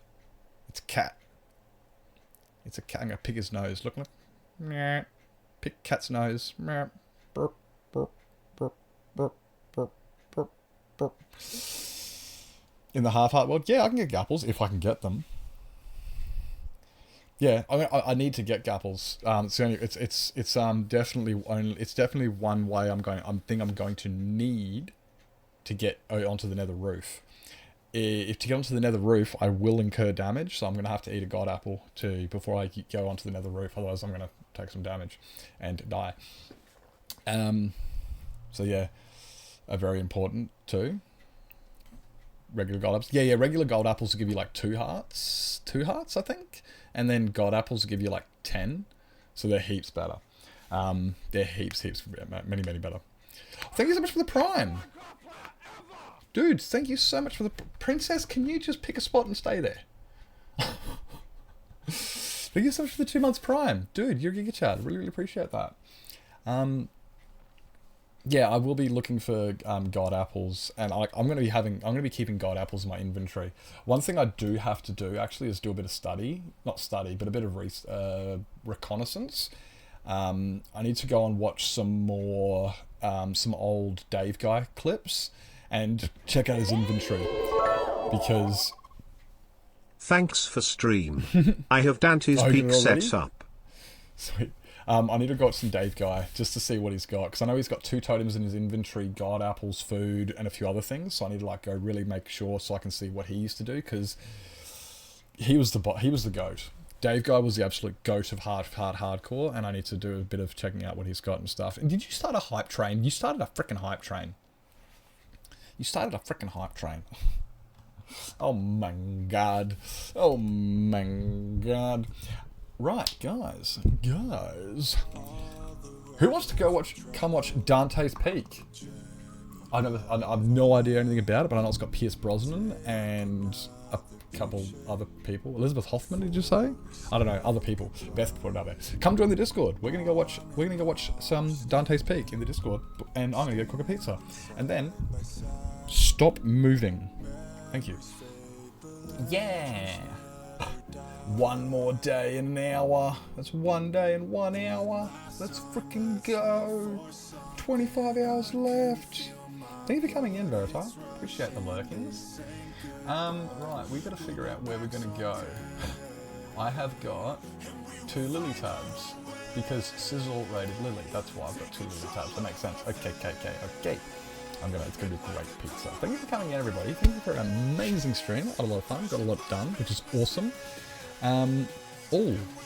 It's a cat. It's a cat. I'm going to pick his nose. Look. Meow. Pick cat's nose. Meow. Burp, burp, burp, burp, burp, burp, burp. In the half-heart world, yeah, I can get gapples if I can get them. Yeah, I need to get gapples. It's definitely one way I'm going to need to get onto the nether roof. If to get onto the nether roof, I will incur damage, so I'm going to have to eat a god apple before I go onto the nether roof. Otherwise, I'm going to take some damage and die. So yeah, very important too. Regular gold apples. Yeah. Regular gold apples will give you like 2 hearts. 2 hearts, I think. And then god apples will give you like 10. So they're heaps better. They're heaps many better. Thank you so much for the Prime. Dude, thank you so much for the... Princess, can you just pick a spot and stay there? Thank you so much for the 2 months Prime. Dude, you're Giga Chad. Really appreciate that. Yeah, I will be looking for god apples, and I'm going to be keeping god apples in my inventory. One thing I do have to do actually is do a bit of study, not study, but a bit of reconnaissance. I need to go and watch some more some old Dave Guy clips and check out his inventory, because thanks for stream. I have Dante's Peak set up. Sweet. I need to go watch some Dave Guy just to see what he's got, because I know he's got 2 totems in his inventory: god apples, food, and a few other things. So I need to go really make sure so I can see what he used to do, because he was the goat. Dave Guy was the absolute goat of hardcore, and I need to do a bit of checking out what he's got and stuff. And did you start a hype train? You started a freaking hype train. You started a freaking hype train. Oh my god. Oh my god. Right, guys. Who wants to come watch Dante's Peak? I have no idea anything about it, but I know it's got Pierce Brosnan and a couple other people. Elizabeth Hoffman, did you say? I don't know, other people. Beth put it up there. Come join the Discord. We're gonna go watch some Dante's Peak in the Discord, and I'm gonna go cook a pizza. And then stop moving. Thank you. Yeah. 1 more day in an hour. That's 1 day and 1 hour. Let's freaking go. 25 hours left. Thank you for coming in, Veritar. Appreciate the lurkings. Right, we've got to figure out where we're going to go. I have got 2 lily tabs, because Sizzle rated Lily. That's why I've got 2 lily tabs. That makes sense. Okay. It's gonna be a great pizza. Thank you for coming in, everybody. Thank you for an amazing stream. I had a lot of fun. Got a lot done, which is awesome.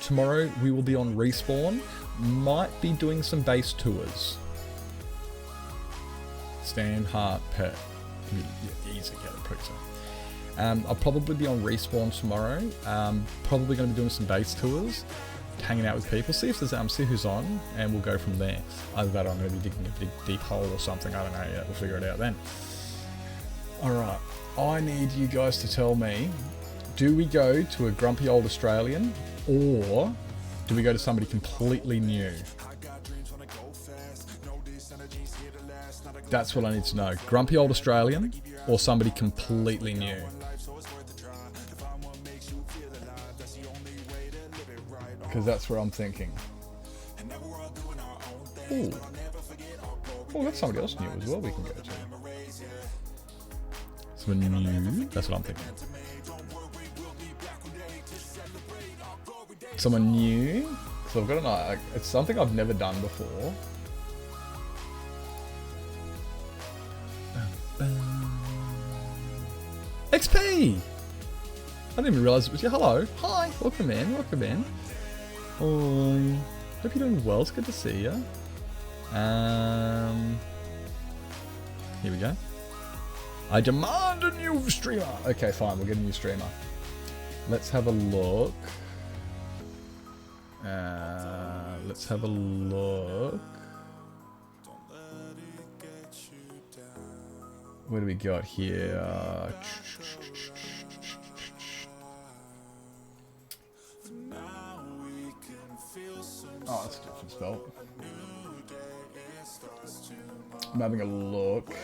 Tomorrow we will be on Respawn. Might be doing some base tours. Stan, Heart, Pet. Easy, get a picture. I'll probably be on Respawn tomorrow. Probably going to be doing some base tours, hanging out with people, see if there's see who's on, and we'll go from there. Either that or I'm going to be digging a big deep hole or something. I don't know yet. We'll figure it out then. Alright, I need you guys to tell me, do we go to a grumpy old Australian, or do we go to somebody completely new? That's what I need to know. Grumpy old Australian or somebody completely new? Because that's where I'm thinking. Ooh. Oh, that's somebody else new as well we can go to. Someone new? That's what I'm thinking. Someone new? So I've got an eye. It's something I've never done before. XP! I didn't even realise it was you. Hello. Hi. Welcome in. Welcome in. Oh, hope you're doing well. It's good to see you. Here we go. I demand a new streamer. Okay, fine. We'll get a new streamer. Let's have a look. Let's have a look. What do we got here? Oh, that's a different spell. I'm having a look.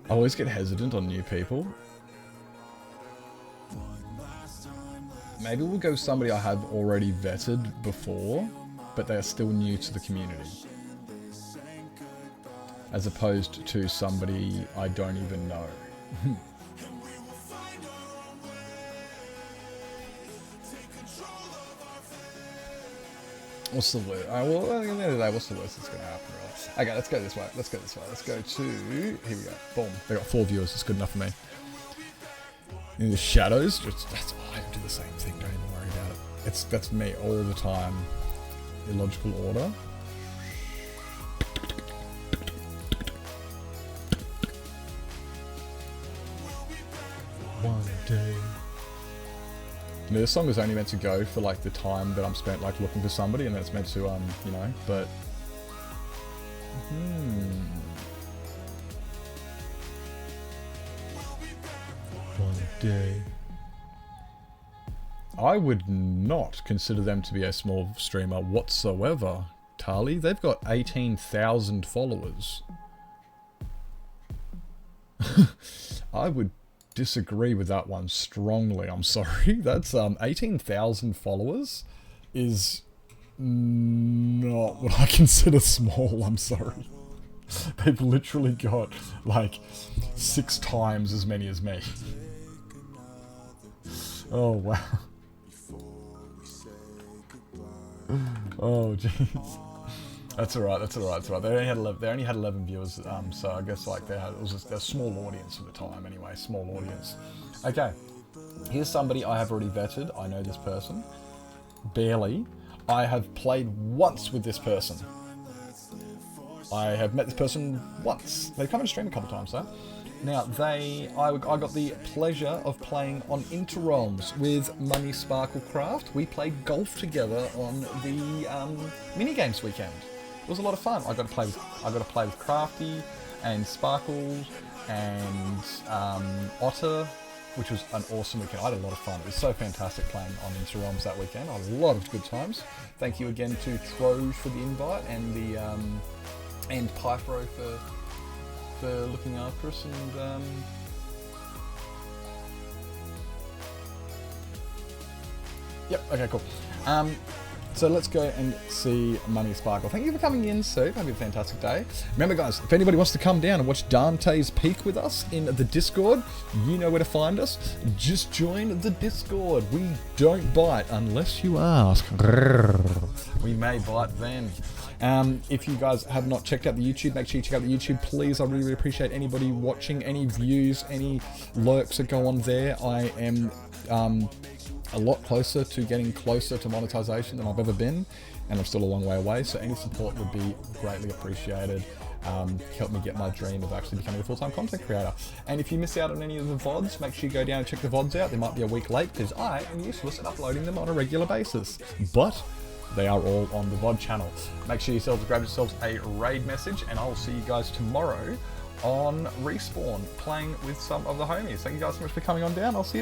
I always get hesitant on new people. Maybe we'll go with somebody I have already vetted before, but they are still new to the community. As opposed to somebody I don't even know. What's the worst? Well, at the end of the day, what's the worst that's going to happen, really? Okay, let's go this way. Let's go this way. Let's go to... Here we go. Boom. They got 4 viewers. It's good enough for me. In the shadows, that's I do the same thing. Don't even worry about it. That's me all the time. Illogical order. One day. You know, this song was only meant to go for like the time that I'm spent like looking for somebody, and then it's meant to you know, but one day. I would not consider them to be a small streamer whatsoever, Tali. They've got 18,000 followers. I would disagree with that one strongly. I'm sorry. That's 18,000 followers is not what I consider small. I'm sorry. They've literally got like 6 times as many as me. Oh wow. Oh jeez. That's alright. That's alright. That's alright. They only had 11 viewers. So I guess like it was just a small audience for the time anyway. Small audience. Okay. Here's somebody I have already vetted. I know this person. Barely. I have played once with this person. I have met this person once. They've come and streamed a couple times though. Now I got the pleasure of playing on Interrealms with Money Sparkle Craft. We played golf together on the minigames weekend. It was a lot of fun. I got to play with Crafty and Sparkle and Otter, which was an awesome weekend. I had a lot of fun. It was so fantastic playing on Interrealms that weekend. I had a lot of good times. Thank you again to Troj for the invite and the and Pyfro for looking after us, and yep, okay, cool. So let's go and see Money Sparkle. Thank you for coming in, Sue. Have a fantastic day. Remember guys, if anybody wants to come down and watch Dante's Peak with us in the Discord, you know where to find us. Just join the Discord. We don't bite unless you ask. We may bite then. If you guys have not checked out the YouTube, make sure you check out the YouTube, please. I really appreciate anybody watching, any views, any lurks that go on there. I am a lot closer to getting closer to monetization than I've ever been, and I'm still a long way away, so any support would be greatly appreciated. Help me get my dream of actually becoming a full-time content creator. And if you miss out on any of the VODs, make sure you go down and check the VODs out. They might be a week late because I am useless at uploading them on a regular basis, but they are all on the VOD channel. Make sure yourselves grab yourselves a raid message, and I will see you guys tomorrow on Respawn, playing with some of the homies. Thank you guys so much for coming on down. I'll see you tomorrow.